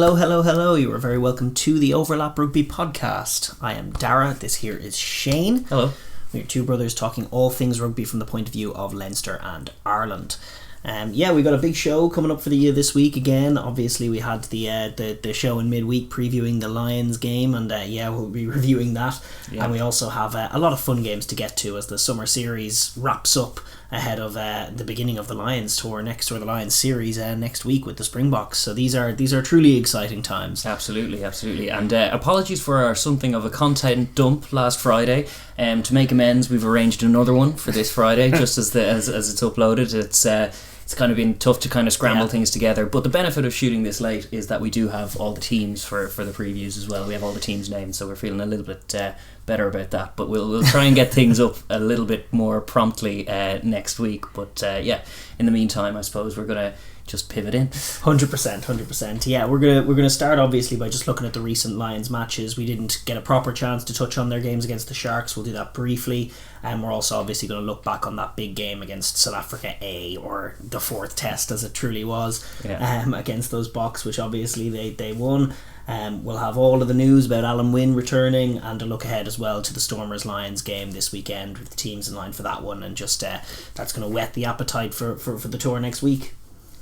Hello, hello, hello. You are very welcome to the Overlap Rugby podcast. I am Daragh. This here is Shane. Hello. We're two brothers talking all things rugby from the point of view of Leinster and Ireland. We got a big show coming up for the year this week again. Obviously, we had the show in midweek previewing the Lions game, and we'll be reviewing that. Yeah. And we also have a lot of fun games to get to as the summer series wraps up ahead of the beginning of the Lions tour the Lions series next week with the Springboks. So these are truly exciting times. Absolutely. And apologies for our something of a content dump last Friday. To make amends, we've arranged another one for this Friday, just as it's uploaded. It's kind of been tough to kind of scramble things together, but the benefit of shooting this late is that we do have all the teams for the previews as well. We have all the teams' names, so we're feeling a little bit better about that, but we'll try and get things up a little bit more promptly next week. But in the meantime, I suppose we're going to just pivot in. 100%. Yeah, we're gonna start obviously by just looking at the recent Lions matches. We didn't get a proper chance to touch on their games against the Sharks. We'll do that briefly, and we're also obviously going to look back on that big game against South Africa A, or the fourth test as it truly was, against those Boks, which obviously they won. We'll have all of the news about Alan Wynne returning, and a look ahead as well to the Stormers-Lions game this weekend with the teams in line for that one, and just that's going to whet the appetite for the tour next week.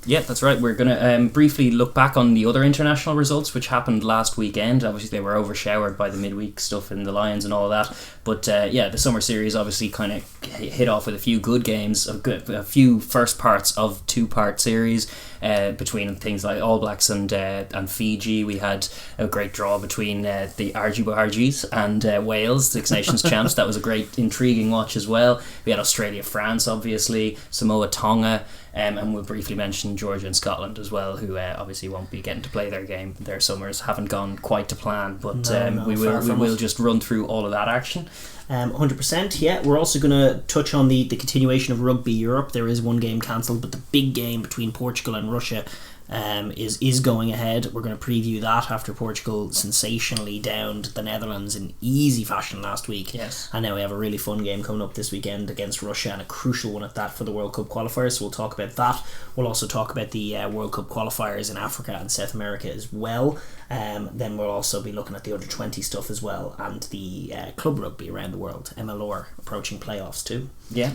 Yeah, that's right. We're going to briefly look back on the other international results which happened last weekend. Obviously they were overshowered by the midweek stuff in the Lions and all that, but the summer series obviously kind of hit off with a few good games, a few first parts of two-part series between things like All Blacks and Fiji. We had a great draw between the Argies and Wales, Six Nations champs. That was a great intriguing watch as well. We had Australia-France obviously, Samoa, Tonga, and we'll briefly mention Georgia and Scotland as well, who obviously won't be getting to play their game. Their summers haven't gone quite to plan, but we will just run through all of that action. 100%. Yeah, we're also going to touch on the continuation of Rugby Europe. There is one game cancelled, but the big game between Portugal and Russia is going ahead. We're going to preview that after Portugal sensationally downed the Netherlands in easy fashion last week. Yes. And now we have a really fun game coming up this weekend against Russia, and a crucial one at that for the World Cup qualifiers. So we'll talk about that. We'll also talk about the World Cup qualifiers in Africa and South America as well. Then we'll also be looking at the under 20 stuff as well, and the club rugby around the world, MLR, approaching playoffs too. Yeah,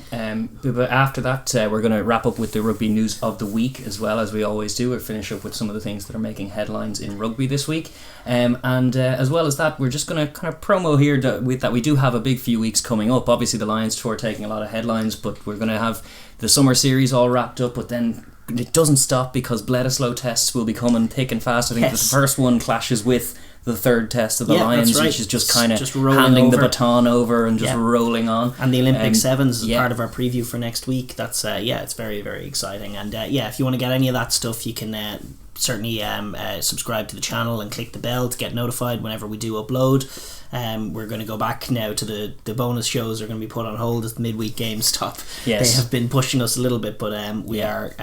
but after that we're going to wrap up with the rugby news of the week as well, as we always do. We'll finish up with some of the things that are making headlines in rugby this week, and as well as that, we're just going to kind of promo here that we do have a big few weeks coming up. Obviously the Lions tour taking a lot of headlines, but we're going to have the summer series all wrapped up, but then it doesn't stop because Bledisloe tests will be coming thick and fast. I think the first one clashes with the third test of the Lions, which is just kind of handing the baton over and just rolling on. And the Olympic Sevens is part of our preview for next week. That's it's very, very exciting. And if you want to get any of that stuff, you can certainly subscribe to the channel and click the bell to get notified whenever we do upload. We're going to go back now to the bonus shows are going to be put on hold as the midweek games stop. Yes. They have been pushing us a little bit, but we are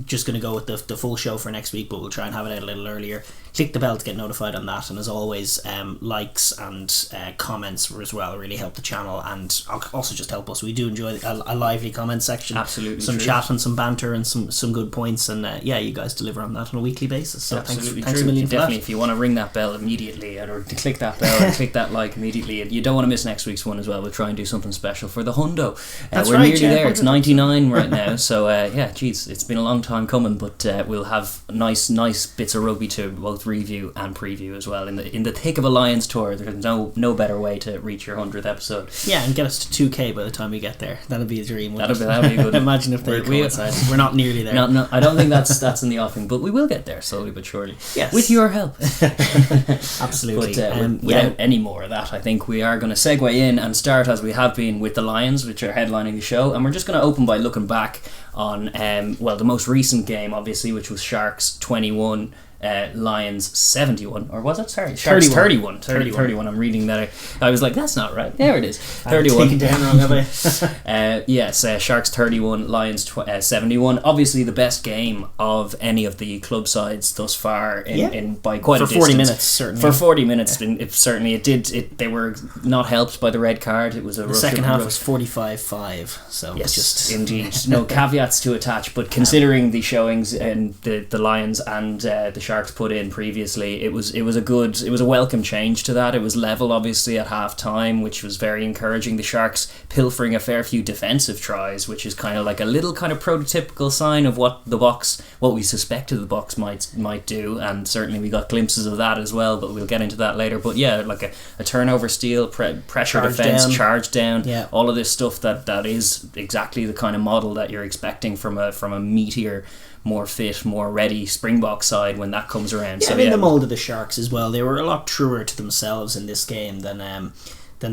just going to go with the full show for next week, but we'll try and have it out a little earlier. Click the bell to get notified on that, and as always, likes and comments as well really help the channel, and also just help us. We do enjoy a lively comment section. Absolutely. Some chat and some banter and some good points, and you guys deliver on that on a weekly basis, so absolutely thanks a million for definitely that. If you want to ring that bell immediately, or to click that bell and click that like immediately, and you don't want to miss next week's one as well, we'll try and do something special for the hundo. We're nearly there. It's 99 right now, so it's been a long time coming, but we'll have nice bits of rugby to both review and preview as well in the thick of a Lions tour. There's no better way to reach your 100th episode. Yeah, and get us to 2k by the time we get there. That'll be a dream. That'll be good. Imagine if they coincide. We're not nearly there. No, I don't think that's in the offing, but we will get there slowly but surely. Yes, with your help. Absolutely. But without any more of that, I think we are going to segue in and start as we have been with the Lions, which are headlining the show, and we're just going to open by looking back on the most recent game, obviously, which was Sharks 21. Lions 71, or was it? Sorry, Sharks 31. I'm reading that. I was like, that's not right. There it is. 31. Taken down wrong, have I? Yes, Sharks 31, Lions 71. Obviously, the best game of any of the club sides thus far in by quite a distance. 40 minutes, certainly. For 40 minutes, they were not helped by the red card. It was the second half was 45-5. So yes, just indeed, no caveats to attach. But considering the showings and the Lions and the Sharks put in previously, it was a welcome change to that. It was level obviously at half time, which was very encouraging. The Sharks pilfering a fair few defensive tries, which is kind of like a little kind of prototypical sign of what we suspected the Box might do, and certainly we got glimpses of that as well, but we'll get into that later. But yeah, like a turnover steal, pressure defense, charge down, all of this stuff that is exactly the kind of model that you're expecting from a meatier, more fit, more ready Springbok side when that comes around. So in the mould of the Sharks as well, they were a lot truer to themselves in this game than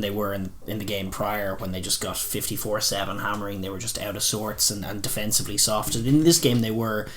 they were in the game prior, when they just got 54-7 hammering. They were just out of sorts and defensively soft. And in this game they were,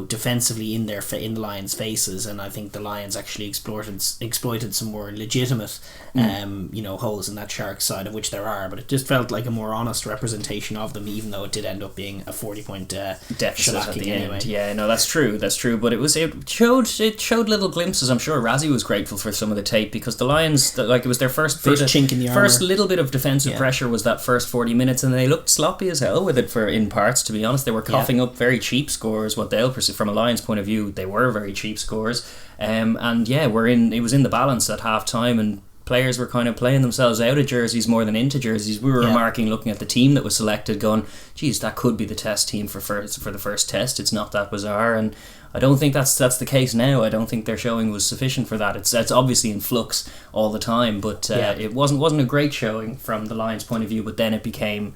defensively in the Lions' faces, and I think the Lions actually exploited some more legitimate holes in that Sharks side, of which there are, but it just felt like a more honest representation of them, even though it did end up being a 40-point deficit at the anyway. end. Yeah, no, that's true, but it showed little glimpses. I'm sure Razzie was grateful for some of the tape, because the Lions, it was their first chink in the armour. First little bit of defensive pressure was that first 40 minutes, and they looked sloppy as hell with it in parts, to be honest. They were coughing up very cheap scores, what they'll perceive from a Lions point of view. They were very cheap scores, it was in the balance at half time, and players were kind of playing themselves out of jerseys more than into jerseys. We were remarking, looking at the team that was selected, going, geez, that could be the test team for the first test. It's not that bizarre, and I don't think that's the case now. I don't think their showing was sufficient for that. It's obviously in flux all the time, but it wasn't a great showing from the Lions' point of view. But then it became,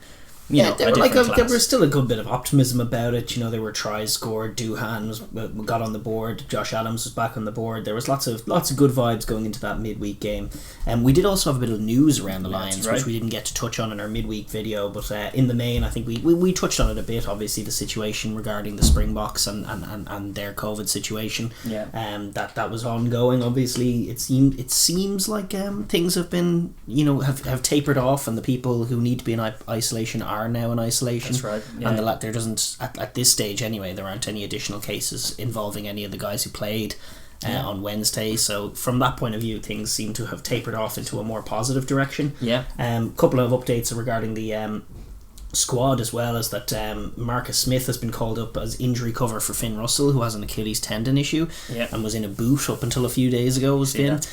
there was still a good bit of optimism about it. There were tries scored. Duhan got on the board. Josh Adams was back on the board. There was lots of good vibes going into that midweek game. And we did also have a bit of news around the Lions, which we didn't get to touch on in our midweek video. But in the main, I think we touched on it a bit. Obviously, the situation regarding the Springboks and their COVID situation. That was ongoing. Obviously, it seems like things have been have tapered off, and the people who need to be in isolation are now in isolation. That's right. Yeah. And there doesn't, at this stage anyway, there aren't any additional cases involving any of the guys who played on Wednesday. So from that point of view, things seem to have tapered off into a more positive direction. Couple of updates regarding the squad as well, is that Marcus Smith has been called up as injury cover for Finn Russell, who has an Achilles tendon issue and was in a boot up until a few days ago. That's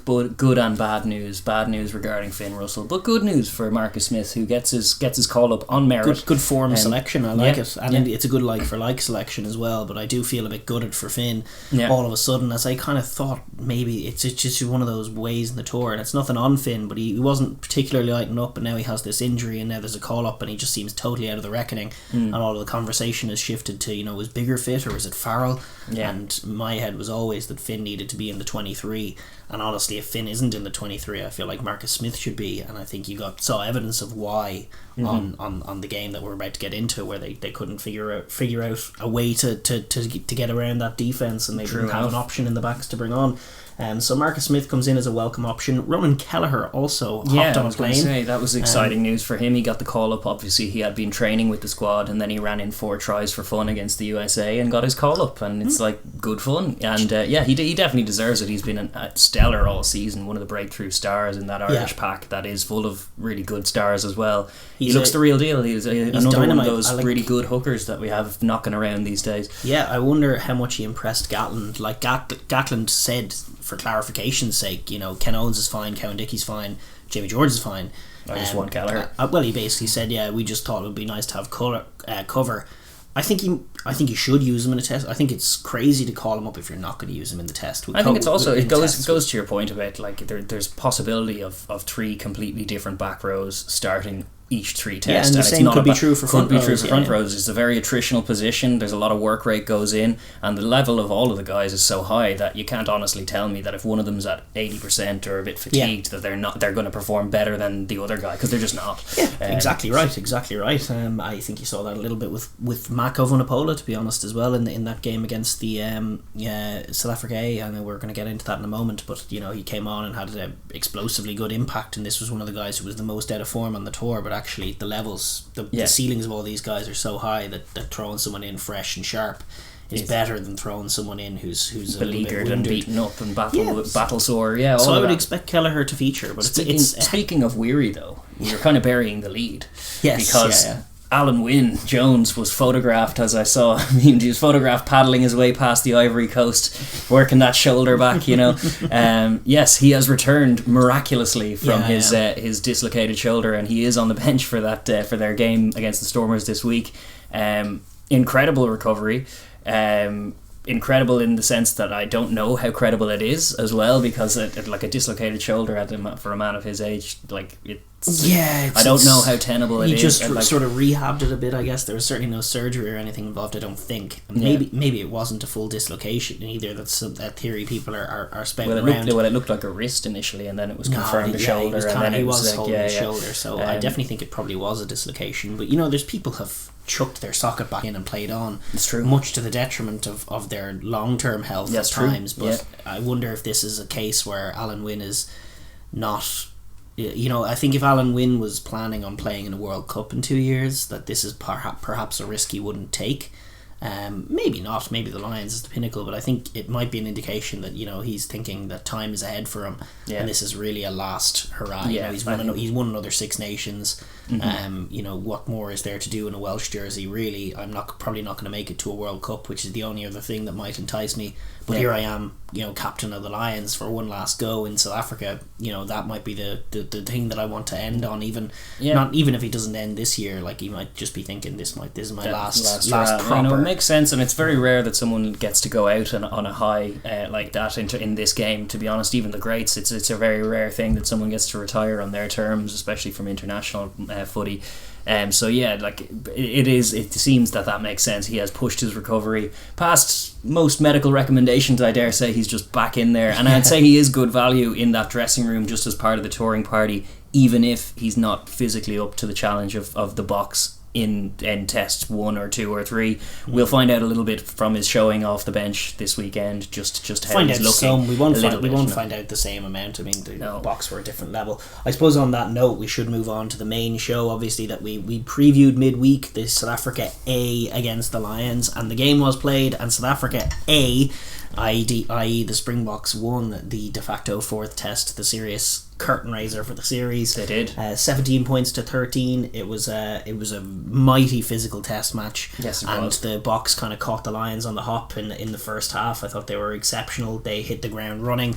both good and bad news. Bad news regarding Finn Russell, but good news for Marcus Smith, who gets his call up on merit. Good form selection. I like it, and it's a good like for like selection as well. But I do feel a bit gutted for Finn all of a sudden, as I kind of thought maybe it's just one of those ways in the tour, and it's nothing on Finn, but he wasn't particularly lighting up, and now he has this injury, and now there's a call up, and he just seems totally out of the reckoning. And all of the conversation has shifted to is Bigger fit or is it Farrell? And my head was always that Finn needed to be in the 23, and honestly, if Finn isn't in the 23, I feel like Marcus Smith should be, and I think you saw evidence of why on the game that we're about to get into, where they couldn't figure out a way to get around that defence, and they didn't have an option in the backs to bring on. So Marcus Smith comes in as a welcome option. Ronan Kelleher also hopped on a plane. That was exciting news for him. He got the call up. Obviously, he had been training with the squad, and then he ran in 4 tries for fun against the USA and got his call up, and it's like good fun. And he definitely deserves it. He's been stellar all season, one of the breakthrough stars in that Irish pack that is full of really good stars as well. He looks the real deal. He's another dynamite. One of those really good hookers that we have knocking around these days. Yeah, I wonder how much he impressed Gatland. Like Gatland said, for clarification's sake, Ken Owens is fine, Cowan Dickey's fine, Jamie George is fine. I just want Kelleher. Well, he basically said, we just thought it would be nice to have cover. I think you should use him in a test. I think it's crazy to call him up if you're not going to use him in the test. I think it's also it goes to your point about there's possibility of 3 completely different back rows starting each 3 tests. And the same could be true for front rows. It's a very attritional position. There's a lot of work rate goes in, and the level of all of the guys is so high that you can't honestly tell me that if one of them's at 80% or a bit fatigued that they're going to perform better than the other guy, because they're just not. Exactly right. I think you saw that a little bit with Mako Vunipola, to be honest, as well, in that game against the South Africa A. I know we're going to get into that in a moment, but he came on and had an explosively good impact, and this was one of the guys who was the most out of form on the tour. But actually the levels, the ceilings of all these guys are so high that throwing someone in fresh and sharp is better than throwing someone in who's beleaguered and beaten up and battle sore. So I would expect Kelleher to feature. But speaking of weary though, you're kind of burying the lead. Yes, because Alan Wynne Jones was photographed, as I saw. He was photographed paddling his way past the Ivory Coast, working that shoulder back, Yes, he has returned miraculously from his dislocated shoulder, and he is on the bench for that for their game against the Stormers this week. Incredible recovery. Incredible in the sense that I don't know how credible it is as well, because like a dislocated shoulder for a man of his age, like I don't know how tenable it is. He just sort of rehabbed it a bit, I guess. There was certainly no surgery or anything involved, I don't think. Maybe it wasn't a full dislocation either. That's that theory people are spouting around. It looked like a wrist initially, and then it was confirmed a shoulder. He was holding his shoulder, so I definitely think it probably was a dislocation. But there's people have chucked their socket back in and played on. It's true. Much to the detriment of their long-term health at times. But I wonder if this is a case where Alan Wynne is not... I think if Alan Wynne was planning on playing in a World Cup in 2 years, that this is perhaps a risk he wouldn't take. Maybe not. Maybe the Lions is the pinnacle, but I think it might be an indication that he's thinking that time is ahead for him, and this is really a last hurrah. He's won another Six Nations. What more is there to do in a Welsh jersey? Really, I'm probably not going to make it to a World Cup, which is the only other thing that might entice me. But here I am, captain of the Lions for one last go in South Africa. That might be the thing that I want to end on. Even if he doesn't end this year, like he might just be thinking this is my last proper. It makes sense, and it's very rare that someone gets to go out on a high like that in this game. To be honest, even the greats, it's a very rare thing that someone gets to retire on their terms, especially from international footy. It seems that makes sense. He has pushed his recovery past most medical recommendations. I dare say he's just back in there, and I'd say he is good value in that dressing room just as part of the touring party, even if he's not physically up to the challenge of the box in tests 1 or 2 or 3. We'll find out a little bit from his showing off the bench this weekend, just how he's looking. We won't find out the same amount. I mean, the box were a different level. I suppose on that note, we should move on to the main show, obviously, that we previewed midweek, the South Africa A against the Lions, and the game was played, and South Africa A, i.e. the Springboks, won the de facto 4th test, the serious curtain raiser for the series. They did. 17 points to 13. It was a mighty physical test match. Yes, it was. The Boks kind of caught the Lions on the hop in the first half. I thought they were exceptional. They hit the ground running.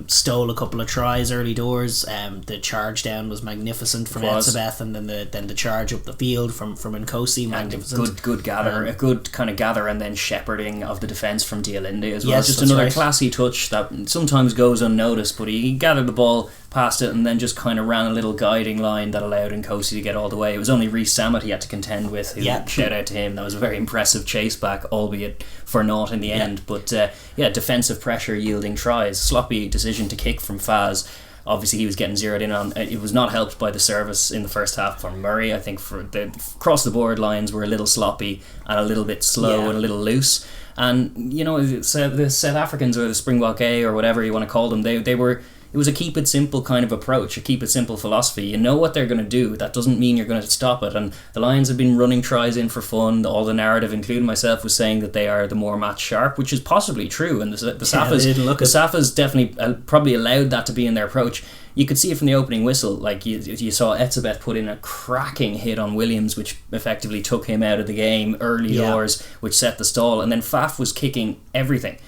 Stole a couple of tries early doors. The charge down was magnificent from Etzebeth, and then the charge up the field from Nkosi, magnificent. Good gather, a good kind of gather, and then shepherding of the defence from Dialinde as well. Yes, just another classy touch that sometimes goes unnoticed, but he gathered the ball past it and then just kind of ran a little guiding line that allowed Nkosi to get all the way. It was only Rhys Sammet he had to contend with. Shout out to him. That was a very impressive chase back, albeit for naught in the end. But defensive pressure yielding tries. Sloppy decision to kick from Faz. Obviously he was getting zeroed in on. It was not helped by the service in the first half from Murray. I think for the across the board lines were a little sloppy and a little bit slow and a little loose. And the South Africans, or the Springbok A or whatever you want to call them, they were... It was a keep it simple kind of approach, a keep it simple philosophy. You know what they're going to do. That doesn't mean you're going to stop it. And the Lions have been running tries in for fun. All the narrative, including myself, was saying that they are the more match sharp, which is possibly true. And the Safas definitely probably allowed that to be in their approach. You could see it from the opening whistle. Like you saw Etzebeth put in a cracking hit on Williams, which effectively took him out of the game early doors, which set the stall. And then Faf was kicking everything,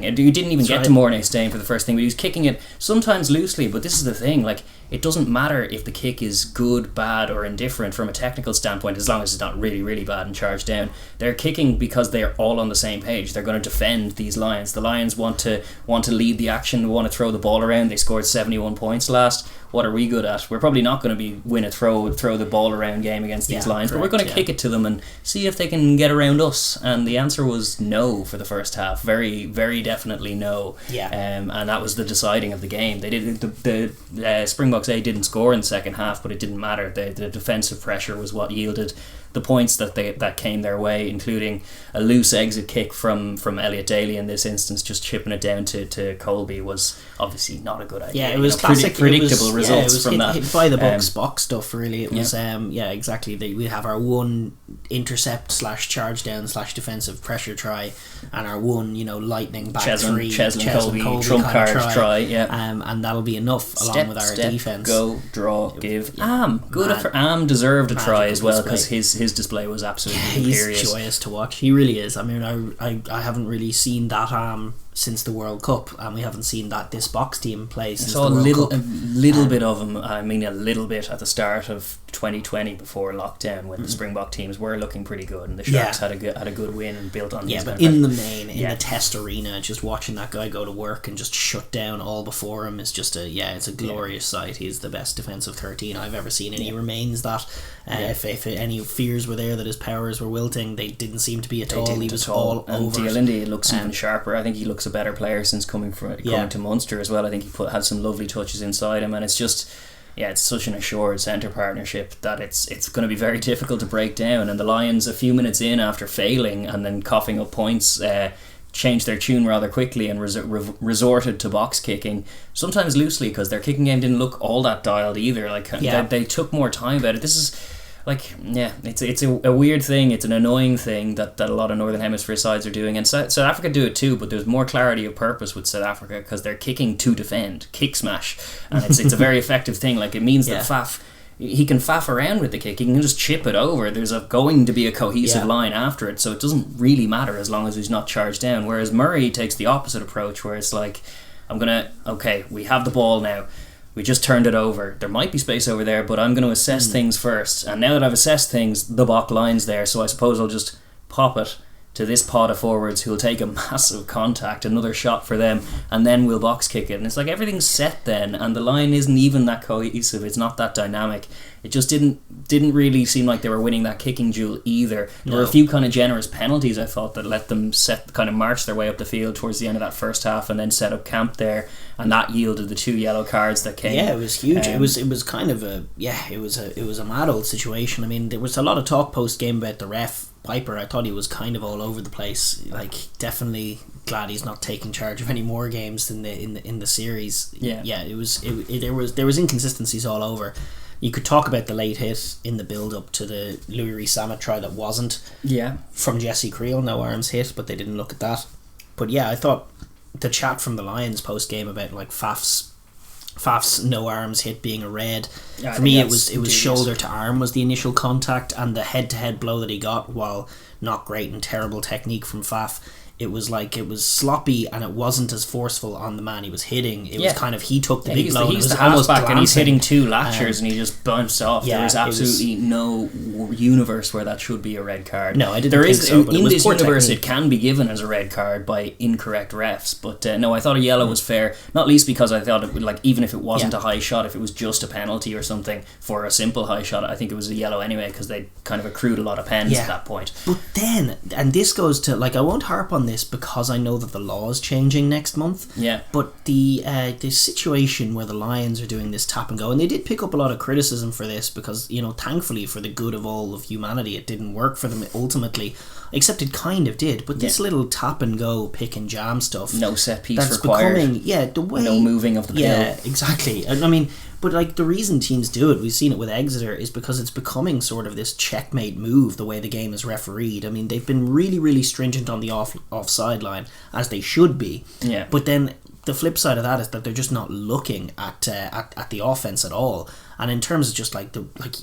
and you didn't even get to Mornay Stain for the first thing, but he was kicking it sometimes loosely. But this is the thing, like, it doesn't matter if the kick is good, bad or indifferent from a technical standpoint, as long as it's not really, really bad and charged down. They're kicking because they're all on the same page. They're going to defend these Lions. The Lions want to lead the action, want to throw the ball around. They scored 71 points last. What are we good at? We're probably not going to win a throw the ball around game against these Lions, but we're going to kick it to them and see if they can get around us. And the answer was no for the first half. Very, very definitely no. And that was the deciding of the game. They did the Springboks A didn't score in the second half, but it didn't matter. The defensive pressure was what yielded the points that came their way, including a loose exit kick from Elliot Daly in this instance, just chipping it down to Colby, was obviously not a good idea. Yeah, it was classic. Predictable results from that. Hit by the box stuff, really. It was, exactly. We have our one intercept / charge down / defensive pressure try, and our one, lightning back three. Cheslin Colby trump card try, and that'll be enough along with our defence. Go, draw, give. Good for deserved a try as well, because his display was absolutely imperious. He's joyous to watch. He really is. I mean, I haven't really seen that since the World Cup, and we haven't seen this box team play since the World Cup. A little bit of him. I mean, a little bit at the start of 2020 before lockdown, when the Springbok teams were looking pretty good, and the Sharks had a good win and built on. Yeah, but in the main, in the Test arena, just watching that guy go to work and just shut down all before him is just it's a glorious sight. He's the best defensive 13 I've ever seen, and he remains that. If any fears were there that his powers were wilting, they didn't seem to be at all. He was all over. Dialindi looks even sharper. I think he looks a better player since coming to Munster as well. I think he had some lovely touches inside him, and it's just it's such an assured centre partnership that it's going to be very difficult to break down. And the Lions, a few minutes in after failing and then coughing up points, changed their tune rather quickly and resorted to box kicking, sometimes loosely, because their kicking game didn't look all that dialed either. They took more time about it. This is it's a weird thing. It's an annoying thing that a lot of Northern Hemisphere sides are doing, and South Africa do it too, but there's more clarity of purpose with South Africa, because they're kicking to defend, kick smash, and it's a very effective thing. It means that Faf, he can faff around with the kick, he can just chip it over. There's going to be a cohesive line after it, so it doesn't really matter as long as he's not charged down. Whereas Murray takes the opposite approach, where it's we have the ball now, we just turned it over, there might be space over there, but I'm going to assess things first, and now that I've assessed things, the back line's there, so I suppose I'll just pop it to this pod of forwards who'll take a massive contact, another shot for them, and then we'll box kick it. And it's everything's set then, and the line isn't even that cohesive, it's not that dynamic. It just didn't really seem like they were winning that kicking duel either. There were a few kind of generous penalties, I thought, that let them march their way up the field towards the end of that first half and then set up camp there, and that yielded the 2 yellow cards that came. Yeah, it was huge. It was kind of it was a mad old situation. I mean, there was a lot of talk post game about the ref Piper. I thought he was kind of all over the place. Definitely glad he's not taking charge of any more games in the series. There was inconsistencies all over. You could talk about the late hit in the build up to the Louis Rees-Zammit try that wasn't from Jesse Creel, no arms hit, but they didn't look at that. But I thought the chat from the Lions post game about Faf's no arms hit being a red. For me, it was shoulder to arm was the initial contact, and the head to head blow that he got, while not great and terrible technique from Faf, it was sloppy, and it wasn't as forceful on the man he was hitting. It was kind of, he took the big blow. He's the halfback, and he's hitting 2 latchers, and he just bounced off. There was absolutely no universe where that should be a red card. No, I didn't think so. But in this universe, it can be given as a red card by incorrect refs. But no, I thought a yellow was fair, not least because I thought it would, even if it wasn't a high shot, if it was just a penalty or something for a simple high shot, I think it was a yellow anyway, because they kind of accrued a lot of pens at that point. But then, and this goes to, I won't harp on this because I know that the law is changing next month. Yeah. But the situation where the Lions are doing this tap and go, and they did pick up a lot of criticism for this because, thankfully for the good of all of humanity, it didn't work for them ultimately, except it kind of did. But this little tap and go, pick and jam stuff, no set piece required, the way, no moving of the pill. Yeah, exactly. I mean, but the reason teams do it, we've seen it with Exeter, is because it's becoming sort of this checkmate move, the way the game is refereed. I mean, they've been really, really stringent on the offside line, as they should be. Yeah. But then the flip side of that is that they're just not looking at the offense at all. And in terms of just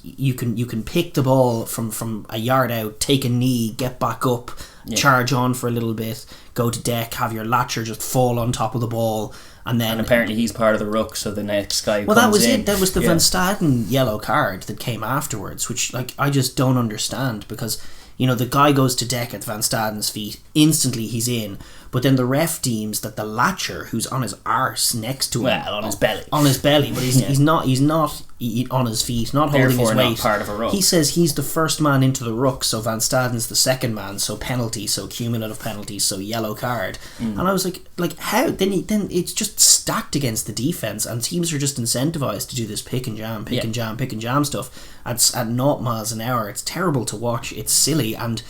you can pick the ball from a yard out, take a knee, get back up, charge on for a little bit, go to deck, have your latcher just fall on top of the ball. And apparently he's part of the ruck, so the next guy comes that was in. It. That was the Van Staden yellow card that came afterwards, which I just don't understand, because the guy goes to deck at Van Staden's feet, instantly he's in, But then the ref deems that the latcher, who's on his arse next to him, well, on his belly, but he's not on his feet, not holding his weight. Not part of a ruck. He says he's the first man into the ruck, so Van Staden's the second man, so penalty, so cumulative penalty, so yellow card. And I was like how? Then it's just stacked against the defense, and teams are just incentivized to do this pick and jam stuff at 0 miles an hour. It's terrible to watch. It's silly, and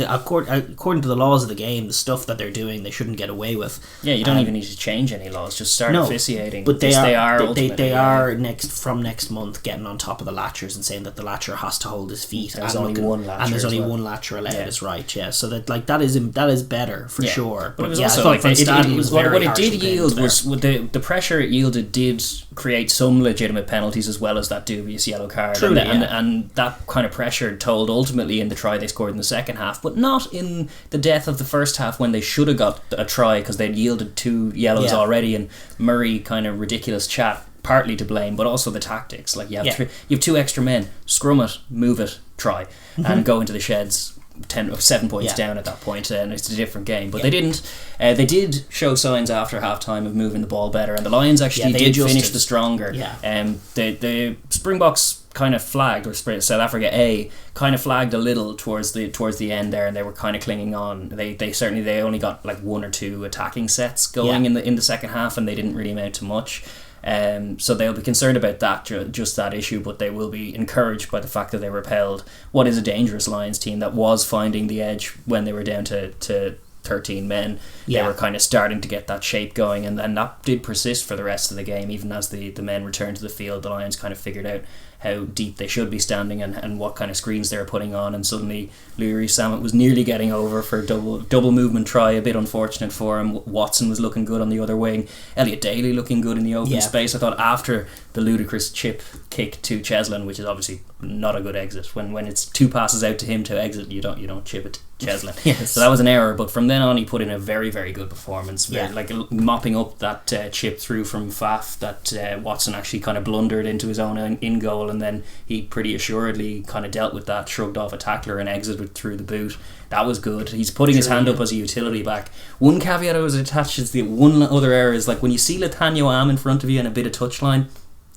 according to the laws of the game, the stuff that they're doing, they shouldn't get away with. Yeah, you don't even need to change any laws. Just start officiating. But they are next month getting on top of the latchers and saying that the latcher has to hold his feet. There's only one latcher, and there's only one latcher allowed. Is right. Yeah, so that is better for sure. But it was also what it did yield was the pressure it yielded did create some legitimate penalties as well as that dubious yellow card. Truly, and that kind of pressure told ultimately in the try they scored in the second half, but not in the death of the first half when they should have got a try because they'd yielded 2 yellows already, and Murray kind of ridiculous chat partly to blame, but also the tactics. Like you have 2 extra men, scrum it, move it, try, and go into the sheds 7 points down at that point, and it's a different game. But they didn't. They did show signs after half time of moving the ball better, and the Lions actually did finish the stronger. The Springboks kind of flagged, or South Africa A kind of flagged a little towards the end there, and they were kind of clinging on. They only got like 1 or 2 attacking sets going in the second half, and they didn't really amount to much. So they'll be concerned about that, just that issue, but they will be encouraged by the fact that they repelled what is a dangerous Lions team that was finding the edge when they were down to 13 men. They were kind of starting to get that shape going, and then that did persist for the rest of the game. Even as the men returned to the field, the Lions kind of figured out how deep they should be standing and what kind of screens they were putting on, and suddenly Louis Sammet was nearly getting over for a double movement try, a bit unfortunate for him. Watson was looking good on the other wing, Elliot Daly looking good in the open space. I thought after the ludicrous chip kick to Cheslin, which is obviously not a good exit, when it's 2 passes out to him to exit, you don't chip it to Cheslin. So that was an error, but from then on he put in a very, very good performance, like mopping up that chip through from Faf that Watson actually kind of blundered into his own in goal, and then he pretty assuredly kind of dealt with that, shrugged off a tackler and exited through the boot. That was good. He's putting his hand up as a utility back. One caveat I was attached is the one other error is like when you see Latanya Am in front of you and a bit of touchline,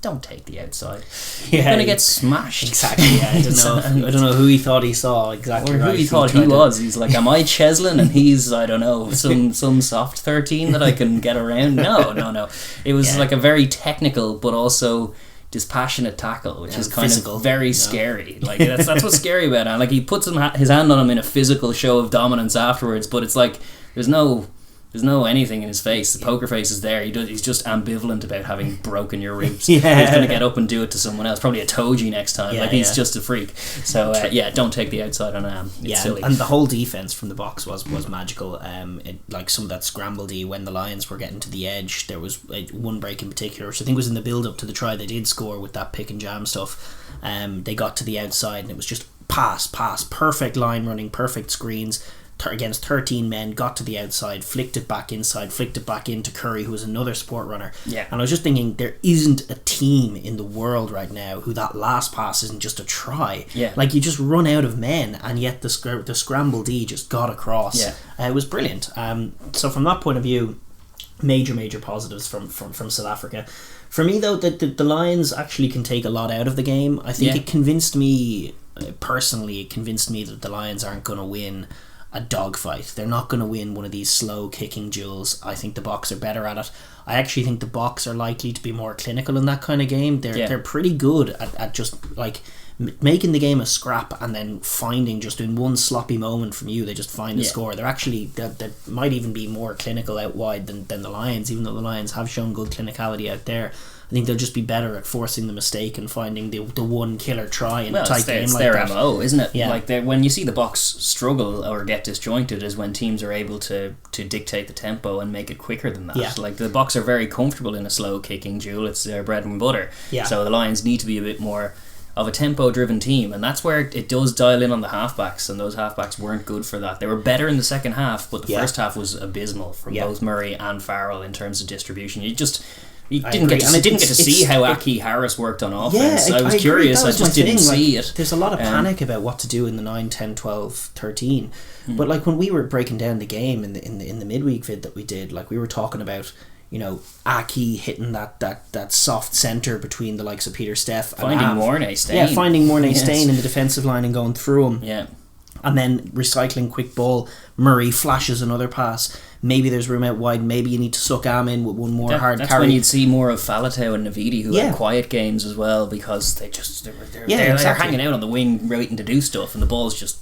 don't take the outside. You're going to get smashed. Exactly. I don't know who he thought he saw exactly, or who he thought he was. He's like, am I Cheslin? And he's, I don't know, some soft 13 that I can get around. No. It was like a very technical but also dispassionate tackle, which is kind physical, of very scary. Like that's what's scary about it. Like he puts his hand on him in a physical show of dominance afterwards, but it's like there's no anything in his face. The poker face is there. He's just ambivalent about having broken your ribs. He's going to get up and do it to someone else, probably a Toji next time. He's just a freak. So don't take the outside on Am. It's silly. And the whole defense from the box was magical. Like some of that scrambledy when the Lions were getting to the edge, there was one break in particular, which I think was in the build up to the try they did score with that pick and jam stuff. They got to the outside and it was just pass, perfect line running, perfect screens against 13 men, got to the outside, flicked it back inside, flicked it back into Curry, who was another sport runner. And I was just thinking, there isn't a team in the world right now who that last pass isn't just a try. Like you just run out of men, and yet the scramble D just got across. It was brilliant. So from that point of view, major positives from South Africa. For me though, the Lions actually can take a lot out of the game. I think it convinced me personally, that the Lions aren't going to win a dogfight. They're not going to win one of these slow kicking duels. I think the Boks are better at it. I actually think the Boks are likely to be more clinical in that kind of game. They're pretty good at just like making the game a scrap and then finding just in one sloppy moment from you, they just find a score. They're actually they might even be more clinical out wide than the Lions, even though the Lions have shown good clinicality out there. I think they'll just be better at forcing the mistake and finding the one killer try in a tight game like that. It's their MO, isn't it? Like when you see the Boks struggle or get disjointed is when teams are able to dictate the tempo and make it quicker than that. Like the Boks are very comfortable in a slow kicking duel. It's their bread and butter. So the Lions need to be a bit more of a tempo driven team, and that's where it does dial in on the halfbacks, and those halfbacks weren't good for that. They were better in the second half, but the first half was abysmal from both Murray and Farrell in terms of distribution. You didn't get to see how Aki Harris worked on offense. Yeah, I was curious. I just didn't see it. There's a lot of panic about what to do in the 9, 10, 12, 13. But like when we were breaking down the game in the midweek vid that we did, like we were talking about, you know, Aki hitting that soft centre between the likes of Peter Steph and finding Mornay Stain. Yeah, finding Mornay Stain in the defensive line and going through him. Yeah. And then recycling quick ball. Murray flashes another pass. Maybe there's room out wide. Maybe you need to suck Am in with one more hard carry. That's when you'd see more of Faletau and Navidi, who had quiet games as well, because they're hanging out on the wing waiting to do stuff, and the ball's just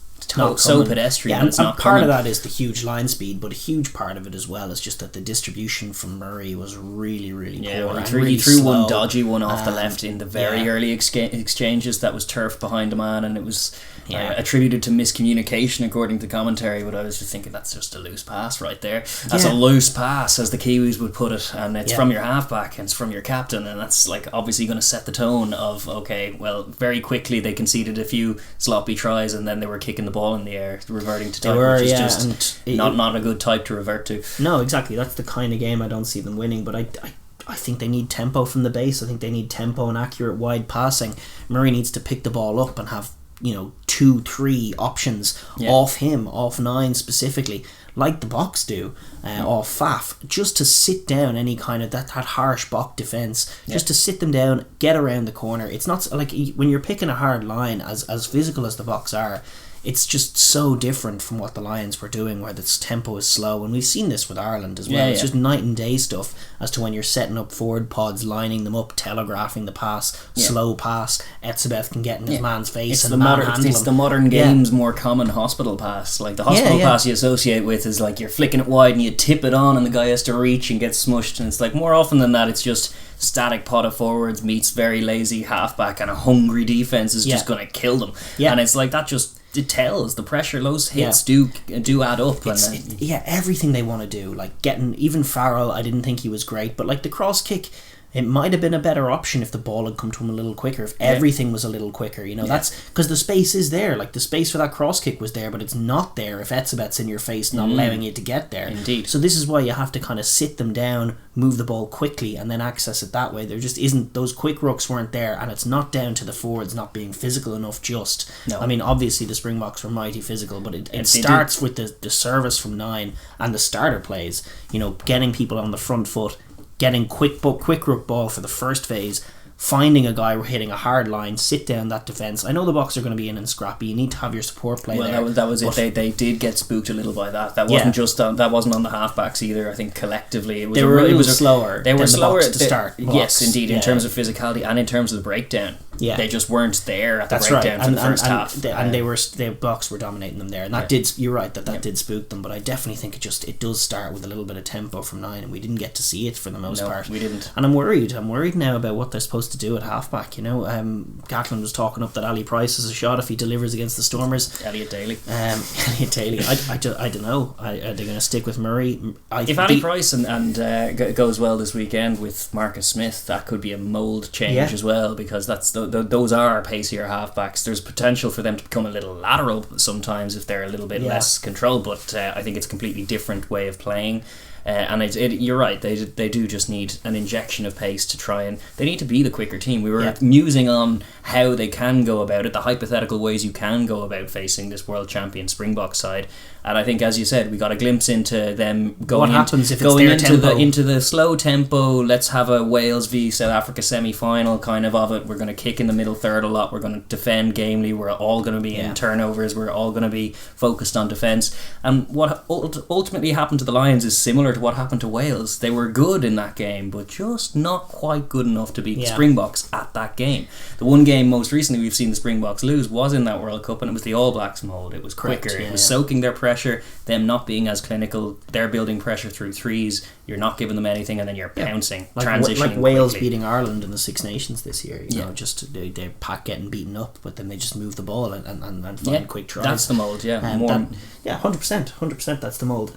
so pedestrian. Yeah, it's not part coming. of that is the huge line speed, but a huge part of it as well is just that the distribution from Murray was really, really poor. He threw one dodgy one off the left in the very early exchanges that was turfed behind a man, and it was attributed to miscommunication according to commentary, but I was just thinking that's just a loose pass right there. That's a loose pass, as the Kiwis would put it, and it's from your halfback and it's from your captain, and that's like obviously going to set the tone of, okay, well, very quickly they conceded a few sloppy tries and then they were kicking the ball in the air, reverting to type, which is just not a good type to revert to. No, exactly. That's the kind of game I don't see them winning, but I think they need tempo from the base. I think they need tempo and accurate wide passing. Murray needs to pick the ball up and have, 2-3 options off him, off 9 specifically, like the Boks do, off Faf, just to sit down any kind of that harsh Bok defence, just to sit them down, get around the corner. It's not like when you're picking a hard line, as physical as the Boks are, it's just so different from what the Lions were doing, where the tempo is slow, and we've seen this with Ireland as well. It's just night and day stuff as to when you're setting up forward pods, lining them up, telegraphing the pass, slow pass. Etzebeth can get in his man's face and manhandle him. It's the modern game's more common hospital pass. Like the hospital pass you associate with is like you're flicking it wide and you tip it on and the guy has to reach and get smushed, and it's like more often than that it's just static pot of forwards meets very lazy halfback, and a hungry defence is just going to kill them. And it's like that just... It tells the pressure. Those hits do add up. Everything they want to do, like getting even Farrell. I didn't think he was great, but like the cross kick, it might have been a better option if the ball had come to him a little quicker. If everything was a little quicker, that's because the space is there. Like the space for that cross kick was there, but it's not there if Etzebeth's in your face, not allowing you to get there. Indeed. So this is why you have to kind of sit them down, move the ball quickly, and then access it that way. There just isn't, those quick rucks weren't there, and it's not down to the forwards not being physical enough. I mean, obviously the Springboks were mighty physical, but it starts with the service from 9 and the starter plays. Getting people on the front foot, getting quick ruck ball for the first phase, finding a guy hitting a hard line, sit down that defence. I know the Boks are going to be in and scrappy. You need to have your support play there. That was it. They did get spooked a little by that. That wasn't just that wasn't on the halfbacks either. I think collectively it was they were slower. They were slower to start. Yes, indeed, in terms of physicality and in terms of the breakdown. Yeah, they just weren't there at the breakdown for the first half. And the Boks were dominating them there, and that did. You're right that did spook them, but I definitely think it does start with a little bit of tempo from 9, and we didn't get to see it for the most part. We didn't. And I'm worried now about what they're supposed to do at halfback. Gatland was talking up that Ali Price has a shot if he delivers against the Stormers. Elliot Daly. I don't know. Are they going to stick with Murray? If Ali Price and goes well this weekend with Marcus Smith, that could be a mould change as well, because those are pacier halfbacks. There's potential for them to become a little lateral sometimes if they're a little bit less controlled, but I think it's a completely different way of playing. And you're right, they do just need an injection of pace to try, and they need to be the quicker team. We were musing on how they can go about it, the hypothetical ways you can go about facing this world champion Springbok side, and I think, as you said, we got a glimpse into them going into the slow tempo. Let's have a Wales v South Africa semi-final kind of it. We're going to kick in the middle third a lot. We're going to defend gamely. We're all going to be in turnovers. We're all going to be focused on defence. And what ultimately happened to the Lions is similar to what happened to Wales. They were good in that game, but just not quite good enough to beat the Springboks at that game. The one game most recently we've seen the Springboks lose was in that World Cup, and it was the All Blacks mould. It was quicker. It was soaking their pressure, them not being as clinical. They're building pressure through threes. You're not giving them anything, and then you're pouncing, transitioning like Wales quickly. beating Ireland in the Six Nations this year. Just they're pack getting beaten up, but then they just move the ball and find quick tries. That's the mould. 100%. That's the mould.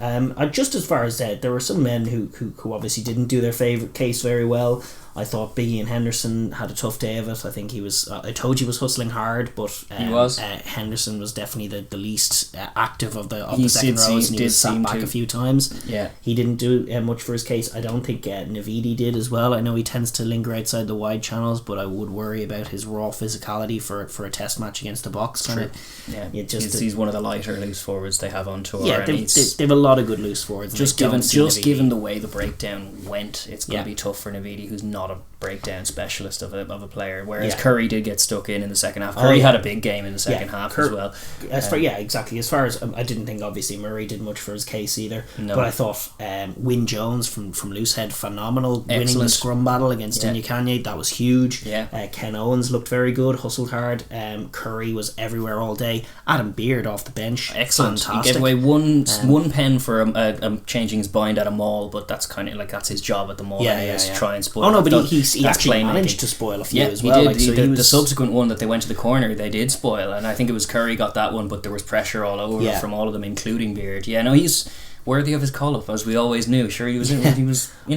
Just as far as there were some men who obviously didn't do their favourite case very well. I thought Biggie and Henderson had a tough day of it. I think he was. I told you he was hustling hard, but he was. Henderson was definitely the least active of the He second did rows, seem- and he was did sat seem back to. a few times. Yeah. He didn't do much for his case. I don't think Navidi did as well. I know he tends to linger outside the wide channels, but I would worry about his raw physicality for a test match against the Box. Kind of. Yeah. Just He's one of the lighter loose forwards they have on tour. yeah, and they have a lot of good loose forwards. and just they don't given see just Navidi. given the way the breakdown went, it's going Yeah. to be tough for Navidi, who's not a breakdown specialist of a player. Whereas Yeah. Curry did get stuck in the second half. Oh, Curry yeah. had a big game in the second half as well. Exactly. As far as I didn't think obviously Murray did much for his case either, No. but I thought Wyn Jones from Loosehead, phenomenal, winning the Excellent. scrum battle against Yeah. Inyakanye, that was huge. Yeah. Ken Owens looked very good, hustled hard. Curry was everywhere all day. Adam Beard off the bench, Excellent. fantastic. He gave away one pen for changing his bind at a maul, but that's kind of like that's his job at the maul. Anyways, try and spoil. Oh no, it. but he That's actually playmaking. managed to spoil a few Yeah, as well. he did. Like, so the was subsequent one that they went to the corner, they did spoil, and I think it was Curry got that one, but there was pressure all over Yeah. from all of them, including Beard. Yeah, no, he's worthy of his call-up, as we always knew. Sure, he was in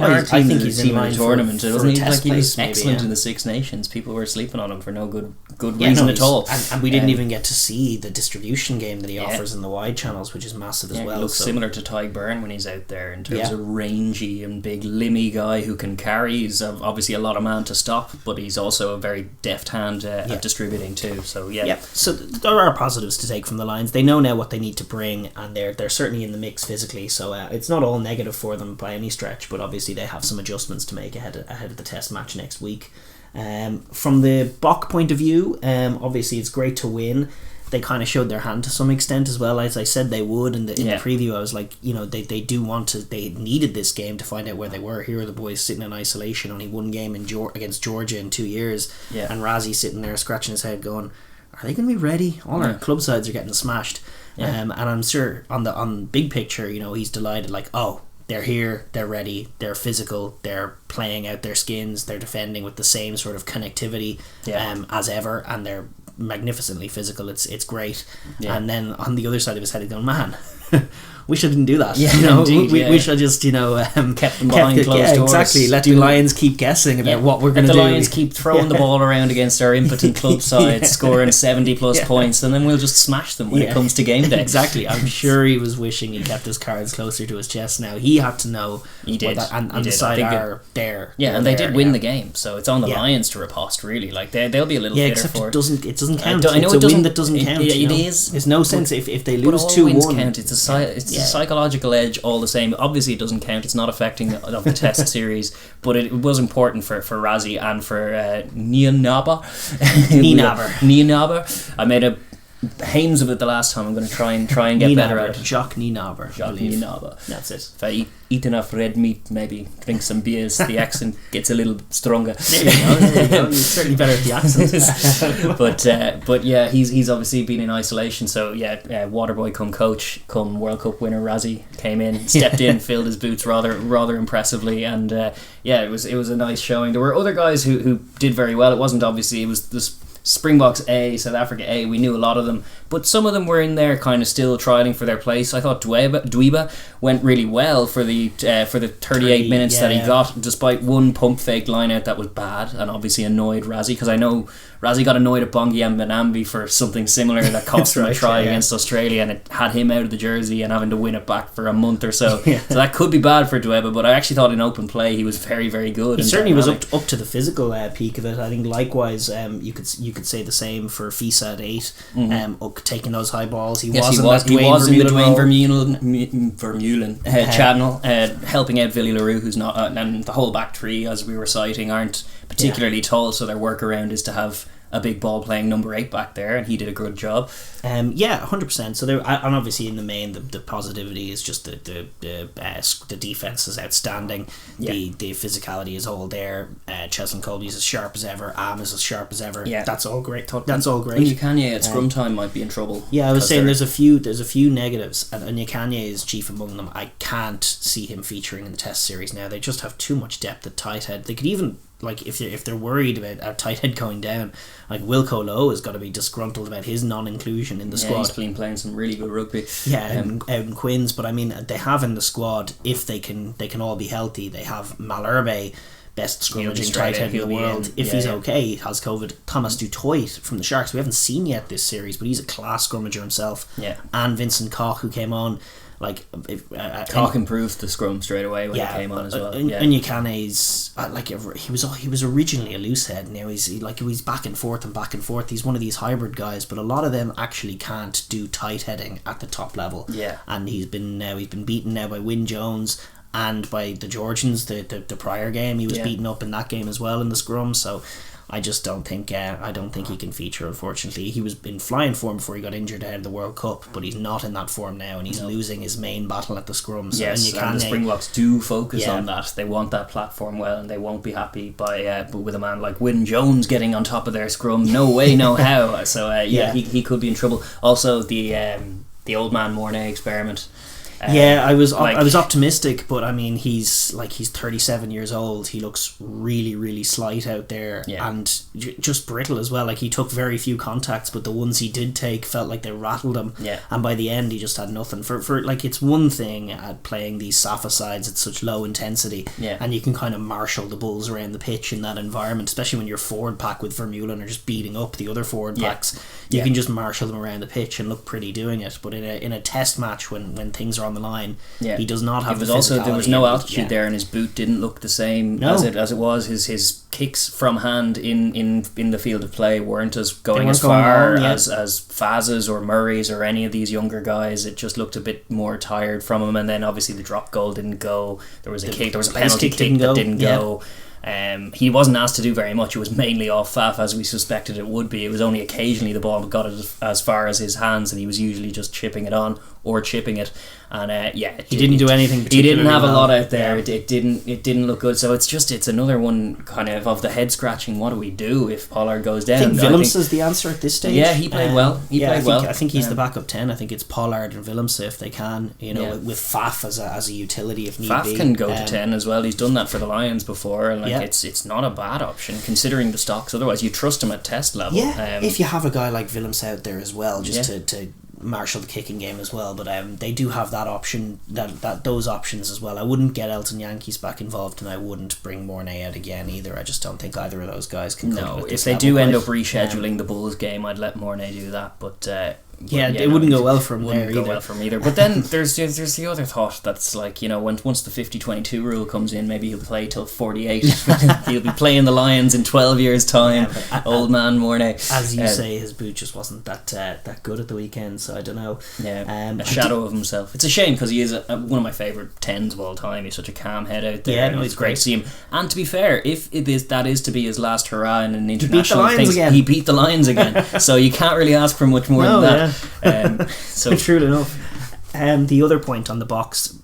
our I team. think he's in team line the for- tournament. for It a wasn't test like he was place, maybe, excellent yeah. in the Six Nations. People were sleeping on him for no good Yeah, reason no, at all. and we didn't even get to see the distribution game that he Yeah. offers in the wide channels, which is massive as Yeah, well. he looks so. similar to Ty Byrne when he's out there in terms Yeah. of rangy and big limmy guy who can carry. He's obviously a lot of man to stop, but he's also a very deft hand at distributing too. So Yeah, so there are positives to take from the Lions. They know now what they need to bring, and they're certainly in the mix physically. So it's not all negative for them by any stretch, but obviously they have some adjustments to make ahead of the Test match next week. From the Bok point of view, obviously it's great to win. They kind of showed their hand to some extent as well, as I said they would in the preview. I was like, they do want to. They needed this game to find out where they were. Here are the boys sitting in isolation, only one game against Georgia in 2 years, and Razi sitting there scratching his head, going, "Are they going to be ready? All our club sides are getting smashed." And I'm sure on big picture, he's delighted. Like, oh, they're here, they're ready, they're physical, they're playing out their skins, they're defending with the same sort of connectivity as ever, and they're magnificently physical. It's great. And then on the other side of his head, he's going, man, we shouldn't do that. Indeed, we should just kept them behind closed doors. Exactly. Let the Lions keep guessing about what we're going to do. The Lions keep throwing the ball around against our impotent club sides, scoring 70 plus points, and then we'll just smash them when it comes to game day. Exactly. I'm sure he was wishing he kept his cards closer to his chest. Now he had to know. He did, and he the did. side I think are there. Yeah, and they did win the game, so it's on the Lions to riposte. Really, like they'll be a little fitter except for it doesn't count. I know it's it a win doesn't- that doesn't count. It is. There's no sense if they But lose all 2-1. wins count. It's a psychological edge all the same. Obviously, it doesn't count. It's not affecting the Test series, but it was important for Razi and for Nianaber. Nianaber. I made a Hames of it the last time. I'm going to try and get better at it. Jacques Nianaber. Jacques Nianaber. That's it. If I eat enough red meat, maybe drink some beers, the accent gets a little stronger. There you go. You're certainly better at the accent. but yeah, he's obviously been in isolation. So Waterboy come coach, come World Cup winner Razi came in, stepped in, filled his boots rather impressively, and it was a nice showing. There were other guys who did very well. It wasn't obviously, it was this Springboks A, South Africa A, we knew a lot of them, but some of them were in there kind of still trialing for their place. I thought Dweba went really well for the 38 minutes that he got, despite one pump fake line out that was bad and obviously annoyed Razi, because I know Razi got annoyed at Bongi and Benambi for something similar that cost him a try against Australia, and it had him out of the jersey and having to win it back for a month or so. So that could be bad for Dweba, but I actually thought in open play he was very, very good. He certainly was up to the physical peak of it. I think likewise you could say the same for Fisa at 8, taking those high balls. He was in the Dwayne Vermeulen channel, helping out Villy LaRue, who's not, and the whole back three, as we were citing, aren't particularly tall, so their workaround is to have a big ball playing number 8 back there, and he did a good job. 100%. So there, and obviously in the main, the positivity is just the defense is outstanding. The physicality is all there. Cheslin Colby is as sharp as ever. Am is as sharp as ever. That's all great. That's all great. Nyakanye at scrum time might be in trouble. I was saying there's a few negatives, and Nyakanye is chief among them. I can't see him featuring in the Test series now. They just have too much depth at tight head. They could even, like, if they're worried about a tight head going down, like Wilco Lowe has got to be disgruntled about his non-inclusion in the squad. He's been playing some really good rugby. Out in Quins, but I mean they have in the squad, if they can all be healthy. They have Malherbe best He'll be scrummaging straight tight head in he'll the be world. in. If Yeah, he's yeah. okay, he has COVID. Thomas du Toit from the Sharks, we haven't seen yet this series, but he's a class scrummager himself. Yeah. And Vincent Koch, who came on, like Koch improved the scrum straight away when he came on as well. And Yukane's he was originally a loose head. Now he's back and forth and back and forth. He's one of these hybrid guys, but a lot of them actually can't do tight heading at the top level. Yeah. And he's been beaten now by Wyn Jones and by the Georgians. The prior game he was beaten up in that game as well in the scrum. So I just don't think he can feature, unfortunately. He was in flying form before he got injured ahead of the World Cup, but he's not in that form now, and he's losing his main battle at the scrum. So Yes, and the Springboks do focus on that. They want that platform well, and they won't be happy but with a man like Wyn Jones getting on top of their scrum. No way, no how. So he could be in trouble. Also, the old man Mornay experiment. I was optimistic, but I mean he's 37 years old. He looks really, really slight out there, and just brittle as well. Like, he took very few contacts, but the ones he did take felt like they rattled him. And by the end he just had nothing. For like, it's one thing at playing these SAFA sides at such low intensity, and you can kind of marshal the bulls around the pitch in that environment, especially when your forward pack with Vermeulen are just beating up the other forward packs. You can just marshal them around the pitch and look pretty doing it. But in a test match when things are on the line, he does not have. There was no altitude there, and his boot didn't look the same as it was. His kicks from hand in the field of play weren't as far as Faz's or Murray's or any of these younger guys. It just looked a bit more tired from him. And then obviously the drop goal didn't go. There was a penalty kick that didn't go. He wasn't asked to do very much. It was mainly off Faf, as we suspected it would be. It was only occasionally the ball got it as far as his hands, and he was usually just chipping it on or chipping it. And he didn't do anything. He didn't have a lot out there. It didn't look good. So it's another one kind of the head scratching. What do we do if Pollard goes down? I think Willems is the answer at this stage. Yeah, he played well. I think he's the backup 10. I think it's Pollard and Willems if they can. With Faf as a utility if need be. Faf can go to 10 as well. He's done that for the Lions before, and it's not a bad option considering the stocks. Otherwise, you trust him at test level. Yeah, if you have a guy like Willems out there as well, just to marshal the kicking game as well. But they do have that option, those options as well. I wouldn't get Elton Yankees back involved, and I wouldn't bring Mornay out again either. I just don't think either of those guys can come with this. If they do end up rescheduling the Bulls game, I'd let Mornay do that, but it wouldn't go well for him either. But then there's the other thought that's like, once the 50-22 rule comes in, maybe he'll play till 48. He'll be playing the Lions in 12 years time. Old man Mornay, as you say, his boot just wasn't that good at the weekend, so I don't know. A shadow of himself. It's a shame because he is one of my favourite 10s of all time. He's such a calm head out there. It's great to see him. And to be fair, if that is to be his last hurrah in an international thing, he beat the Lions again. So you can't really ask for much more than that. So true enough. The other point on the box,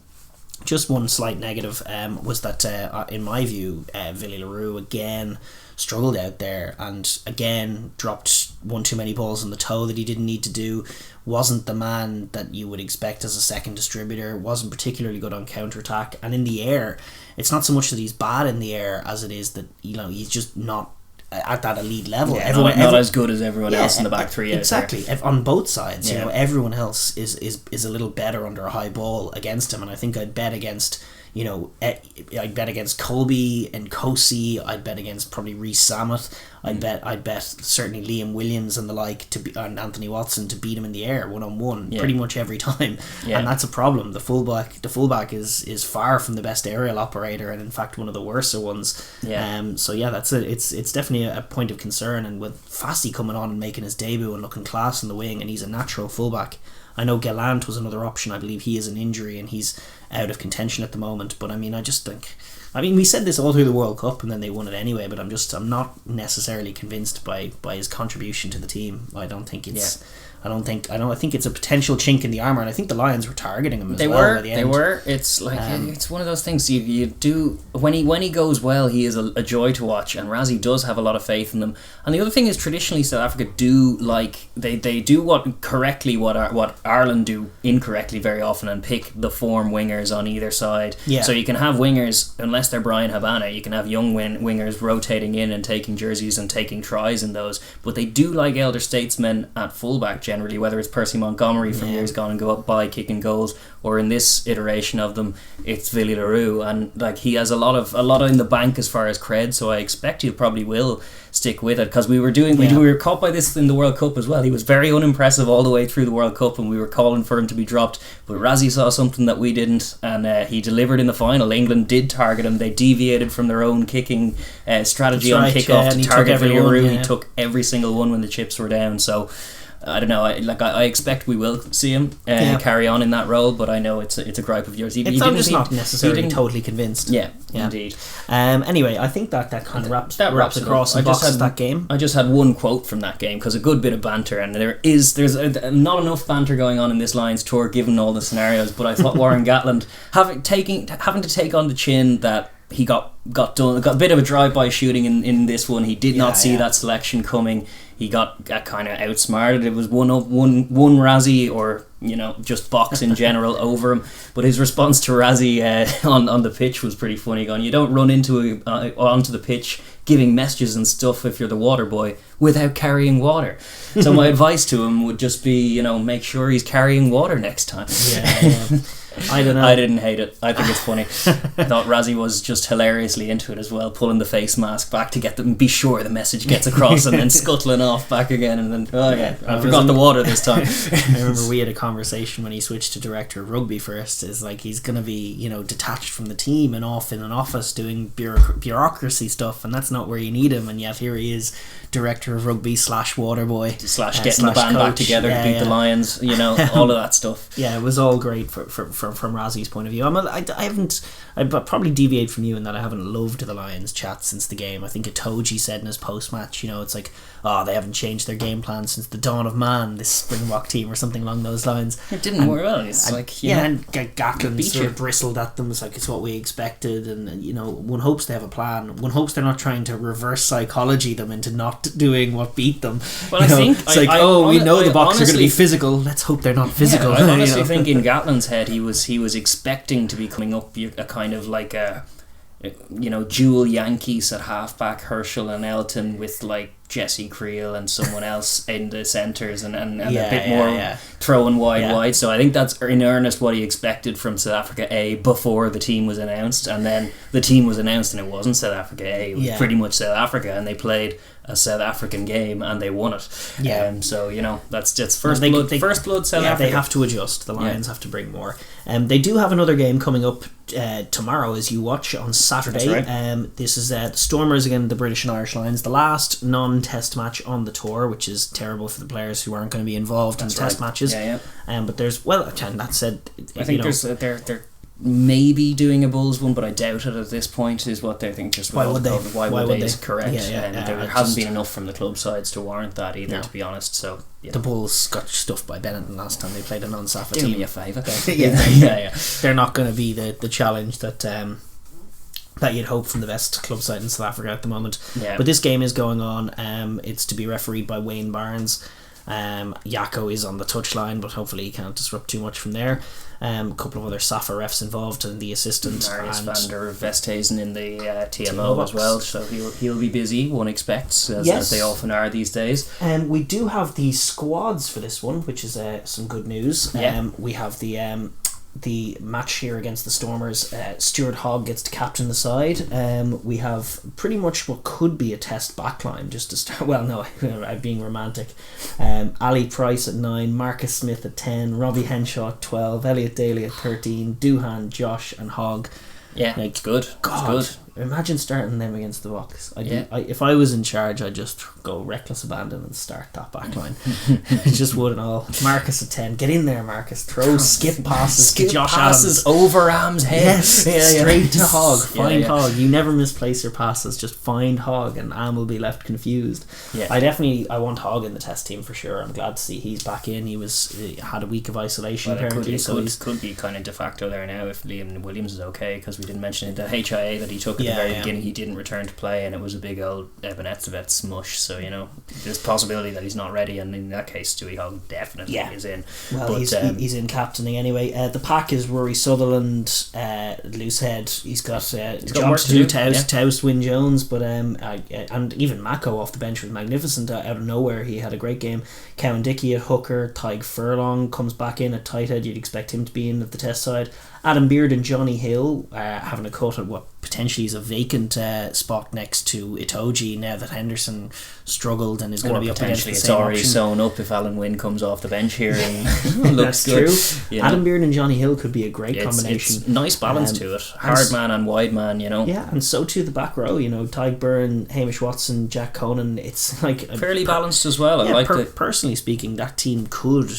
just one slight negative, was that in my view, Villy Leroux again struggled out there, and again dropped one too many balls on the toe that he didn't need to do. Wasn't the man that you would expect as a second distributor. Wasn't particularly good on counter-attack, and in the air, it's not so much that he's bad in the air as it is that he's just not at that elite level. Not as good as everyone else in the back three. Exactly. On both sides, everyone else is a little better under a high ball against him, and I think I'd bet against I'd bet against Colby and Kosi. I'd bet against probably Rhys Sammet. I'd bet certainly Liam Williams and the like and Anthony Watson to beat him in the air 1-on-1 pretty much every time, and that's a problem. The fullback is far from the best aerial operator, and in fact one of the worser ones. So that's it's definitely a point of concern. And with Fassi coming on and making his debut and looking class in the wing, and he's a natural fullback. I know Gallant was another option. I believe he is an injury and he's out of contention at the moment. But I just think, we said this all through the World Cup and then they won it anyway. But I'm not necessarily convinced by his contribution to the team. I think it's a potential chink in the armour, and I think the Lions were targeting him as well. They were. It's like it's one of those things you do when he goes well. He is a joy to watch, and Razzie does have a lot of faith in them. And the other thing is, traditionally South Africa do they do what Ireland do incorrectly very often, and pick the form wingers on either side. So you can have wingers, unless they're Brian Habana, you can have young wingers rotating in and taking jerseys and taking tries in those. But they do like elder statesmen at fullback. generally, whether it's Percy Montgomery from years gone and go up by kicking goals, or in this iteration of them, it's Villy LaRue, and like he has a lot in the bank as far as cred. So I expect he probably will stick with it, because we were caught by this in the World Cup as well. He was very unimpressive all the way through the World Cup, and we were calling for him to be dropped. But Razzie saw something that we didn't, and he delivered in the final. England did target him. They deviated from their own kicking strategy on kickoff to target Villy LaRue. He took every single one when the chips were down. So I don't know. I expect we will see him carry on in that role, but I know it's a gripe of yours. I'm just not necessarily totally convinced. Yeah, indeed. Anyway, I think that kind of wraps across and boxes that game. I just had one quote from that game, because a good bit of banter, and there's not enough banter going on in this Lions tour given all the scenarios. But I thought Warren Gatland having to take on the chin that he got a bit of a drive-by shooting in this one. He did not see that selection coming. He got kind of outsmarted. It was one Razzie, or just box in general over him. But his response to Razzie on the pitch was pretty funny. Going, you don't run onto the pitch giving messages and stuff if you're the water boy without carrying water. So my advice to him would just be, make sure he's carrying water next time. Yeah. I don't know. I didn't hate it. I think it's funny. I thought Razzie was just hilariously into it as well, pulling the face mask back to get them, be sure the message gets across, and then scuttling off back again, and then I forgot the water this time. I remember we had a conversation when he switched to director of rugby first. Is like he's going to be detached from the team and off in an office doing bureaucracy stuff, and that's not where you need him. And yet here he is, director of rugby / water boy / getting the band back together to beat the Lions. All of that stuff. Yeah, it was all great from Razzie's point of view. I'd probably deviate from you in that I haven't loved the Lions chat since the game. I think Itoji said in his post-match, it's like, they haven't changed their game plan since the dawn of man, this Springbok team, or something along those lines. It didn't work well. It's and Gatland sort of bristled at them. It's like, it's what we expected, and one hopes they have a plan. One hopes they're not trying to reverse psychology them into not doing what beat them. Well, I think it's we know the Boks are going to be physical. Let's hope they're not physical. I honestly think in Gatland's head he was expecting to be coming up a kind of like a dual Yankees at halfback, Herschel and Elton, with like Jesse Creel and someone else in the centres, and a bit more throwing wide. So I think that's in earnest what he expected from South Africa A before the team was announced, and then the team was announced and it wasn't South Africa A, it was pretty much South Africa, and they played a South African game and they won it. So that's just first blood South Africa. They have to adjust. The Lions have to bring more. They do have another game coming up tomorrow as you watch on Saturday. That's right. This is the Stormers against the British and Irish Lions, the last non-test match on the tour, which is terrible for the players who aren't going to be involved in test matches. But there's that said, I think they're maybe doing a Bulls one, but I doubt it at this point, is what they think. Just why would they? Why would they is correct. There hasn't been enough from the club sides to warrant that either, to be honest. So the Bulls got stuffed by Benetton last time they played a non-SAFA team. Do me a favour. They're not going to be the challenge that you'd hope from the best club side in South Africa at the moment. But this game is going on. It's to be refereed by Wayne Barnes. Yako is on the touchline, but hopefully he can't disrupt too much from there. A couple of other SAFA refs involved, and the assistant Marius van der Vesthuizen in the TMO as well, so he'll be busy, one expects, as they often are these days. We do have the squads for this one, which is some good news. We have the match here against the Stormers. Stuart Hogg gets to captain the side. We have pretty much what could be a test backline just to start. Well, no, I'm being romantic. Ali Price at 9, Marcus Smith at 10, Robbie Henshaw at 12, Elliot Daly at 13, Doohan, Josh and Hogg. It's good. God, it's good. Imagine starting them against the Boks. If I was in charge, I'd just go reckless abandon and start that back line. Just would and all. Marcus at 10. Get in there, Marcus. Throw skip passes to Josh Adams. Over Am's head. Yes, straight to Hogg. Find Hogg. You never misplace your passes. Just find Hogg and Am will be left confused. I want Hogg in the test team for sure. I'm glad to see he's back in. He had a week of isolation apparently. Could be kind of de facto there now if Liam Williams is okay, because we didn't mention it, the HIA that he took at the very beginning he didn't return to play, and it was a big old Ebenezabeth smush. So there's a possibility that he's not ready, and in that case Stewie Hogg definitely is in. Well, but, he's in captaining anyway. The pack is Rory Sutherland, loosehead. He's got job to do to oust Wyn Jones, but and even Mako off the bench was magnificent out of nowhere. He had a great game. Cowan Dickey at hooker, Tyg Furlong comes back in at tight head. You'd expect him to be in at the Test side. Adam Beard and Johnny Hill having a cut at what potentially is a vacant spot next to Itoje now that Henderson struggled and is going to be up against the same already option. sewn up if Alan Wynne comes off the bench here and looks good. True. Adam Beard and Johnny Hill could be a great combination. It's nice balance to it. Hard man and wide man, Yeah, and so too the back row. Tyg Byrne, Hamish Watson, Jack Conan. It's like fairly balanced as well. I like it. Personally speaking, that team could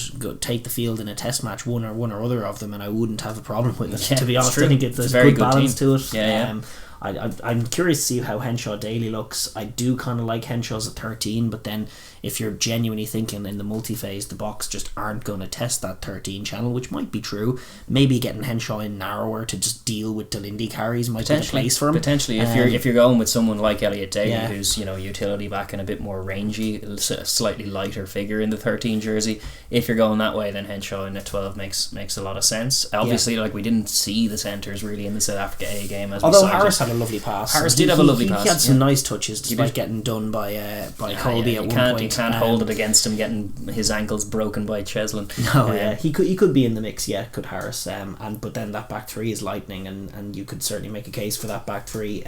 take the field in a Test match, one or other of them, and I wouldn't have a problem with it. To be honest, I think there's a good balance to it. I'm curious to see how Henshaw Daly looks. I do kind of like Henshaw's at 13, but then if you're genuinely thinking in the multi-phase the Boks just aren't going to test that 13 channel, which might be true, maybe getting Henshaw in narrower to just deal with the Lindy carries might be the place for him. Potentially, if you're going with someone like Elliot Daly, who's utility back and a bit more rangy, a slightly lighter figure in the 13 jersey, if you're going that way, then Henshaw in the 12 makes a lot of sense. Obviously, we didn't see the centres really in the South Africa A game, although Harris had a lovely pass. Harris did have a lovely pass. He had some nice touches despite getting done by Colby at one point. You can't hold it against him getting his ankles broken by Cheslin. He could be in the mix, could Harris, but then that back three is lightning, and you could certainly make a case for that back three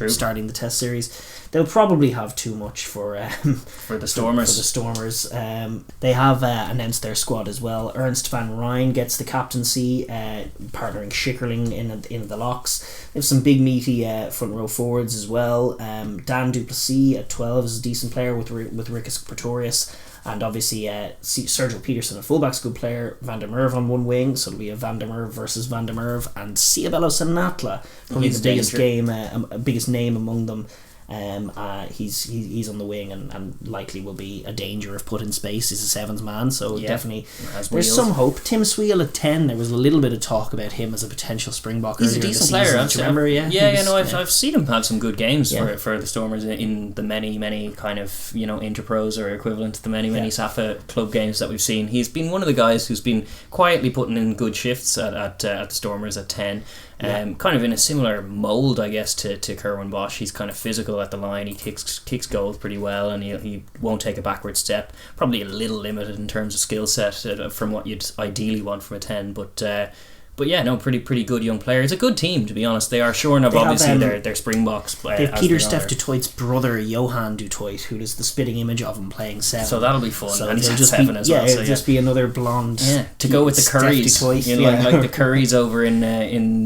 starting the Test series. They'll probably have too much for the Stormers. For the Stormers, they have announced their squad as well. Ernst van Rijn gets the captaincy, partnering Schickerling in the locks. They have some big meaty front row forwards as well. Dan Duplessis at 12 is a decent player with Rickus Pretorius, and obviously Sergio Peterson at fullback's a good player. Van der Merwe on one wing, so it'll be a Van der Merwe versus Van der Merwe, and Ciabello Sanatla, probably the biggest name among them. He's on the wing and likely will be a danger if put in space. He's a sevens man, so definitely there's some hope. Tim Sweel at 10, there was a little bit of talk about him as a potential Springbok. He's a decent player. Remember? I've seen him have some good games for the Stormers in the many kind of interpros or equivalent to the many SAFA club games that we've seen. He's been one of the guys who's been quietly putting in good shifts at the Stormers at 10. Kind of in a similar mould, I guess, to Kerwin Bosch. He's kind of physical at the line. He kicks goals pretty well, and he won't take a backward step. Probably a little limited in terms of skill set from what you'd ideally want from a 10, but yeah, no, pretty good young player. It's a good team, to be honest. They are shorn of obviously their Springboks. They have Peter Steph du Toit's brother, Johan du Toit, who is the spitting image of him playing 7. So that'll be fun. So and he's at 7 as well. It'll just be another blonde. To go with the Currys. Like the Currys over in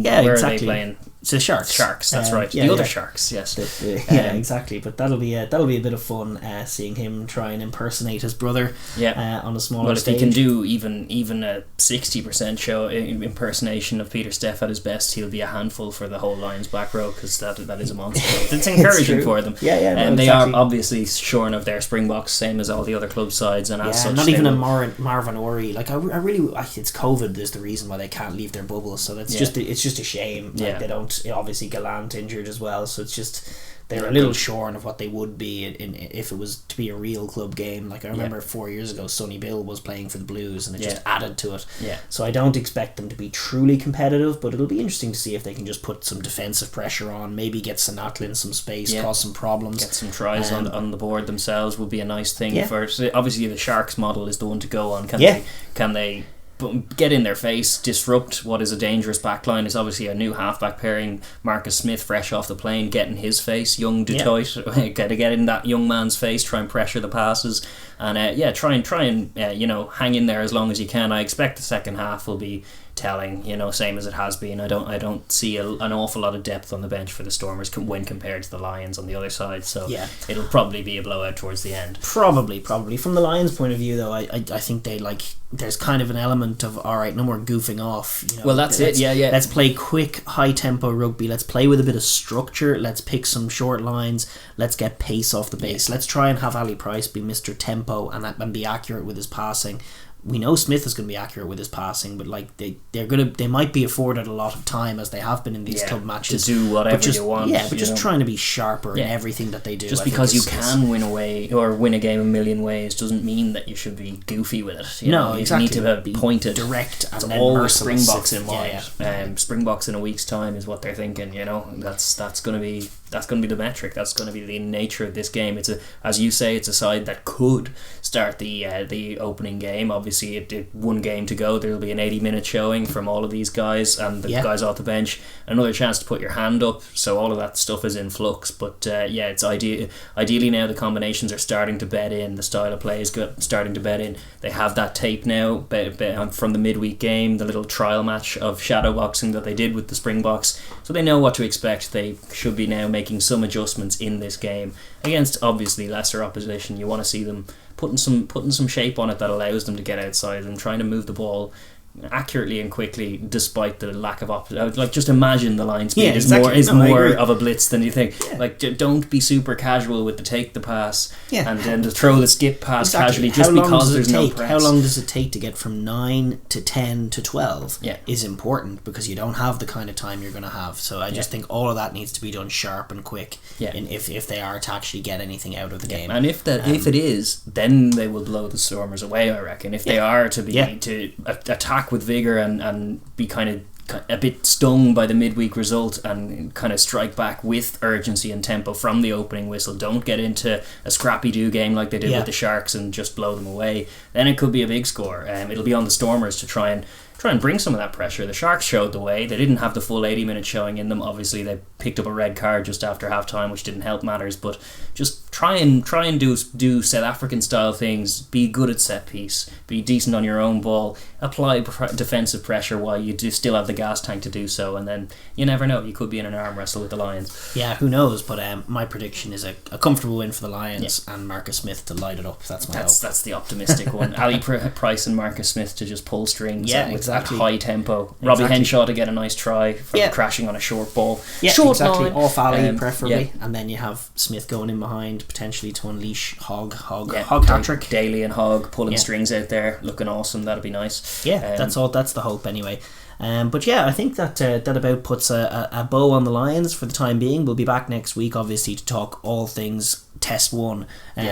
where are they playing? It's the Sharks. That's right. The other Sharks, yes. Exactly. But that'll be a bit of fun seeing him try and impersonate his brother on a smaller stage. Well, if he can do even a 60% show impersonation of Peter Steph at his best, he'll be a handful for the whole Lions back row, because that is a monster. It's encouraging for them. And they are obviously shorn of their Springboks, same as all the other club sides, and as such, not even a Marvin Ori. Like I really, it's COVID is the reason why they can't leave their bubble. So it's just a shame. Like they don't. Obviously Gallant injured as well, so it's just they're a little shorn of what they would be if it was to be a real club game. Like I remember 4 years ago Sonny Bill was playing for the Blues, and it just added to it. So I don't expect them to be truly competitive, but it'll be interesting to see if they can just put some defensive pressure on, maybe get Sanatla in some space, cause some problems, get some tries on the board themselves would be a nice thing. For obviously the Sharks model is the one to go on. Can they get in their face, disrupt what is a dangerous backline? It's obviously a new halfback pairing. Marcus Smith, fresh off the plane, get in his face. Young du Toit, gotta get in that young man's face, try and pressure the passes, and try and hang in there as long as you can. I expect the second half will be telling, same as it has been. I don't see an awful lot of depth on the bench for the Stormers when compared to the Lions on the other side, so it'll probably be a blowout towards the end. Probably from the Lions point of view though, I think they there's kind of an element of, alright, no more goofing off, well, that's it. Let's play quick high tempo rugby, let's play with a bit of structure, let's pick some short lines, let's get pace off the base, let's try and have Ali Price be Mr. Tempo and be accurate with his passing. we know Smith is going to be accurate with his passing, but like they might be afforded a lot of time, as they have been in these club matches, to do whatever you want. Yeah, but just trying to be sharper in everything that they do. Just because you can win a game a million ways doesn't mean that you should be goofy with it. You need to be pointed, direct, and then all the merciless. Springboks in mind. Springboks in a week's time is what they're thinking. That's going to be the metric. That's going to be the nature of this game. As you say, it's a side that could start the opening game. Obviously, it one game to go. There'll be an 80-minute showing from all of these guys and the guys off the bench. Another chance to put your hand up. So all of that stuff is in flux. But it's ideally now the combinations are starting to bed in. The style of play is starting to bed in. They have that tape now from the midweek game, the little trial match of shadowboxing that they did with the Springboks. So they know what to expect. They should be now making some adjustments in this game against obviously lesser opposition. You want to see them putting some shape on it that allows them to get outside and trying to move the ball accurately and quickly, despite the lack of like, just imagine the line speed is more of a blitz than you think. Like, don't be super casual with the take the pass and then to throw the skip pass casually just because there's no press. How long does it take to get from 9 to 10 to 12 is important, because you don't have the kind of time you're going to have. So I just think all of that needs to be done sharp and quick if they are to actually get anything out of the game. And if it is, then they will blow the Stormers away, I reckon. If they are to attack with vigour and be kind of a bit stung by the midweek result and kind of strike back with urgency and tempo from the opening whistle, don't get into a scrappy do game like they did with the Sharks and just blow them away, then it could be a big score. It'll be on the Stormers to try and bring some of that pressure. The Sharks showed the way. They didn't have the full 80-minute showing in them. Obviously they picked up a red card just after half time, which didn't help matters, but just try and do South African style things. Be good at set piece, be decent on your own ball, apply defensive pressure while you do still have the gas tank to do so, and then you never know, you could be in an arm wrestle with the Lions. Who knows, but my prediction is a comfortable win for the Lions and Marcus Smith to light it up. That's the optimistic one. Ali Price and Marcus Smith to just pull strings with high tempo. Robbie Henshaw to get a nice try from crashing on a short ball. Short line. Off Ali preferably. And then you have Smith going in behind, potentially to unleash Hogg hat-trick. Daly and Hogg pulling strings out there, looking awesome. That'd be nice. That's the hope anyway. But I think that about puts a bow on the Lions for the time being. We'll be back next week, obviously, to talk all things Test 1,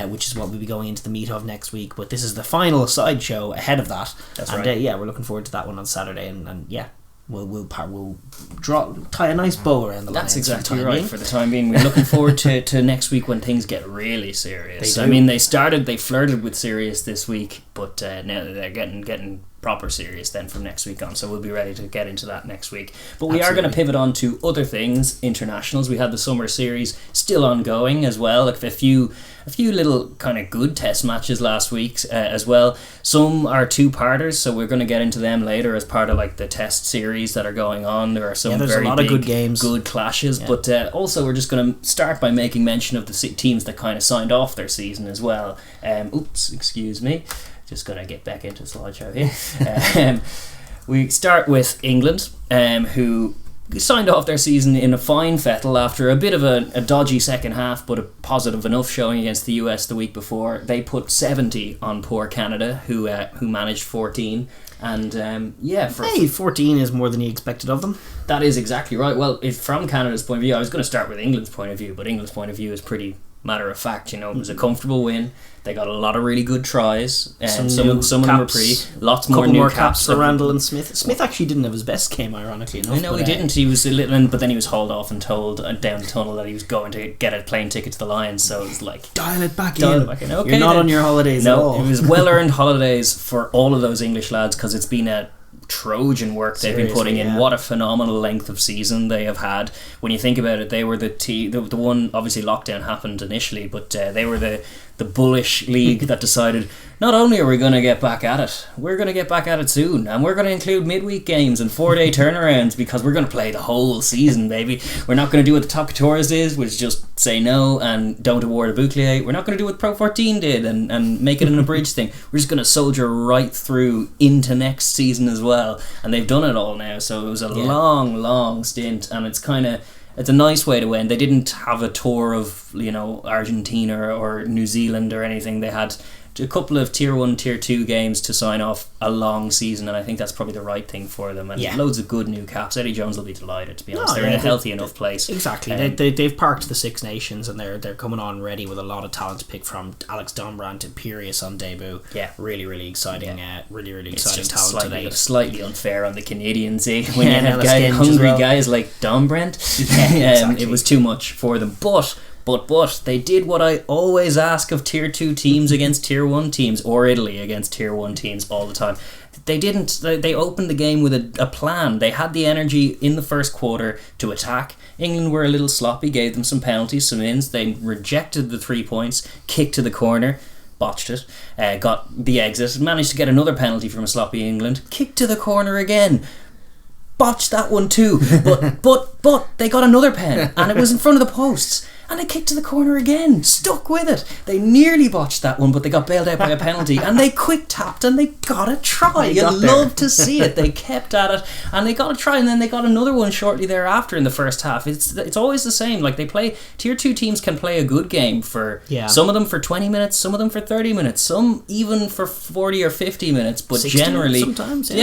which is what we'll be going into the meat of next week. But this is the final sideshow ahead of that. That's right. We're looking forward to that one on Saturday, and we'll tie a nice bow around the Lions. That's exactly right. For the time being, we're looking forward to next week when things get really serious. They flirted with serious this week, but now they're getting proper serious then from next week on, so we'll be ready to get into that next week. But we are going to pivot on to other things. Internationals, we had the summer series still ongoing as well, like a few little kind of good test matches last week as well. Some are two-parters, so we're going to get into them later as part of like the test series that are going on. There are some very big, good games, good clashes, but also we're just going to start by making mention of the teams that kind of signed off their season as well. Excuse me, just going to get back into the slideshow here. We start with England, who signed off their season in a fine fettle after a bit of a dodgy second half, but a positive enough showing against the US the week before. They put 70 on poor Canada, who managed 14. And 14 is more than you expected of them. That is exactly right. Well, from Canada's point of view, I was going to start with England's point of view, but England's point of view is pretty matter of fact. It was a comfortable win. They got a lot of really good tries. Some of them were pretty. Lots more new caps for Randall and Smith. Smith actually didn't have his best game, ironically enough. No, he didn't. He was a little, but then he was hauled off and told down the tunnel that he was going to get a plane ticket to the Lions. So it was like, dial it back in. Okay, you're not on your holidays at all. It was well earned holidays for all of those English lads, because it's been a Trojan work they've been putting in. What a phenomenal length of season they have had. When you think about it, they were the one, obviously lockdown happened initially, but they were the bullish league that decided, not only are we going to get back at it, we're going to get back at it soon, and we're going to include midweek games and 4-day turnarounds, because we're going to play the whole season, baby. We're not going to do what the top couture did, which is just say no and don't award a bouclier. We're not going to do what Pro 14 did and make it an abridged thing. We're just going to soldier right through into next season as well, and they've done it all now. So it was a long stint, and it's a nice way to end. They didn't have a tour of Argentina or New Zealand or anything. They had a couple of tier 1, tier 2 games to sign off a long season, and I think that's probably the right thing for them. And loads of good new caps. Eddie Jones will be delighted, to be honest. They're in a healthy enough place. Exactly. They've parked the Six Nations, and they're coming on ready with a lot of talent to pick from. Alex Dombrandt, Imperious on debut. Yeah, really exciting. Really exciting talent today. Slightly unfair on the Canadians, when you have hungry guys like Dombrandt. Exactly. It was too much for them, but they did what I always ask of tier 2 teams against tier 1 teams, or Italy against tier 1 teams all the time. They didn't. They opened the game with a plan. They had the energy in the first quarter to attack. England were a little sloppy, gave them some penalties, some ins. They rejected the 3 points, kicked to the corner, botched it, got the exit, managed to get another penalty from a sloppy England, kicked to the corner again, botched that one too, but they got another pen, and it was in front of the posts. And they kicked to the corner again, stuck with it. They nearly botched that one, but they got bailed out by a penalty, and they quick tapped and they got a try. You'd love to see it. They kept at it and they got a try, and then they got another one shortly thereafter in the first half. It's always the same. Like, they play, tier 2 teams can play a good game for some of them for 20 minutes, some of them for 30 minutes, some even for 40 or 50 minutes, but 60 generally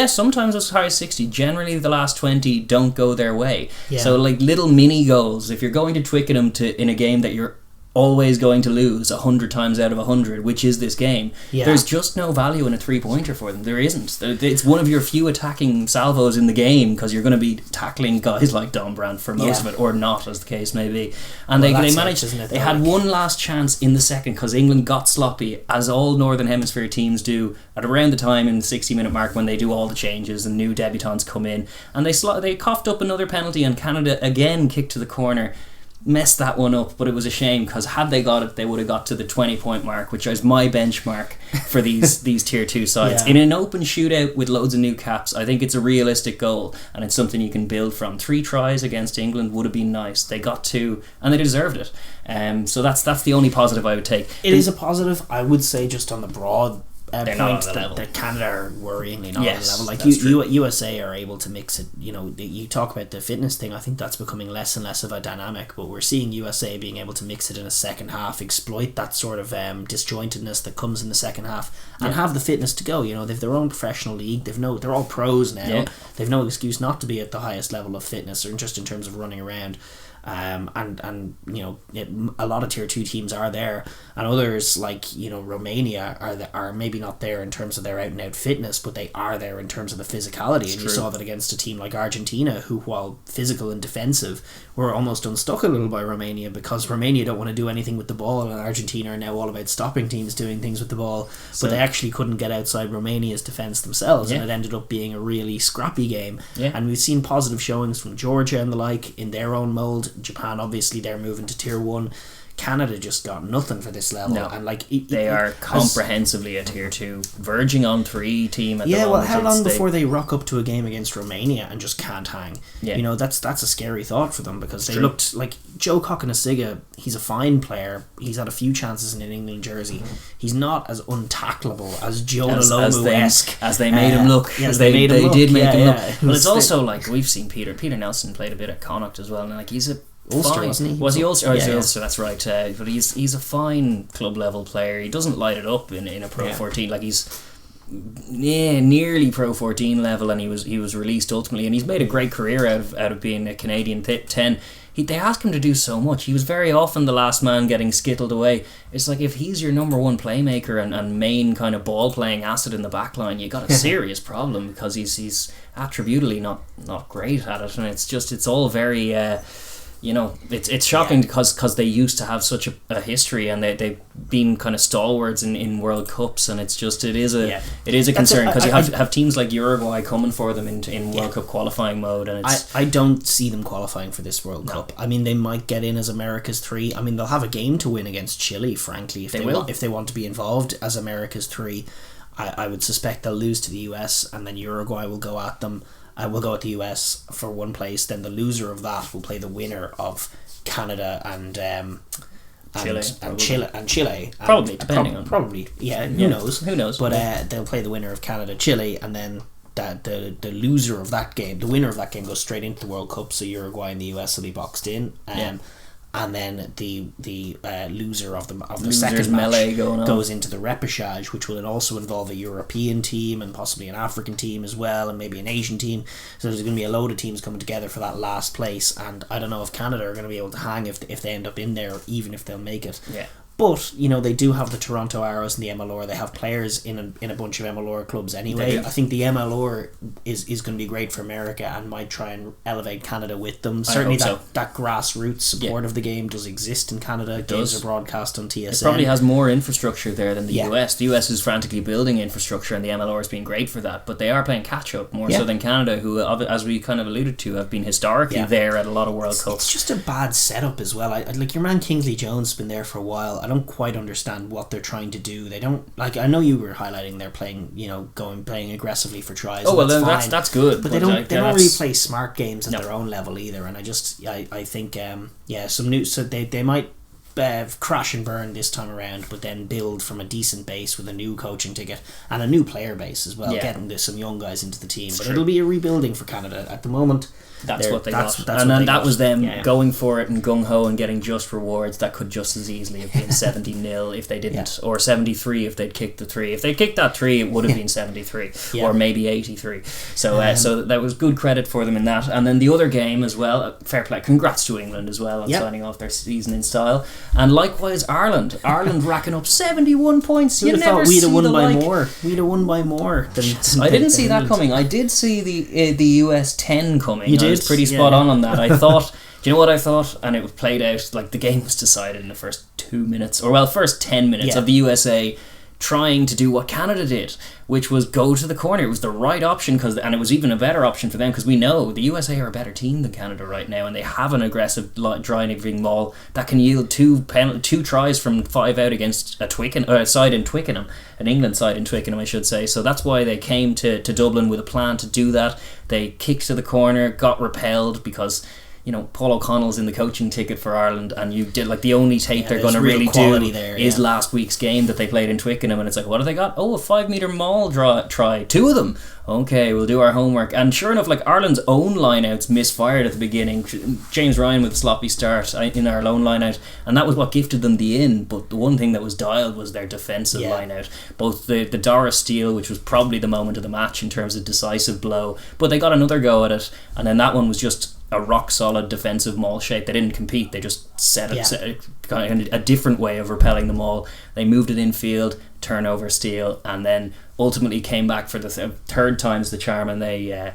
sometimes as high as 60. Generally the last 20 don't go their way. So like little mini goals, if you're going to Twickenham in a game that you're always going to lose 100 times out of 100, which is this game, there's just no value in a 3-pointer for them. There isn't. It's one of your few attacking salvos in the game, because you're going to be tackling guys like Dombrandt for most of it, or not, as the case may be. And they managed. They had one last chance in the second, because England got sloppy, as all Northern Hemisphere teams do at around the time in the 60-minute mark when they do all the changes and new debutants come in, and they coughed up another penalty, and Canada again kicked to the corner, messed that one up. But it was a shame, because had they got it, they would have got to the 20-point mark, which is my benchmark for these tier 2 sides. In an open shootout with loads of new caps, I think it's a realistic goal, and it's something you can build from. 3 tries against England would have been nice. They got 2, and they deserved it. So that's the only positive I would take. It is a positive, I would say, just on the broad point that Canada are worryingly not on the level. Like USA are able to mix it. You talk about the fitness thing. I think that's becoming less and less of a dynamic, but we're seeing USA being able to mix it in a second half, exploit that sort of disjointedness that comes in the second half, and have the fitness to go. They've their own professional league. They're all pros now. They've no excuse not to be at the highest level of fitness, or just in terms of running around. And a lot of tier 2 teams are there, and others like Romania are maybe not there in terms of their out and out fitness, but they are there in terms of the physicality. You saw that against a team like Argentina, who, while physical and defensive, were almost unstuck a little by Romania, because Romania don't want to do anything with the ball, and Argentina are now all about stopping teams doing things with the ball. But they actually couldn't get outside Romania's defence themselves, and it ended up being a really scrappy game. And we've seen positive showings from Georgia and the like in their own mould. Japan, obviously, they're moving to tier 1. Canada just got nothing for this level, and they are comprehensively a tier 2, verging on 3 team at the moment. Well, how long before they rock up to a game against Romania and just can't hang? That's a scary thought for them, because they looked like Joe Cokanasiga. He's a fine player. He's had a few chances in an England jersey. He's not as untackleable as Jonah Lomu-esque as they made him look. As they did make him look. But it's also like, we've seen Peter Nelson played a bit at Connacht as well, and like, he's a Ulster, wasn't he? Was he Ulster? Ulster, that's right. But he's a fine club level player. He doesn't light it up in a Pro 14. Like, he's nearly Pro 14 level, and he was released ultimately, and he's made a great career out of being a Canadian 10. They ask him to do so much. He was very often the last man getting skittled away. It's like, if he's your number one playmaker and main kind of ball playing asset in the back line, you got a serious problem, because he's attributably not great at it, and it's all very it's shocking, because they used to have such a history, and they've been kind of stalwarts in World Cups, and it is a concern, because you have teams like Uruguay coming for them in World Cup qualifying mode, and I don't see them qualifying for this World Cup. I mean, they might get in as America's 3. I mean, they'll have a game to win against Chile, frankly, if they want to be involved as America's 3. I would suspect they'll lose to the US, and then Uruguay will go at them. We'll go at the US for one place. Then the loser of that will play the winner of Canada and Chile. Probably, depending on. Probably, who knows? But they'll play the winner of Canada, Chile, and then the loser of that game, the winner of that game, goes straight into the World Cup. So Uruguay and the US will be boxed in. and then the loser of the Losers second melee match going on. goes into the repechage, which will also involve a European team and possibly an African team as well, and maybe an Asian team. So there's going to be a load of teams coming together for that last place, and I don't know if Canada are going to be able to hang if they end up in there, or even if they'll make it. Yeah. But, you know, they do have the Toronto Arrows and the MLR. They have players in a bunch of MLR clubs anyway. I think the MLR is going to be great for America and might try and elevate Canada with them. Certainly that grassroots support of the game does exist in Canada. Games are broadcast on TSN. It probably has more infrastructure there than the US. The US is frantically building infrastructure, and the MLR has been great for that. But they are playing catch-up more so than Canada, who, as we kind of alluded to, have been historically there at a lot of World Cups. It's just a bad setup as well. Like your man Kingsley Jones has been there for a while. I don't quite understand what they're trying to do. They don't, like, I know you were highlighting they're playing, you know, playing aggressly for tries. Oh well, then that's good. But they don't really play smart games at their own level either. And I think some new, so they might crash and burn this time around, but then build from a decent base with a new coaching ticket and a new player base as well, getting some young guys into the team. But it'll be a rebuilding for Canada at the moment. That's what they got. And then that was them going for it and gung-ho and getting just rewards. That could just as easily have been 70-0 if they didn't, or 73 if they'd kicked the 3. If they kicked that 3, it would have been 73 or maybe 83. So so that was good credit for them in that. And then the other game as well, fair play, congrats to England as well on signing off their season in style. And likewise Ireland racking up 71 points. You never see the like. We'd have won by more I didn't see that coming. I did see the US 10 coming. You did? I was pretty spot on that. I thought, do you know what I thought? And it played out like the game was decided in the first 2 minutes, or first 10 minutes of the USA trying to do what Canada did, which was go to the corner. It was the right option, and it was even a better option for them, because we know the USA are a better team than Canada right now, and they have an aggressive driving maul that can yield two tries from 5 out against a side in Twickenham, an England side in Twickenham I should say. So that's why they came to Dublin with a plan to do that. They kicked to the corner, got repelled because, you know, Paul O'Connell's in the coaching ticket for Ireland, and you did like the only tape they're going to really do is last week's game that they played in Twickenham, and it's like, what have they got? Oh, a 5-metre maul try, 2 of them. Okay, we'll do our homework. And sure enough, like Ireland's own lineouts misfired at the beginning. James Ryan with a sloppy start in our lone lineout, and that was what gifted them the in. But the one thing that was dialed was their defensive lineout. Both the Daragh steal, which was probably the moment of the match in terms of decisive blow, but they got another go at it, and then that one was just a rock solid defensive maul shape. They didn't compete, they just set a different way of repelling the maul. They moved it infield, turnover, steal, and then ultimately came back for the third time's the charm, and they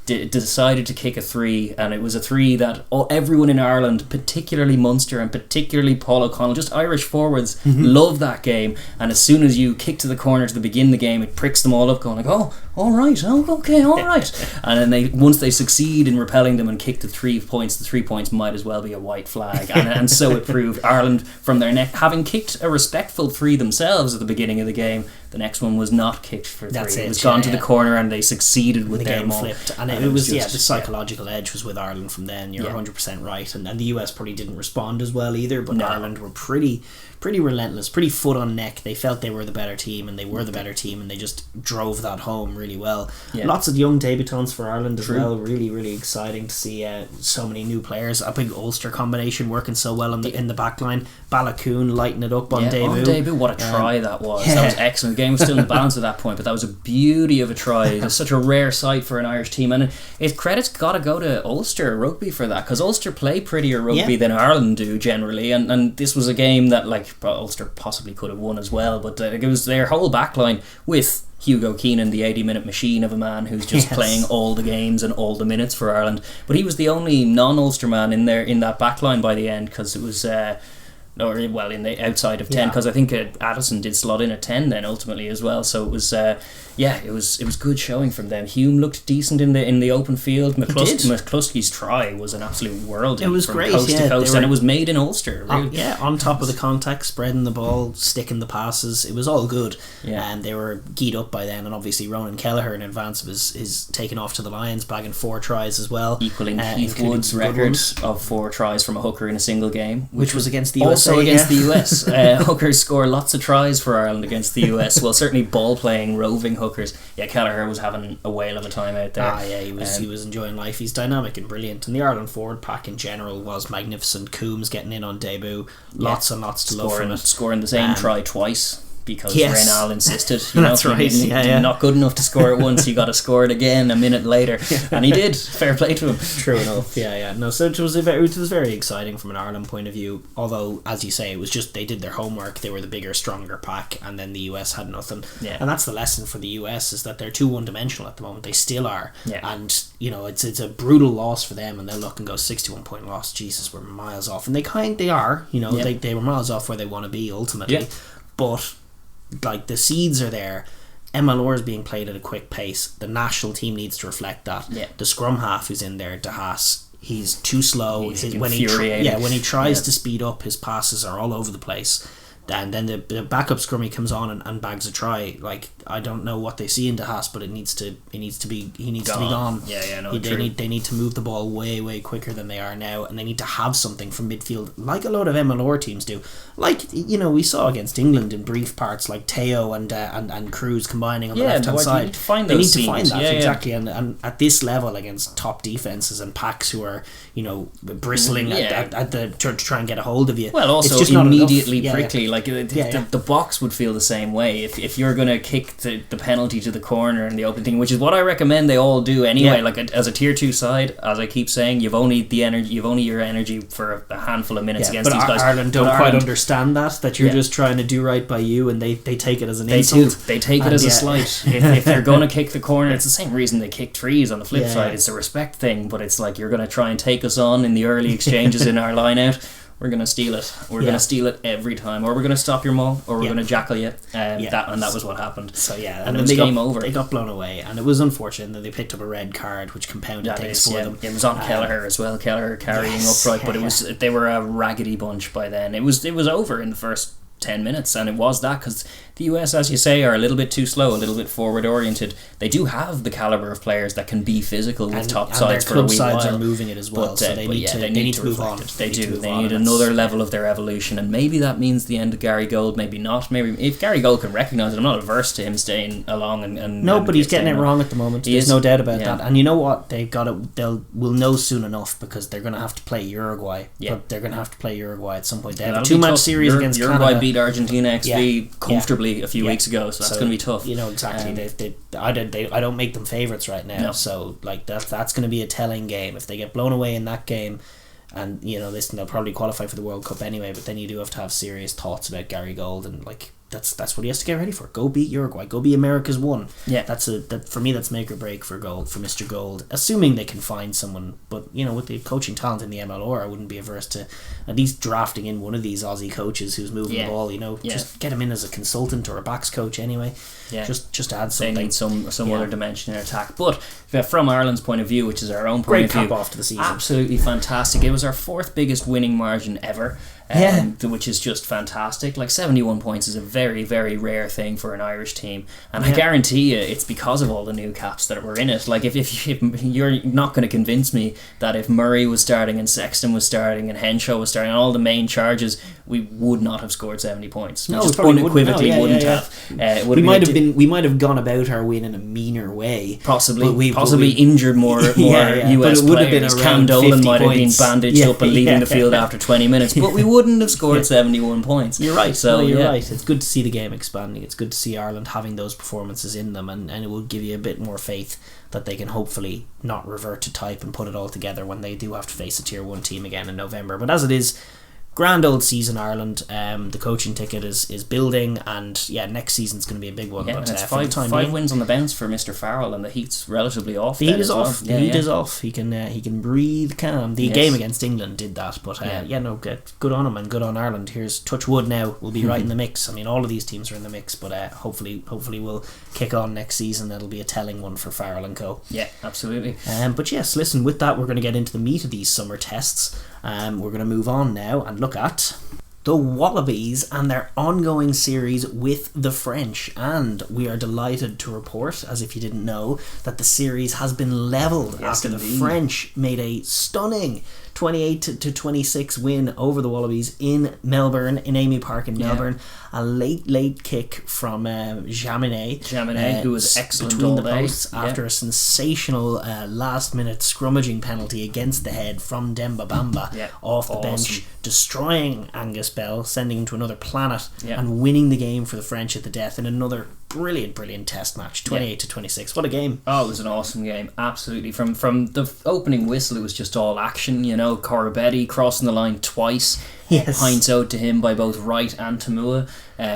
decided to kick a 3, and it was a 3 that everyone in Ireland, particularly Munster and particularly Paul O'Connell, just Irish forwards, love that game. And as soon as you kick to the corner to begin the game, it pricks them all up, going like, oh, all right, oh, okay, all right. And then once they succeed in repelling them and kick the 3 points, the 3 points might as well be a white flag. And so it proved. Ireland, from their neck, having kicked a respectful 3 themselves at the beginning of the game, the next one was not kicked for 3. It was gone to the corner, and they succeeded with their game flipped. And it was the psychological edge was with Ireland from then. You're 100% right. And the US probably didn't respond as well either, but Ireland were pretty relentless, pretty foot on neck. They felt they were the better team, and they were the better team, and they just drove that home really well. Lots of young debutants for Ireland as well. Really, really exciting to see so many new players. A big Ulster combination working so well in the back line. Balakoon lighting it up on debut. On debut, what a try that was. That was excellent. The game was still in balance at that point, but that was a beauty of a try. It was such a rare sight for an Irish team, and credit's got to go to Ulster Rugby for that, because Ulster play prettier rugby than Ireland do generally, and this was a game that Ulster possibly could have won as well, but it was their whole backline with Hugo Keenan, the 80-minute machine of a man who's just playing all the games and all the minutes for Ireland. But he was the only non-Ulster man in that backline by the end, because it was in the outside of 10, because I think Addison did slot in at 10 then ultimately as well. So it was it was good showing from them. Hume looked decent in the open field. McCluskey's try was an absolute world. It was from great, coast to coast, and it was made in Ulster. Really. On top of the contact, spreading the ball, sticking the passes. It was all good. And they were geared up by then, and obviously Ronan Kelleher in advance of his taking off to the Lions, bagging 4 tries as well, equaling Keith Wood's record of 4 tries from a hooker in a single game, which was against the USA also against the US. Hookers score lots of tries for Ireland against the US. Well, certainly ball-playing, roving hookers. Yeah, Kelleher was having a whale of a time out there. He was enjoying life. He's dynamic and brilliant. And the Ireland forward pack in general was magnificent. Coombs getting in on debut. Lots and lots to love from it. Scoring the same try twice. Because Reynal insisted, that's right. Not good enough to score it once, you got to score it again a minute later, and he did. Fair play to him. True enough. No, so it was very exciting from an Ireland point of view. Although, as you say, it was just they did their homework. They were the bigger, stronger pack, and then the US had nothing. Yeah. And that's the lesson for the US, is that they're too one-dimensional at the moment. They still are. Yeah. And it's a brutal loss for them, and they'll look and go 61-point loss. Jesus, we're miles off, and they are. They were miles off where they want to be ultimately, but. Like, the seeds are there. MLR is being played at a quick pace. The national team needs to reflect that. The scrum half who's in there, De Haas, he's too slow. When he tries to speed up, his passes are all over the place. And then the backup scrummy comes on and bags a try. Like, I don't know what they see in De Haas, but he needs to be gone. They need to move the ball way quicker than they are now, and they need to have something from midfield, like a lot of MLR teams do. Like, we saw against England in brief parts, like Teo and Cruz combining on the left hand side. They need to find that exactly. And at this level against top defenses and packs who are bristling to try and get a hold of you. Well, also it's just immediately prickly. Like the box would feel the same way if you're going to kick the penalty to the corner and the open thing, which is what I recommend they all do anyway. Like as a tier 2 side, as I keep saying, you've only your energy for a handful of minutes against these guys. Ireland don't quite understand that you're just trying to do right by you, and they take it as an insult. They take it as a slight. If they're going to kick the corner, it's the same reason they kick trees on the flip side. It's a respect thing, but it's like you're going to try and take us on in the early exchanges in our line out. We're going to steal it. We're going to steal it every time. Or we're going to stop your maul, or we're going to jackal you. That was what happened. So and it was game over. They got blown away, and it was unfortunate that they picked up a red card, which compounded things for them. It was on Kelleher as well. Kelleher carrying upright, but they were a raggedy bunch by then. It was over in the first 10 minutes, and it was that because the US, as you say, are a little bit too slow, a little bit forward oriented. They do have the caliber of players that can be physical with top sides for a wee while. Sides are moving it as well, so they need to move on. They need another level of their evolution, and maybe that means the end of Gary Gold, maybe not. Maybe if Gary Gold can recognise it, I'm not averse to him staying along but he's getting it wrong at the moment. There's no doubt about that. And you know what? We'll know soon enough, because they're going to have to play Uruguay. But they're going to have to play Uruguay at some point. They have a 2-match series against Uruguay. Canada. Beat Argentina XV comfortably a few weeks ago, so that's going to be tough. Exactly. I don't make them favourites right now, so like that's going to be a telling game. If they get blown away in that game, and they'll probably qualify for the World Cup anyway, but then you do have to have serious thoughts about Gary Gold, and like that's what he has to get ready for. Go beat Uruguay. Go be America's one. That for me, that's make or break for Mr. Gold, assuming they can find someone. But with the coaching talent in the MLR, I wouldn't be averse to at least drafting in one of these Aussie coaches who's moving the ball. Just get him in as a consultant or a backs coach anyway. Just add something. They need some other dimension in attack. But from Ireland's point of view, which is our own point of view, great cap off to the season. Absolutely fantastic. It was our 4th biggest winning margin ever. Which is just fantastic. Like 71 points is a very, very rare thing for an Irish team, and I guarantee you it's because of all the new caps that were in it. Like if you're not going to convince me that if Murray was starting and Sexton was starting and Henshaw was starting and all the main charges, we would not have scored 70 points. No, just unequivocally wouldn't have. We might have gone about our win in a meaner way. Possibly injured more US players. Cam Dolan might have been bandaged up and leaving the field after 20 minutes, but we wouldn't have scored 71 points. You're right. So you're right. It's good to see the game expanding. It's good to see Ireland having those performances in them, and it will give you a bit more faith that they can hopefully not revert to type and put it all together when they do have to face a tier 1 team again in November. But as it is, grand old season Ireland. The coaching ticket is building, and next season's going to be a big one. But it's 5 wins on the bounce for Mr. Farrell, and the heat's relatively off. The heat is off. The heat is off. He can breathe calm. The game against England did that, but good on him and good on Ireland. Here's touch wood now. We'll be right in the mix. I mean, all of these teams are in the mix, but hopefully we'll kick on next season. It'll be a telling one for Farrell and co. Yeah, absolutely. But yes, listen. With that, we're going to get into the meat of these summer tests. We're going to move on now and look at the Wallabies and their ongoing series with the French. And we are delighted to report, as if you didn't know, that the series has been levelled after the French made a stunning 28-26 win over the Wallabies in Melbourne, in Amy Park in Melbourne. A late kick from Jaminet, who was excellent between all the day posts after a sensational last minute scrummaging penalty against the head from Demba Bamba off the bench, destroying Angus Bell, sending him to another planet, and winning the game for the French at the death in another brilliant test match. 28-26. What a game. Oh, it was an awesome game, absolutely. From the opening whistle, it was just all action, Corabetti crossing the line twice. Pints out to him by both Wright and Tamua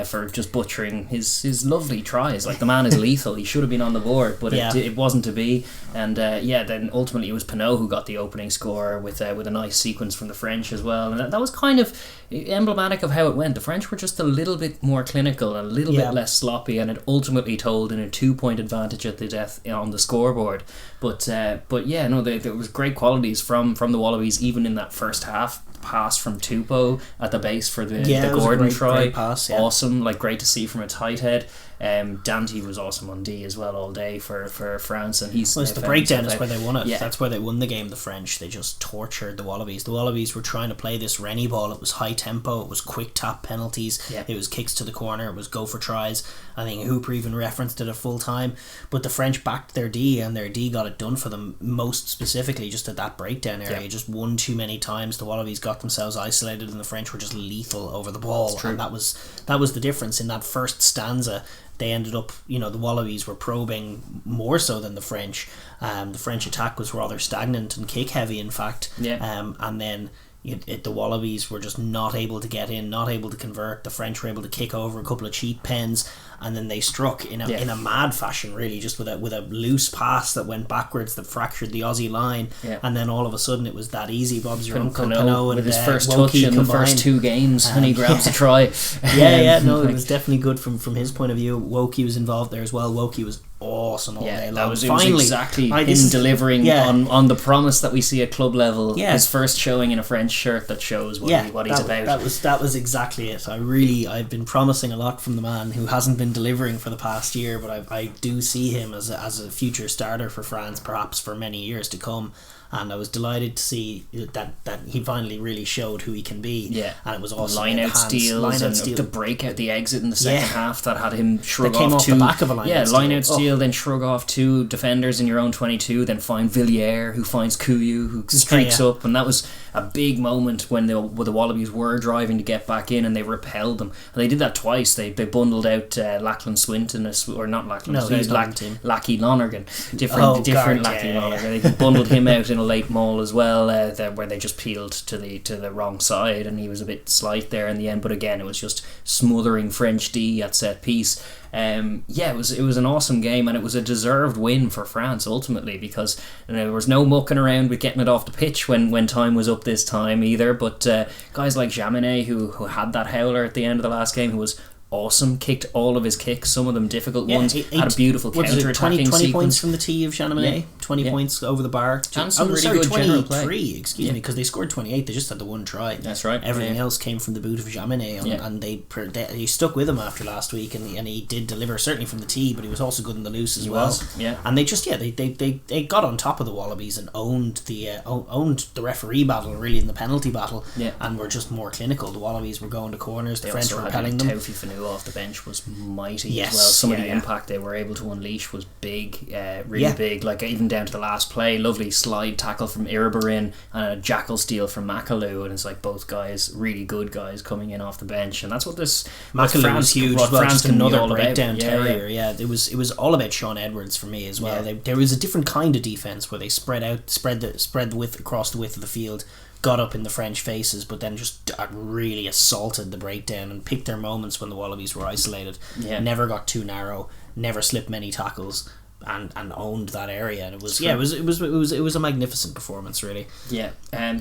for just butchering his lovely tries. Like, the man is lethal. He should have been on the board, but it wasn't to be. And then ultimately it was Pinot who got the opening score with a nice sequence from the French as well. And that was kind of emblematic of how it went. The French were just a little bit more clinical and a little bit less sloppy, and it ultimately told in a 2-point advantage at the death on the scoreboard. But there was great qualities from the Wallabies even in that first half. Pass from Tupou at the base for the Gordon try. Great pass, awesome, great to see from a tight head. Dante was awesome on D as well all day for France, and he's the breakdown is where they won it. That's where they won the game. The French, they just tortured the Wallabies. The Wallabies were trying to play this Rennie ball. It was high tempo, it was quick tap penalties, it was kicks to the corner, it was go for tries. I think Hooper even referenced it at full time, but the French backed their D, and their D got it done for them, most specifically just at that breakdown area. Just one too many times the Wallabies got themselves isolated, and the French were just lethal over the ball, and that was the difference in that first stanza. They ended up, the Wallabies were probing more so than the French. The French attack was rather stagnant and kick heavy, in fact. And then the Wallabies were just not able to get in, not able to convert. The French were able to kick over a couple of cheap pens, and then they struck in a mad fashion, really, just with a loose pass that went backwards that fractured the Aussie line, and then all of a sudden it was that easy. Bob's your uncle Pinot with his first touch in the first 2 games, and he grabs a try. It was definitely good from his point of view. Wokey was involved there as well. Wokey was awesome all day long. That was exactly him delivering on the promise that we see at club level. His first showing in a French shirt that shows what he's about. That was exactly it. I've been promising a lot from the man who hasn't been delivering for the past year, but I do see him as a future starter for France, perhaps for many years to come. And I was delighted to see that he finally really showed who he can be. And it was awesome. Line-out steals and the breakout, the exit in the second half that had him shrug came off the back of a line-out steal, then shrug off 2 defenders in your own 22, then find Villiers, who finds Kuyu, who streaks up, and that was a big moment when the Wallabies were driving to get back in, and they repelled them. And they did that twice. They bundled out Lachlan Swinton, or not Lachlan Swinton, Lackey Lonergan, different Lackey Lonergan. They bundled him out in a late maul as well, where they just peeled to the wrong side, and he was a bit slight there in the end. But again, it was just smothering French D at set piece. It was an awesome game, and it was a deserved win for France ultimately, because there was no mucking around with getting it off the pitch when time was up this time either. But guys like Jaminet, who had that howler at the end of the last game, who was awesome, kicked all of his kicks, some of them difficult ones, had a beautiful counter-attacking 20 points from the tee of Jaminet, 20 points over the bar, and some really good general play. 23, because they scored 28, they just had the one try. That's right. Everything else came from the boot of Jaminet, and they stuck with him after last week, and he did deliver, certainly from the tee, but he was also good in the loose as well. And they just they got on top of the Wallabies and owned the referee battle, really, in the penalty battle, and were just more clinical. The Wallabies were going to corners, the French were repelling them. Off the bench was mighty as well. Some of the impact they were able to unleash was big, really big. Like, even down to the last play, lovely slide tackle from Iribarin and a jackal steal from Makalou, and it's like both guys, really good guys, coming in off the bench, and that's what this Makalou was huge. France can another breakdown terrier. It was all about Sean Edwards for me as well. There was a different kind of defense where they spread the width across the width of the field, got up in the French faces, but then just really assaulted the breakdown and picked their moments when the Wallabies were isolated. Never got too narrow, never slipped many tackles, and owned that area. And it was a magnificent performance, really. There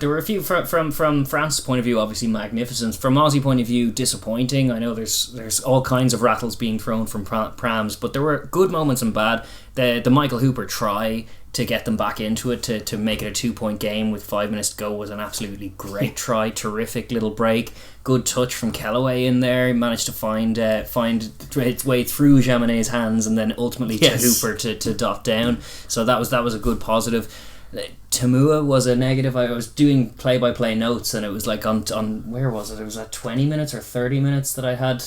were a few from France's point of view, obviously magnificent. From Aussie point of view, disappointing. I know there's all kinds of rattles being thrown from prams, but there were good moments and bad. The Michael Hooper try to get them back into it, to make it a 2-point game with 5 minutes to go, was an absolutely great try. Terrific little break, good touch from Kellaway in there. He managed to find its way through Jaminet's hands, and then ultimately to Hooper to dot down. So that was a good positive. Tamua was a negative. I was doing play-by-play notes, and it was like on where was it? It was at 20 minutes or 30 minutes that I had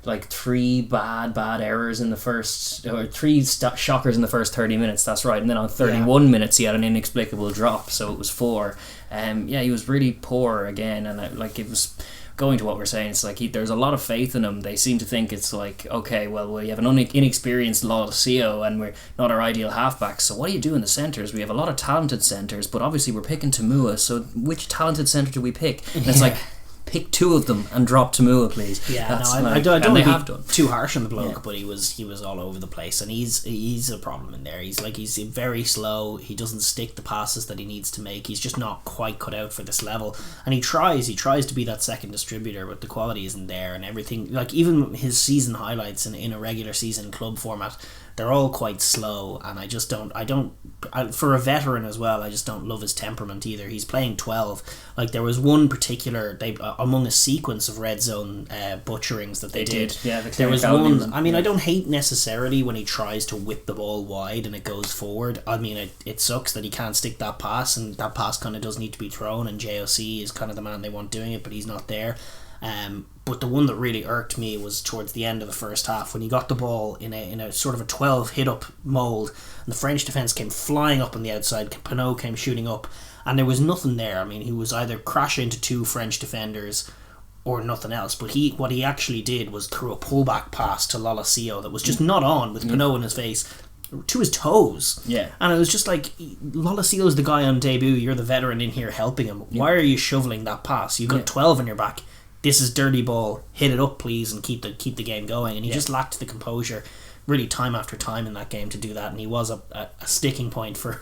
like 3 bad errors in the first, or 3 shockers in the first 30 minutes. That's right. And then on 31 minutes he had an inexplicable drop, so it was 4. He was really poor again, and it was going to what we're saying. It's like there's a lot of faith in him. They seem to think it's like, okay, well, we have an inexperienced Lolosio and we're not our ideal halfbacks, so what do you do in the centres? We have a lot of talented centres, but obviously we're picking Tamua, so which talented centre do we pick? And it's like, pick 2 of them and drop Tamua, please. I don't want to be too harsh on the bloke, but he was all over the place, and he's a problem in there. He's very slow. He doesn't stick the passes that he needs to make. He's just not quite cut out for this level, and he tries to be that second distributor, but the quality isn't there, and everything, like even his season highlights in a regular season club format, they're all quite slow, and I just don't for a veteran as well, I just don't love his temperament either. He's playing 12. Like, there was one particular, among a sequence of red zone butcherings that they did. Yeah, there was one. I mean, I don't hate necessarily when he tries to whip the ball wide and it goes forward. I mean, it sucks that he can't stick that pass, and that pass kind of does need to be thrown, and JOC is kind of the man they want doing it, but he's not there. But the one that really irked me was towards the end of the first half, when he got the ball in a sort of a 12 hit up mould, and the French defence came flying up on the outside. Pinot came shooting up, and there was nothing there. I mean, he was either crashing into 2 French defenders or nothing else. But what he actually did was threw a pullback pass to Lolosio that was just not on, with Pinot in his face, to his toes. Yeah. And it was just like, Lolosio's the guy on debut, you're the veteran in here helping him. Why are you shoveling that pass? You've got 12 on your back. This is dirty ball, hit it up please, and keep the game going. And he just lacked the composure really time after time in that game to do that, and he was a sticking point for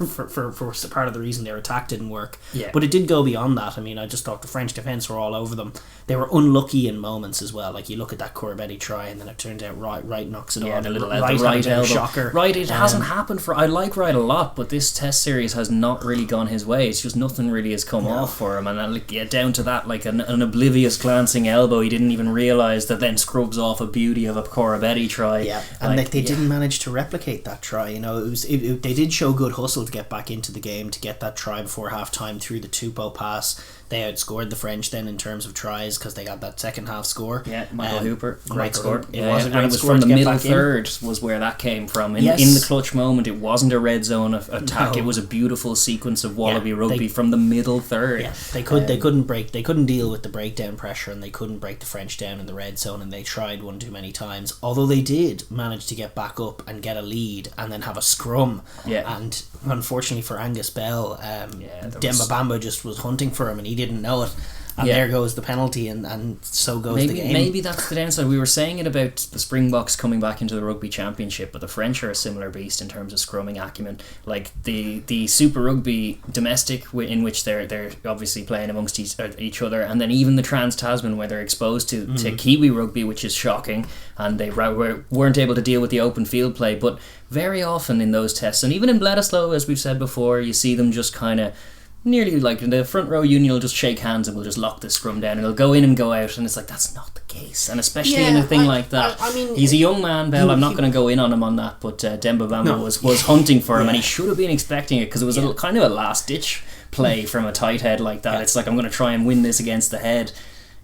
part of the reason their attack didn't work. But it did go beyond that. I mean, I just thought the French defence were all over them. They were unlucky in moments as well. Like, you look at that Corbetti try, and then it turns out Wright knocks it on. The little right elbow shocker. Right, it hasn't happened for. I like Wright a lot, but this Test series has not really gone his way. It's just nothing really has come off for him, and down to that, like an oblivious glancing elbow he didn't even realise, that then scrubs off a beauty of a Corbetti try. Yeah, and they didn't manage to replicate that try. You know, they did show good hustle to get back into the game, to get that try before half time through the Tupou pass. They outscored the French then in terms of tries, because they got that second half score. Yeah, Michael Hooper, great score. It was a great and it was score from the to get middle back third was where that came from. In the clutch moment, it wasn't a red zone attack. No. It was a beautiful sequence of Wallaby rugby from the middle third. Yeah, they couldn't deal with the breakdown pressure, and they couldn't break the French down in the red zone, and they tried one too many times. Although they did manage to get back up and get a lead, and then have a scrum. Yeah. And unfortunately for Angus Bell, Demba Bamba just was hunting for him, and he didn't know it. And there goes the penalty, and so goes the game. Maybe that's the downside. We were saying it about the Springboks coming back into the Rugby Championship, but the French are a similar beast in terms of scrumming acumen. Like the Super Rugby domestic, in which they're obviously playing amongst each other, and then even the Trans-Tasman, where they're exposed to Kiwi Rugby, which is shocking, and they weren't able to deal with the open field play. But very often in those tests, and even in Bledisloe, as we've said before, you see them just kind of nearly like the front row union will just shake hands and will just lock the scrum down, and it'll go in and go out, and it's like, that's not the case. And especially in a thing like that, I mean, he's a young man, Bell. I'm not going to go in on him on that, but Demba Bamba was hunting for him, and he should have been expecting it, because it was kind of a last ditch play from a tight head like that. It's like, I'm going to try and win this against the head.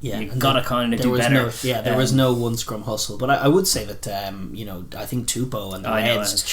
Yeah, you've got to kind of do better. There was no one scrum hustle, but I would say that I think Tupou and the Reds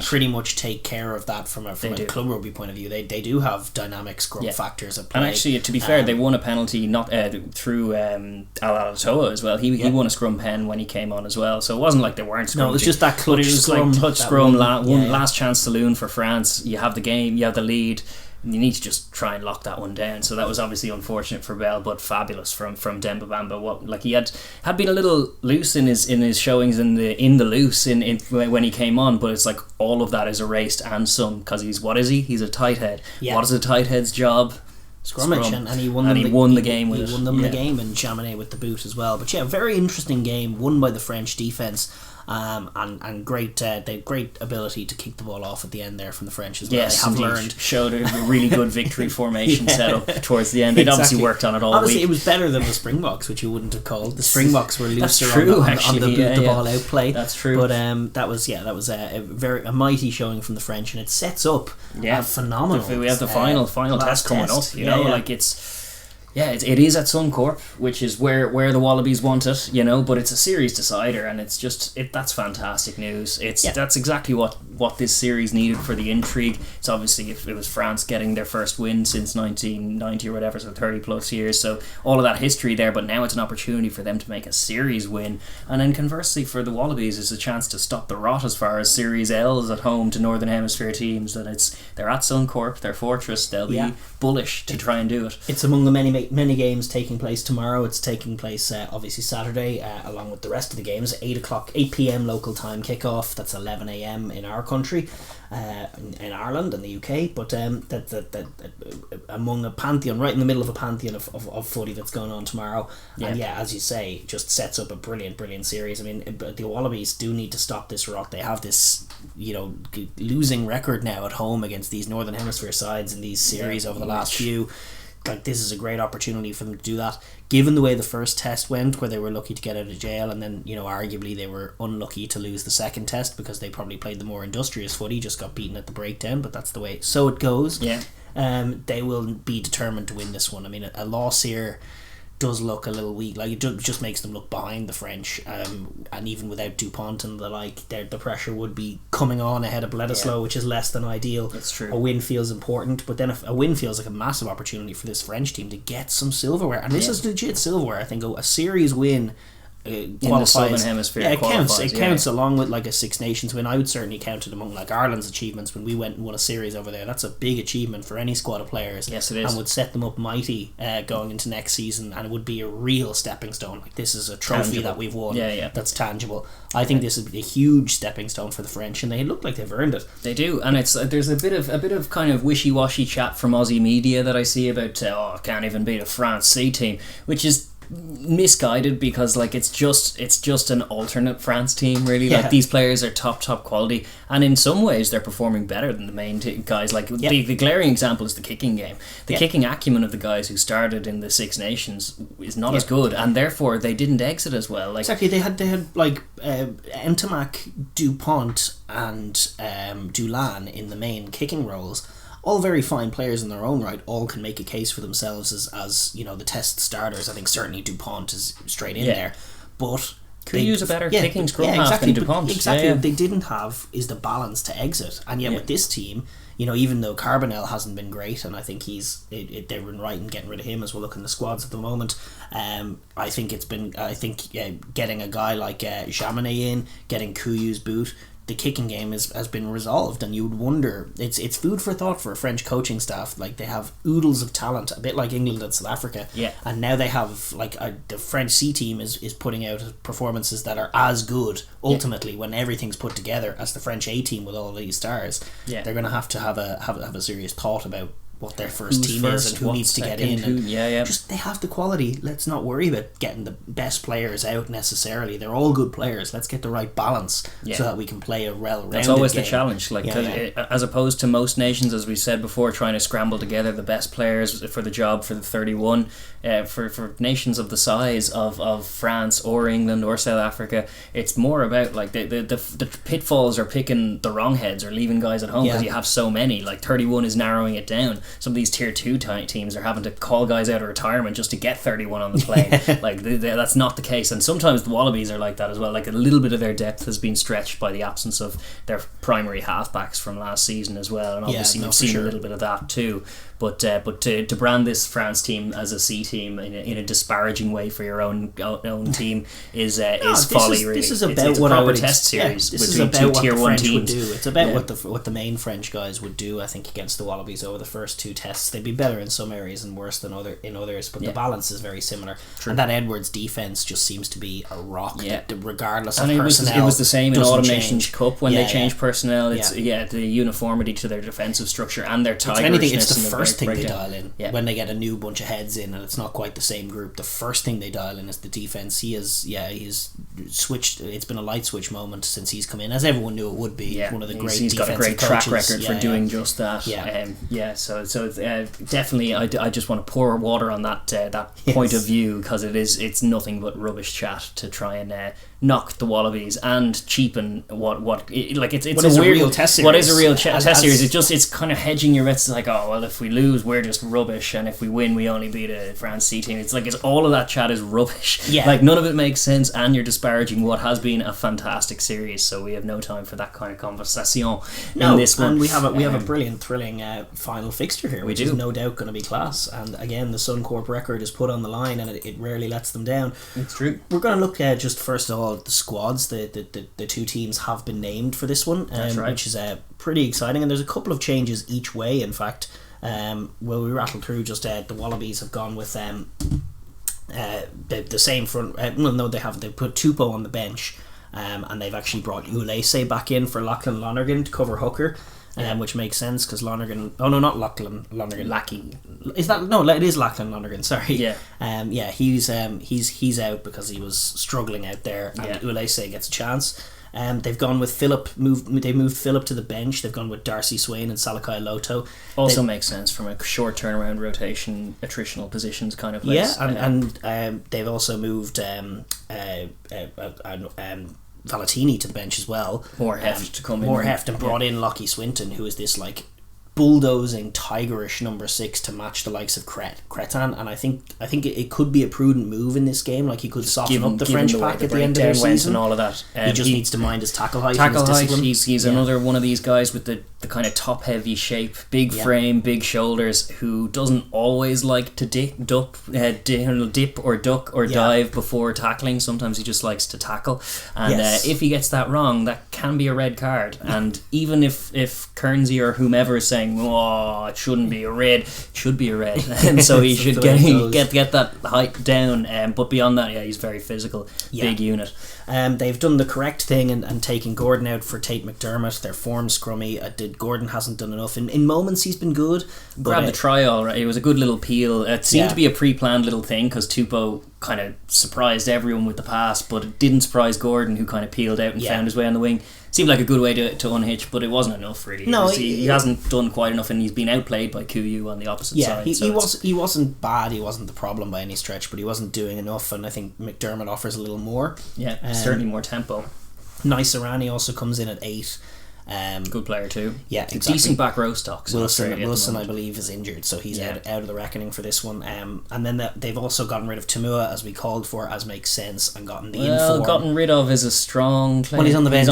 pretty much take care of that from a club rugby point of view. They do have dynamic scrum factors at play. And actually, to be fair, they won a penalty not through Alatoa as well. He won a scrum pen when he came on as well, so it wasn't like they weren't scrumming. No, it was just that clutch scrum. Like touch scrum, last chance saloon for France. You have the game, you have the lead. You need to just try and lock that one down. So that was obviously unfortunate for Bell, but fabulous from Demba Bamba. He had been a little loose in his showings in the loose when he came on, but it's like all of that is erased and some, because he's a tight head. Yeah. What is a tight head's job? Scrummage, and he won the game and Chamonix with the boot as well. But very interesting game, won by the French defence. and great they great ability to kick the ball off at the end there from the French as well. Yes, they have indeed. learned. Showed a really good victory formation setup towards the end. They'd obviously worked on it all Honestly, week. it was better than the Springboks, which you wouldn't have called. The Springboks were looser on the boot the ball out play. That's true. But that was a mighty showing from the French, and it sets up a phenomenal. We have the final test coming up. Like it is at Suncorp, which is where the Wallabies want it, but it's a series decider, and it's just that's fantastic news. That's exactly what this series needed for the intrigue. It's obviously, if it was France getting their first win since 1990 or whatever, so 30 plus years, so all of that history there, but now it's an opportunity for them to make a series win, and then conversely for the Wallabies it's a chance to stop the rot as far as series L's at home to Northern Hemisphere teams, and they're at Suncorp, their fortress, they'll be bullish to try and do it. It's among the many games taking place tomorrow. It's taking place obviously Saturday, along with the rest of the games. 8 p.m. local time kickoff. That's 11 a.m. in our country, in Ireland and the UK. But among a pantheon, right in the middle of a pantheon of footy that's going on tomorrow. And as you say, just sets up a brilliant series. I mean, the Wallabies do need to stop this rot. They have this losing record now at home against these Northern Hemisphere sides in these series over the last few. Like, this is a great opportunity for them to do that, given the way the first test went, where they were lucky to get out of jail, and then arguably they were unlucky to lose the second test because they probably played the more industrious footy, just got beaten at the breakdown, but that's the way it goes. They will be determined to win this one. I mean, a loss here does look a little weak. Like, it just makes them look behind the French, and even without Dupont and the like, the pressure would be coming on ahead of Bledisloe, which is less than ideal. That's true. A win feels important, but then if a win feels like a massive opportunity for this French team to get some silverware, and this is legit silverware. I think a series win in the Southern Hemisphere, it counts along with like a Six Nations win. I would certainly count it among like Ireland's achievements when we went and won a series over there. That's a big achievement for any squad of players. Yes, it is, and would set them up mighty going into next season, and it would be a real stepping stone. Like, this is a trophy that we've won. That's tangible. I think this would be a huge stepping stone for the French, and they look like they've earned it. They do, and there's a bit of kind of wishy-washy chat from Aussie media that I see about can't even beat a France C team, which is misguided, because like it's just an alternate France team, really. Like, these players are top quality, and in some ways they're performing better than the main guys. Like, the glaring example is the kicking game. The kicking acumen of the guys who started in the Six Nations is not as good, and therefore they didn't exit as well. Like, exactly, they had like Ntamak, Dupont and Dulin in the main kicking roles. All very fine players in their own right. All can make a case for themselves as the test starters. I think certainly Dupont is straight in there, but could use a better kicking scrum half than Dupont. What they didn't have is the balance to exit, and yet with this team, even though Carbonell hasn't been great, and I think they've been right in getting rid of him as we look in the squads at the moment. I think getting a guy like Jaminet in, getting Kuyu's boot, the kicking game has been resolved, and you would wonder, it's food for thought for a French coaching staff. Like, they have oodles of talent, a bit like England and South Africa, and now they have like the French C team is putting out performances that are as good ultimately when everything's put together as the French A team with all of these stars. They're going to have a serious thought about what their first team is and who needs to get in. Just, they have the quality. Let's not worry about getting the best players out necessarily. They're all good players. Let's get the right balance so that we can play a well-rounded game. That's always the challenge. Like, as opposed to most nations, as we said before, trying to scramble together the best players for the job for the 31. For nations of the size of France or England or South Africa, it's more about like the pitfalls are picking the wrong heads or leaving guys at home because you have so many. Like, 31 is narrowing it down. Some of these tier 2 teams are having to call guys out of retirement just to get 31 on the plane. Like, that's not the case, and sometimes the Wallabies are like that as well. Like, a little bit of their depth has been stretched by the absence of their primary halfbacks from last season as well, and obviously we've seen a little bit of that too. But to brand this France team as a C team in a disparaging way for your own team is folly. Really, this is about it's what a I proper would test series between two tier 1 French teams. would do. It's about what the main French guys would do. I think against the Wallabies over the first 2 tests, they'd be better in some areas and worse than in others. But the balance is very similar. True. And that Edwards defense just seems to be a rock. That regardless of personnel, it was the same in Autumn Nations change. Cup when they changed personnel. It's the uniformity to their defensive structure and their tigerishness. It's the first first thing they dial in when they get a new bunch of heads in and it's not quite the same group. The first thing they dial in is the defense. He's switched. It's been a light switch moment since he's come in, as everyone knew it would be. One of the great. He's got a great track record for doing just that. So definitely, I just want to pour water on that point of view, because it's nothing but rubbish chat to try and knock the Wallabies and cheapen it's a real test series. What is a real test series? It's kind of hedging your bets. It's like, oh well, if we lose we're just rubbish, and if we win we only beat a France C team. It's all of that chat is rubbish. None of it makes sense, and you're disparaging what has been a fantastic series. So we have no time for that kind of conversation in this one. And we have a brilliant, thrilling final fixture here, which is no doubt going to be class. And again, the Suncorp record is put on the line, and it rarely lets them down. It's true. We're going to look at just first of all the squads. The two teams have been named for this one, which is pretty exciting. And there's a couple of changes each way. In fact, we rattle through just the Wallabies have gone with the same front. They haven't. They put Tupou on the bench, and they've actually brought Ulese back in for Lachlan Lonergan to cover hooker. Which makes sense because Lonergan. Oh no, not Lachlan Lonergan. Lackey. Is that no? It is Lachlan Lonergan. Sorry. He's out because he was struggling out there, and Ulese gets a chance. They've gone with Philip. They moved Philip to the bench. They've gone with Darcy Swain and Salakai Loto. Also makes sense from a short turnaround rotation, attritional positions kind of place. And they've also moved Valentini to the bench as well. More heft to come in. More heft, and brought in Lockie Swinton, who is this bulldozing tigerish number 6 to match the likes of Cretan, and I think it could be a prudent move in this game. He could soften up the French pack at the end of their season and all of that. He just needs to mind his tackle height. He's another one of these guys with the kind of top heavy shape, big frame, big shoulders, who doesn't always like to dip or duck or dive before tackling. Sometimes he just likes to tackle, and if he gets that wrong, that can be a red card. And even if Kernsey or whomever is saying, oh, it shouldn't be a red, it should be a red, and so he should get that height down. But beyond that, he's very physical, big unit. They've done the correct thing and taken Gordon out for Tate McDermott. Their form scrummy. Gordon hasn't done enough. In moments he's been good. Grabbed the try all right. It was a good little peel. It seemed to be a pre-planned little thing because Tupou kind of surprised everyone with the pass, but it didn't surprise Gordon, who kind of peeled out and found his way on the wing. Seemed like a good way to unhitch, but it wasn't enough really. No, he hasn't done quite enough, and he's been outplayed by Kuyu on the opposite side. He wasn't bad. He wasn't the problem by any stretch, but he wasn't doing enough. And I think McDermott offers a little more. Certainly more tempo. Nice Irani also comes in at 8. Good player too. Yeah, exactly. Decent back row stocks. Wilson, I believe, is injured, so he's out of the reckoning for this one. And then they've also gotten rid of Tamua, as we called for, as makes sense, and gotten the inform. Gotten rid of is a strong claim. Well, he's on the bench.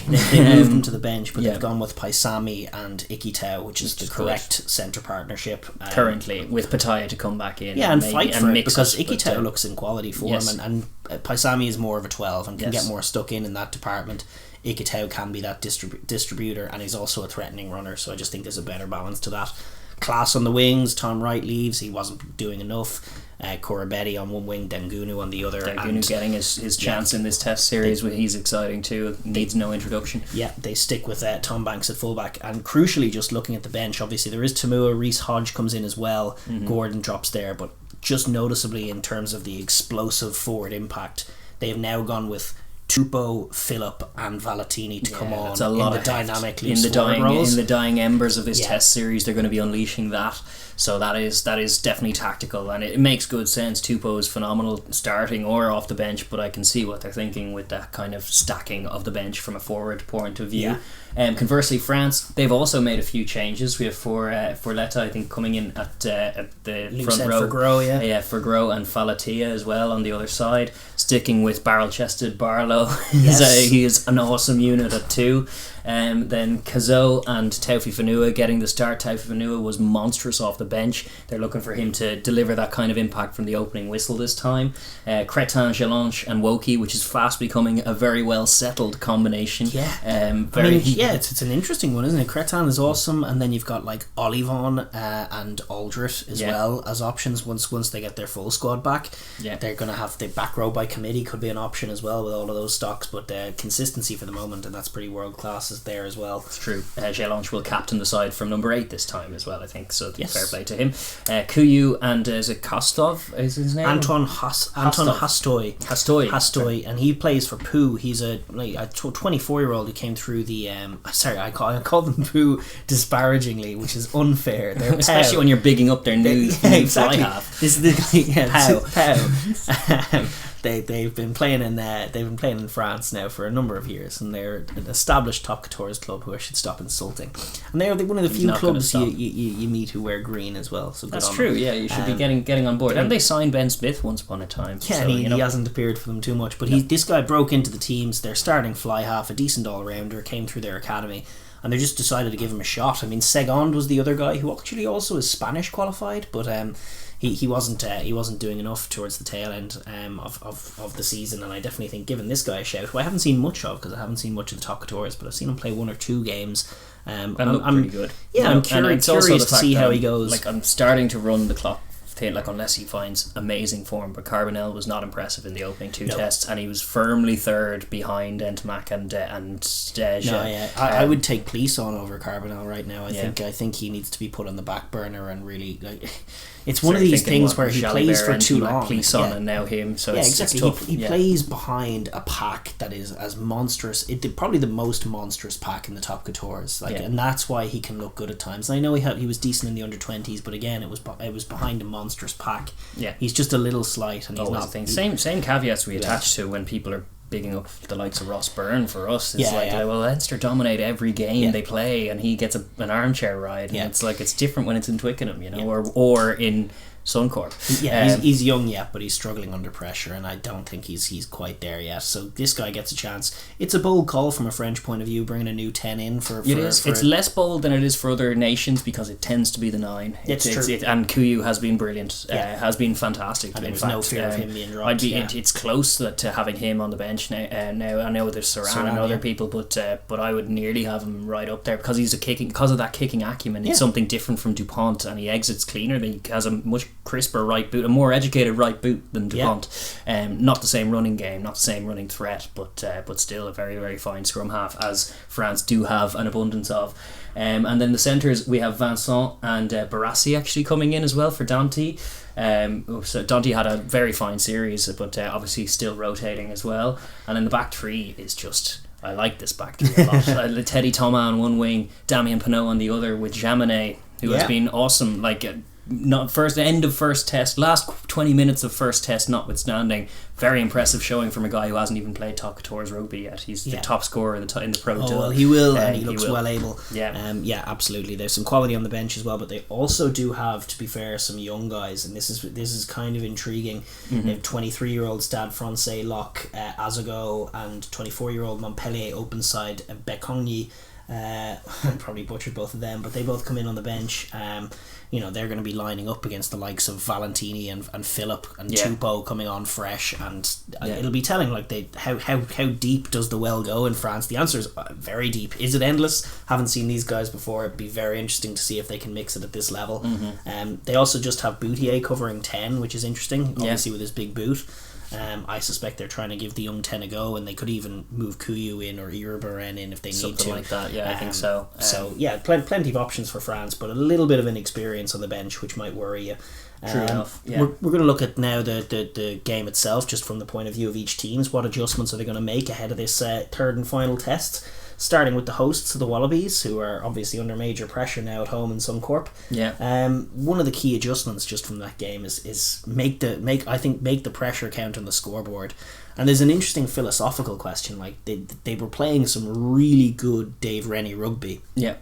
They moved him to the bench, but they've gone with Paisami and Ikitau, which is the correct centre partnership currently, with Pataya to come back in. And fight for it, because Ikitau looks in quality form, and Paisami is more of a 12 and can get more stuck in that department. Ikitau can be that distributor, and he's also a threatening runner, so I just think there's a better balance to that. Class on the wings. Tom Wright leaves, he wasn't doing enough. Corabetti on one wing, Dengunu on the other. Dengunu getting his chance in this test series, he's exciting too. Needs no introduction. They stick with Tom Banks at fullback, and crucially, just looking at the bench, obviously there is Tamua. Reece Hodge comes in as well. Gordon drops there, but just noticeably in terms of the explosive forward impact, they have now gone with Tupou, Philip and Valentini to come on in the dynamic loose forward roles. In the dying embers of this test series, they're going to be unleashing that. So that is definitely tactical, and it makes good sense. Tupou is phenomenal starting or off the bench, but I can see what they're thinking with that kind of stacking of the bench from a forward point of view. Conversely, France, they've also made a few changes. We have Forletta, I think, coming in at the front row. Forgro and Falatia as well on the other side. Sticking with barrel-chested Barlow. He is an awesome unit at 2. Then Kazo and Taufi Fanua getting the start. Taufi Fanua was monstrous off the bench. They're looking for him to deliver that kind of impact from the opening whistle this time. Cretin, Jalanche and Woki, which is fast becoming a very well settled combination. It's an interesting one, isn't it? Cretin is awesome, and then you've got Olivon and Aldrit as well as options once they get their full squad back. They're going to have the back row by committee could be an option as well with all of those stocks, but consistency for the moment, and that's pretty world class classes there as well. It's true. Gelange will captain the side from number 8 this time as well, I think. So yes. Fair play to him. Kuyu and is it Kostov? Is his name? Anton Hastoy, and he plays for Poo. He's a 24-year-old who came through the. I call them Poo disparagingly, which is unfair. They're especially when you're bigging up their new exactly. fly half. This is Pow. They've been playing in France now for a number of years, and they're an established top couture club who I should stop insulting. And they're one of the few clubs you meet who wear green as well. So that's true. Yeah, you should be getting on board. And they signed Ben Smith once upon a time. Yeah, so, he hasn't appeared for them too much, but this guy broke into the teams. Their starting fly half, a decent all rounder, came through their academy, and they just decided to give him a shot. I mean, Segond was the other guy who actually also is Spanish qualified, but he wasn't doing enough towards the tail end of the season, and I definitely think giving this guy a shout, who I haven't seen much of because I haven't seen much of the top coutures, but I've seen him play 1 or 2 games. I'm pretty good. Yeah, I'm curious to see how he goes. Like, I'm starting to run the clock. Like, unless he finds amazing form, but Carbonell was not impressive in the opening 2 tests, and he was firmly third behind Entamac and Deja. I would take Plisson over Carbonell right now. I think he needs to be put on the back burner and really it's one of these things where he plays for too long. Plisson and now him, so exactly. It's tough. He plays behind a pack that is as monstrous. Probably the most monstrous pack in the top coutures, and that's why he can look good at times. And I know he was decent in the under-20s, but again, it was behind a monstrous pack. Yeah, he's just a little slight, and he's not. Same caveats we attach to when people are bigging up the likes of Ross Byrne for us. It's well, Leinster dominate every game they play, and he gets an armchair ride, and it's like, it's different when it's in Twickenham, or in Suncorp. He's young yet, but he's struggling under pressure, and I don't think he's quite there yet. So this guy gets a chance. It's a bold call from a French point of view, bringing a new 10 in for it's less bold than it is for other nations, because it tends to be the 9. It's true. And Kuyu has been brilliant. Has been fantastic. And there's no fear of him being dropped. It's close to having him on the bench now. Now I know there's Saran and other people, but I would nearly have him right up there, because because of that kicking acumen. It's something different from Dupont, and he exits cleaner. He has a much crisper right boot, a more educated right boot than Dupont. Not the same running game, not the same running threat, but still a very, very fine scrum half, as France do have an abundance of. And then the centres, we have Vincent and Barassi actually coming in as well for Dante. So Dante had a very fine series, but obviously still rotating as well. And then the back 3 is just, I like this back 3 a lot. Teddy Thomas on one wing, Damien Pinot on the other, with Jaminet, who has been awesome. End of first test, last 20 minutes of first test notwithstanding, very impressive showing from a guy who hasn't even played top coutures rugby yet. He's the top scorer in the Pro Tour. Well, he will, and he looks well able. Yeah, absolutely. There's some quality on the bench as well, but they also do have, to be fair, some young guys, and this is kind of intriguing. They have 23-year-old Stade Francais lock Azago, and 24-year-old Montpellier open side Bekongyi. I probably butchered both of them, but they both come in on the bench. They're going to be lining up against the likes of Valentini and Philip and Tupou coming on fresh, and it'll be telling how deep does the well go in France. The answer is very deep. Is it endless? Haven't seen these guys before. It'd be very interesting to see if they can mix it at this level. They also just have Boutier covering 10, which is interesting, obviously with his big boot. I suspect they're trying to give the young 10 a go, and they could even move Kuyu in or Iribarren in if they need to. Something like that, I think so. Plenty of options for France, but a little bit of inexperience on the bench, which might worry you. True enough. Yeah. We're going to look at now the game itself, just from the point of view of each teams. What adjustments are they going to make ahead of this third and final test? Starting with the hosts, the Wallabies, who are obviously under major pressure now at home in Suncorp. One of the key adjustments just from that game is make the pressure count on the scoreboard. And there's an interesting philosophical question. Like they were playing some really good Dave Rennie rugby. Yeah.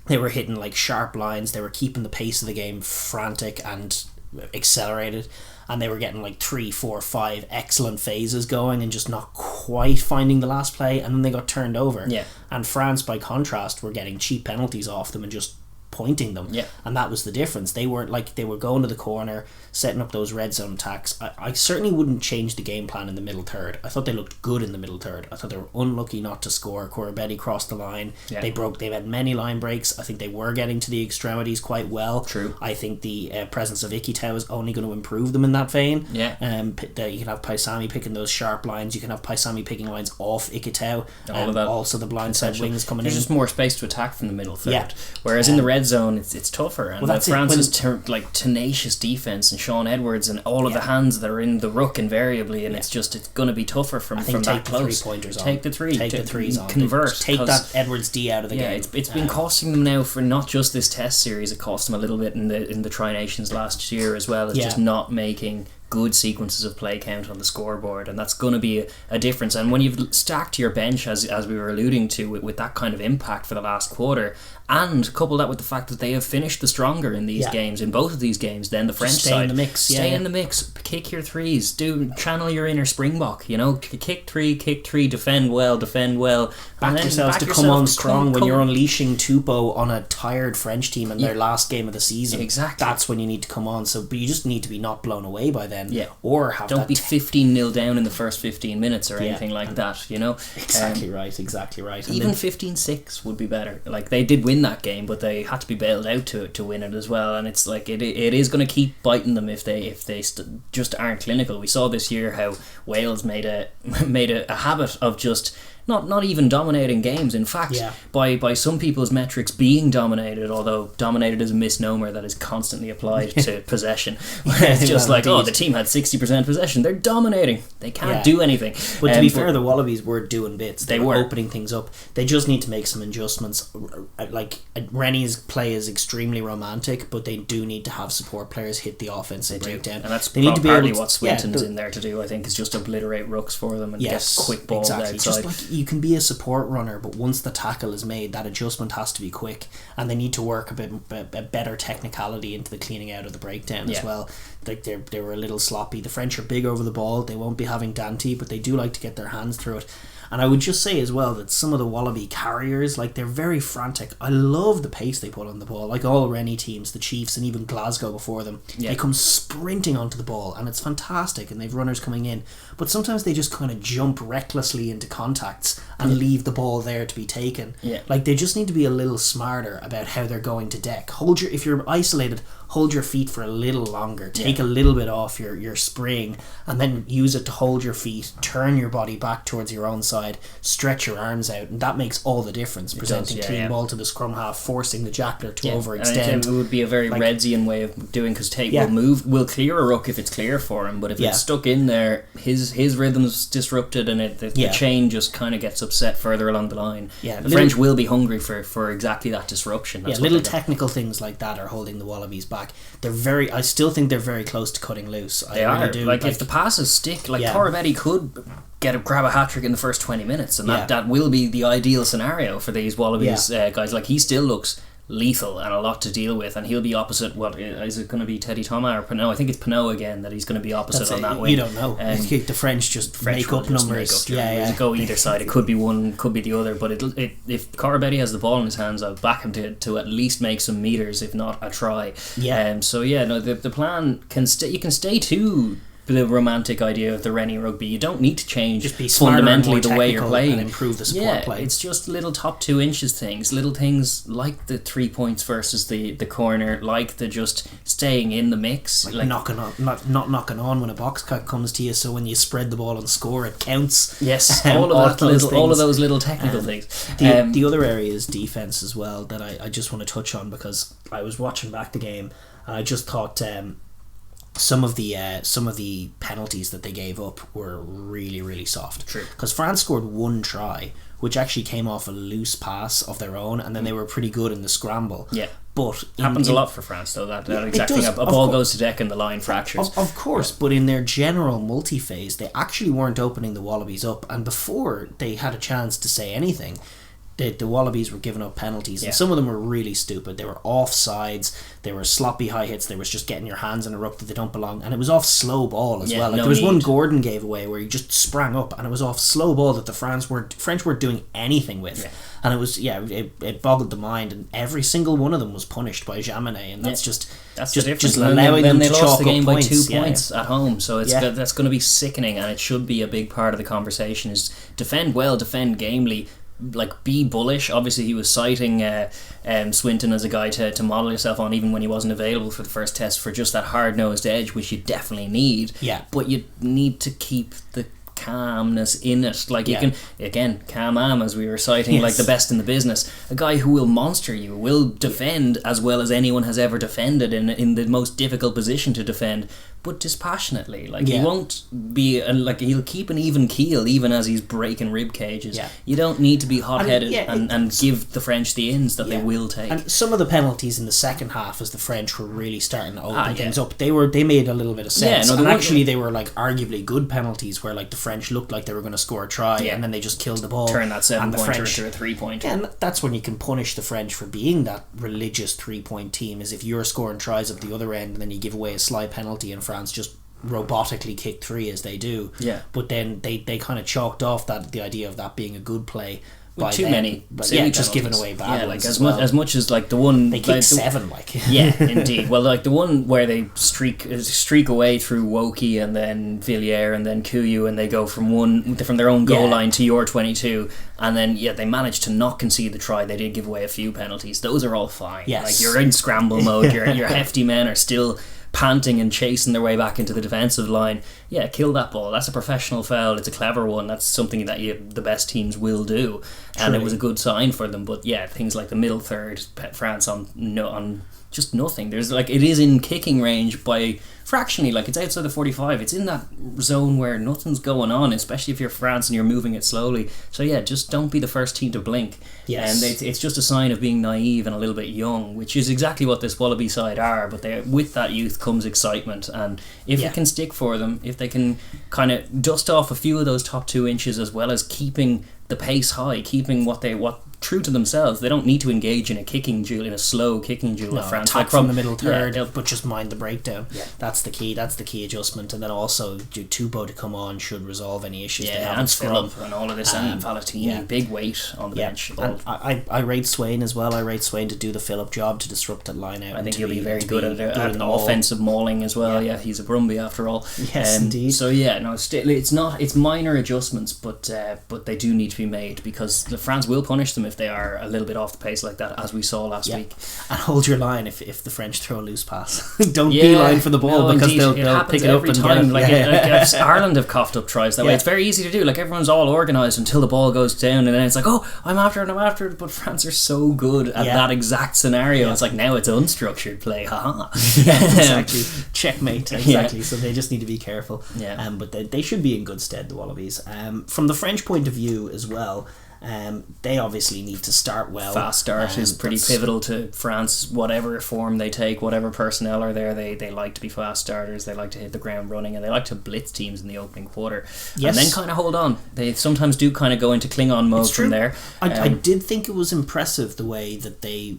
They were hitting like sharp lines. They were keeping the pace of the game frantic and accelerated, and they were getting like 3, 4, 5 excellent phases going and just not quite finding the last play, and then they got turned over. And France, by contrast, were getting cheap penalties off them and just disappointing them. Yeah. And that was the difference. They were going to the corner, setting up those red zone attacks. I certainly wouldn't change the game plan in the middle third. I thought they looked good in the middle third. I thought they were unlucky not to score. Corabetti crossed the line. Yeah. They've had many line breaks. I think they were getting to the extremities quite well. True. I think the presence of Ikitau is only going to improve them in that vein. Yeah. You can have Paisami picking those sharp lines. You can have Paisami picking lines off Ikitau. All of that. Also the blindside wings coming There's in. just more space to attack from the middle third. Yeah. Whereas in the red zone, it's tougher. And that's France's tenacious defense and Sean Edwards and all of the hands that are in the ruck invariably, and it's going to be tougher from that close. Take the 3s on. Convert. Take that Edwards D out of the game. It's been costing them now for not just this Test series. It cost them a little bit in the Tri Nations last year as well. It's just not making good sequences of play count on the scoreboard, and that's going to be a difference. And when you've stacked your bench, as we were alluding to, with that kind of impact for the last quarter, and couple that with the fact that they have finished the stronger in these games, in both of these games, then the French stay side. In the mix. Stay in the mix, kick your 3s, channel your inner Springbok, kick 3, defend well, Back yourselves to come on strong when you're unleashing Tupou on a tired French team in their last game of the season. Exactly. That's when you need to come on. But you just need to be not blown away by then. Yeah. Or have Don't be 15-0 down in the first 15 minutes or anything like that, Exactly right. And even 15-6 would be better. Like, they did win that game, but they had to be bailed out to win it as well. And it's like it is going to keep biting them if they just aren't clinical. We saw this year how Wales made a habit of just not even dominating games. In fact, by some people's metrics, being dominated, although dominated is a misnomer that is constantly applied to possession. It's just like, the team had 60% possession. They're dominating. They can't do anything. But to be fair, the Wallabies were doing bits. They were opening things up. They just need to make some adjustments. Like, Rennie's play is extremely romantic, but they do need to have support players hit the offensive breakdown. And that's need to be able to, what Swinton's in there to do, I think, is just obliterate rucks for them and get quick balls outside. Just like, you can be a support runner, but once the tackle is made, that adjustment has to be quick, and they need to work a better technicality into the cleaning out of the breakdown as well. Like, they were a little sloppy. The French are big over the ball. They won't be having Dante, but they do like to get their hands through it. And I would just say as well that some of the Wallaby carriers, like, they're very frantic. I love the pace they put on the ball. Like all Rennie teams, the Chiefs and even Glasgow before them, they come sprinting onto the ball, and it's fantastic, and they've runners coming in. But sometimes they just kind of jump recklessly into contacts and leave the ball there to be taken. Like, they just need to be a little smarter about how they're going to deck. If you're isolated, hold your feet for a little longer, take a little bit off your spring, and then use it to hold your feet, turn your body back towards your own side, stretch your arms out, and that makes all the difference. Presenting clean ball to the scrum half, forcing the jackler to overextend. It would be a very Redsian way of doing, because Tate will clear a ruck if it's clear for him, but if it's stuck in there, his rhythm's disrupted, and the chain just kind of gets upset further along the line. The French will be hungry for exactly that disruption. That's little technical things like that are holding the Wallabies back. I still think they're very close to cutting loose. They are. Really do. Like, if the passes stick, Corabetti could grab a hat trick in the first 20 minutes, and that will be the ideal scenario for these Wallabies guys. Like, he still looks lethal and a lot to deal with, and he'll be opposite. What is it going to be, Teddy Thomas or Pinot? I think it's Pinot again that he's going to be opposite on that wing. You don't know. The French make up numbers. Go either side. It could be one, could be the other. But if Corabetti has the ball in his hands, I'll back him to at least make some meters, if not a try. The plan can stay. You can stay to the romantic idea of the Rennie rugby. You don't need to change just be fundamentally the way you're playing and improve the support play. It's just little top 2 inches things, little things like the 3 points versus the corner, like the just staying in the mix, like knocking on, not knocking on when a box cut comes to you, so when you spread the ball and score it counts. All of those little technical things. The other area is defense as well that I just want to touch on, because I was watching back the game and I just thought some of the penalties that they gave up were really, really soft. True. Because France scored one try, which actually came off a loose pass of their own, and then they were pretty good in the scramble. But happens a lot for France, though. That exactly a ball goes to deck and the line fractures. Of course, but in their general multi-phase, they actually weren't opening the Wallabies up, and before they had a chance to say anything, the Wallabies were giving up penalties, and some of them were really stupid. They were offsides, they were sloppy high hits, they was just getting your hands in a ruck that they don't belong, and it was off slow ball as well. Like, there was one Gordon gave away where he just sprang up, and it was off slow ball that the French weren't doing anything with. And it was it boggled the mind, and every single one of them was punished by Jaminet, and that's just the difference. Just allowing them to lost chalk the game up by points. 2 points at home, so that's going to be sickening, and it should be a big part of the conversation. Is defend well, defend gamely, like be bullish. Obviously he was citing Swinton as a guy to model yourself on, even when he wasn't available for the first test, for just that hard-nosed edge, which you definitely need. But you need to keep the calmness in it. Like, you can, again, Cam Am, as we were citing, like the best in the business, a guy who will monster you, will defend as well as anyone has ever defended in the most difficult position to defend, but dispassionately. Like, he won't be like, he'll keep an even keel even as he's breaking rib cages. You don't need to be hot-headed and give the French the ins that they will take. And some of the penalties in the second half, as the French were really starting to open things up, they made a little bit of sense. And actually they were like arguably good penalties, where like the French looked like they were going to score a try, and then they just killed the ball, turn that 7-pointer into a 3-pointer. And that's when you can punish the French for being that religious 3-point team, is if you're scoring tries at the other end and then you give away a sly penalty and France just robotically kick 3 as they do. But then they kind of chalked off the idea of that being a good play. With too many just giving away bad ones. Like as much as like the one they kicked 7, like indeed. Well, like the one where they streak away through Woki and then Villiers and then Kuyu, and they go from their own goal line to your 22, and then they managed to not concede the try. They did give away a few penalties. Those are all fine. Like, you're in scramble mode. Your hefty men are still panting and chasing their way back into the defensive line. Kill that ball. That's a professional foul. It's a clever one. That's something that the best teams will do, and it was a good sign for them. But things like the middle third, France on just nothing. There's like, it is in kicking range by fractionally, like it's outside the 45. It's in that zone where nothing's going on, especially if you're France and you're moving it slowly. So just don't be the first team to blink. And it's just a sign of being naive and a little bit young, which is exactly what this Wallaby side are. But with that youth comes excitement, and if it can stick for them, if they can kind of dust off a few of those top 2 inches, as well as keeping the pace high, keeping what true to themselves. They don't need to engage in a slow kicking duel with France. Attack from the middle third, but just mind the breakdown. That's the key adjustment. And then also Tupou to come on should resolve any issues they have, and Phillip and all of this, and Valentini, big weight on the bench. And I rate Swain as well. I rate Swain to do the Phillip job, to disrupt that line out. I think he'll be very good at offensive mauling as well. He's a Brumby after all. Indeed. So it's minor adjustments, but they do need to be made, because the France will punish them if they are a little bit off the pace like that, as we saw last week. And hold your line if the French throw a loose pass. Don't beeline for the ball, because they'll pick it up every time. Ireland have coughed up tries that way. It's very easy to do. Like, everyone's all organised until the ball goes down, and then it's like, I'm after it. But France are so good at that exact scenario. It's like, now it's unstructured play. Haha. Exactly. Checkmate. Exactly. So they just need to be careful. But they should be in good stead, the Wallabies. From the French point of view as well, they obviously need to start well. Fast start is pretty pivotal to France. Whatever form they take, whatever personnel are there, they like to be fast starters. They like to hit the ground running, and they like to blitz teams in the opening quarter, and then kind of hold on. They sometimes do kind of go into Klingon mode from there. I did think it was impressive the way that they,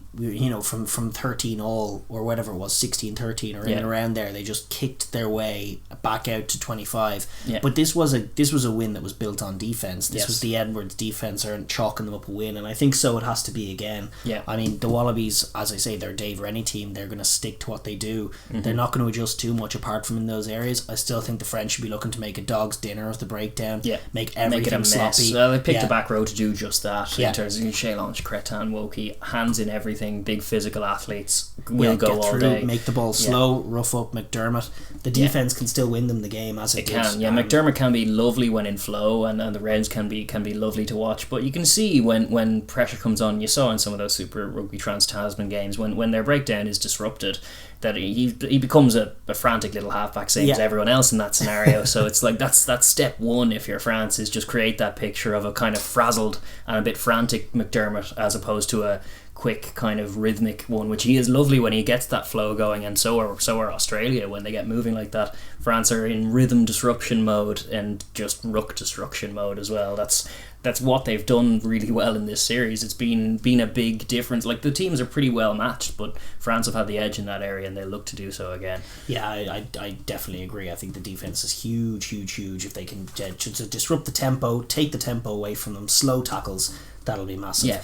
from 13 all, or whatever it was, 16-13 or in and around there, they just kicked their way back out to 25. But this was a win that was built on defence. This was the Edwards defence and chalking them up a win, and I think so it has to be again. I mean, the Wallabies, as I say, they're Dave Rennie team. They're going to stick to what they do. They're not going to adjust too much apart from in those areas. I still think the French should be looking to make a dog's dinner of the breakdown. Make everything it a sloppy. Well, they picked the back row to do just that. In terms of Shalange, Cretan, Woki, hands in everything, big physical athletes, will go all through, day. Make the ball slow, rough up McDermott. The defence can still win them the game as it did. McDermott can be lovely when in flow, and the Reds can be lovely to watch, but you can see when pressure comes on. You saw in some of those Super Rugby Trans-Tasman games, when their breakdown is disrupted, that he becomes a frantic little halfback, same as everyone else in that scenario. So it's like, that's step one if you're France, is just create that picture of a kind of frazzled and a bit frantic McDermott, as opposed to a quick kind of rhythmic one, which he is lovely when he gets that flow going, and so are Australia when they get moving like that. France are in rhythm disruption mode and just ruck destruction mode as well. That's that's what they've done really well in this series. It's been a big difference. Like, the teams are pretty well matched, but France have had the edge in that area, and they look to do so again. Yeah, I definitely agree. I think the defense is huge. If they can to disrupt the tempo, take the tempo away from them, slow tackles, that'll be massive. Yeah.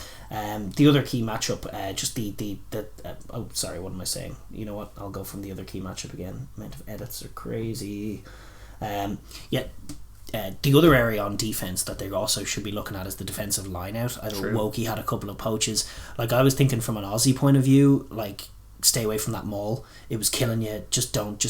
The other key matchup, what am I saying? You know what? I'll go from the other key matchup again. Amount of edits are crazy. The other area on defence that they also should be looking at is the defensive line out. I know Woki had a couple of poaches. Like, I was thinking from an Aussie point of view, like, stay away from that maul. It was killing you. Just don't.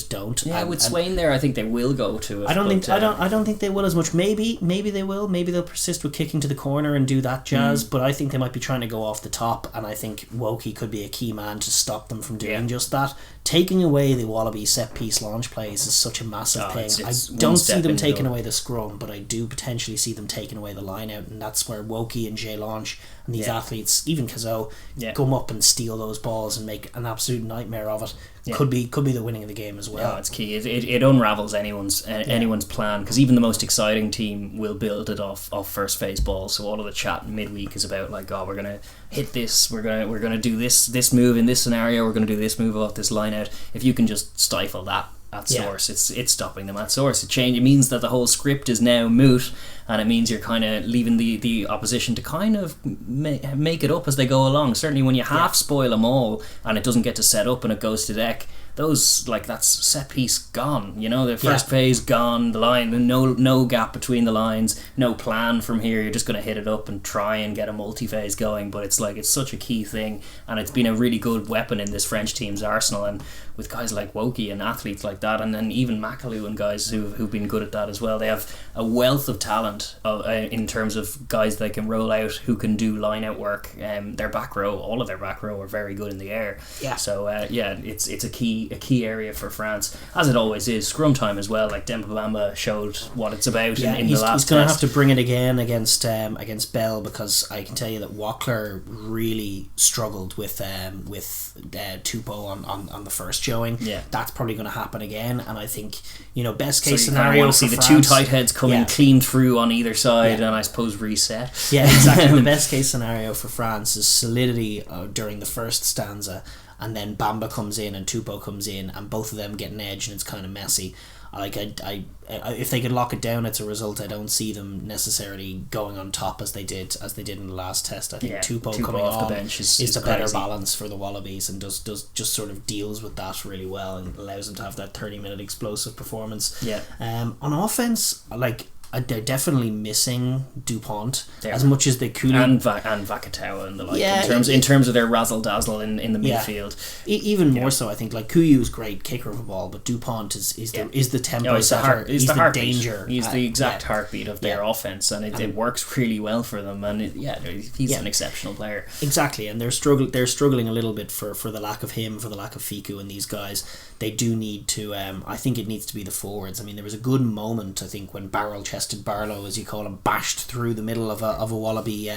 Yeah, with Swain there, I think they will go to it. I don't think they will as much. Maybe they will. Maybe they'll persist with kicking to the corner and do that jazz. But I think they might be trying to go off the top, and I think Woki could be a key man to stop them from doing just that. Taking away the Wallaby set piece launch plays is such a massive thing. I don't see them taking away the scrum, but I do potentially see them taking away the line out, and that's where Woki and Jay Launch and these athletes, even Kazo, come up and steal those balls and make an absolute nightmare of it. Could be the winning of the game as well. Yeah, it's key. It unravels anyone's plan, because even the most exciting team will build it off first phase balls. So all of the chat midweek is about, like, oh, we're gonna hit this, we're gonna do this move in this scenario, we're gonna do this move off this line out. If you can just stifle that at source, it's stopping them at source. It means that the whole script is now moot, and it means you're kind of leaving the opposition to kind of make it up as they go along. Certainly when you half spoil them all and it doesn't get to set up and it goes to deck, those, like, that's set piece gone. You know, the first phase gone, the line, no gap between the lines, no plan from here. You're just going to hit it up and try and get a multi-phase going. But it's such a key thing, and it's been a really good weapon in this French team's arsenal. And with guys like Woki and athletes like that, and then even Makalou and guys who've been good at that as well, they have a wealth of talent in terms of guys they can roll out who can do line out work. Their back row, all of their back row, are very good in the air. Yeah. So it's a key area for France, as it always is. Scrum time as well. Like, Demba Bamba showed what it's about in the last test. He's going to have to bring it again against Bell, because I can tell you that Wackler really struggled with Tupou on the first showing. Yeah, that's probably going to happen again, and I think, best case scenario, want to see the two tight heads coming clean through on either side, and I suppose reset. Yeah, exactly. The best case scenario for France is solidity during the first stanza, and then Bamba comes in and Tupou comes in, and both of them get an edge, and it's kind of messy. Like, I if they could lock it down, it's a result. I don't see them necessarily going on top as they did in the last test. I think Tupou coming off the bench is the better balance for the Wallabies, and does just sort of deals with that really well, and allows them to have that 30-minute explosive performance. Yeah. On offense, like, they're definitely missing Dupont as much as they could, and Vakatawa and the like. In terms of their razzle dazzle in the midfield, even more so. I think, like, Kuyu is great kicker of a ball, but Dupont is the tempo setter. He's the danger. He's the exact heartbeat of their offense, and it works really well for them. And he's an exceptional player. Exactly, and they're struggling a little bit for the lack of him, for the lack of Fiku and these guys. They do need to. I think it needs to be the forwards. I mean, there was a good moment, I think, when barrel-chested Barlow, as you call him, bashed through the middle of a Wallaby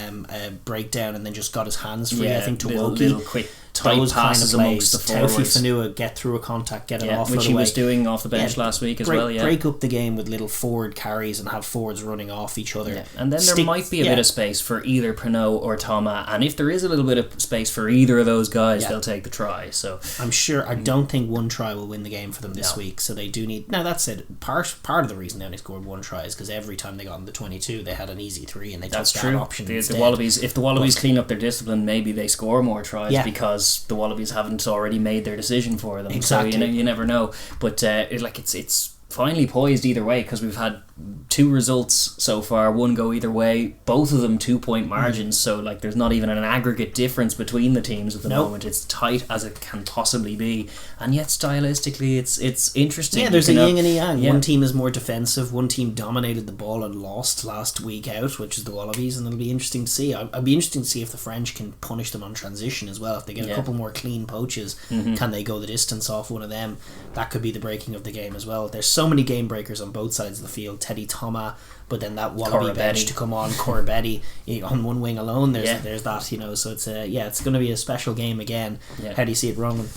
breakdown, and then just got his hands free. I think to Woki. Little quick tight passes amongst the forwards. Taufi Fanua get through a contact, get it off, which he was doing off the bench last week as well. Break up the game with little forward carries and have forwards running off each other. And then there might be a bit of space for either Pernod or Thomas, and if there is a little bit of space for either of those guys, they'll take the try. So I'm sure. I don't think one try will win the game for them this week. So they do need. Now, that said, part of the reason they only scored one try is because every time they got in the 22, they had an easy 3, and they took that option. The Wallabies, if the Wallabies clean up their discipline, maybe they score more tries because the Wallabies haven't already made their decision for them. Exactly. So you never know. But it's finally poised either way, because we've had 2 results so far, one go either way, both of them 2-point margins, so like there's not even an aggregate difference between the teams at the moment. It's tight as it can possibly be, and yet stylistically it's interesting. There's a yin and a yang. One team is more defensive, one team dominated the ball and lost last week out, which is the Wallabies, and it'll be interesting to see. I'd be interested to see if the French can punish them on transition as well. If they get a couple more clean poaches, can they go the distance off one of them? That could be the breaking of the game as well. There's so many game breakers on both sides of the field. Teddy Thomas, but then that Wallaby bench to come on, Corbetty on one wing alone. There's that, so it's it's going to be a special game again. How do you see it, Ronan?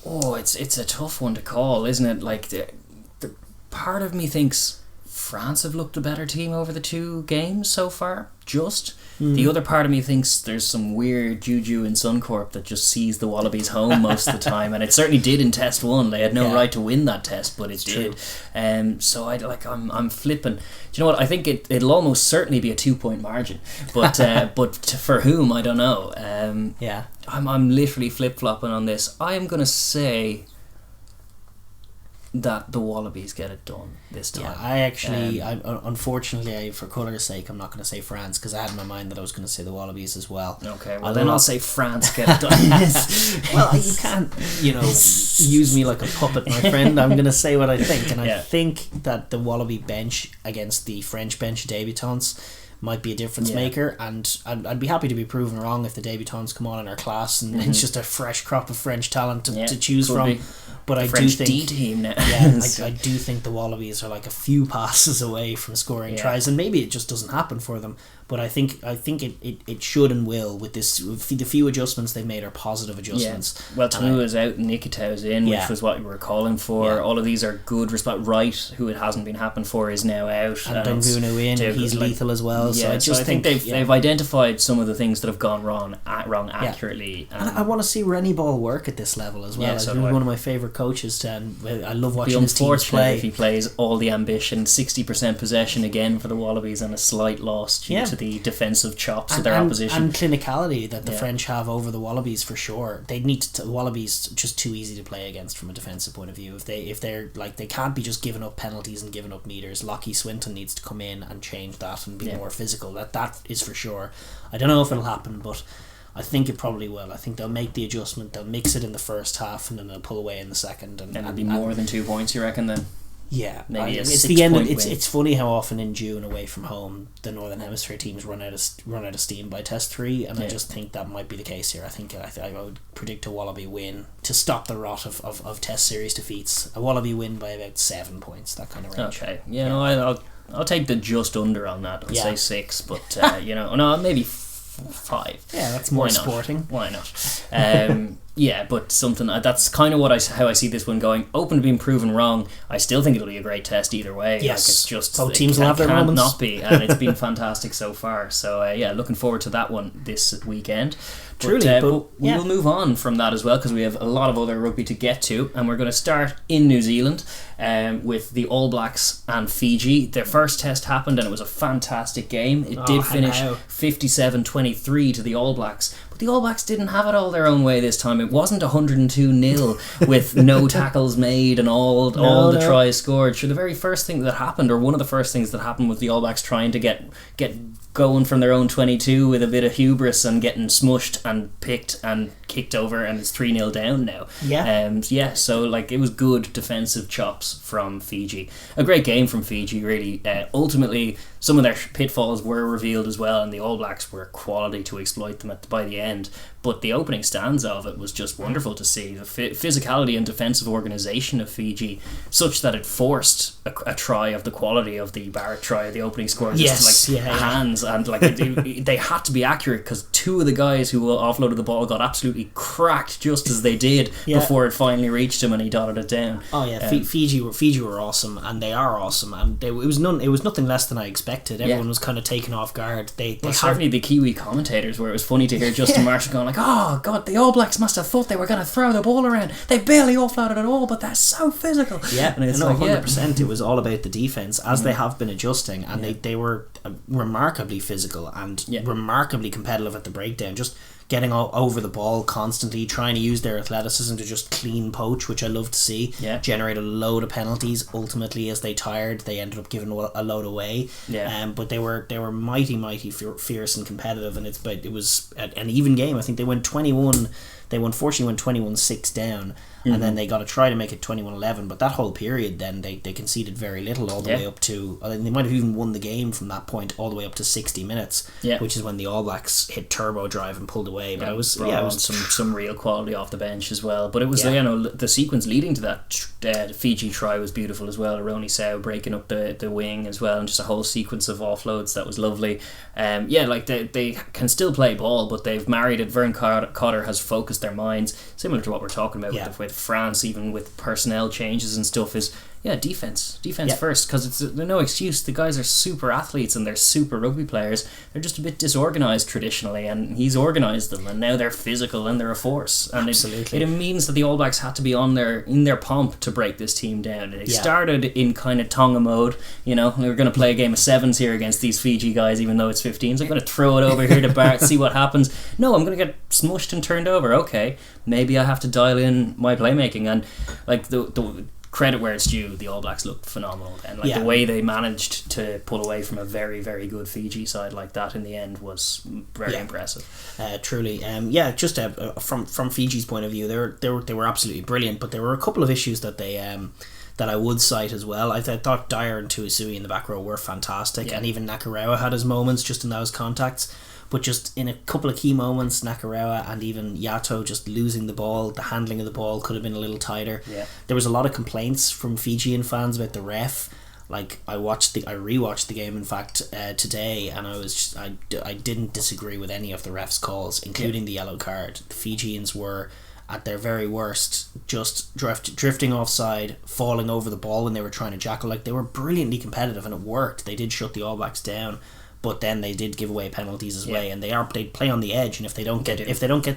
Oh, it's a tough one to call, isn't it? Like, the part of me thinks France have looked a better team over the 2 games so far. The other part of me thinks there's some weird juju in Suncorp that just sees the Wallabies home most of the time, and it certainly did in Test 1. They had no right to win that test, but it did. So I'm flipping. Do you know what? I think it'll almost certainly be a 2-point margin, but for whom, I don't know. I'm literally flip flopping on this. I am gonna say that the Wallabies get it done this time. Yeah, I actually, unfortunately, for colour's sake, I'm not going to say France, because I had in my mind that I was going to say the Wallabies as well. Okay, well then I'll say France get it done. Well, you can't, use me like a puppet, my friend. I'm going to say what I think, and I think that the Wallaby bench against the French bench debutants might be a difference maker, and I'd be happy to be proven wrong if the debutants come on in our class and it's just a fresh crop of French talent to choose from. But I do think D team now. I do think the Wallabies are like a few passes away from scoring tries, and maybe it just doesn't happen for them. But I think it should and will with this. The few adjustments they've made are positive adjustments. Yeah. Well, Tanua's out, Nikitau's in, which was what we were calling for. All of these are good response. Wright, who it hasn't been happening for, is now out. And Dungunu in, and he's lethal as well. Yeah, so I think they've identified some of the things that have gone wrong accurately. And I want to see Rennie Ball work at this level as well. He's one of my favourite coaches, and I love watching his teams play. If he plays all the ambition, 60% possession again for the Wallabies, and a slight loss due to the defensive chops of their opposition and clinicality that the French have over the Wallabies for sure. They need to. Wallabies just too easy to play against from a defensive point of view. If they're like, they can't be just giving up penalties and giving up meters. Lockie Swinton needs to come in and change that and be more physical. That is for sure. I don't know if it'll happen, but I think it probably will. I think they'll make the adjustment. They'll mix it in the first half, and then they'll pull away in the second. And it'll be more than 2 points, you reckon? Then maybe it's the end. It's funny how often in June away from home the Northern Hemisphere teams run out of steam by Test 3, and I just think that might be the case here. I would predict a Wallaby win to stop the rot of Test series defeats. A Wallaby win by about 7 points, that kind of range. Okay, I'll take the just under on that. I'll say 6, but maybe 5. Yeah, that's more sporting. Why not? But something that's kind of how I see this one going. Open to being proven wrong. I still think it'll be a great test either way. Yes, it's just both teams will have their moments. Not be, and it's been fantastic so far. So looking forward to that one this weekend. Truly, but we will move on from that as well, because we have a lot of other rugby to get to, and we're going to start in New Zealand with the All Blacks and Fiji. Their first test happened, and it was a fantastic game. It did finish 57-23 to the All Blacks, but the All Blacks didn't have it all their own way this time. It wasn't 102-0 with no tackles made and all the tries scored. Sure, the very first thing that happened, or one of the first things that happened, was the All Blacks trying to get going from their own 22 with a bit of hubris and getting smushed and picked and kicked over, and it's 3-0 down now. So it was good defensive chops from Fiji. A great game from Fiji, really. Ultimately, some of their pitfalls were revealed as well, and the All Blacks were quality to exploit them by the end. But the opening stanza of it was just wonderful to see. The physicality and defensive organisation of Fiji, such that it forced a try of the quality of the Barrett try of the opening score. Hands, and they had to be accurate, because 2 of the guys who offloaded the ball got absolutely cracked just as they did before it finally reached him and he dotted it down. Fiji were awesome, and they are awesome, and it was nothing less than I expected. Everyone was kind of taken off guard. Certainly the Kiwi commentators, where it was funny to hear Justin Marshall going like, "Oh God, the All Blacks must have thought they were going to throw the ball around. They barely offloaded at all, but they're so physical." And it's 100%. It was all about the defense, as they have been adjusting, and they were remarkably physical and remarkably competitive at the breakdown. Just getting all over the ball constantly, trying to use their athleticism to just clean poach, which I love to see. Generate a load of penalties. Ultimately, as they tired, they ended up giving a load away. But they were mighty fierce and competitive, and it was an even game. I think they went 21. They unfortunately went 21-6 down, and then they got to try to make it 21-11. But that whole period, then they conceded very little, all the way up to. They might have even won the game from that point, all the way up to 60 minutes, which is when the All Blacks hit turbo drive and pulled away. But it was some real quality off the bench as well. But it was the sequence leading to that Fiji try was beautiful as well. Aroni Sau breaking up the wing as well, and just a whole sequence of offloads that was lovely. They can still play ball, but they've married it. Vern Cotter has focused their minds, similar to what we're talking about with France, even with personnel changes and stuff, is defense first, because there's no excuse. The guys are super athletes and they're super rugby players. They're just a bit disorganised traditionally, and he's organised them, and now they're physical and they're a force. And it means that the All Blacks had to be in their pomp to break this team down. They started in kind of Tonga mode. You know, we're going to play a game of sevens here against these Fiji guys, even though it's 15s. I'm going to throw it over here to Bart, see what happens. No, I'm going to get smushed and turned over. Okay, maybe I have to dial in my playmaking. And like the credit where it's due, the All Blacks looked phenomenal, and the way they managed to pull away from a very, very good Fiji side like that in the end was very impressive. Truly, just from Fiji's point of view, they were absolutely brilliant, but there were a couple of issues that they that I would cite as well. I thought Dyer and Tuisui in the back row were fantastic, and even Nakarawa had his moments just in those contacts. But just in a couple of key moments, Nakarawa and even Yato just losing the ball, the handling of the ball could have been a little tighter. Yeah. There was a lot of complaints from Fijian fans about the ref. Like I rewatched the game in fact today, and I didn't disagree with any of the refs' calls, including the yellow card. The Fijians were at their very worst, just drifting offside, falling over the ball when they were trying to jackal. Like they were brilliantly competitive, and it worked. They did shut the All Blacks down. But then they did give away penalties as well, and they play on the edge, and if they don't get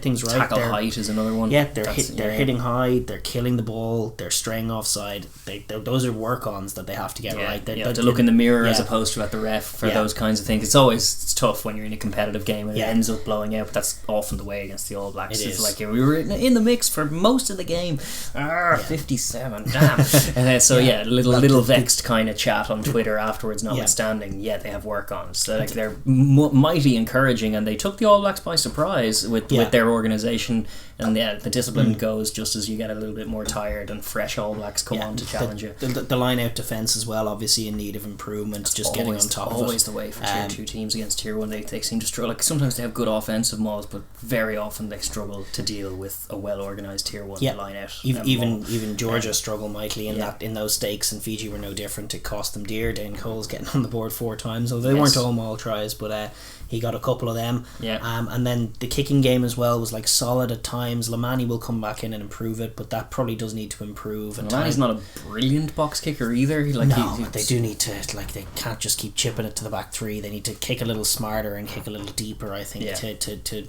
things right, tackle height is another one. Yeah, they're hitting high, they're killing the ball, they're straying offside. Those are work-ons that they have to get right. You have to look in the mirror as opposed to at the ref for those kinds of things. It's tough when you're in a competitive game and it ends up blowing out. But that's often the way against the All Blacks. It's like we were in the mix for most of the game. 57, damn. Little vexed kind of chat on Twitter afterwards. Notwithstanding, they have work-ons. So they're mighty encouraging, and they took the All Blacks by surprise with their organisation, and the discipline goes just as you get a little bit more tired and fresh All Blacks come on to challenge you. The line out defence as well, obviously in need of improvement. Just getting on top of it. Always the way for tier 2 teams against tier 1. They seem to struggle. Like sometimes they have good offensive mauls, but very often they struggle to deal with a well organised tier 1 line out. Even Georgia struggle mightily in those stakes, and Fiji were no different. It cost them dear. Dane Cole's getting on the board 4 times, although they weren't all maul tries, but he got a couple of them. And then the kicking game as well was like solid at times. Lamani will come back in and improve it, but that probably does need to improve. And Lamani's not a brilliant box kicker either. But they do need to, they can't just keep chipping it to the back 3. They need to kick a little smarter and kick a little deeper, I think, to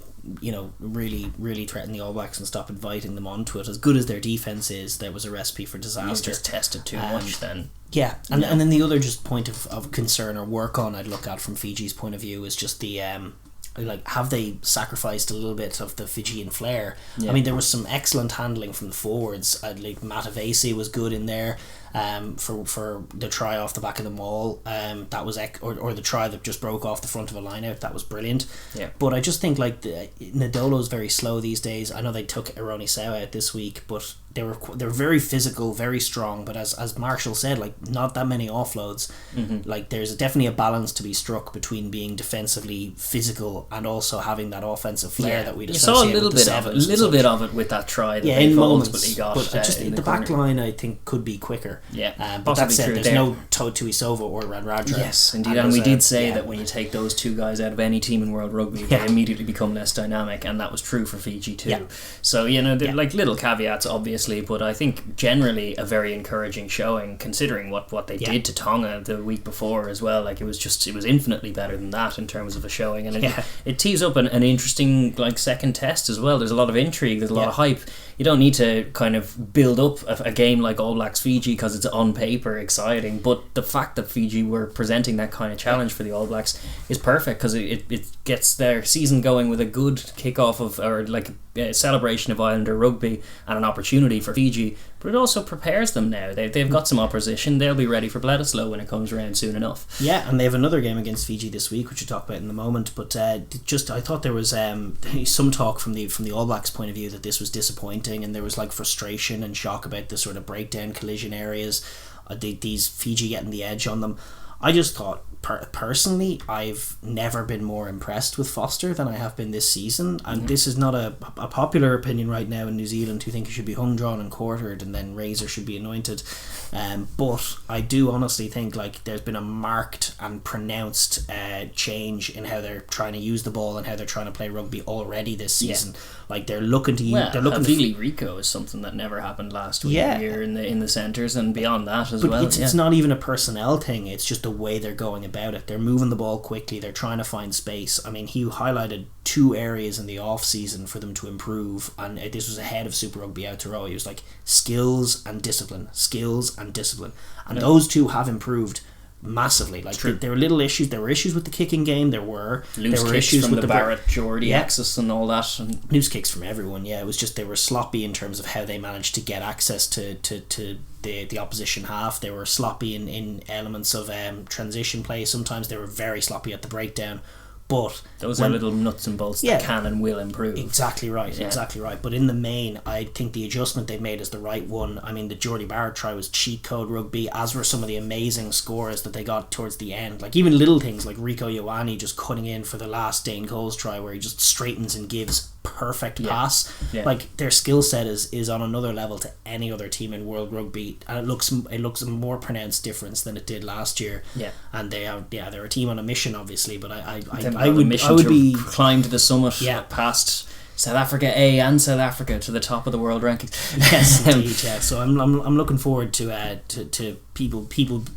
really, really threaten the All Blacks and stop inviting them onto it. As good as their defence is, there was a recipe for disaster. You just tested too much then. And then the other just point of concern or work on I'd look at from Fiji's point of view is just the have they sacrificed a little bit of the Fijian flair? I mean, there was some excellent handling from the forwards. Like Matavesi was good in there for the try off the back of the maul. That was or the try that just broke off the front of a line out. That was brilliant. But I just think Ndolo's very slow these days. I know they took Ironi Sewa out this week, but they're very physical, very strong, but as Marshall said, not that many offloads. There's definitely a balance to be struck between being defensively physical and also having that offensive flair that we'd associate with the sevens. A little bit of it with that try that in moments, ultimately got. But just the back line I think could be quicker. But that said, there's no Tuisova or Radradra. Yes, indeed, and we did say that when you take those two guys out of any team in World Rugby, they immediately become less dynamic, and that was true for Fiji too. So little caveats obviously, but I think generally a very encouraging showing considering what they did to Tonga the week before as well. It was infinitely better than that in terms of a showing, and it tees up an interesting second test as well. There's a lot of intrigue, there's a lot of hype. You don't need to kind of build up a game like All Blacks Fiji because it's on paper exciting, but the fact that Fiji were presenting that kind of challenge for the All Blacks is perfect because it gets their season going with a good kickoff a celebration of Islander rugby and an opportunity for Fiji, but it also prepares them now. They've got some opposition. They'll be ready for Bledisloe when it comes around soon enough. Yeah, and they have another game against Fiji this week, which we'll talk about in a moment, but I thought there was some talk from the All Blacks point of view that this was disappointing, and there was frustration and shock about the sort of breakdown collision areas, these Fiji getting the edge on them. I just thought personally, I've never been more impressed with Foster than I have been this season, and this is not a popular opinion right now in New Zealand, who think he should be hung, drawn and quartered and then Razor should be anointed, but I do honestly think like there's been a marked and pronounced change in how they're trying to use the ball and how they're trying to play rugby already this season. Like they're looking to use. Well, Havili Rico is something that never happened last week here in the centres and beyond that as well. It's not even a personnel thing. It's just the way they're going about it. They're moving the ball quickly. They're trying to find space. I mean, he highlighted 2 areas in the off season for them to improve, and this was ahead of Super Rugby Aotearoa. He was like skills and discipline, and those 2 have improved massively. Like there were little issues. There were issues with the kicking game. There were issues from with the Barrett Geordie axis and all that. And loose kicks from everyone. Yeah, it was just they were sloppy in terms of how they managed to get access to the opposition half. They were sloppy in elements of transition play. Sometimes they were very sloppy at the breakdown. But those are little nuts and bolts that can and will improve. Exactly right. But in the main, I think the adjustment they've made is the right one. I mean, the Geordie Barrett try was cheat code rugby, as were some of the amazing scores that they got towards the end. Like even little things like Rico Ioane just cutting in for the last Dane Coles try, where he just straightens and gives perfect pass. Like their skill set is on another level to any other team in world rugby, and it looks a more pronounced difference than it did last year. And they're a team on a mission, obviously, but I would be climb to the summit past South Africa A and South Africa to the top of the world rankings. Yes, indeed. So I'm looking forward to people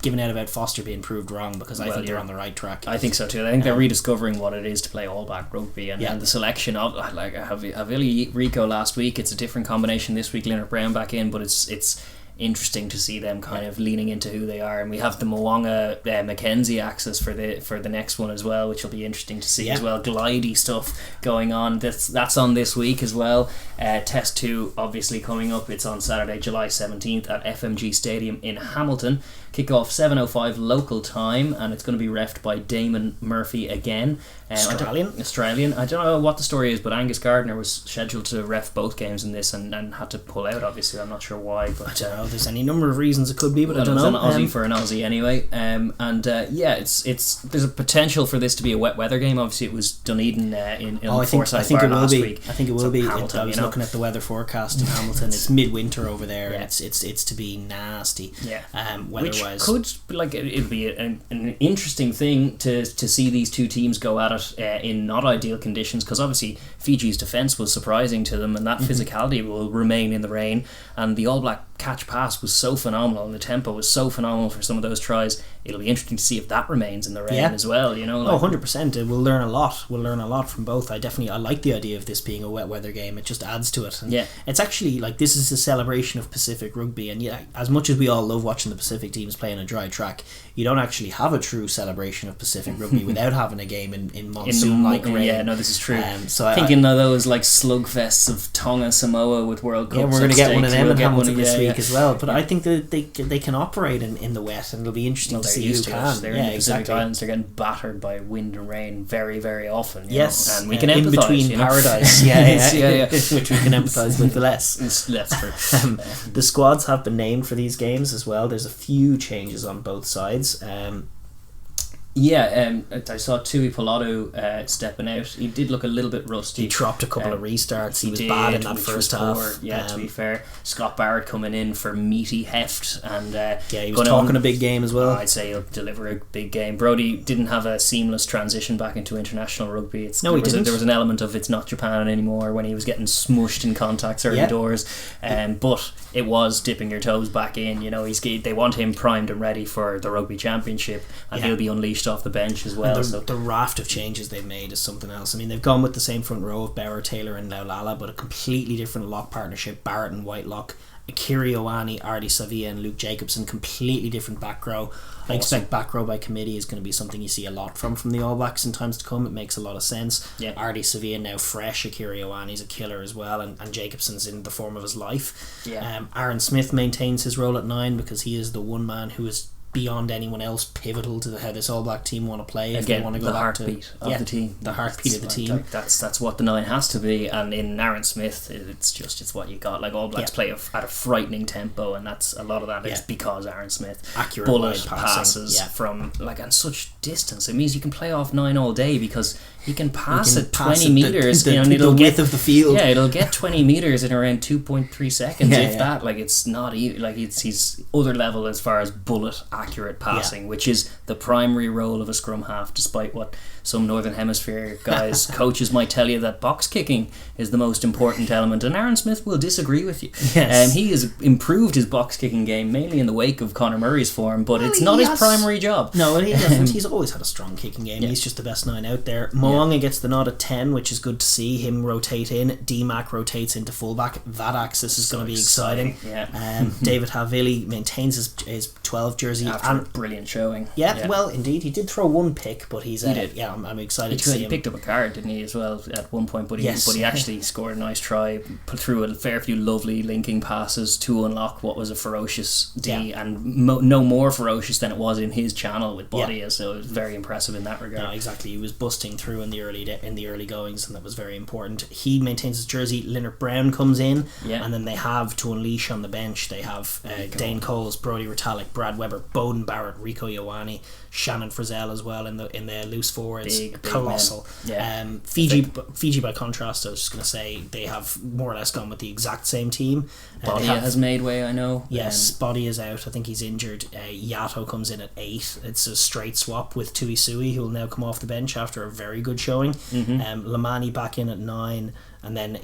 giving out about Foster being proved wrong, because I think they're on the right track. I think so too. I think they're rediscovering what it is to play all back rugby, and the selection of like Havili Rico last week. It's a different combination this week. Leonard Brown back in, but it's interesting to see them kind of leaning into who they are, and we have the Mo'unga Mackenzie axis for the next one as well, which will be interesting to see as well. Glidey stuff going on. That's on this week as well. Test 2 obviously coming up. It's on Saturday, July 17th at FMG Stadium in Hamilton. Kickoff 7:05 local time, and it's going to be reffed by Damon Murphy again. Australian. I don't know what the story is, but Angus Gardner was scheduled to ref both games in this and had to pull out. Obviously, I'm not sure why. But I don't know. There's any number of reasons it could be, but I don't know. It's an Aussie for an Aussie anyway. It's there's a potential for this to be a wet weather game. Obviously, it was Dunedin in Forsyth Bar last week. I think it will be. Hamilton, I was looking at the weather forecast in Hamilton. It's midwinter over there, and it's to be nasty. Weather-wise, which could it'd be an interesting thing to see these two teams go at it in not ideal conditions, because obviously Fiji's defence was surprising to them, and that physicality will remain in the rain, and the All Black catch pass was so phenomenal and the tempo was so phenomenal for some of those tries. It'll be interesting to see if that remains in the rain as well, 100%. We'll learn a lot from both. I like the idea of this being a wet weather game. It just adds to it, and it's actually like this is a celebration of Pacific rugby, and as much as we all love watching the Pacific teams play in a dry track, you don't actually have a true celebration of Pacific rugby without having a game in monsoon like rain. This is true. So thinking of those like slugfests of Tonga, Samoa with World Cups. We're going to get one of them in Hamilton this week as well. But I think that they can operate in the wet, and it'll be interesting to see who can. They're in the Pacific Islands. They're getting battered by wind and rain very, very often. Yes, and we can in empathise, between paradise. Which we can empathise with less. That's true. The squads have been named for these games as well. There's a few changes on both sides. I saw Tui Pilato stepping out. He did look a little bit rusty. He dropped a couple of restarts. He was bad in that first half. To be fair. Scott Barrett coming in for meaty heft, and he was talking a big game as well. I'd say he'll deliver a big game. Brody didn't have a seamless transition back into international rugby. He didn't. There was an element of it's not Japan anymore when he was getting smushed in contacts early doors, but it was dipping your toes back in. They want him primed and ready for the Rugby Championship, and he'll be unleashed off the bench as well. The raft of changes they've made is something else. I mean, they've gone with the same front row of Bauer, Taylor and Laulala, but a completely different lock partnership. Barrett and Whitelock, Akiri Ioane, Artie Savia and Luke Jacobson, completely different back row. I expect back row by committee is going to be something you see a lot from the All Blacks in times to come. It makes a lot of sense. Artie Savia now fresh. Akiri Ioane's a killer as well, and Jacobson's in the form of his life. Aaron Smith maintains his role at 9 because he is the one man who is beyond anyone else pivotal to how this All Black team want to play. If Again, they want to go the back heartbeat of the team. The heartbeat of the team. That's what the 9 has to be. And in Aaron Smith, it's what you got. Like, All Blacks play at a frightening tempo, and that's a lot of that is because Aaron Smith accurate bullet passes from and such distance. It means you can play off 9 all day because he can pass at 20 metres. The width of the field. Yeah, it'll get 20 metres in around 2.3 seconds, that. Like, it's not even like he's other level as far as bullet accurate passing, which is the primary role of a scrum half, despite what some Northern Hemisphere guys, coaches might tell you that box kicking is the most important element, and Aaron Smith will disagree with you. Yes. He has improved his box kicking game mainly in the wake of Conor Murray's form, but it's not his primary job. No, he doesn't. He's always had a strong kicking game. He's just the best 9 out there. Mo'unga gets the nod at 10, which is good to see him rotate in. D-Mac rotates into fullback. That axis is going to be exciting. David Havili maintains his 12 jersey after a brilliant showing. Well, indeed, he did throw one pick, but he's I'm excited to see him. He picked up a card, didn't he, as well at one point? But he actually scored a nice try, put through a fair few lovely linking passes to unlock what was a ferocious D, and no more ferocious than it was in his channel with Bodia. So it was very impressive in that regard. No, exactly. He was busting through in the early goings, and that was very important. He maintains his jersey. Leonard Brown comes in, and then they have to unleash on the bench. They have Dane Coles, Brodie Retallick, Brad Weber, Bowden Barrett, Rico Ioane, Shannon Frizzell as well in the loose forwards. Big colossal. Fiji by contrast, I was just going to say, they have more or less gone with the exact same team. Bodia has made way, I know. Yes, Bodia is out. I think he's injured. Yato comes in at 8. It's a straight swap with Tui Sui, who will now come off the bench after a very good showing. Lamani back in at 9. And then,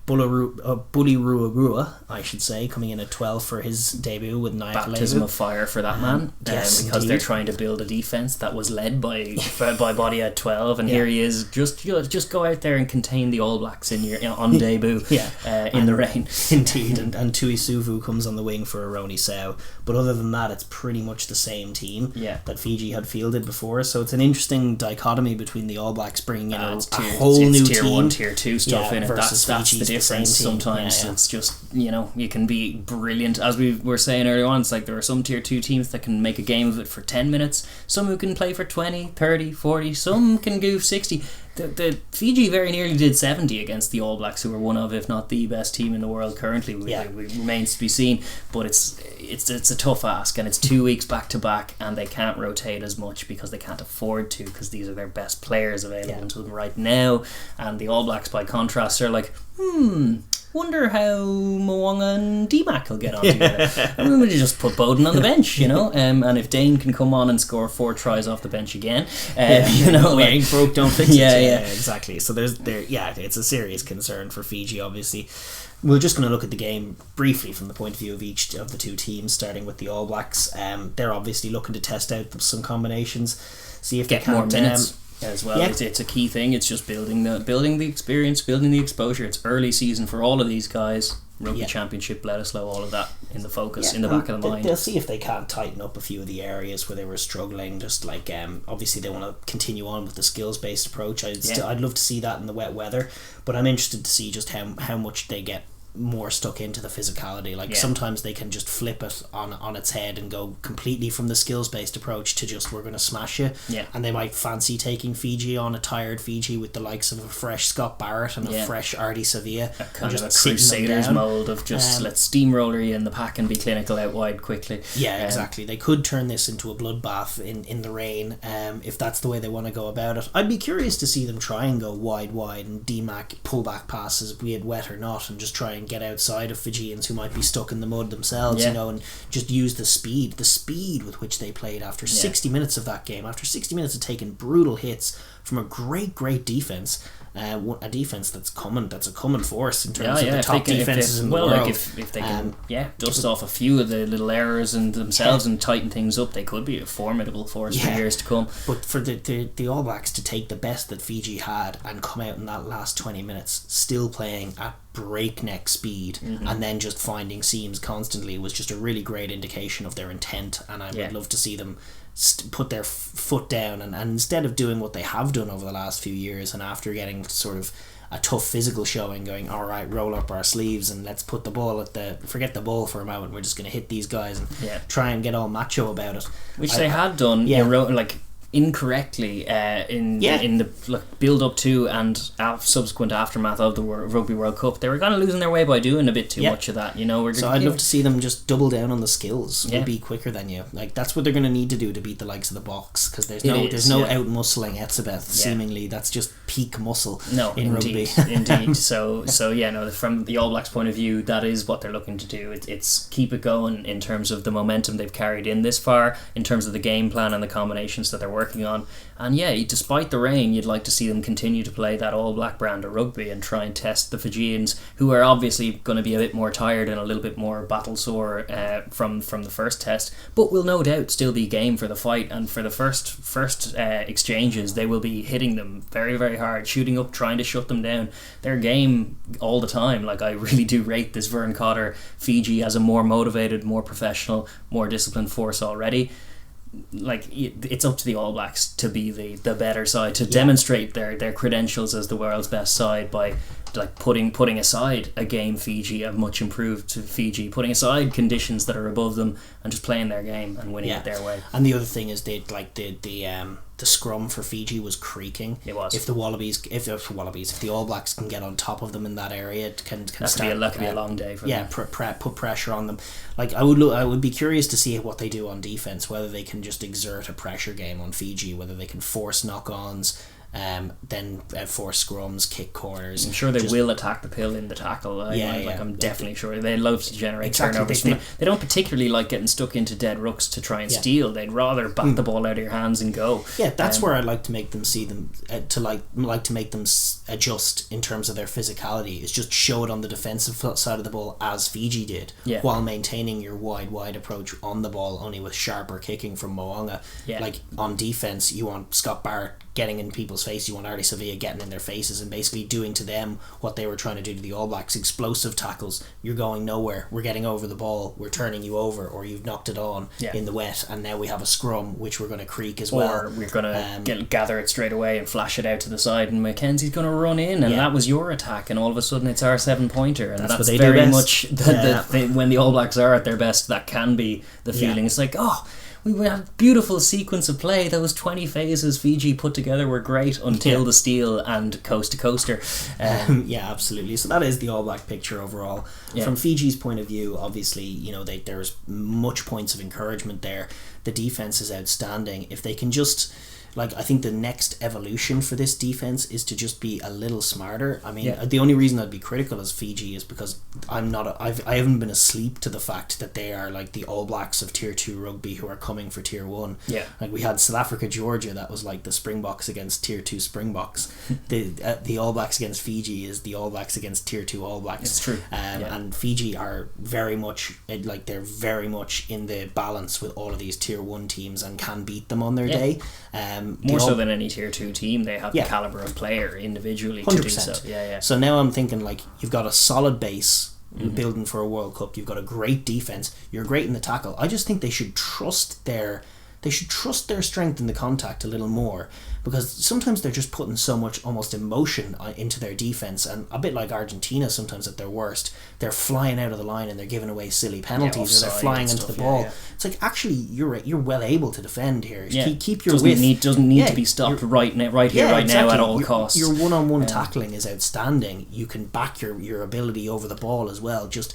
Bully Ruagua, I should say, coming in at 12 for his debut with Naya Baptism of fire for that man. Because indeed. They're trying to build a defence that was led by Bodia at 12, and here he is. Just go out there and contain the All Blacks on debut in the rain. Indeed, and Tui Suvu comes on the wing for Aroni Sau. But other than that, it's pretty much the same team that Fiji had fielded before. So it's an interesting dichotomy between the All Blacks bringing in a whole new tier team. 1, tier 2 stuff in it. That's the difference. Sometimes it's just, you can be brilliant. As we were saying earlier on, it's like there are some tier 2 teams that can make a game of it for 10 minutes, some who can play for 20, 30, 40, some can go 60. The Fiji very nearly did 70 against the All Blacks, who are one of, if not the best team in the world currently. It remains to be seen, but it's a tough ask, and it's 2 weeks back to back, and they can't rotate as much because they can't afford to, because these are their best players available to them right now. And the All Blacks, by contrast, are like, wonder how Mo'unga and D-Mac will get on together. I'm going to just put Bowden on the bench, and if Dane can come on and score 4 tries off the bench again, ain't broke, don't fix it. Yeah, exactly. So it's a serious concern for Fiji, obviously. We're just going to look at the game briefly from the point of view of each of the two teams, starting with the All Blacks. They're obviously looking to test out some combinations, see if get they can more minutes. As well, it's a key thing. It's just building the experience, building the exposure. It's early season for all of these guys. Rugby Championship, Bledisloe, all of that in the focus, in the back of the mind. They'll see if they can't tighten up a few of the areas where they were struggling. Just like obviously they want to continue on with the skills based approach. I'd love to see that in the wet weather, but I'm interested to see just how much they get more stuck into the physicality. Sometimes they can just flip it on its head and go completely from the skills based approach to just, we're going to smash you, and they might fancy taking Fiji on, a tired Fiji with the likes of a fresh Scott Barrett and a fresh Artie Sevilla, a kind of a Crusaders mould of just let's steamroller you in the pack and be clinical out wide quickly. Exactly. They could turn this into a bloodbath in the rain, if that's the way they want to go about it. I'd be curious to see them try and go wide and D-Mac pull back passes, be it wet or not, and just try and get outside of Fijians who might be stuck in the mud themselves, and just use the speed with which they played after 60 minutes of that game, after 60 minutes of taking brutal hits from a great defence, a defence that's a common force in terms of the top defences in the world. If they can dust off a few of the little errors in themselves and tighten things up, they could be a formidable force for years to come. But for the All Blacks to take the best that Fiji had and come out in that last 20 minutes still playing at breakneck speed and then just finding seams constantly was just a really great indication of their intent, and I would love to see them put their foot down, and instead of doing what they have done over the last few years, and after getting sort of a tough physical showing, going, all right, roll up our sleeves and let's put the ball forget the ball for a moment, we're just going to hit these guys and try and get all macho about it, which they had done incorrectly in the build up to and subsequent aftermath of the Rugby World Cup. They were kind of losing their way by doing a bit too much of that, so I'd love to see them just double down on the skills and be quicker than you. Like, that's what they're going to need to do to beat the likes of the Box, because there's no out muscling Etzebeth. Seemingly that's just peak muscle in rugby. Indeed. So from the All Blacks point of view, that is what they're looking to do. It's keep it going in terms of the momentum they've carried in this far, in terms of the game plan and the combinations that they're working on. And despite the rain, you'd like to see them continue to play that All Black brand of rugby and try and test the Fijians, who are obviously going to be a bit more tired and a little bit more battle sore from the first test, but will no doubt still be game for the fight. And for the first exchanges, they will be hitting them very, very hard, shooting up, trying to shut them down. Their game all the time. Like, I really do rate this Vern Cotter Fiji as a more motivated, more professional, more disciplined force already. Like, it's up to the All Blacks to be the better side, to demonstrate their credentials as the world's best side by putting aside a game Fiji, a much improved Fiji, putting aside conditions that are above them and just playing their game and winning it their way. And the other thing is the scrum for Fiji was creaking. It was. If the All Blacks can get on top of them in that area, it can start. That could be a long day for them. Put pressure on them. Like, I would be curious to see what they do on defense, whether they can just exert a pressure game on Fiji, whether they can force knock-ons, then force scrums, kick corners. I'm sure they will attack the pill in the tackle. I'm definitely sure they love to generate turnovers. They don't particularly like getting stuck into dead rucks to try and steal. They'd rather bat the ball out of your hands and go. Yeah, that's where I'd like to make them see them to make them adjust in terms of their physicality. Is just show it on the defensive side of the ball as Fiji did, while maintaining your wide approach on the ball, only with sharper kicking from Mo'unga. Like, on defense, you want Scott Barrett getting in people's face, you want Artie Sevilla getting in their faces and basically doing to them what they were trying to do to the All Blacks. Explosive tackles. You're going nowhere, we're getting over the ball, we're turning you over, or you've knocked it on in the wet, and now we have a scrum which we're going to creak as well, or we're going to gather it straight away and flash it out to the side, and Mackenzie's going to run in, and that was your attack, and all of a sudden it's our 7-pointer, and that's very much when the All Blacks are at their best, that can be the feeling. It's like, we had a beautiful sequence of play. Those 20 phases Fiji put together were great until the steal and coast to coaster. Absolutely. So that is the All Black picture overall. From Fiji's point of view, obviously, there's much points of encouragement there. The defense is outstanding. If they can just, I think the next evolution for this defense is to just be a little smarter. I mean, the only reason I'd be critical as Fiji is because I haven't been asleep to the fact that they are like the All Blacks of Tier 2 rugby who are coming for Tier 1. Like, we had South Africa Georgia, that was like the Springboks against Tier 2 Springboks. The All Blacks against Fiji is the All Blacks against Tier 2 All Blacks. It's true. And Fiji are very much they're very much in the balance with all of these Tier 1 teams and can beat them on their day. More so than any Tier 2 team, they have the calibre of player individually 100%. To do so. So now I'm thinking, you've got a solid base building for a World Cup, you've got a great defence, you're great in the tackle. I just think they should trust their strength in the contact a little more, because sometimes they're just putting so much almost emotion into their defence, and a bit like Argentina sometimes at their worst, they're flying out of the line and they're giving away silly penalties, or they're flying into the ball. It's like, actually, you're well able to defend here. Keep your width. Doesn't need to be stopped right now at all costs. Your one-on-one tackling is outstanding. You can back your ability over the ball as well. Just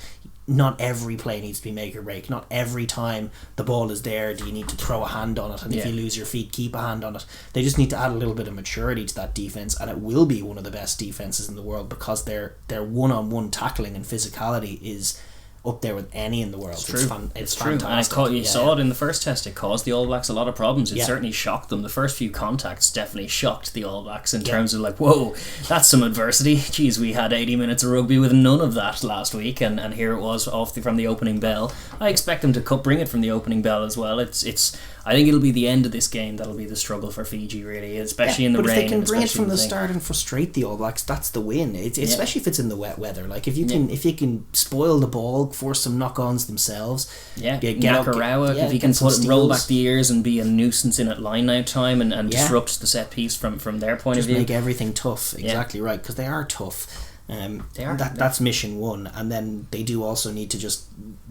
not every play needs to be make or break. Not every time the ball is there do you need to throw a hand on it, and if you lose your feet, keep a hand on it. They just need to add a little bit of maturity to that defense, and it will be one of the best defenses in the world, because their one-on-one tackling and physicality is up there with any in the world. It's true. Fantastic. And you saw it in the first test. It caused the All Blacks a lot of problems. It certainly shocked them. The first few contacts definitely shocked the All Blacks in terms of whoa, that's some adversity. Jeez, we had 80 minutes of rugby with none of that last week, and here it was from the opening bell. I expect them to bring it from the opening bell as well. I think it'll be the end of this game that'll be the struggle for Fiji, really, especially in the rain. But if they can bring it from the start and frustrate the All Blacks, that's the win. Especially if it's in the wet weather. Like if you can spoil the ball, force some knock-ons themselves. Yeah, Nakarawa, if he can roll back the ears and be a nuisance in at line-out time and disrupt the set piece from their point of view. Just make everything tough. Exactly right, because they are tough. That's mission one, and then they do also need to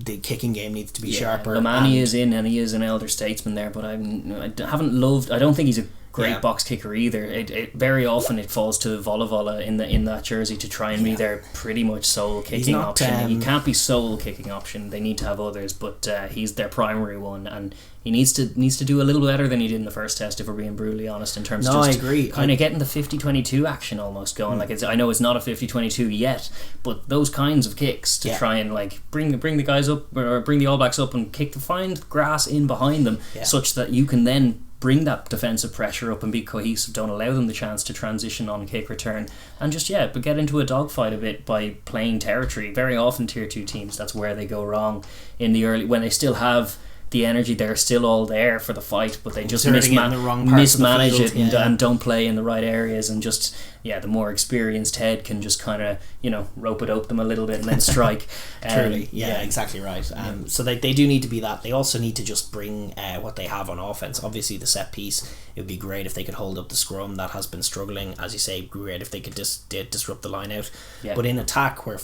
the kicking game needs to be sharper. Lamani is in, and he is an elder statesman there, but I don't think he's a great box kicker either. It very often it falls to Vola in that jersey to try and be their pretty much sole kicking option. He can't be sole kicking option. They need to have others, but he's their primary one, and he needs to do a little better than he did in the first test, if we're being brutally honest, in terms of I agree. Kind of getting the 50-22 action almost going. Like I know it's not a 50-22 yet, but those kinds of kicks to try and like bring the guys up or bring the All Blacks up and find grass in behind them, such that you can then bring that defensive pressure up and be cohesive. Don't allow them the chance to transition on kick return, and but get into a dogfight a bit by playing territory. Very often tier 2 teams, that's where they go wrong in the early, when they still have the energy, they're still all there for the fight, but they just mismanage it and don't play in the right areas, and the more experienced head can just kind of rope-a-dope them a little bit and then strike. Truly, exactly right. So they do need to be that. They also need to just bring what they have on offense. Obviously the set piece, it would be great if they could hold up the scrum. That has been struggling, as you say. Great if they could disrupt the line out. But in attack, where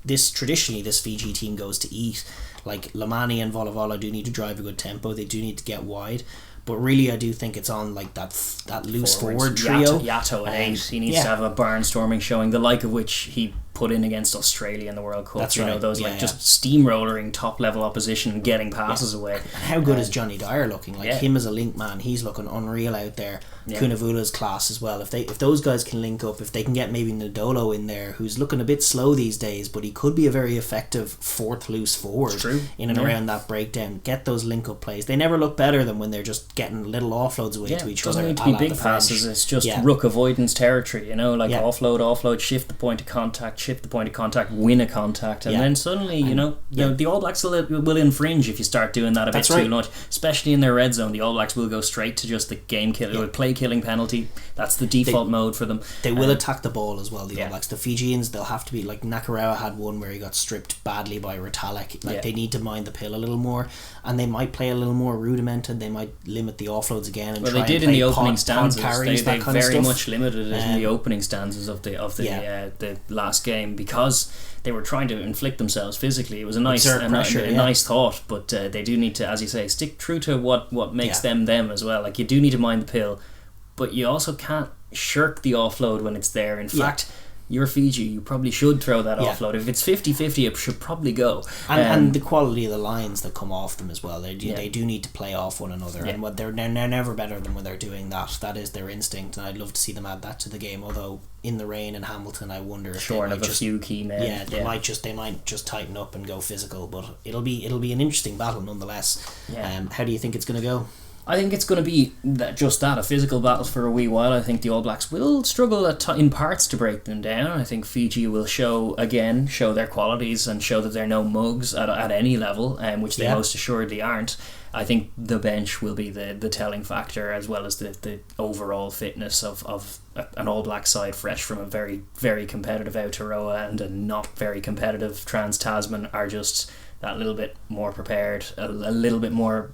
this Fiji team goes to eat, like Lamani and Vola do need to drive a good tempo. They do need to get wide, but really I do think it's on like that loose forward trio. Yato at 8. He needs to have a barnstorming showing, the like of which he put in against Australia in the World Cup. That's right. Just steamrolling top level opposition and getting passes away. And how good is Johnny Dyer looking? Like him as a link man, he's looking unreal out there. Kunavula's class as well. If those guys can link up, if they can get maybe Ndolo in there, who's looking a bit slow these days, but he could be a very effective fourth loose forward in and around that breakdown. Get those link up plays. They never look better than when they're just getting little offloads away to each other. It doesn't need to be big passes. It's just ruck avoidance territory. Offload, shift the point of contact, win a contact, and then suddenly the All Blacks will infringe if you start doing that a bit too much, especially in their red zone. The All Blacks will go straight to just the game kill, play killing penalty. That's the default mode for them. They will attack the ball as well, the All Blacks. The Fijians, they'll have to be like Nakarawa had one where he got stripped badly by Retallick. They need to mind the pill a little more, and they might play a little more rudimented. They might limit the offloads again and try and play in the opening stanzas. Carries, they very much limited it in the opening stanzas of the last game, because they were trying to inflict themselves physically. It was a nice nice thought, but they do need to, as you say, stick true to what makes them as well. Like, you do need to mind the pill, but you also can't shirk the offload when it's there. In fact, you're Fiji, you probably should throw that offload. If it's 50-50, it should probably go. And the quality of the lines that come off them as well. They do need to play off one another, and they're never better than when they're doing that. That is their instinct, and I'd love to see them add that to the game. Although in the rain in Hamilton, I wonder if short of a few key men. They might just tighten up and go physical. But it'll be an interesting battle nonetheless. How do you think it's going to go? I think it's going to be a physical battle for a wee while. I think the All Blacks will struggle in parts to break them down. I think Fiji will show their qualities and show that they're no mugs at any level, which they most assuredly aren't. I think the bench will be the telling factor, as well as the overall fitness of an All Black side fresh from a very, very competitive Aotearoa and a not very competitive Trans-Tasman are just that little bit more prepared, a little bit more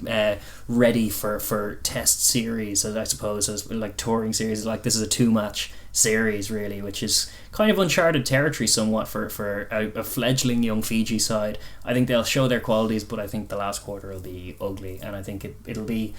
ready for test series, as I suppose, as like touring series. Like, this is a 2-match series really, which is kind of uncharted territory somewhat for a fledgling young Fiji side. I think they'll show their qualities, but I think the last quarter will be ugly, and I think it'll be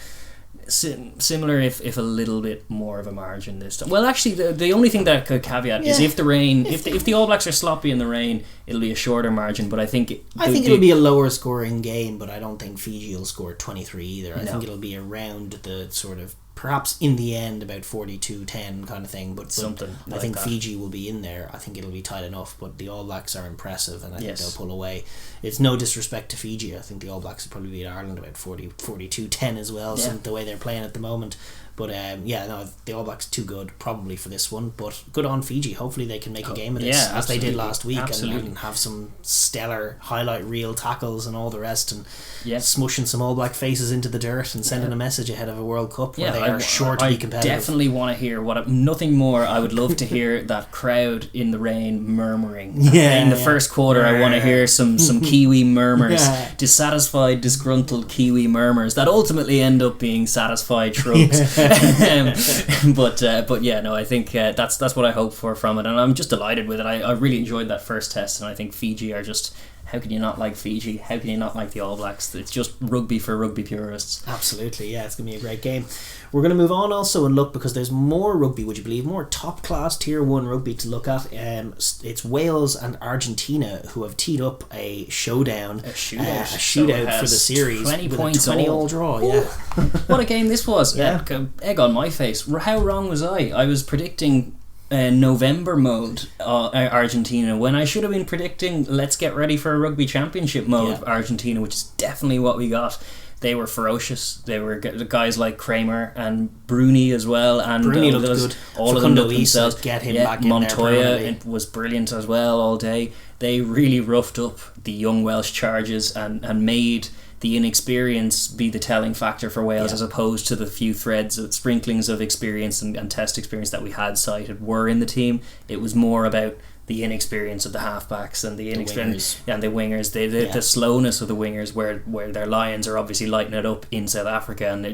similar if a little bit more of a margin this time. Well, actually, the only thing that could caveat is if the rain, if the All Blacks are sloppy in the rain, it'll be a shorter margin. But I think it'll be a lower scoring game. But I don't think Fiji will score 23 either. I think it'll be around the sort of, perhaps in the end, about 42-10 kind of thing. But something. I think Fiji will be in there. I think it'll be tight enough. But the All Blacks are impressive, and I think they'll pull away. It's no disrespect to Fiji. I think the All Blacks will probably beat Ireland about 42-10 as well, the way they're playing at the moment. But the All Blacks too good probably for this one, but good on Fiji. Hopefully they can make a game of this as they did last week and have some stellar highlight reel tackles and all the rest, and smushing some All Black faces into the dirt and sending a message ahead of a World Cup where they are sure to be competitive. I definitely want to hear nothing more. I would love to hear that crowd in the rain murmuring in the first quarter. I want to hear some Kiwi murmurs, dissatisfied, disgruntled Kiwi murmurs that ultimately end up being satisfied shrugs. I think that's what I hope for from it, and I'm just delighted with it. I really enjoyed that first test, and I think Fiji are just... How can you not like Fiji? How can you not like the All Blacks? It's just rugby for rugby purists. Absolutely, yeah, it's going to be a great game. We're going to move on also and look, because there's more rugby, would you believe, more top class tier 1 rugby to look at. It's Wales and Argentina who have teed up a showdown, a shootout for the series. 20 points, 20 all draw. Yeah. What a game this was. Egg on my face. How wrong was I? I was predicting November mode Argentina when I should have been predicting let's get ready for a Rugby Championship mode Argentina, which is definitely what we got. They were ferocious. They were guys like Kramer and Bruni as well, and Bruni looked good. All of them looked themselves. Get him back Montoya in there was brilliant as well all day. They really roughed up the young Welsh charges and made the inexperience be the telling factor for Wales, as opposed to the few threads of sprinklings of experience and test experience that we had cited were in the team. It was more about the inexperience of the halfbacks and the inexperience and the wingers, the slowness of the wingers, where their Lions are obviously lighting it up in South Africa, and they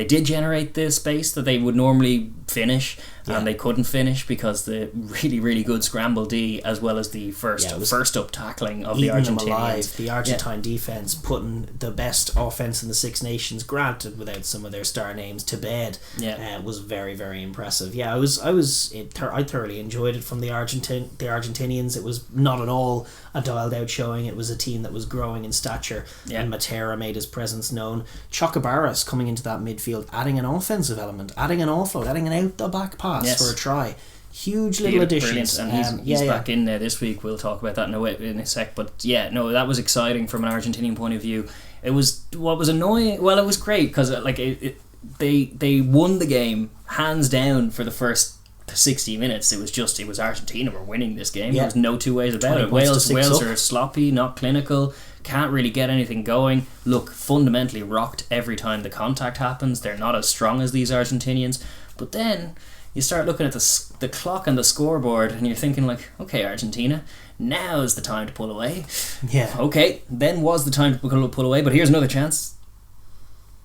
did generate the space that they would normally finish, and they couldn't finish because the really, really good scramble D, as well as the first up tackling of the Argentinians. The Argentine defence putting the best offence in the Six Nations, granted without some of their star names, to bed. Was very, very impressive. I thoroughly enjoyed it from the Argentinians. It was not at all a dialed out showing. It was a team that was growing in stature, and Matera made his presence known. Chocobaras coming into that midfield, adding an offensive element, adding an offload, adding an out the back pass for a try. Huge little additions. And he's back in there this week. We'll talk about that in a sec. But that was exciting from an Argentinian point of view. It was, what was annoying, well, it was great because they won the game hands down for the first 60 minutes. It was Argentina were winning this game. There's no two ways about it. Wales are sloppy, not clinical, can't really get anything going, look fundamentally rocked every time the contact happens. They're not as strong as these Argentinians. But then you start looking at the clock and the scoreboard, and you're thinking like, okay, Argentina, now's the time to pull away. Okay, then was the time to pull away, but here's another chance.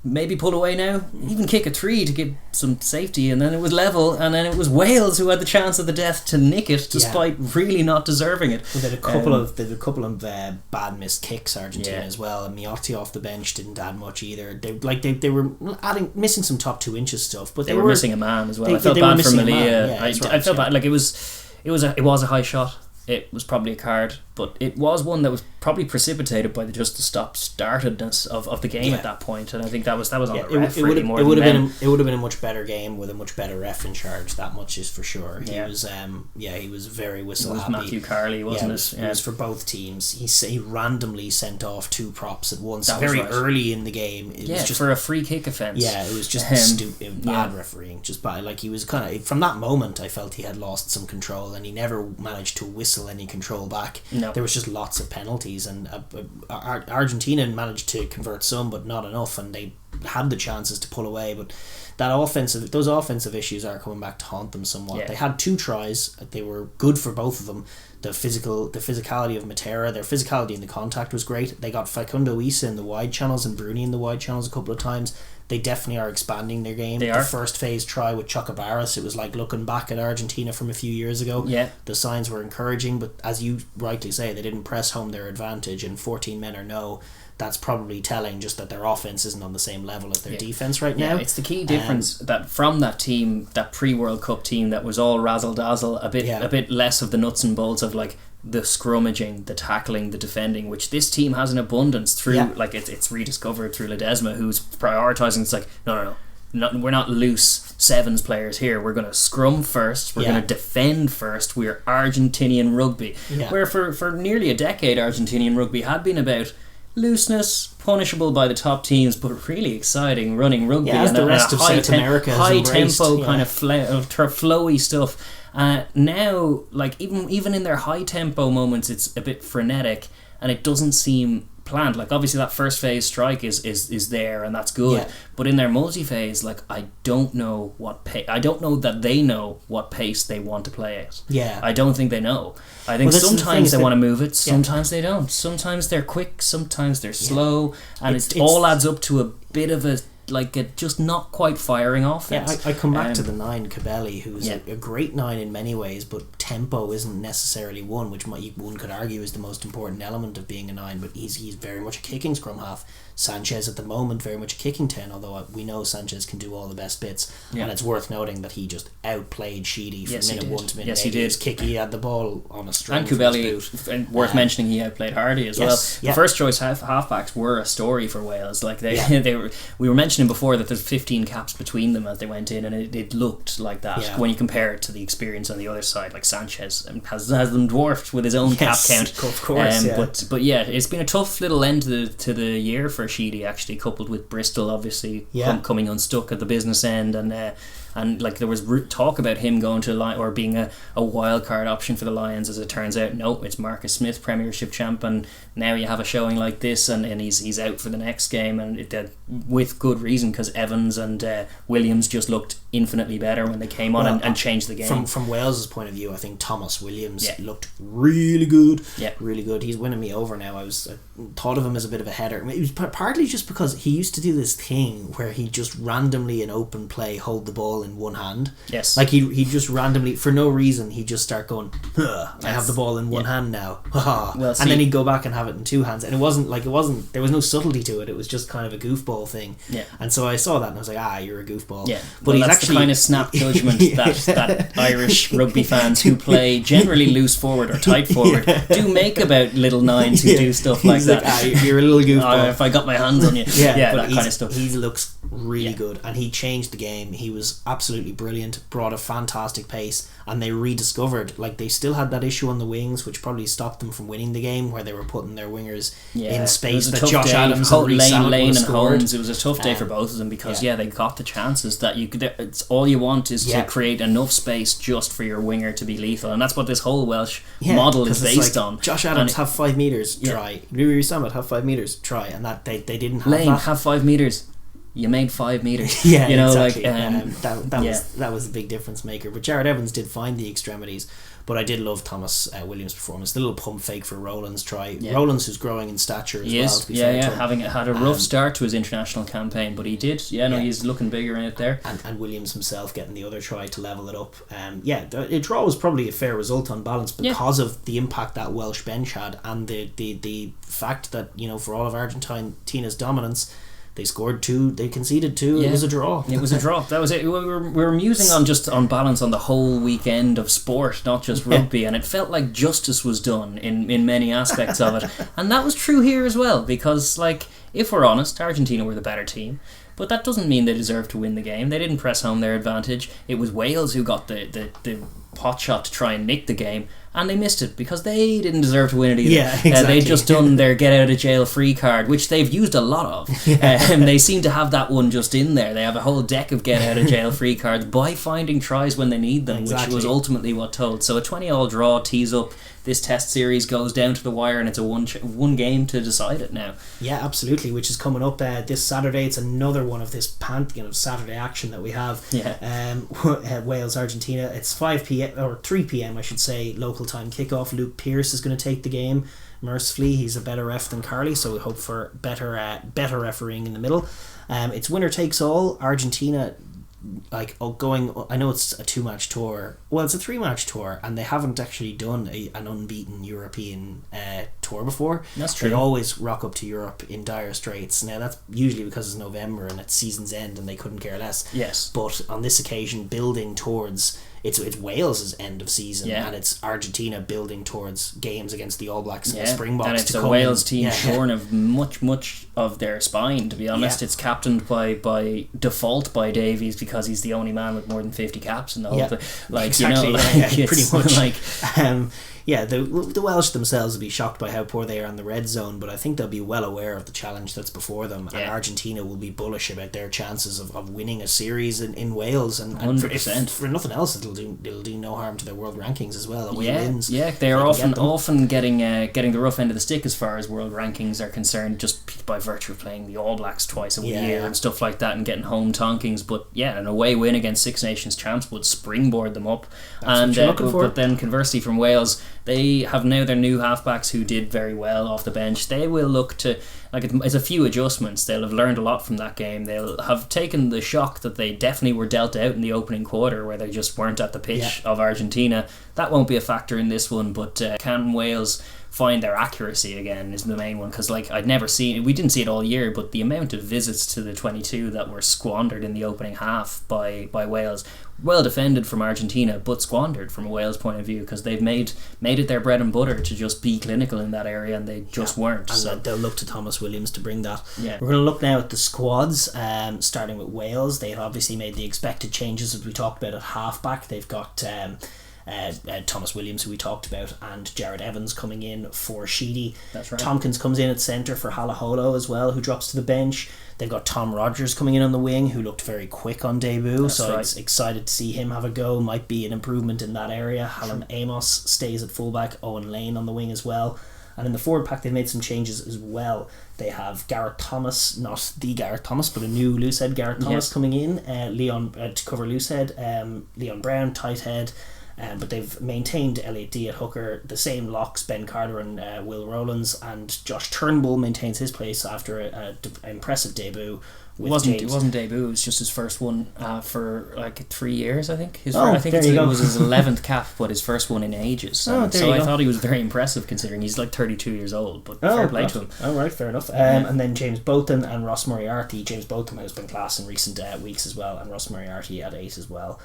Maybe pull away now, even kick a 3 to give some safety, and then it was level, and then it was Wales who had the chance of the death to nick it, despite really not deserving it. Well, they had a couple of bad missed kicks, Argentina as well, and Miotti off the bench didn't add much either. They were missing some top 2 inches stuff, but they were missing a man as well. I felt bad for Malia. I felt bad. Like it was a high shot. It was probably a card, but it was one that was probably precipitated by the stop-startedness of the game at that point, and I think that was on the ref really more than them. It would have been a much better game with a much better ref in charge. That much is for sure. He was very whistle happy. Matthew Carley, wasn't it? It was for both teams. He randomly sent off 2 props at once very early in the game. It was just for a free kick offence. It was just stupid, bad refereeing. Just bad. Like he was kind of, from that moment, I felt he had lost some control, and he never managed to whistle any control back. There was just lots of penalties, and Argentina managed to convert some, but not enough, and they had the chances to pull away. But those offensive issues are coming back to haunt them somewhat. They had 2 tries. They were good for both of them. The physicality of Matera, their physicality in the contact was great. They got Facundo Issa in the wide channels and Bruni in the wide channels a couple of times. They definitely are expanding their game. The first phase try with Chocobaras, it was like looking back at Argentina from a few years ago. The signs were encouraging, but as you rightly say, they didn't press home their advantage, and 14 men or no, that's probably telling just that their offense isn't on the same level as their defense right now. It's the key difference that from that team, that pre-World Cup team that was all razzle-dazzle, a bit less of the nuts and bolts of like the scrummaging, the tackling, the defending, which this team has in abundance through like it's rediscovered through Ledesma, who's prioritising. It's like no, we're not loose sevens players here. We're going to scrum first. We're going to defend first. We're Argentinian rugby. Where for nearly a decade, Argentinian rugby had been about, looseness, punishable by the top teams, but really exciting running rugby. Yeah, as the rest of South America has high embraced, tempo kind of flowy stuff. Now, like even in their high tempo moments, it's a bit frenetic, and it doesn't seem planned. Like obviously that first phase strike is there, and that's good. Yeah. But in their multi-phase, like I don't know I don't know that they know what pace they want to play at. Yeah. I don't think they know. I think sometimes they want to move it, sometimes they don't. Sometimes they're quick, sometimes they're slow, and it all adds up to a bit of a just not quite firing offense. Yeah, I come back to the 9, Cabelli, who's a great 9 in many ways, but tempo isn't necessarily one, which one could argue is the most important element of being a 9, but he's very much a kicking scrum half. Sanchez at the moment very much a kicking 10, although we know Sanchez can do all the best bits, and it's worth noting that he just outplayed Sheedy from minute 1 to minute 8. He did. His kick, he had the ball on a string. And Kubeli, worth mentioning, he outplayed Hardy as well. The first choice halfbacks were a story for Wales. Like we were mentioning before that there's 15 caps between them as they went in, and it looked like that when you compare it to the experience on the other side. Like Sanchez has them dwarfed with his own cap count. Of course, But it's been a tough little end to the year for Sheedy, actually, coupled with Bristol obviously coming unstuck at the business end, and like there was talk about him going to or being a wild card option for the Lions. As it turns out, no, it's Marcus Smith, Premiership champ, and now you have a showing like this, and he's out for the next game, and with good reason, because Evans and Williams just looked infinitely better when they came on and changed the game. From Wales's point of view, I think Thomas Williams looked really good. Really good. He's winning me over now. I thought of him as a bit of a header. It was partly just because he used to do this thing where he just randomly in open play hold the ball in one hand. Yes. Like he just randomly, for no reason, he'd just start going, I have the ball in one hand now. And then he'd go back and have it in two hands. And it wasn't, there was no subtlety to it. It was just kind of a goofball thing. Yeah. And so I saw that and I was like, you're a goofball. Yeah. But he's that's actually the kind of snap judgment that Irish rugby fans who play generally loose forward or tight forward do make about little nines who do stuff like that. You're a little goofball. If I got my hands on you. That kind of stuff. He looks really good, and he changed the game. He was absolutely brilliant, brought a fantastic pace, and they rediscovered, they still had that issue on the wings, which probably stopped them from winning the game, where they were putting their wingers in space that Josh Adams and Lane and scored. Holmes. It was a tough day for both of them, because they got the chances that it's all you want is to create enough space just for your winger to be lethal, and that's what this whole Welsh model is based on. Josh Adams have 5 metres, try. Louis Summit have 5 metres, try, and that they didn't have Lane that. have 5 metres. You made 5 metres. Exactly. That was a big difference maker. But Jared Evans did find the extremities. But I did love Thomas Williams' performance. The little pump fake for Rowland's try. Rowland's, who's growing in stature as well. To be fair to him. Having had a rough start to his international campaign, but he did. He's looking bigger in it there. And Williams himself getting the other try to level it up. The draw was probably a fair result on balance because of the impact that Welsh bench had, and the fact that for all of Argentina's dominance, they scored 2, they conceded 2. It was a draw. It was a draw. That was it. We were musing on balance on the whole weekend of sport, not just rugby, and it felt like justice was done in many aspects of it. And that was true here as well, because if we're honest, Argentina were the better team. But that doesn't mean they deserve to win the game. They didn't press home their advantage. It was Wales who got the pot shot to try and nick the game, and they missed it because they didn't deserve to win it either. Yeah, exactly. They'd just done their get out of jail free card, which they've used a lot of. They seem to have that one just in there. They have a whole deck of get out of jail free cards by finding tries when they need them, which was ultimately what told. So a 20-all draw tees up this test series, goes down to the wire, and it's a one game to decide it now. Yeah, absolutely, which is coming up this Saturday. It's another one of this pantheon of Saturday action that we have. Wales-Argentina. It's 5 p.m. or 3 p.m. I should say, local time kickoff. Luke Pearce is going to take the game. Mercifully, he's a better ref than Carley, so we hope for better refereeing in the middle. It's winner takes all. Argentina, I know it's a 2-match tour. Well, it's a 3-match tour, and they haven't actually done an unbeaten European tour before. That's true. They always rock up to Europe in dire straits. Now, that's usually because it's November and it's season's end and they couldn't care less. Yes. But on this occasion, building towards it's Wales' end of season, and it's Argentina building towards games against the All Blacks and the Springboks. And it's a Wales team shorn of much of their spine, to be honest. It's captained by default by Davies because he's the only man with more than 50 caps in the whole thing. Like, exactly, pretty much. Like, the Welsh themselves will be shocked by how poor they are in the red zone, but I think they'll be well aware of the challenge that's before them, and Argentina will be bullish about their chances of winning a series in Wales, and 100%. For nothing else, it'll do no harm to their world rankings as well. Away wins. Yeah, they are often getting the rough end of the stick as far as world rankings are concerned, just by virtue of playing the All Blacks twice a year and stuff like that, and getting home tonkings. But an away win against Six Nations champs would springboard them up. That's but then conversely from Wales, they have now their new halfbacks who did very well off the bench. They will look to, it's a few adjustments. They'll have learned a lot from that game. They'll have taken the shock that they definitely were dealt out in the opening quarter, where they just weren't at the pitch of Argentina. That won't be a factor in this one, but can Wales find their accuracy again is the main one, because we didn't see it all year, but the amount of visits to the 22 that were squandered in the opening half by Wales, well defended from Argentina, but squandered from a Wales point of view, because they've made it their bread and butter to just be clinical in that area, and they just weren't. And so they'll look to Thomas Williams to bring that. We're going to look now at the squads, starting with Wales. They've obviously made the expected changes as we talked about at halfback. They've got Thomas Williams, who we talked about, and Jared Evans coming in for Sheedy. That's right. Tompkins comes in at centre for Halaholo as well, who drops to the bench. They've got Tom Rogers coming in on the wing, who looked very quick on debut. That's so it's excited to see him have a go. Might be an improvement in that area. Hallam Amos stays at fullback. Owen Lane on the wing as well. And in the forward pack, they've made some changes as well. They have Garrett Thomas, not the Garrett Thomas, but a new loosehead Garrett Thomas coming in. Leon to cover loosehead. Leon Brown, tight head. But they've maintained Elliot D at hooker, the same locks, Ben Carter and Will Rowlands, and Josh Turnbull maintains his place after an impressive debut. It wasn't debut, it was just his first one for 3 years, I think. It was his 11th cap, but his first one in ages. So I thought he was very impressive, considering he's 32 years old, but fair play to him. Right, fair enough. And then James Bolton and Ross Moriarty. James Bolton has been class in recent weeks as well, and Ross Moriarty at 8 as well.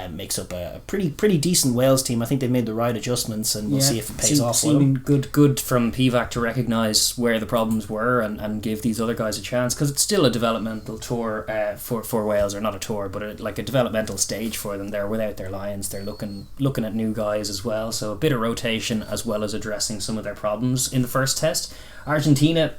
Makes up a pretty decent Wales team. I think they made the right adjustments, and we'll see if it pays off. Seeming good from Pivac to recognise where the problems were and give these other guys a chance, because it's still a developmental tour for Wales, or not a tour, but a developmental stage for them. They're without their Lions. They're looking at new guys as well, so a bit of rotation as well as addressing some of their problems in the first test. Argentina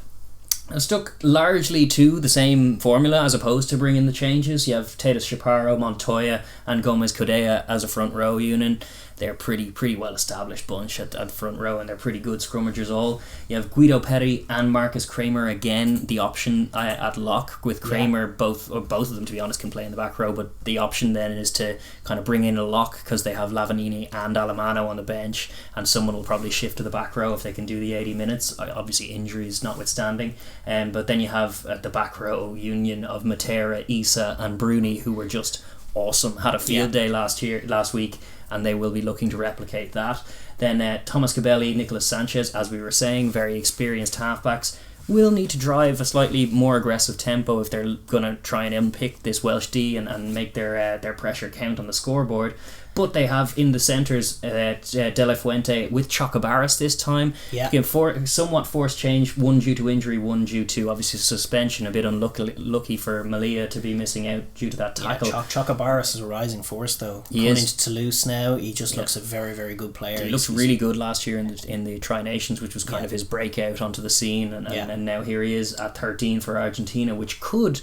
stuck largely to the same formula as opposed to bringing the changes. You have Tetis Chaparro, Montoya and Gomez Codea as a front row unit. They're pretty well established bunch at the front row, and they're pretty good scrummagers all. You have Guido Petty and Marcus Kramer again, the option at lock, with Kramer, both of them to be honest can play in the back row, but the option then is to kind of bring in a lock, because they have Lavanini and Alemano on the bench, and someone will probably shift to the back row if they can do the 80 minutes, obviously injuries notwithstanding. But then you have the back row union of Matera, Issa and Bruni, who were just awesome, had a field day last week, and they will be looking to replicate that. Then Thomas Cabelli, Nicolas Sanchez, as we were saying, very experienced halfbacks, will need to drive a slightly more aggressive tempo if they're going to try and unpick this Welsh D and make their pressure count on the scoreboard. But they have in the centres De La Fuente with Chocobaras this time. Somewhat forced change, one due to injury, one due to obviously suspension. A bit unlucky for Malia to be missing out due to that tackle. Chocobaras is a rising force though. Coming into Toulouse now, he just looks a very, very good player. He looked really good last year in the Tri-Nations, which was kind of his breakout onto the scene, and now here he is at 13 for Argentina, which could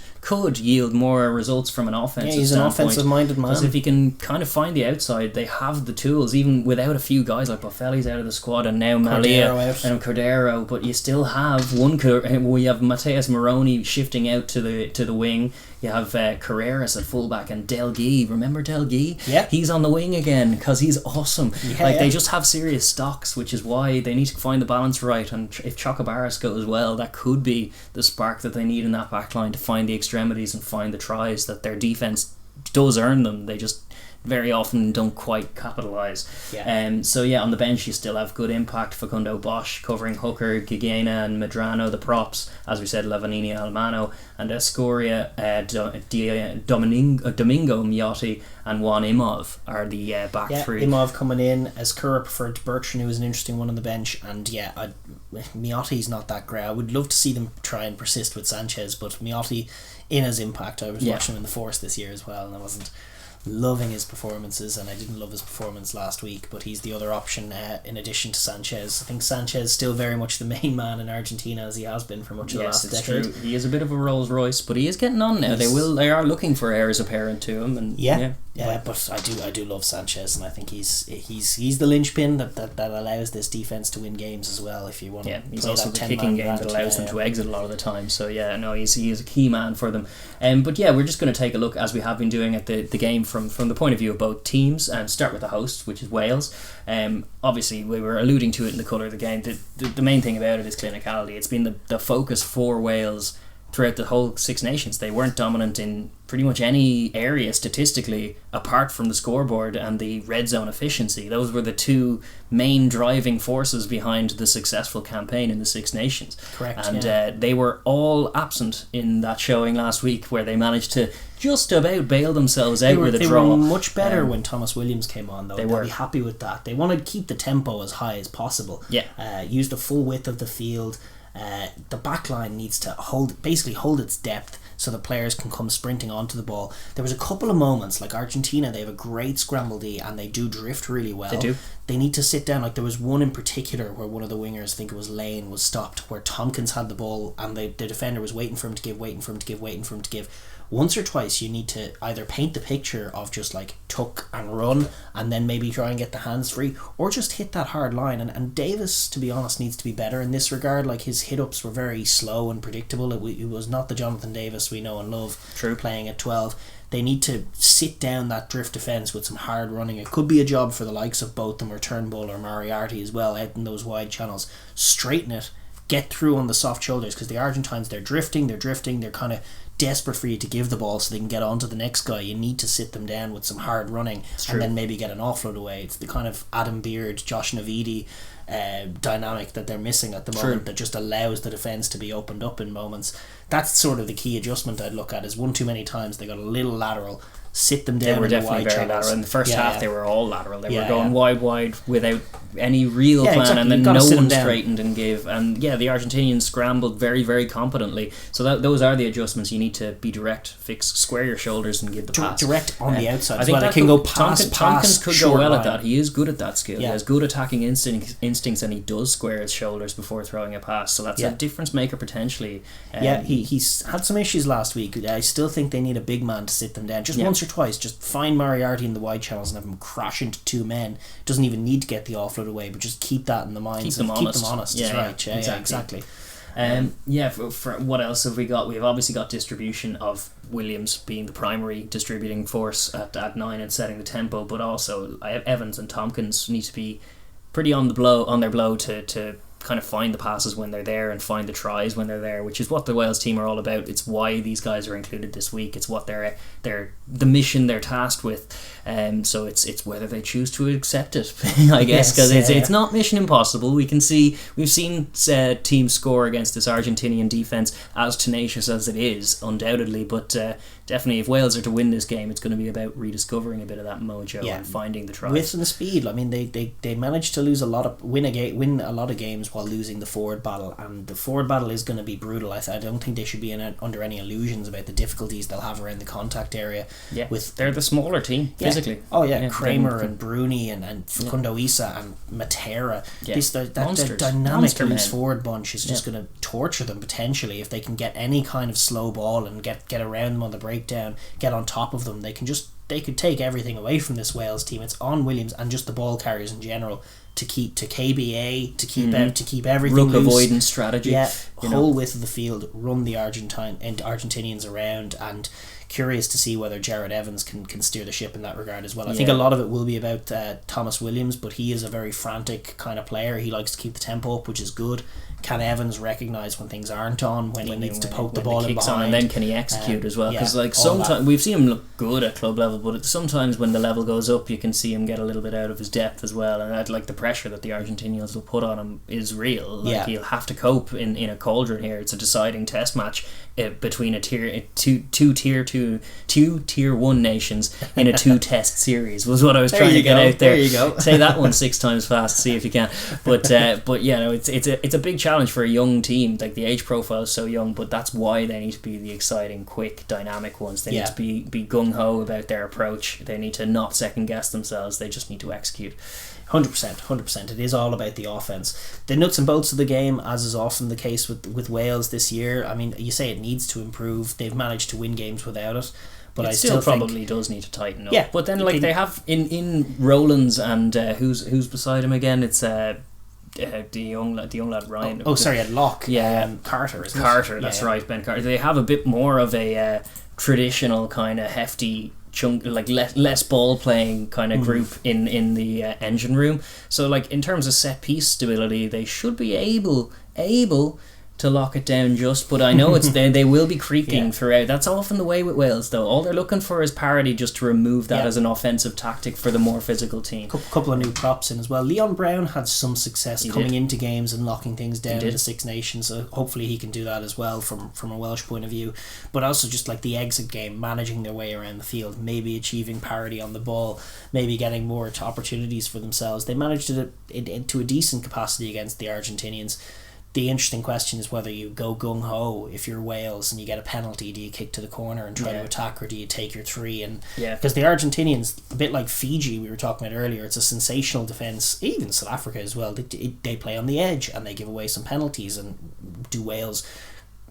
yield more results from an offensive standpoint. He's an offensive minded man. Because if he can kind of find the outside, they have the tools, even without a few guys like Boffelli's out of the squad, and now Malia and Cordero, but you still have we have Mateus Moroni shifting out to the wing. You have Carreras at fullback, and Del Guy. Remember Del Guy? Yeah. He's on the wing again because he's awesome. They just have serious stocks, which is why they need to find the balance right. And if Chocobaras goes well, that could be the spark that they need in that back line to find the extremities and find the tries that their defence does earn them. They just very often don't quite capitalise. So on the bench you still have good impact. Facundo Bosch covering hooker, Gigena and Medrano the props, as we said, Lavanini Almano, and Escoria, Domingo Miotti and Juan Imov are the back three. Imov coming in as Cura preferred to Bertrand, who was an interesting one on the bench, and Miotti's not that great. I would love to see them try and persist with Sanchez, but Miotti in his impact, I was watching him in the Force this year as well, and I wasn't loving his performances, and I didn't love his performance last week, but he's the other option in addition to Sanchez. I think Sanchez still very much the main man in Argentina, as he has been for much of the last decade. True. He is a bit of a Rolls Royce, but he is getting on now. They are looking for heirs apparent to him, and but I do love Sanchez, and I think he's the linchpin that allows this defense to win games as well. If you want, he's also the kicking game that allows them to exit a lot of the time. So he is a key man for them. But we're just going to take a look, as we have been doing, at the game from the point of view of both teams, and start with the host, which is Wales. Obviously we were alluding to it in the colour of the game. The main thing about it is clinicality. It's been the focus for Wales throughout the whole Six Nations. They weren't dominant in pretty much any area statistically apart from the scoreboard and the red zone efficiency. Those were the two main driving forces behind the successful campaign in the Six Nations. Correct. And they were all absent in that showing last week, where they managed to just about bail themselves out with a draw. They were much better when Thomas Williams came on, though. They'll be happy with that. They wanted to keep the tempo as high as possible. Use the full width of the field. The back line needs to hold its depth so the players can come sprinting onto the ball. There was a couple of moments, like Argentina, they have a great scramble D and they do drift really well. They do. They need to sit down. Like there was one in particular where one of the wingers, I think it was Lane, was stopped, where Tompkins had the ball and the defender was waiting for him to give. Once or twice you need to either paint the picture of just like tuck and run and then maybe try and get the hands free, or just hit that hard line. And Davis, to be honest, needs to be better in this regard. Like his hit-ups were very slow and predictable. It was not the Jonathan Davis we know and love. True. Playing at 12. They need to sit down that drift defence with some hard running. It could be a job for the likes of both them, or Turnbull or Moriarty as well, out in those wide channels. Straighten it, get through on the soft shoulders, because the Argentines, they're drifting, they're kind of desperate for you to give the ball so they can get on to the next guy. You need to sit them down with some hard running and then maybe get an offload away. It's the kind of Adam Beard, Josh Navidi dynamic that they're missing at the moment, that just allows the defence to be opened up in moments. That's sort of the key adjustment I'd look at, is one too many times they got a little lateral. Sit them down. They were definitely very lateral. In the first half, they were all lateral. They were going wide without any real plan, exactly. And then no one straightened and gave. And the Argentinians scrambled very, very competently. So those are the adjustments. You need to be direct, square your shoulders, and give the pass. Direct on the outside. I think that can go pass. Tompkins could go well at that. He is good at that skill. Yeah. He has good attacking instincts, and he does square his shoulders before throwing a pass. So that's a difference maker potentially. He's had some issues last week. I still think they need a big man to sit them down. Just once or twice. Just find Moriarty in the wide channels and have him crash into two men. Doesn't even need to get the offload away, but just keep that in the minds. Keep them honest. Exactly. For what else have we got? We've obviously got distribution of Williams being the primary distributing force at 9 and setting the tempo, but also Evans and Tompkins need to be pretty on their blow to kind of find the passes when they're there and find the tries when they're there, which is what the Wales team are all about. It's why these guys are included this week. It's what they're the mission they're tasked with. So it's whether they choose to accept it, I guess, because it's not mission impossible. We've seen teams score against this Argentinian defence, as tenacious as it is, undoubtedly, but definitely if Wales are to win this game, it's going to be about rediscovering a bit of that mojo and finding the tries. Width and speed. I mean, they managed to win a lot of games while losing the forward battle, and the forward battle is going to be brutal. I don't think they should be under any illusions about the difficulties they'll have around the contact area. They're the smaller team physically. Kramer and Bruni and Facundo Issa and Matera. That dynamic loose forward bunch is just going to torture them potentially if they can get any kind of slow ball and get around them on the breakdown, get on top of them. They could take everything away from this Wales team. It's on Williams and just the ball carriers in general to KBA, to keep out, to keep everything Rook loose. Avoidance strategy. Whole width of the field, run the Argentinians around and curious to see whether Jared Evans can steer the ship in that regard as well. I think a lot of it will be about Thomas Williams, but he is a very frantic kind of player. He likes to keep the tempo up, which is good. Can Evans recognise when things aren't on, when he needs to poke the ball in behind? And then can he execute as well? Because sometimes we've seen him look good at club level, but sometimes when the level goes up, you can see him get a little bit out of his depth as well. And the pressure that the Argentinians will put on him is real. He'll have to cope in a cauldron here. It's a deciding test match between two tier 1 nations in a 2-test series was what I was trying to get out there. There you go. Say that one 6 times fast, see if you can. But it's a big challenge for a young team. Like, the age profile is so young, but that's why they need to be the exciting, quick, dynamic ones. They need to be gung-ho about their approach. They need to not second guess themselves. They just need to execute. 100%. It is all about the offense. The nuts and bolts of the game, as is often the case with Wales this year. I mean, you say it needs to improve. They've managed to win games without it, but I still probably does need to tighten up. Yeah, but then they have in Rowlands and who's beside him again? It's the young lad Ryan. At lock. Yeah, Carter. Isn't Carter. It? That's right, Ben Carter. They have a bit more of a traditional kind of hefty chunk, like less ball playing kind of group in the engine room. So in terms of set piece stability, they should be able to lock it down but I know they will be creaking throughout. That's often the way with Wales, though. All they're looking for is parity, just to remove that as an offensive tactic for the more physical team. Couple of new props in as well. Leon Brown had some success coming into games and locking things down in the Six Nations, so hopefully he can do that as well from a Welsh point of view. But also just the exit game, managing their way around the field, maybe achieving parity on the ball, maybe getting more opportunities for themselves. They managed it to a decent capacity against the Argentinians. The interesting question is whether you go gung-ho if you're Wales and you get a penalty. Do you kick to the corner and try to attack, or do you take your 3? And because the Argentinians, a bit like Fiji we were talking about earlier, it's a sensational defence. Even South Africa as well, they play on the edge and they give away some penalties. And do Wales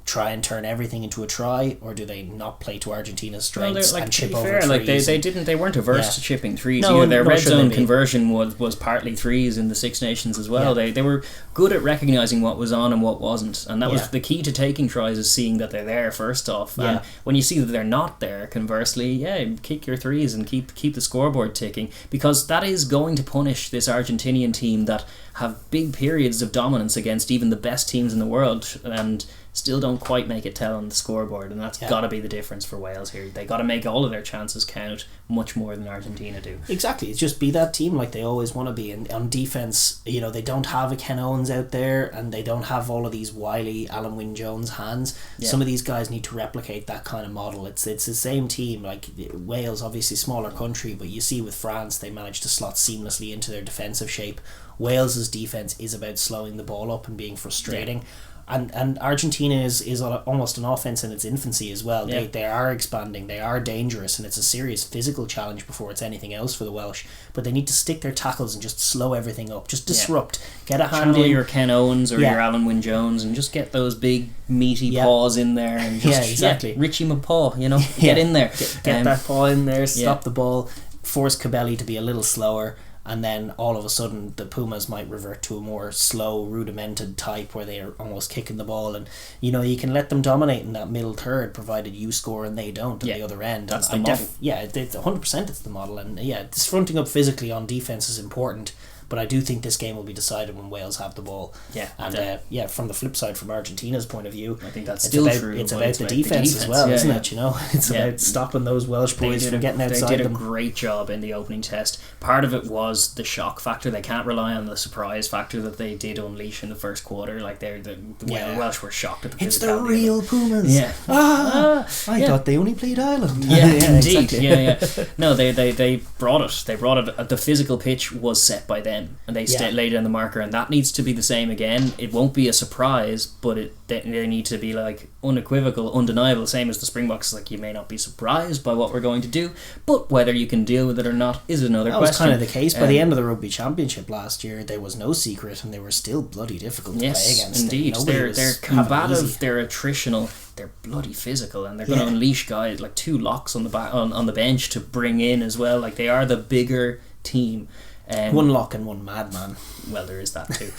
try and turn everything into a try, or do they not play to Argentina's strengths and chip over threes? They weren't averse to chipping threes. No, their red zone conversion was partly threes in the Six Nations as well. They were good at recognising what was on and what wasn't, and that was the key to taking tries, is seeing that they're there first off. And when you see that they're not there, conversely, kick your threes and keep the scoreboard ticking, because that is going to punish this Argentinian team that have big periods of dominance against even the best teams in the world and still don't quite make it tell on the scoreboard. And that's got to be the difference for Wales here. They got to make all of their chances count much more than Argentina do. Exactly. It's just be that team like they always want to be. And on defence, they don't have a Ken Owens out there, and they don't have all of these wily Alan Wynne-Jones hands. Some of these guys need to replicate that kind of model. It's the same team. Like Wales, obviously smaller country, but you see with France, they managed to slot seamlessly into their defensive shape. Wales's defence is about slowing the ball up and being frustrating. And Argentina is almost an offence in its infancy as well. They are expanding, they are dangerous, and it's a serious physical challenge before it's anything else for the Welsh. But they need to stick their tackles and just slow everything up, just disrupt, get a hand in. Your Ken Owens or your Alan Wynne-Jones, and just get those big meaty paws in there, and just Richie McPaw, get in there, get that paw in there, stop the ball, force Cabelli to be a little slower. And then all of a sudden the Pumas might revert to a more slow, rudimented type where they are almost kicking the ball, and you can let them dominate in that middle third, provided you score and they don't at the other end. That's the model. 100% it's the model, and this fronting up physically on defence is important. But I do think this game will be decided when Wales have the ball. And from the flip side, from Argentina's point of view, I think that's still true. It's about the defence as well, isn't it? It's about stopping those Welsh boys from getting outside them. They did a great job in the opening test. Part of it was the shock factor. They can't rely on the surprise factor that they did unleash in the first quarter. Like the Welsh were shocked at the physicality. It's the real Pumas. I thought they only played Ireland. Indeed. Exactly. No, they brought it. They brought it. The physical pitch was set by them, and they laid down the marker, and that needs to be the same again. It won't be a surprise, but they need to be unequivocal, undeniable, same as the Springboks. You may not be surprised by what we're going to do, but whether you can deal with it or not is another question. That was kind of the case by the end of the Rugby Championship last year. There was no secret, and they were still bloody difficult to play against. Indeed. They're combative, they're attritional, they're bloody physical, and they're going to unleash guys like 2 locks on the bench to bring in as well. They are the bigger team. One lock and one madman. Well, there is that too.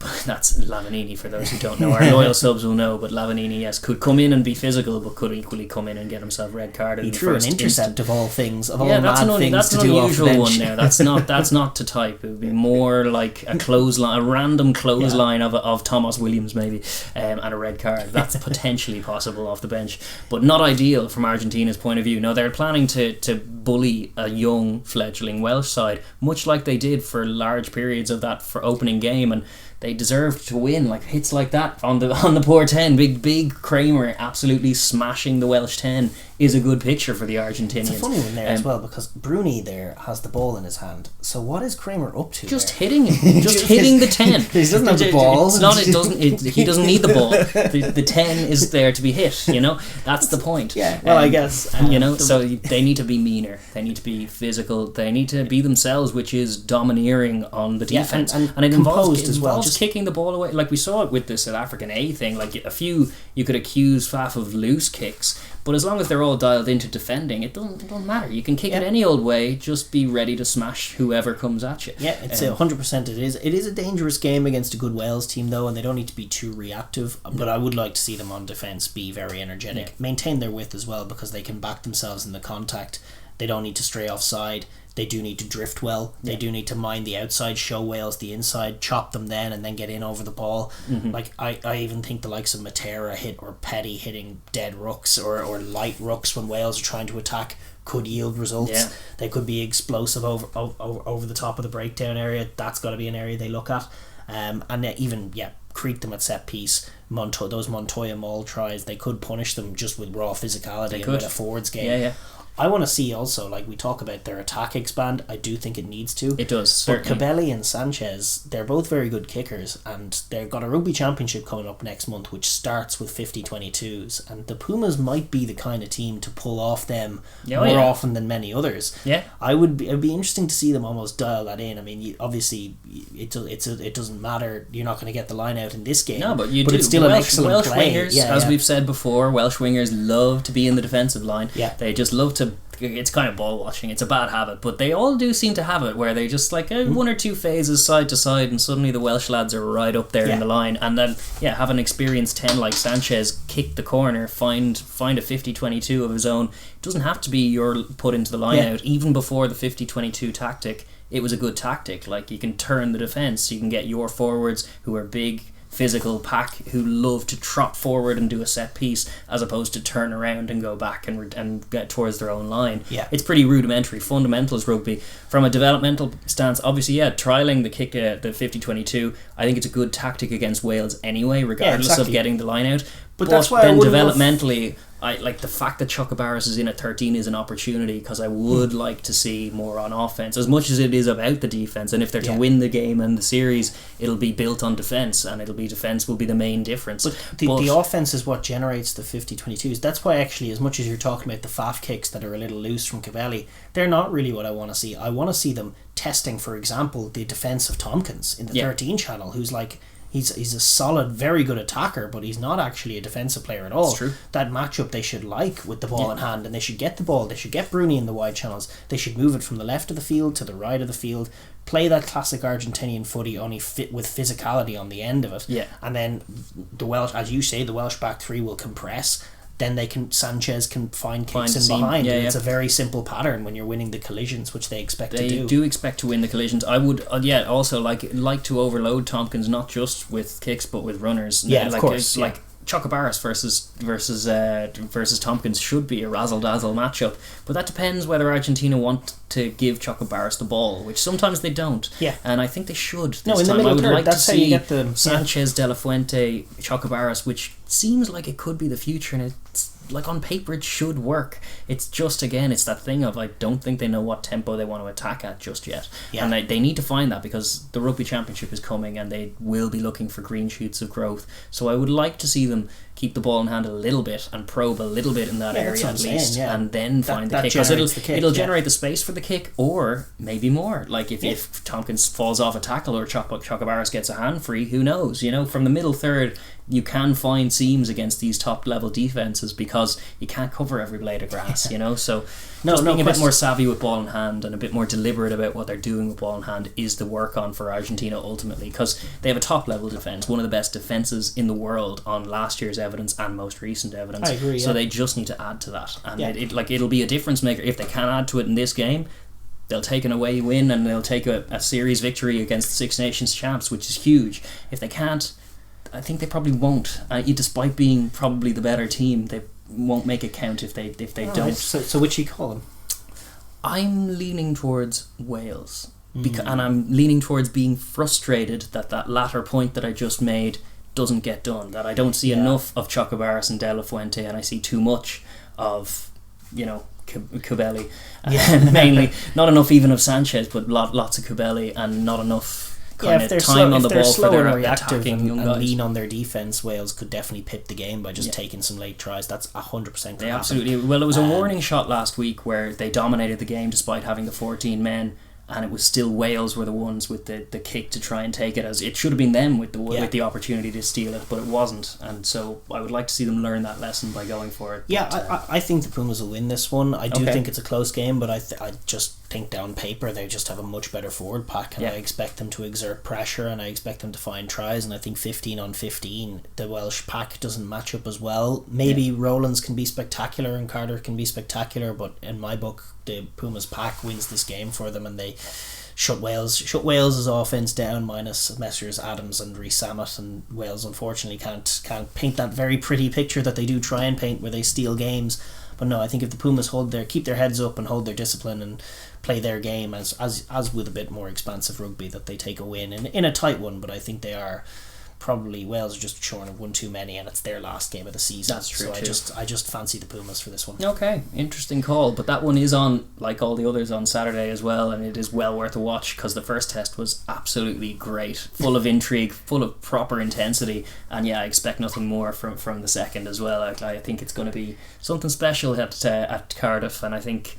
But that's Lavanini, for those who don't know. Our loyal subs will know, but Lavanini, yes, could come in and be physical, but could equally come in and get himself red carded. He threw an intercept of all things, of all that's mad things that's to an do off the unusual bench. one now. That's not to type. It would be more like a clothesline, a random clothesline of Thomas Williams maybe, and a red card. That's potentially possible off the bench, but not ideal from Argentina's point of view. No, they're planning to bully a young fledgling Welsh side, much like they did for large periods of that for opening game, and they deserved to win. Like hits like that on the poor 10, big Kramer absolutely smashing the Welsh 10 is a good picture for the Argentinians. It's a funny one there as well, because Bruni there has the ball in his hand. So what is Kramer up to? Just hitting him, just hitting the 10. He doesn't have the ball. He doesn't need the ball. The 10 is there to be hit. That's the point. Yeah. Well, I guess so they need to be meaner. They need to be physical. They need to be themselves, which is domineering on the defense, and it involves as well. Just kicking the ball away. Like we saw it with the South African A thing. Like a few, you could accuse Faf of loose kicks, but as long as they're all dialed into defending, it don't matter. You can kick it any old way. Just be ready to smash whoever comes at you. Yeah, it's 100%. It is a dangerous game against a good Wales team though, and they don't need to be too reactive. But I would like to see them on defence be very energetic, maintain their width as well, because they can back themselves in the contact. They don't need to stray offside. They do need to drift well. They do need to mind the outside, show Wales the inside, chop them then, and then get in over the ball. Like I even think the likes of Matera or Petty hitting dead rucks or light rucks when Wales are trying to attack could yield results. Yeah. They could be explosive over the top of the breakdown area. That's got to be an area they look at. And even create them at set piece. Those Montoya Maul tries, they could punish them just with raw physicality and with a forwards game. Yeah. I want to see also, like we talk about their attack expand. I do think it needs to. It does, certainly. But Cabelli and Sanchez, they're both very good kickers, and they've got a Rugby Championship coming up next month, which starts with 50-22s, and the Pumas might be the kind of team to pull off them more often than many others. Yeah, it'd be interesting to see them almost dial that in. I mean, obviously, it doesn't matter. You're not going to get the line out in this game. No, but it's still an excellent Welsh play. Wingers, as we've said before, Welsh wingers love to be in the defensive line. Yeah, they just love to. It's kind of ball watching. It's a bad habit, but they all do seem to have it where they just like one or two phases side to side, and suddenly the Welsh lads are right up there in the line. And then have an experienced 10 like Sanchez kick the corner, find a 50-22 of his own. It doesn't have to be you're put into the line out. Even before the 50-22 tactic, it was a good tactic. Like you can turn the defence, you can get your forwards who are big, physical pack who love to trot forward and do a set piece as opposed to turn around and go back and get towards their own line. It's pretty rudimentary, fundamentals rugby. From a developmental stance, obviously trialling the kick, the 50-22, I think it's a good tactic against Wales anyway, regardless of getting the line out. But that's why then developmentally I like the fact that Chocobaris is in at 13 is an opportunity, because I would like to see more on offense as much as it is about the defense. And if they're to win the game and the series, it'll be built on defense, and defense will be the main difference. But the offense is what generates the 50-22s. That's why actually, as much as you're talking about the faff kicks that are a little loose from Cavelli, they're not really what I want to see. I want to see them testing, for example, the defense of Tompkins in the 13 channel, who's like he's a solid, very good attacker, but he's not actually a defensive player at all. That's true. That matchup they should like with the ball in hand, and they should get the ball. They should get Bruni in the wide channels. They should move it from the left of the field to the right of the field. Play that classic Argentinian footy, only fit with physicality on the end of it. Yeah. And then the Welsh, as you say, the Welsh back three will compress. Then Sanchez can find kicks in behind. It's a very simple pattern when you're winning the collisions, which they expect to do. They do expect to win the collisions. I would, also like to overload Tompkins, not just with kicks but with runners. Of course. Like Chocobaris versus Tompkins should be a razzle dazzle matchup, but that depends whether Argentina want to give Chocobaris the ball, which sometimes they don't. Yeah, and I think they should. This in the time. middle I would third, like to see Sanchez, De La Fuente, Chocobaris, which seems like it could be the future, and it's like on paper it should work. It's just, again, it's that thing of I don't think they know what tempo they want to attack at just yet. And they need to find that, because the Rugby Championship is coming and they will be looking for green shoots of growth. So I would like to see them keep the ball in hand a little bit and probe a little bit in that area at least, and then find the kick, because it'll generate the space for the kick, or maybe more. Like if Tompkins falls off a tackle or Chocobaris gets a hand free, who knows? From the middle third you can find seams against these top level defenses, because you can't cover every blade of grass. So Being a bit more savvy with ball in hand and a bit more deliberate about what they're doing with ball in hand is the work on for Argentina ultimately, because they have a top level defence, one of the best defences in the world on last year's evidence and most recent evidence. I agree, so they just need to add to that, and it'll be a difference maker if they can add to it in this game. They'll take an away win and they'll take a series victory against the Six Nations champs, which is huge. If they can't, I think they probably won't. Despite being probably the better team, they won't make it count if they don't. Right. So which you call them? I'm leaning towards Wales, and I'm leaning towards being frustrated that latter point that I just made doesn't get done. That I don't see enough of Chocobaris and De La Fuente, and I see too much of Cubelli, mainly. Not enough even of Sanchez, but lots of Cubelli, and not enough kind of time on the ball for their attacking young guys. And lean on their defence, Wales could definitely pip the game by just taking some late tries. That's 100%. They absolutely. Well, it was a warning shot last week where they dominated the game despite having the 14 men, and it was still Wales were the ones with the kick to try and take it, as it should have been them with the opportunity to steal it, but it wasn't. And so I would like to see them learn that lesson by going for it. I think the Pumas will win this one. I do think it's a close game, but I just think down paper they just have a much better forward pack, and I expect them to exert pressure, and I expect them to find tries, and I think 15-on-15 the Welsh pack doesn't match up as well. Maybe Rowlands can be spectacular and Carter can be spectacular, but in my book the Pumas pack wins this game for them, and they shut Wales' offence down, minus Messrs Adams and Rees-Sammet, and Wales unfortunately can't paint that very pretty picture that they do try and paint where they steal games. But no, I think if the Pumas keep their heads up and hold their discipline and play their game as with a bit more expansive rugby, that they take a win in a tight one. But I think they are probably, Wales are just short of one too many, and it's their last game of the season. That's true. So I just fancy the Pumas for this one. Okay, interesting call. But that one is on, like all the others, on Saturday as well, and it is well worth a watch because the first test was absolutely great, full of intrigue, full of proper intensity, and I expect nothing more from the second as well. I think it's going to be something special at Cardiff, and I think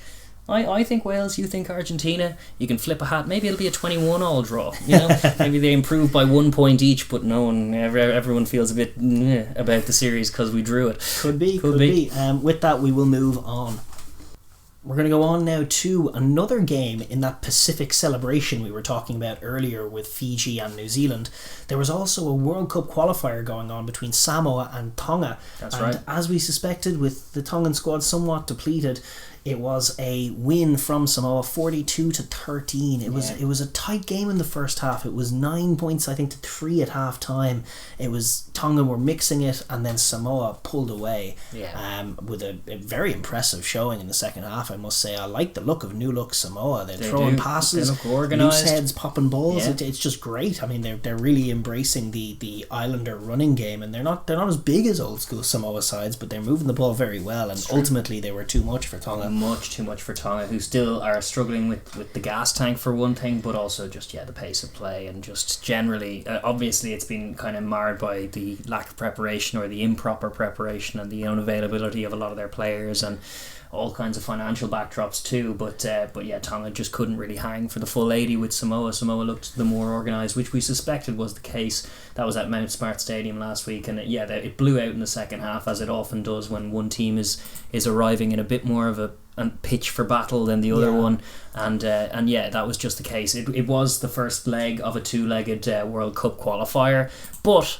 Wales, you think Argentina. You can flip a hat. Maybe it'll be a 21-all draw. Maybe they improve by 1 point each, but everyone feels a bit about the series because we drew it. Could be. With that, we will move on. We're going to go on now to another game in that Pacific celebration we were talking about earlier with Fiji and New Zealand. There was also a World Cup qualifier going on between Samoa and Tonga. That's right. And as we suspected, with the Tongan squad somewhat depleted, it was a win from Samoa, 42-13. It was a tight game in the first half. It was 9 points, I think, to 3 at half time. It was Tonga were mixing it, and then Samoa pulled away. With a very impressive showing in the second half, I must say. I like the look of new look Samoa. They're throwing passes, they look organised, loose heads, popping balls. It's just great. I mean, they're really embracing the Islander running game, and they're not as big as old school Samoa sides, but they're moving the ball very well. And ultimately, they were too much for Tonga. Much too much for Tonga, who still are struggling with the gas tank for one thing, but also just the pace of play, and just generally obviously it's been kind of marred by the lack of preparation or the improper preparation and the unavailability of a lot of their players and all kinds of financial backdrops too, but Tonga just couldn't really hang for the full 80 with Samoa. Samoa looked the more organised, which we suspected was the case. That was at Mount Smart Stadium last week, and it blew out in the second half, as it often does when one team is arriving in a bit more of a pitch for battle than the other one, and that was just the case. It was the first leg of a two-legged World Cup qualifier, but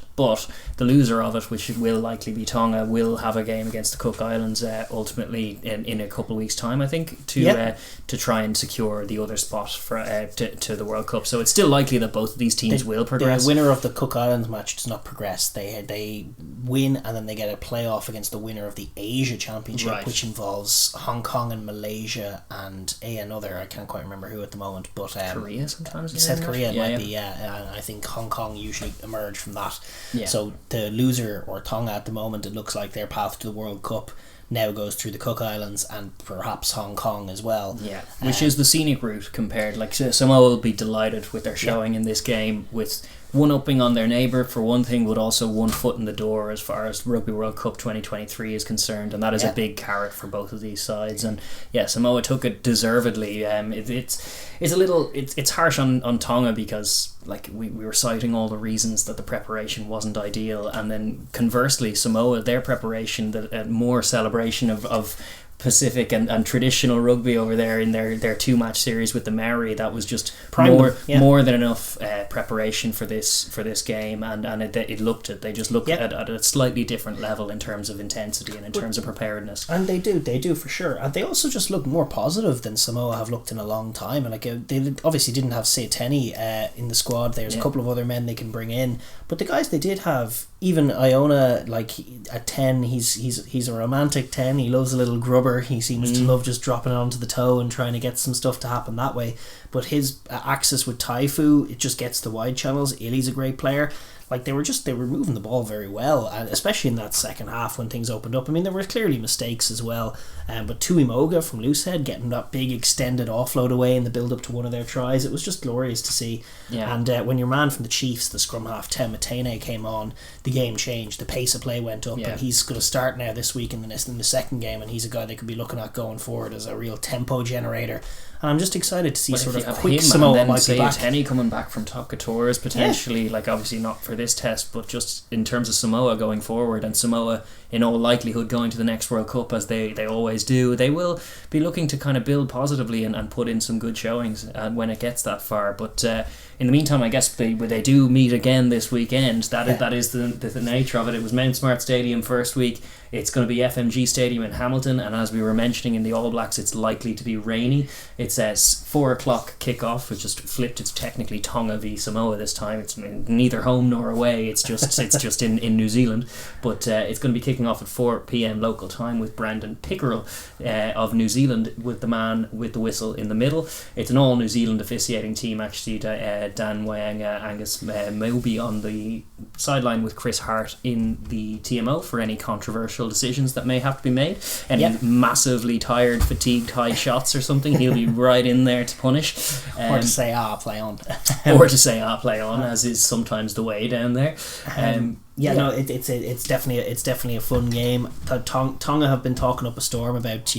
the loser of it, which will likely be Tonga, will have a game against the Cook Islands ultimately in a couple of weeks' time, I think, to try and secure the other spot for to the World Cup. So it's still likely that both of these teams will progress. The winner of the Cook Islands match does not progress. They win, and then they get a playoff against the winner of the Asia Championship, which involves Hong Kong and Malaysia and another, I can't quite remember who at the moment, but Korea sometimes. South Korea might be, and I think Hong Kong usually emerge from that. So the loser, or Tonga at the moment, it looks like their path to the World Cup now goes through the Cook Islands and perhaps Hong Kong as well. Which is the scenic route compared. Like Samoa will be delighted with their showing in this game, with one-upping on their neighbour for one thing, but also one foot in the door as far as Rugby World Cup 2023 is concerned, and that is a big carrot for both of these sides. And Samoa took it deservedly. It's harsh on Tonga because we were citing all the reasons that the preparation wasn't ideal, and then conversely Samoa, their preparation, more celebration of Pacific and traditional rugby over there in their 2-match series with the Maori. That was just more than enough preparation for this game, and it looked it. They just look at a slightly different level in terms of intensity and in terms of preparedness. And they do for sure. And they also just look more positive than Samoa have looked in a long time. And they obviously didn't have Seiteni in the squad. There's a couple of other men they can bring in, but the guys they did have, even Iona, like at 10, he's a romantic 10. He loves a little grubber. He seems to love just dropping it onto the toe and trying to get some stuff to happen that way. But his axis with Taifu, it just gets the wide channels. Illy's a great player. Like they were moving the ball very well, and especially in that second half when things opened up. I mean, there were clearly mistakes as well, but Tuimoga from Loosehead getting that big extended offload away in the build up to one of their tries, it was just glorious to see. Yeah. And when your man from the Chiefs, the scrum half Tem Matene, came on, the game changed. The pace of play went up, and he's going to start now this week in the second game, and he's a guy they could be looking at going forward as a real tempo generator. And I'm just excited to see sort of quick Samoa might be back. Tenny coming back from top couture potentially, like obviously not for this test, but just in terms of Samoa going forward, and Samoa in all likelihood going to the next World Cup as they always do. They will be looking to kind of build positively and put in some good showings when it gets that far. But in the meantime, I guess they do meet again this weekend. That is the nature of it. It was Mount Smart Stadium first week. It's going to be FMG Stadium in Hamilton, and as we were mentioning in the All Blacks, it's likely to be rainy. It says 4 o'clock kickoff, which just flipped. It's technically Tonga v Samoa this time. It's neither home nor away. It's just in New Zealand, but it's going to be kicking off at 4 p.m. local time with Brandon Pickerel of New Zealand with the man with the whistle in the middle. It's an all New Zealand officiating team actually. Dan Waianga, Angus Moby on the sideline with Chris Hart in the TMO for any controversial decisions that may have to be made. Any massively tired, fatigued high shots or something, he'll be right in there to punish. Or to say, play on. Play on, as is sometimes the way down there. No, it's definitely a fun game. Tonga have been talking up a storm about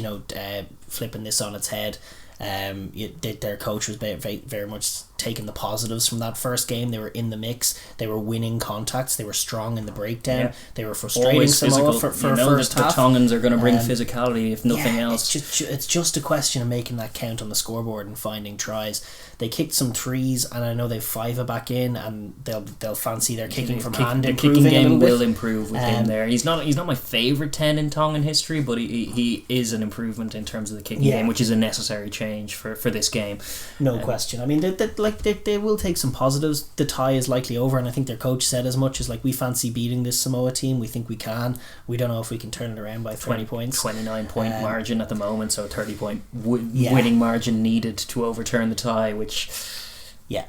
flipping this on its head. Their coach was very much taking the positives from that first game. They were in the mix. They were winning contacts. They were strong in the breakdown. Yeah. They were frustrating Samoa for first half. The Tongans are going to bring physicality if nothing else. It's just a question of making that count on the scoreboard and finding tries. They kicked some threes, and I know they've Fiva back in, and they'll fancy their kicking from hand improving. The kicking game will improve with him there. He's not my favourite 10 in Tongan history, but he is an improvement in terms of the kicking game, which is a necessary change for this game. No question. I mean, they will take some positives. The tie is likely over, and I think their coach said as much as we fancy beating this Samoa team. We think we can. We don't know if we can turn it around by 20 points. 29 point margin at the moment, so 30 point winning margin needed to overturn the tie, which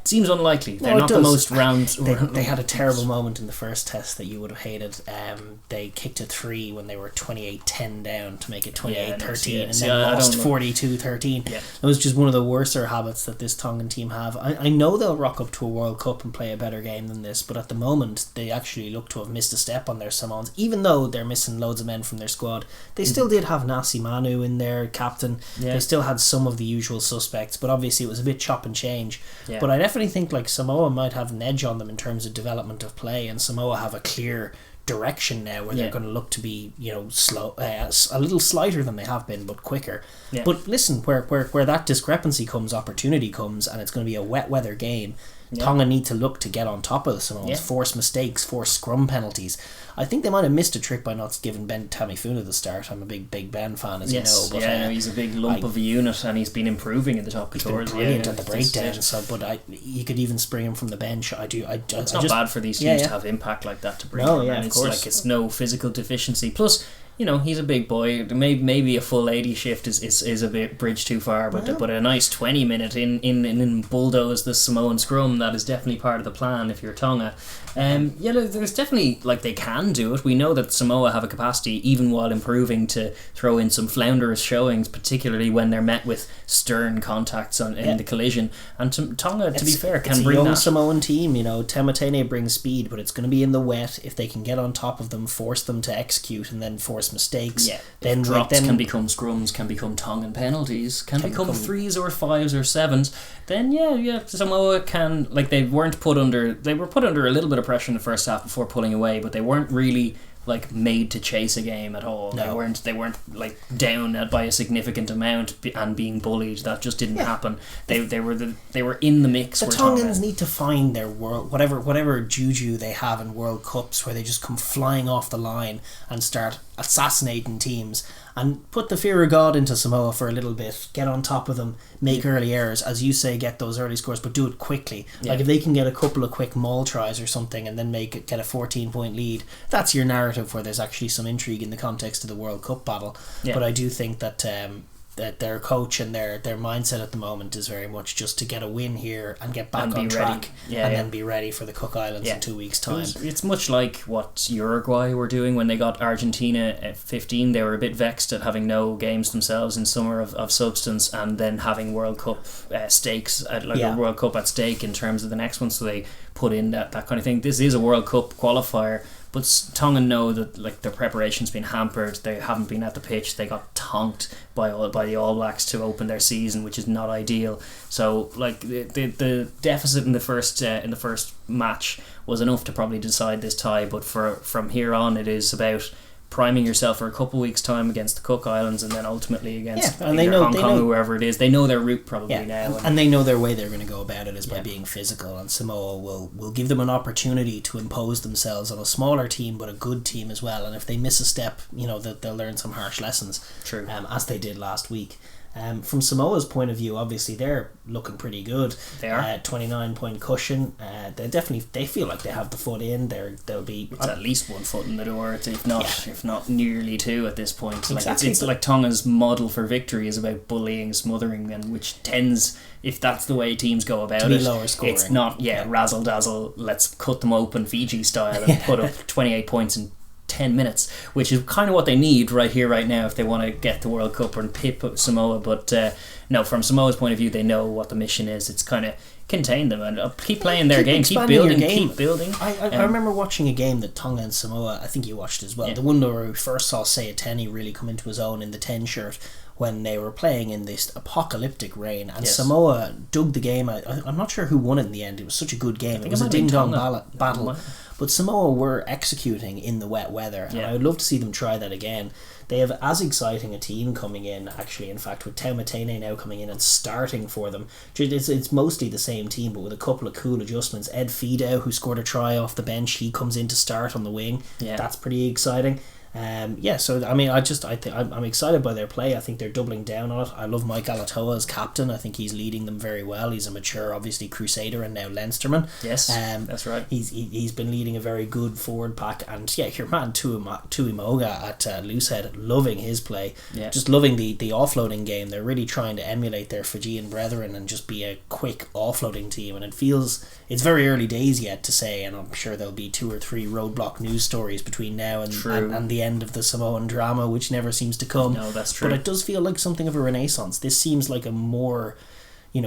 seems unlikely. They're not the most rounds. They had a terrible moment in the first test that you would have hated. They kicked a 3 when they were 28-10 down to make it 28-13 and then lost 42-13. It was just one of the worser habits that this Tongan team have. I know they'll rock up to a World Cup and play a better game than this, but at the moment they actually look to have missed a step on their Samoans. Even though they're missing loads of men from their squad, they still did have Nasi Manu in their captain. They still had some of the usual suspects, but obviously it was a bit chop and change. But I definitely think Samoa might have an edge on them in terms of development of play, and Samoa have a clear direction now where they're going to look to be slow, a little slighter than they have been, but quicker. But listen, where that discrepancy comes, opportunity comes, and it's going to be a wet weather game. Tonga need to look to get on top of the Samoans, force mistakes, force scrum penalties. I think they might have missed a trick by not giving Ben Tamifuna the start. I'm a big Ben fan, as you know. But, he's a big lump of a unit, and he's been improving in the top couture. He's been brilliant at the breakdown. You could even spring him from the bench. It's not bad for these teams to have impact like that to bring him. And it's like it's no physical deficiency. Plus, he's a big boy. Maybe a full 80 shift is a bit bridge too far, but a nice 20 minute in bulldoze the Samoan scrum, that is definitely part of the plan if you're Tonga. There's definitely they can do it. We know that Samoa have a capacity, even while improving, to throw in some flounderous showings, particularly when they're met with stern contacts in the collision. And Tonga, to be fair, can bring that. It's a young Samoan team. Tematene brings speed, but it's going to be in the wet. If they can get on top of them, force them to execute, and then force mistakes, then drops can become scrums, can become Tongan penalties, can become 3s or 5s or 7s. Then Samoa can, they were put under a little bit of pressure in the first half before pulling away, but they weren't really like made to chase a game at all. No. They weren't like down by a significant amount and being bullied. That just didn't happen. They were in the mix. The Tongans need to find their world, whatever juju they have in World Cups, where they just come flying off the line and start assassinating teams, and put the fear of God into Samoa for a little bit, get on top of them, make early errors, as you say, get those early scores, but do it quickly. Like if they can get a couple of quick maul tries or something and then get a 14-point lead, that's your narrative where there's actually some intrigue in the context of the World Cup battle. But I do think that their coach and their mindset at the moment is very much just to get a win here and get back on track, then be ready for the Cook Islands in 2 weeks' time. It's much like what Uruguay were doing when they got Argentina at 15. They were a bit vexed at having no games themselves in summer of substance, and then having World Cup stakes a World Cup at stake in terms of the next one, so they put in that kind of thing. This is a World Cup qualifier, but Tonga know that like their preparation's been hampered. They haven't been at the pitch. They got tonked by the All Blacks to open their season, which is not ideal. So like the deficit in the first match was enough to probably decide this tie. But from here on, it is about priming yourself for a couple of weeks' time against the Cook Islands, and then ultimately against Hong Kong or whoever it is. They know their route probably now. And they know their way they're going to go about it is by being physical, and Samoa will give them an opportunity to impose themselves on a smaller team, but a good team as well. And if they miss a step, they'll learn some harsh lessons. True. As they did last week. From Samoa's point of view, obviously they're looking pretty good. They are 29-point cushion. They feel like they have the foot in. They'll be. It's at least 1 foot in the door, if not nearly 2 at this point. Exactly. It's like Tonga's model for victory is about bullying, smothering, and which tends, if that's the way teams go about it, lower scoring. It's not razzle dazzle. Let's cut them open Fiji style and put up 28 points in 10 minutes, which is kind of what they need right here, right now, if they want to get the World Cup and pip Samoa. But no, from Samoa's point of view, they know what the mission is. It's kind of contain them and keep playing their game, keep building. I remember watching a game that Tonga and Samoa, I think you watched as well, the one where we first saw Sayateni really come into his own in the 10 shirt when they were playing in this apocalyptic rain, and Samoa dug the game out. I'm not sure who won it in the end. It was such a good game. It was a ding-dong battle. But Samoa were executing in the wet weather, and I would love to see them try that again. They have as exciting a team coming in, actually, in fact, with Taumatene now coming in and starting for them. It's mostly the same team, but with a couple of cool adjustments. Ed Fidau, who scored a try off the bench, he comes in to start on the wing. That's pretty exciting. So I mean, I'm excited by their play. I think they're doubling down on it. I love Mike Alatoa as captain. I think he's leading them very well. He's a mature, obviously, Crusader and now Leinsterman. Yes, that's right. He's been leading a very good forward pack, and your man Tuimoga at Loosehead, loving his play. Just loving the offloading game. They're really trying to emulate their Fijian brethren and just be a quick offloading team. And it's very early days yet to say, and I'm sure there'll be 2 or 3 roadblock news stories between now and the end of the Samoan drama, which never seems to come. No, that's true. But it does feel like something of a renaissance. This seems like a more,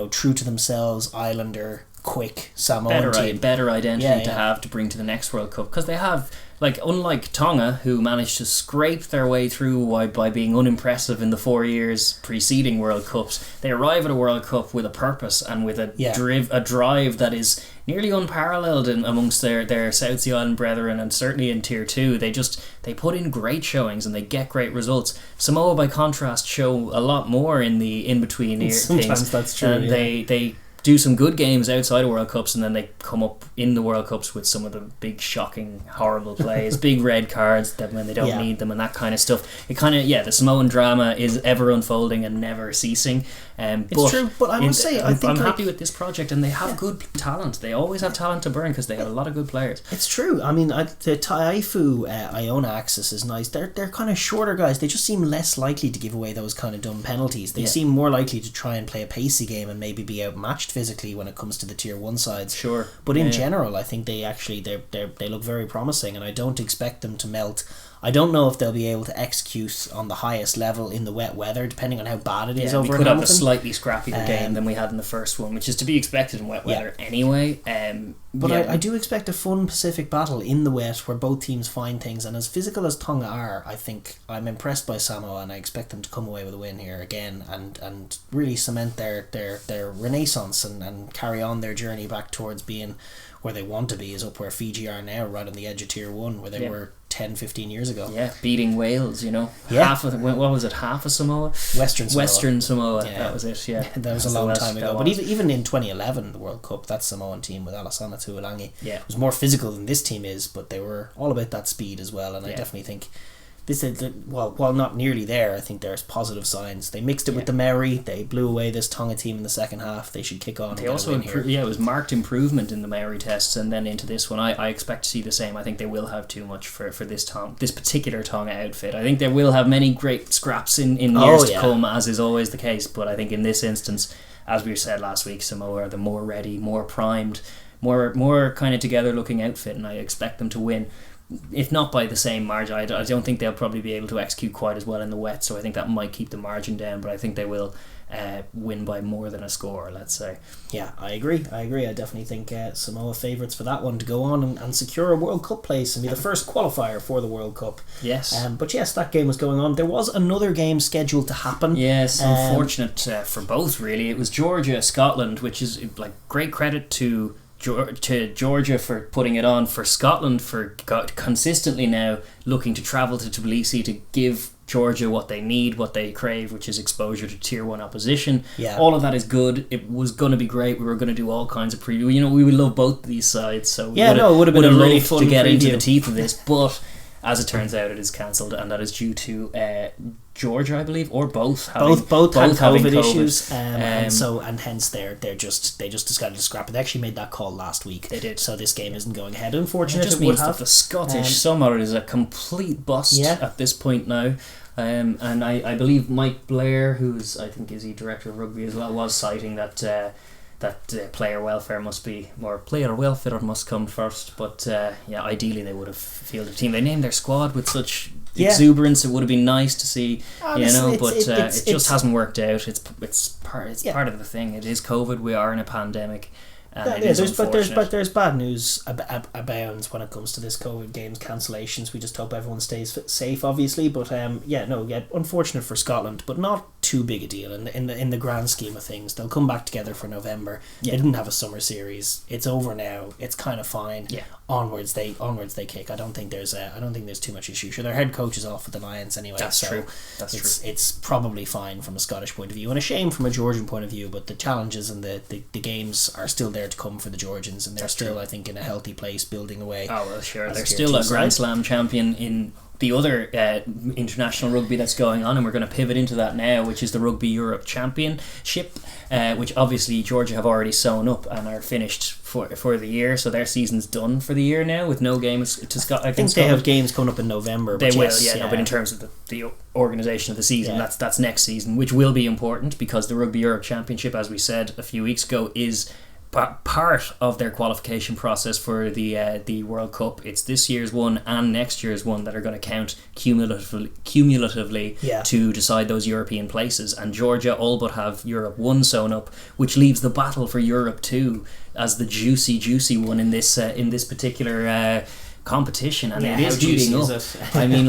true to themselves, Islander, quick Samoan team. Better identity to have to bring to the next World Cup, because they have, like, unlike Tonga, who managed to scrape their way through by being unimpressive in the 4 years preceding World Cups, they arrive at a World Cup with a purpose and with a drive that is nearly unparalleled amongst their South Sea Island brethren, and certainly in Tier 2. They put in great showings and they get great results. Samoa, by contrast, show a lot more in the in-between things. Sometimes that's true. And they do some good games outside of World Cups, and then they come up in the World Cups with some of the big, shocking, horrible plays, big red cards that when they don't need them and that kind of stuff. It kind of, the Samoan drama is ever unfolding and never ceasing. It's true, but I must say, I'm happy with this project, and they have good talent. They always have talent to burn because they have a lot of good players. It's true. I mean, the Taifu Iona axis is nice. They're kind of shorter guys. They just seem less likely to give away those kind of dumb penalties. They seem more likely to try and play a pacey game and maybe be outmatched physically when it comes to the Tier 1 sides. Sure. But in general, I think they look very promising, and I don't expect them to melt. I don't know if they'll be able to execute on the highest level in the wet weather, depending on how bad it is over in Hamilton. We could have a slightly scrappier game than we had in the first one, which is to be expected in wet weather anyway. But I do expect a fun Pacific battle in the wet where both teams find things, and as physical as Tonga are, I think I'm impressed by Samoa, and I expect them to come away with a win here again and really cement their renaissance and carry on their journey back towards being where they want to be, is up where Fiji are now, right on the edge of Tier 1, where they were 10-15 years ago. Yeah, beating Wales, Yeah. half of what was it, half of Samoa? Western Samoa. Yeah. That was it, yeah. That was a long time ago. But even in 2011, the World Cup, that Samoan team with Alassana Tuilangi was more physical than this team is, but they were all about that speed as well, and I definitely think this is, while not nearly there, I think there's positive signs. They mixed it with the Maori. They blew away this Tonga team in the second half. They should kick on. They also improved. Yeah, it was marked improvement in the Maori tests, and then into this one, I expect to see the same. I think they will have too much for this particular Tonga outfit. I think they will have many great scraps in years to come, as is always the case. But I think in this instance, as we said last week, Samoa are the more ready, more primed, more kind of together looking outfit, and I expect them to win. If not by the same margin, I don't think they'll probably be able to execute quite as well in the wet, so I think that might keep the margin down, but I think they will win by more than a score, let's say. Yeah, I agree. I definitely think Samoa favourites for that one to go on and secure a World Cup place and be the first qualifier for the World Cup. Yes. But yes, that game was going on. There was another game scheduled to happen. Yes, unfortunate for both, really. It was Georgia-Scotland, which is great credit to Georgia for putting it on, for Scotland for consistently now looking to travel to Tbilisi to give Georgia what they need, what they crave, which is exposure to tier 1 opposition. All of that is good. It was going to be great. We were going to do all kinds of preview. We would love both these sides, so it would have been a really fun to get preview into the teeth of this, but as it turns out, it is cancelled, and that is due to Georgia, I believe, or both had COVID issues, and hence they just decided to scrap it. They actually made that call last week. They did. So this game isn't going ahead. Unfortunately, it just means that the Scottish summer is a complete bust at this point now. And I believe Mike Blair, who's I think is he director of rugby as well, was citing that player welfare must come first. But ideally they would have fielded a team. They named their squad with such exuberance. It would have been nice to see, but it just hasn't worked out. It's part of the thing. It is COVID. We are in a pandemic. There's bad news abounds when it comes to this COVID games cancellations. We just hope everyone stays safe, obviously. But unfortunate for Scotland, but not too big a deal in the grand scheme of things. They'll come back together for November. They didn't have a summer series. It's over now. It's kind of fine. Onwards they kick. I don't think there's too much issue. Sure, their head coach is off with the Lions anyway. That's true. It's probably fine from a Scottish point of view, and a shame from a Georgian point of view. But the challenges and the games are still there to come for the Georgians, and they're still, I think, in a healthy place, building away. Oh well, sure. They're still a Grand Slam champion in the other international rugby that's going on, and we're going to pivot into that now, which is the Rugby Europe Championship, which obviously Georgia have already sewn up and are finished for the year, so their season's done for the year now with no games to Scotland. I think they have games coming up in November. They will, but in terms of the organisation of the season, that's next season, which will be important because the Rugby Europe Championship, as we said a few weeks ago, is part of their qualification process for the World Cup. It's this year's one and next year's one that are going to count cumulatively to decide those European places, and Georgia all but have Europe 1 sewn up, which leaves the battle for Europe 2 as the juicy one in this particular competition, and it is heating up. I mean,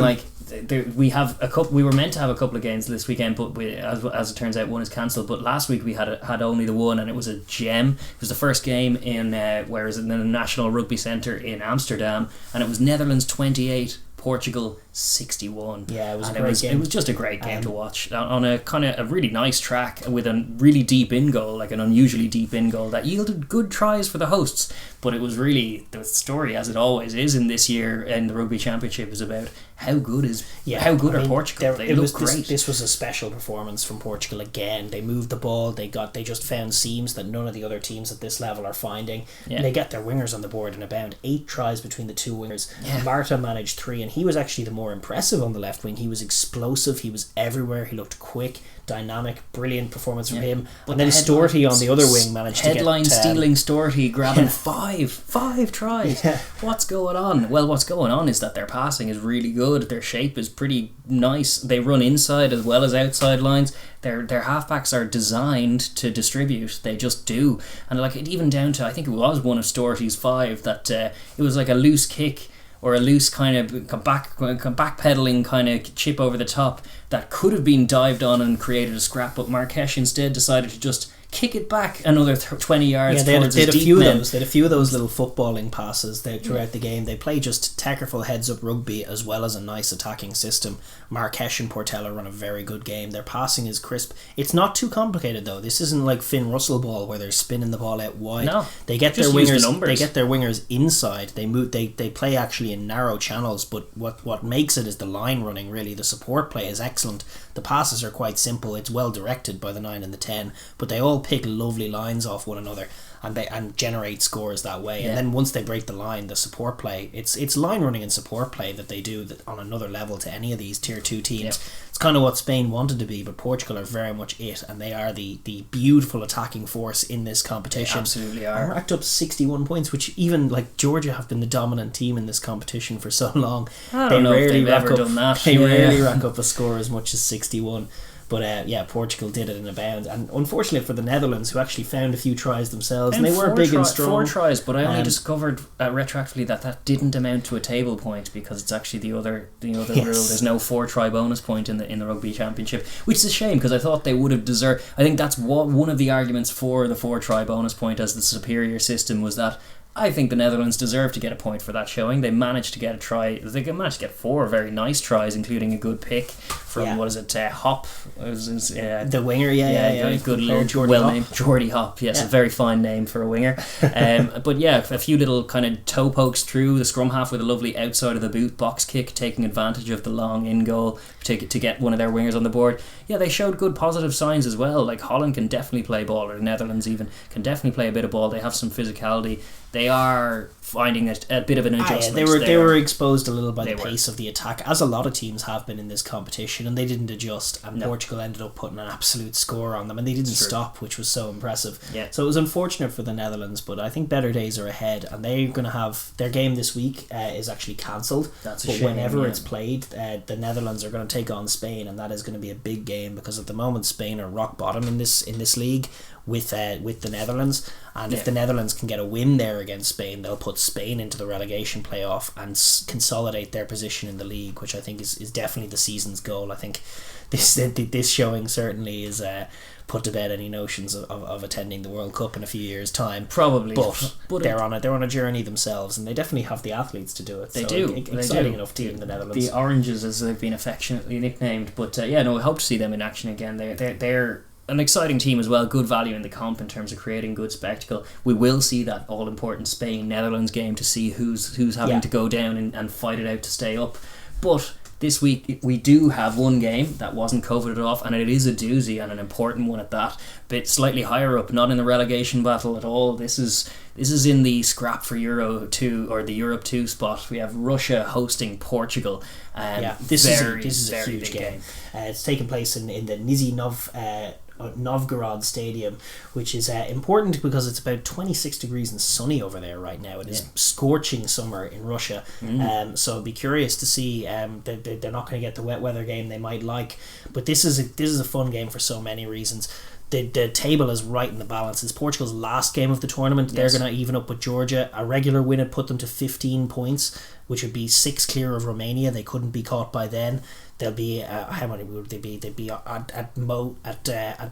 we were meant to have a couple of games this weekend, but as it turns out, one is cancelled. But last week we had only the one, and it was a gem. It was the first game in in the National Rugby Centre in Amsterdam, and it was Netherlands 28, Portugal 61. Yeah, it was a great game. It was just a great game to watch on a kind of a really nice track with a really deep in goal, like an unusually deep in goal that yielded good tries for the hosts. But it was really the story, as it always is in this year in the Rugby Championship, is about how good are Portugal. They look great. This was a special performance from Portugal again. They moved the ball. They just found seams that none of the other teams at this level are finding. Yeah. They get their wingers on the board in about 8 tries between the two wingers. Yeah. Marta managed 3, and he was actually the more impressive on the left wing. He was explosive. He was everywhere. He looked quick, dynamic, brilliant performance from him. But and then Storty on the other wing managed to get stealing Storty, grabbing 5 tries. Yeah. What's going on? Well, what's going on is that their passing is really good. Their shape is pretty nice. They run inside as well as outside lines. Their halfbacks are designed to distribute. They just do. And even down to, I think it was one of Storty's 5 that it was like a loose kick or a loose kind of backpedaling kind of chip over the top that could have been dived on and created a scrap, but Marquesh instead decided to just kick it back another 20 yards. Yeah, they had a deep few men. of those. They had a few of those little footballing passes throughout the game. They play just technical heads-up rugby as well as a nice attacking system. Marquesh and Portela run a very good game. Their passing is crisp. It's not too complicated though. This isn't like Finn Russell ball where they're spinning the ball out wide. No, they get just their use the wingers. numbers. They get their wingers inside. They move. They play actually in narrow channels. But what makes it is the line running. Really, the support play is excellent. The passes are quite simple. It's well directed by the 9 and the 10. But they all pick lovely lines off one another and generate scores that way. Yeah. And then once they break the line, the support play, it's line running and support play that they do that on another level to any of these tier 2 teams. Yeah. It's kind of what Spain wanted to be, but Portugal are very much it, and they are the beautiful attacking force in this competition. They absolutely are. And racked up 61 points, which even like Georgia have been the dominant team in this competition for so long. I don't know if they've ever done that. They rarely rack up a score as much as 61. But Portugal did it in a bound, and unfortunately for the Netherlands, who actually found a few tries themselves, and they were big and strong. 4 tries, but I only discovered retroactively that didn't amount to a table point because it's actually the other rule. There's no 4 try bonus point in the Rugby Championship, which is a shame because I thought they would have deserved. I think that's one of the arguments for the 4 try bonus point as the superior system was that. I think the Netherlands deserve to get a point for that showing. They managed to get a try. They managed to get 4 very nice tries, including a good pick from Hop. The winger, yeah. Good Lord, well named Geordie Hop. Yes, a very fine name for a winger. But yeah, a few little kind of toe pokes through the scrum half with a lovely outside of the boot box kick, taking advantage of the long in goal to get one of their wingers on the board. Yeah, they showed good positive signs as well. Like Holland can definitely play ball, or the Netherlands even can definitely play a bit of ball. They have some physicality. They are finding a bit of an adjustment. They were exposed a little by the pace of the attack, as a lot of teams have been in this competition, and they didn't adjust, and Portugal ended up putting an absolute score on them, and they didn't stop, which was so impressive. Yeah. So it was unfortunate for the Netherlands, but I think better days are ahead, and they're going to have their game this week is actually cancelled. That's a but shame, whenever it's played, the Netherlands are going to take on Spain, and that is going to be a big game because at the moment Spain are rock bottom in this league with the Netherlands, and if the Netherlands can get a win there against Spain, they'll put Spain into the relegation playoff and consolidate their position in the league, which I think is definitely the season's goal. I think this showing certainly is put to bed any notions of attending the World Cup in a few years' time. Probably, but they're on a journey themselves, and they definitely have the athletes to do it. They do. Exciting enough team, the Netherlands. The Oranges, as they've been affectionately nicknamed. But I hope to see them in action again. They're an exciting team as well, good value in the comp in terms of creating good spectacle. We will see that all important Spain-Netherlands game to see who's having to go down and fight it out to stay up. But this week we do have one game that wasn't coveted off, and it is a doozy and an important one at that. Bit slightly higher up, not in the relegation battle at all. This is in the scrap for Euro 2 or the Europe 2 spot. We have Russia hosting Portugal. This is a huge game. It's taking place in the Nizhny Novgorod Stadium, which is important because it's about 26 degrees and sunny over there right now. It is scorching summer in Russia. So I'd be curious to see. They're not going to get the wet weather game they might like, but this is a fun game for so many reasons. The table is right in the balance. It's Portugal's last game of the tournament. They're going to even up with Georgia. A regular win would put them to 15 points, which would be 6 clear of Romania. They couldn't be caught by then. They'll be how many would they be? They'd be at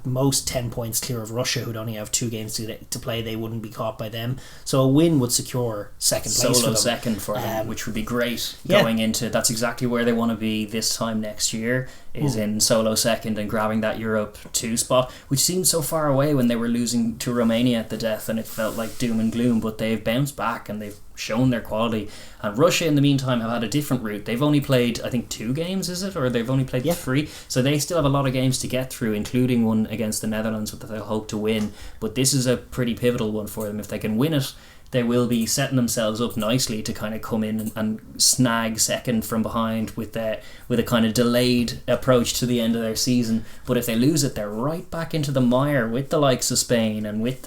most 10 points clear of Russia, who'd only have 2 games to play. They wouldn't be caught by them. So a win would secure second place for them. Second for them, which would be great going into. That's exactly where they want to be this time next year. Is in solo second and grabbing that Europe 2 spot, which seemed so far away when they were losing to Romania at the death, and it felt like doom and gloom. But they've bounced back and they've shown their quality. And Russia, in the meantime, have had a different route. They've only played, I think, 2 games, is it? Or they've only played 3. So they still have a lot of games to get through, including one against the Netherlands that they'll hope to win. But this is a pretty pivotal one for them. If they can win it, they will be setting themselves up nicely to kind of come in and snag second from behind with a kind of delayed approach to the end of their season. But if they lose it, they're right back into the mire with the likes of Spain and with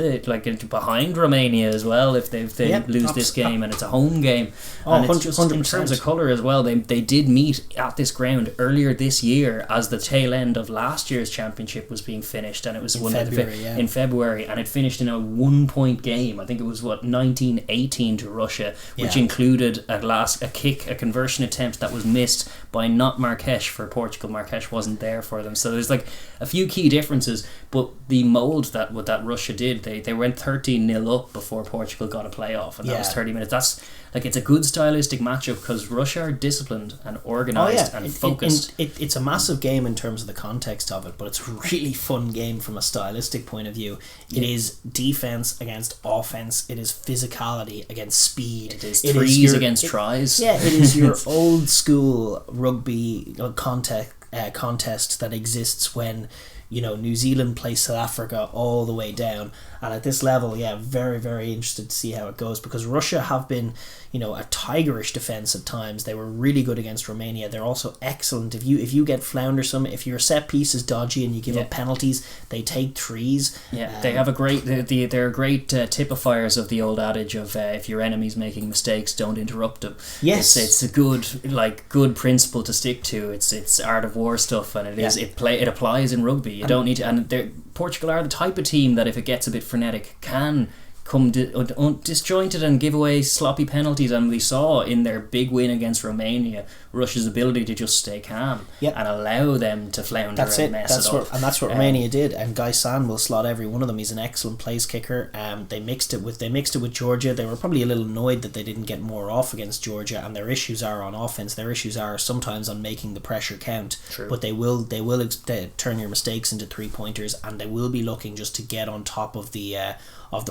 behind Romania as well. If they lose this game, and it's a home game, and it's just 100%. In terms of colour as well, they did meet at this ground earlier this year as the tail end of last year's championship was being finished, and it was in February, and it finished in a 1-point game. I think it was 19 1918 to Russia, which Yeah. included a conversion attempt that was missed by not Marques for Portugal. Marques wasn't there for them. So there's like a few key differences, but the mould that Russia did, they went 13-0 up before Portugal got a playoff, and that was 30 minutes. That's like, it's a good stylistic matchup because Russia are disciplined and organised and focused. It's a massive game in terms of the context of it, but it's a really fun game from a stylistic point of view. It is defense against offense. It is physicality against speed. It is threes against tries. Yeah, it is your old school rugby contest that exists when, you know, New Zealand plays South Africa all the way down. And at this level, very, very interested to see how it goes, because Russia have been, you know, a tigerish defence at times. They were really good against Romania. They're also excellent. If you get flounder-some, if your set piece is dodgy and you give up penalties, they take threes. Yeah, they have a great. They're great typifiers of the old adage of if your enemy's making mistakes, don't interrupt them. Yes, it's a good principle to stick to. It's art of war stuff, and it applies in rugby. You don't need to. And Portugal are the type of team that if it gets a bit frenetic can come disjointed and give away sloppy penalties, and we saw in their big win against Romania Russia's ability to just stay calm and allow them to flounder and mess it up. And that's what Romania did, and Guy San will slot every one of them. He's an excellent place kicker. They mixed it with Georgia. They were probably a little annoyed that they didn't get more off against Georgia, and their issues are on offense. Their issues are sometimes on making the pressure count. True. But they will turn your mistakes into 3-pointers, and they will be looking just to get on top of the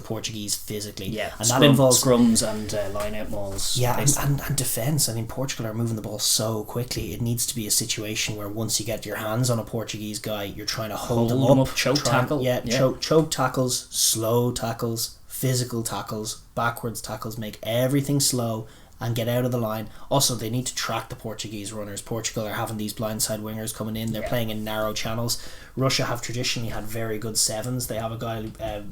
Portuguese physically. And that involves scrums and line-out mauls. And defence. I mean, Portugal are moving the ball so quickly. It needs to be a situation where once you get your hands on a Portuguese guy, you're trying to hold him up, choke tackle. Choke tackles, slow tackles, physical tackles, backwards tackles, make everything slow and get out of the line. Also, they need to track the Portuguese runners. Portugal are having these blindside wingers coming in. They're playing in narrow channels. Russia have traditionally had very good sevens. They have a guy,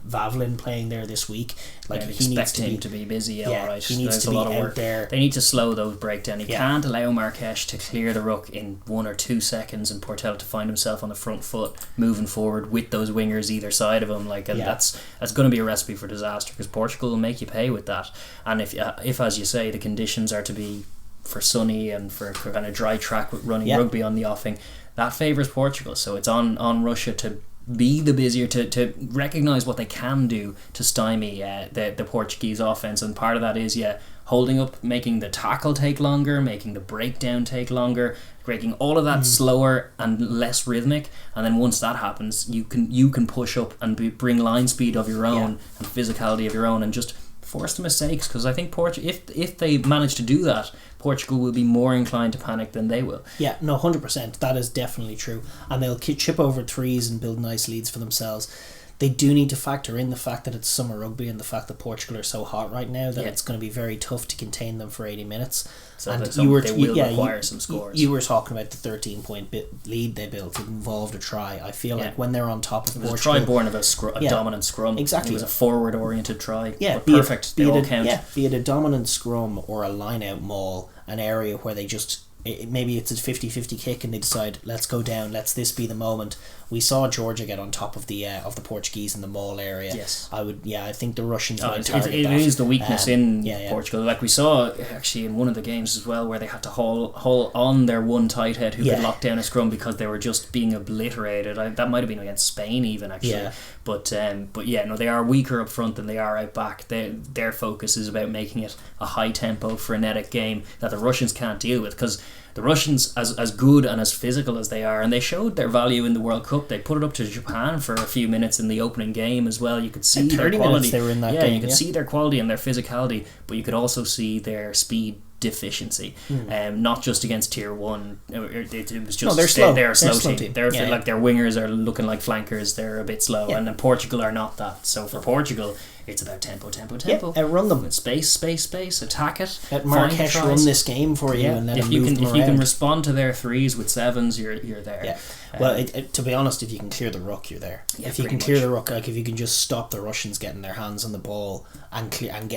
Vavlin, playing there this week. He needs to be busy. Alright, he needs to be out there. They need to slow those breakdown. He can't allow Marques to clear the ruck in 1 or 2 seconds and Portel to find himself on the front foot moving forward with those wingers either side of him. That's going to be a recipe for disaster, because Portugal will make you pay with that. And if as you say, the conditions are to be for sunny and for kind of dry track with running rugby on the offing, that favours Portugal. So it's on Russia to be the busier, to recognise what they can do to stymie the Portuguese offence, and part of that is holding up, making the tackle take longer, making the breakdown take longer, making all of that slower and less rhythmic, and then once that happens, you can push up and bring line speed of your own and physicality of your own, and just force the mistakes, because I think if they manage to do that, Portugal will be more inclined to panic than they will. 100%. That is definitely true, and they'll chip over threes and build nice leads for themselves. They do need to factor in the fact that it's summer rugby and the fact that Portugal are so hot right now that it's going to be very tough to contain them for 80 minutes. So they will require some scores. You were talking about the 13-point lead they built. It involved a try. I feel like when they're on top of Portugal... It was a try born of a dominant scrum. Exactly. It was a forward-oriented try. Perfect. They all count. Be it a dominant scrum or a line-out maul, an area where they just... maybe it's a 50-50 kick and they decide, let's go down, let's this be the moment. We saw Georgia get on top of the Portuguese in the maul area. Yes. I think the Russians might target that. It is the weakness in Portugal. Like we saw actually in one of the games as well, where they had to haul on their one tight head who could lock down a scrum because they were just being obliterated. That might have been against Spain even actually. But they are weaker up front than they are out back. Their focus is about making it a high tempo, frenetic game that the Russians can't deal with, because the Russians, as good and as physical as they are, and they showed their value in the World Cup. They put it up to Japan for a few minutes in the opening game as well. You could see their quality. They were in that game. You could see their quality and their physicality, but you could also see their speed deficiency. Not just against Tier 1. It was just they're slow. They're a slow team. They're like their wingers are looking like flankers. They're a bit slow, and then Portugal are not that. So for Portugal, it's about tempo. Outrun them. Space, attack it. Let Marques run this game for you, and let him move them around. If you can respond to their threes with sevens, you're there. Well, to be honest, if you can clear the ruck, you're there. If you can clear the ruck, like if you can just stop the Russians getting their hands on the ball and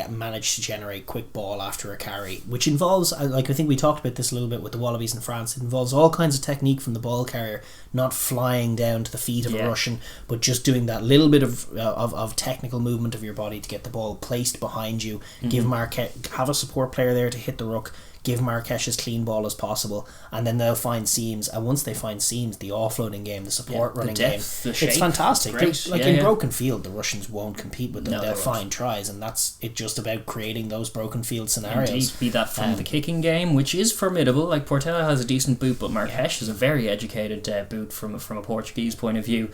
manage to generate quick ball after a carry, which involves, like I think we talked about this a little bit with the Wallabies in France, it involves all kinds of technique from the ball carrier, not flying down to the feet of a Russian, but just doing that little bit of technical movement of your body to get the ball placed behind you. Give Marquez, have a support player there to hit the ruck. Give Marquez as clean ball as possible, and then they'll find seams. And once they find seams, the offloading game, the support running depth, game, the shape, it's fantastic. In broken field, the Russians won't compete with them. No, they'll find tries, and that's it. Just about creating those broken field scenarios. Indeed, be that from the kicking game, which is formidable. Like Portela has a decent boot, but Marquez is a very educated boot from a Portuguese point of view.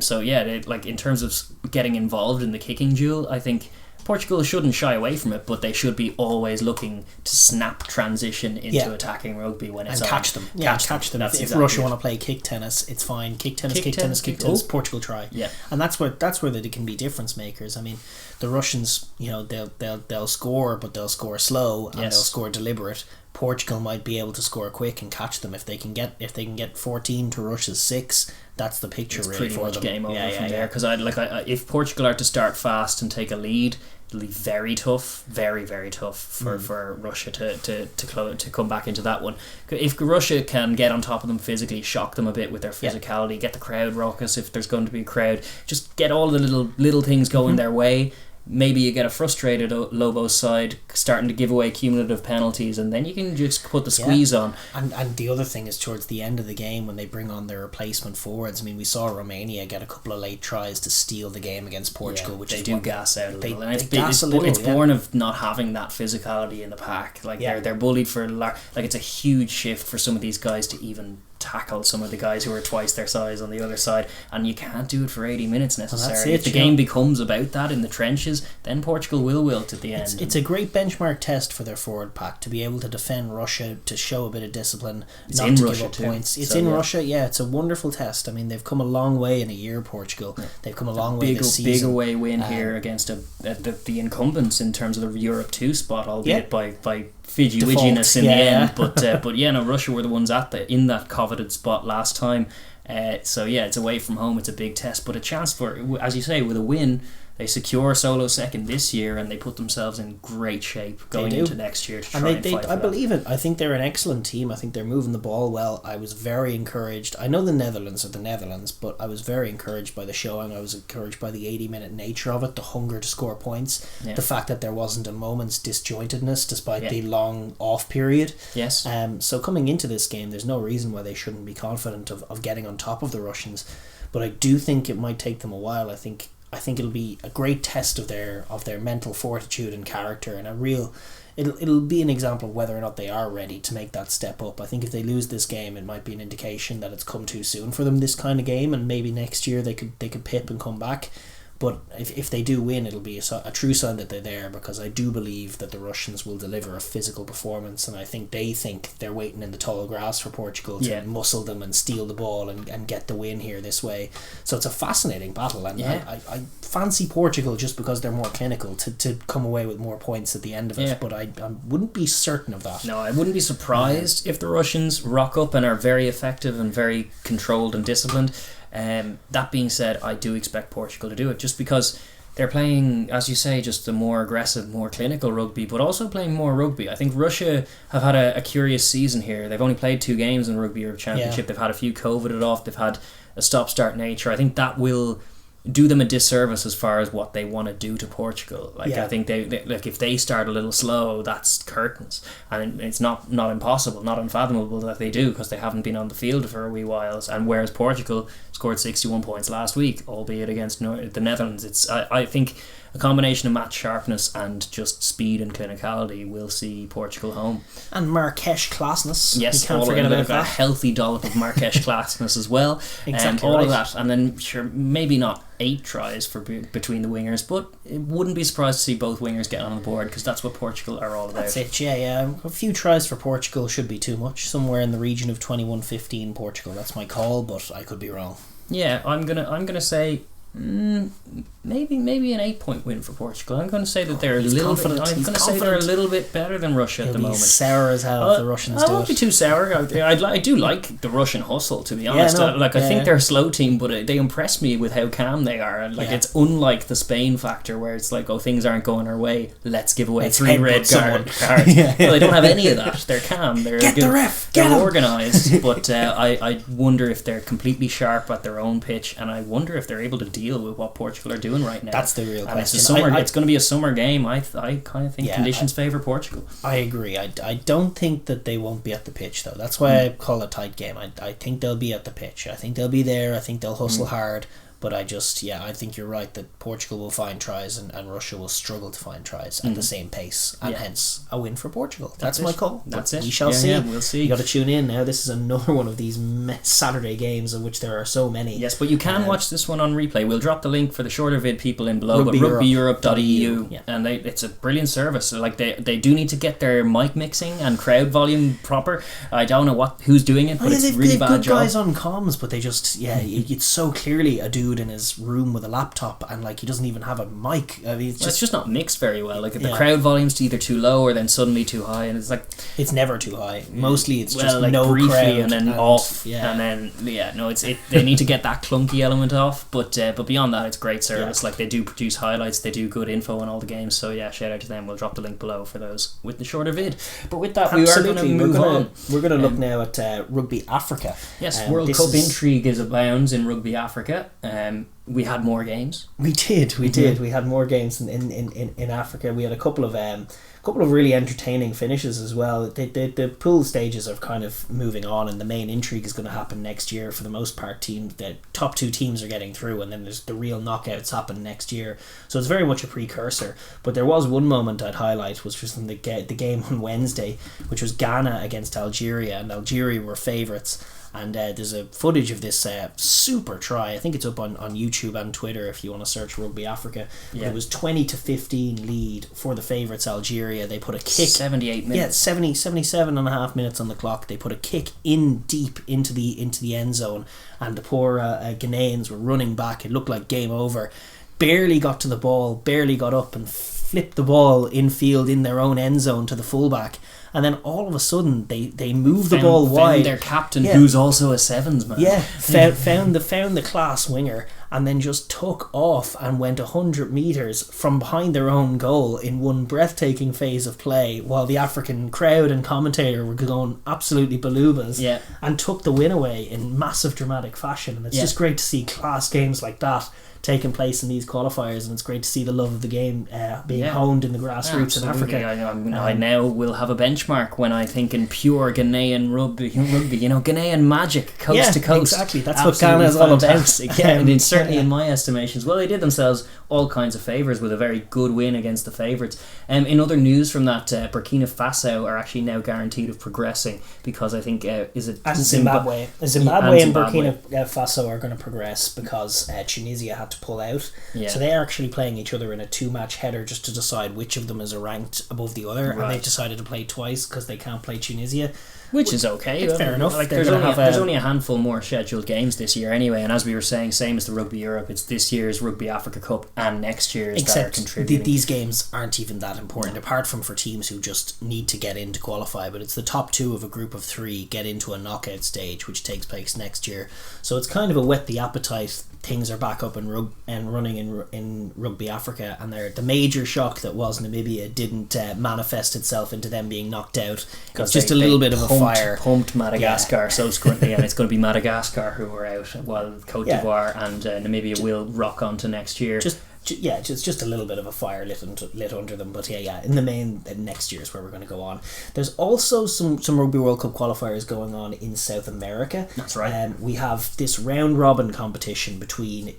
So like in terms of getting involved in the kicking duel, I think Portugal shouldn't shy away from it, but they should be always looking to snap transition into attacking rugby when it's and on. Catch them. Catch them. If exactly Russia want to play kick tennis, it's fine. Kick tennis. Portugal try. Yeah, and that's where they can be difference makers. I mean, the Russians, they'll score, but they'll score slow and they'll score deliberate. Portugal might be able to score quick and catch them if they can get 14 to Russia's 6. That's the picture. It's really pretty for much them. game over from there. Because if Portugal are to start fast and take a lead, it'll be very tough, very very tough for Russia to come back into that one. If Russia can get on top of them physically, shock them a bit with their physicality, get the crowd raucous if there's going to be a crowd, just get all the little things going their way. Maybe you get a frustrated Lobos side starting to give away cumulative penalties, and then you can just put the squeeze on. And the other thing is towards the end of the game when they bring on their replacement forwards. I mean, we saw Romania get a couple of late tries to steal the game against Portugal, which they is do gas out a little. And it's born of not having that physicality in the pack. Like they're bullied for it's a huge shift for some of these guys to even tackle some of the guys who are twice their size on the other side, and you can't do it for 80 minutes necessarily. If the game becomes about that in the trenches, then Portugal will wilt at the end. It's a great benchmark test for their forward pack to be able to defend Russia, to show a bit of discipline, it's not in to Russia give up too. points. It's in Russia, it's a wonderful test. I mean, they've come a long way in a year, Portugal. They've come a long way this season. Big away win here against the incumbents in terms of the Europe 2 spot, albeit by Fiji Widginess in the end, but Russia were the ones in that coveted spot last time. It's away from home. It's a big test, but a chance for, as you say, with a win, they secure solo second this year, and they put themselves in great shape going into next year to try and fight for I believe it. I think they're an excellent team. I think they're moving the ball well. I was very encouraged. I know the Netherlands are the Netherlands, but I was very encouraged by the showing. I was encouraged by the 80-minute nature of it, the hunger to score points, the fact that there wasn't a moment's disjointedness despite the long off period. Yes. So coming into this game, there's no reason why they shouldn't be confident of getting on top of the Russians, but I do think it might take them a while. I think it'll be a great test of their mental fortitude and character, and it'll be an example of whether or not they are ready to make that step up. I think if they lose this game, it might be an indication that it's come too soon for them, this kind of game, and maybe next year they could pip and come back. But if they do win, it'll be a true sign that they're there, because I do believe that the Russians will deliver a physical performance, and I think they're waiting in the tall grass for Portugal to muscle them and steal the ball and get the win here this way. So it's a fascinating battle, and I fancy Portugal just because they're more clinical to come away with more points at the end of it, but I wouldn't be certain of that. No, I wouldn't be surprised if the Russians rock up and are very effective and very controlled and disciplined. That being said, I do expect Portugal to do it, just because they're playing, as you say, just the more aggressive, more clinical rugby, but also playing more rugby. I think Russia have had a curious season here. They've only played 2 games in the Rugby Europe Championship. They've had a few COVIDed off. They've had a stop-start nature. I think that will do them a disservice as far as what they want to do to Portugal. I think they if they start a little slow, that's curtains, and it's not impossible, not unfathomable that they do, because they haven't been on the field for a wee while. And whereas Portugal scored 61 points last week, albeit against the Netherlands, I think a combination of match sharpness and just speed and clinicality will see Portugal home. And Marrakesh classness. Yes, you can't forget about that. A healthy dollop of Marrakesh classness as well. Exactly, all of that, and then maybe not 8 tries between the wingers, but it wouldn't be surprised to see both wingers get on the board, because that's what Portugal are all about. That's it. Yeah. A few tries for Portugal should be too much. Somewhere in the region of 21-15 Portugal. That's my call, but I could be wrong. Yeah, I'm gonna say maybe an 8-point win for Portugal. I'm going to say that they're a little bit better than Russia at the moment. Sour as hell if the Russians do it. I won't be too sour. I do like the Russian hustle, to be honest. I think they're a slow team, but they impress me with how calm they are. And it's unlike the Spain factor, where it's like, oh, things aren't going our way, let's give away 3 red cards. Well, they don't have any of that. They're calm. They're Get the ref. They're organised. But I wonder if they're completely sharp at their own pitch, and I wonder if they're able to deal with what Portugal are doing right now. That's the real and question. It's going to be a summer game. I kind of think conditions favour Portugal. I agree. I don't think that they won't be at the pitch though. That's why I call it a tight game. I think they'll be at the pitch. I think they'll be there. I think they'll hustle hard. But I think you're right that Portugal will find tries and Russia will struggle to find tries at the same pace, and hence a win for Portugal. That's my call. That's it. We shall see. Yeah, we'll see. You got to tune in now. This is another one of these Saturday games of which there are so many. Yes, but you can watch this one on replay. We'll drop the link for the shorter vid people in below. rugbyeurope.eu, and it's a brilliant service. Like they do need to get their mic mixing and crowd volume proper. I don't know who's doing it, but it's really bad job. Guys on comms, but they just it's so clearly a dude in his room with a laptop, and like he doesn't even have a mic. I mean, it's just not mixed very well. Like the crowd volume's either too low or then suddenly too high, and it's like it's never too high. Mostly it's just like no briefly crowd and then off, and then they need to get that clunky element off. But beyond that, it's great service. Like they do produce highlights, they do good info on all the games. So shout out to them. We'll drop the link below for those with the shorter vid. But with that, we are going to move on. We're going to look now at Rugby Africa. Yes, World Cup intrigue is abounds in Rugby Africa. We had more games. We did. We had more games in Africa. We had a couple of really entertaining finishes as well. The pool stages are kind of moving on, and the main intrigue is going to happen next year for the most part. The top two teams are getting through, and then there's the real knockouts happen next year. So it's very much a precursor. But there was one moment I'd highlight, which was in the game on Wednesday, which was Ghana against Algeria, and Algeria were favourites. And there's a footage of this super try. I think it's up on YouTube and Twitter if you want to search Rugby Africa. It was 20-15 lead for the favourites Algeria. They put a kick 78 minutes. 77 and a half minutes on the clock. They put a kick in deep into the end zone, and the poor Ghanaians were running back. It looked like game over. Barely got to the ball, barely got up and flipped the ball infield in their own end zone to the fullback. And then all of a sudden they moved the ball wide. Found their captain, who's also a sevens man. Yeah, found the class winger, and then just took off and went 100 metres from behind their own goal in one breathtaking phase of play, while the African crowd and commentator were going absolutely balubas, and took the win away in massive dramatic fashion. And it's just great to see class games like that taking place in these qualifiers, and it's great to see the love of the game being honed in the grassroots in Africa. I now will have a benchmark when I think in pure Ghanaian rugby, Ghanaian magic, coast to coast. Exactly, that's what Ghana is all about. And it's certainly in my estimations. Well, they did themselves all kinds of favours with a very good win against the favourites. In other news from that, Burkina Faso are actually now guaranteed of progressing because I think Zimbabwe and Burkina Faso are going to progress because Tunisia had to pull out. So they are actually playing each other in a 2-match header just to decide which of them is ranked above the other, and they've decided to play twice because they can't play Tunisia. Which is okay. Fair enough. Like there's only a handful more scheduled games this year anyway, and as we were saying, same as the Rugby Europe, it's this year's Rugby Africa Cup and next year's that are contributing. These games aren't even that important, apart from for teams who just need to get in to qualify, but it's the top two of a group of 3 get into a knockout stage, which takes place next year. So it's kind of a whet the appetite. Things are back up and running in Rugby Africa, and the major shock that was Namibia didn't manifest itself into them being knocked out. It's just a little bit of a pumped Madagascar subsequently, and it's going to be Madagascar who are out, while Cote d'Ivoire and Namibia will rock on to next year. Just a little bit of a fire lit under them, but in the main, next year is where we're going to go on. There's also some Rugby World Cup qualifiers going on in South America. That's right. We have this round robin competition between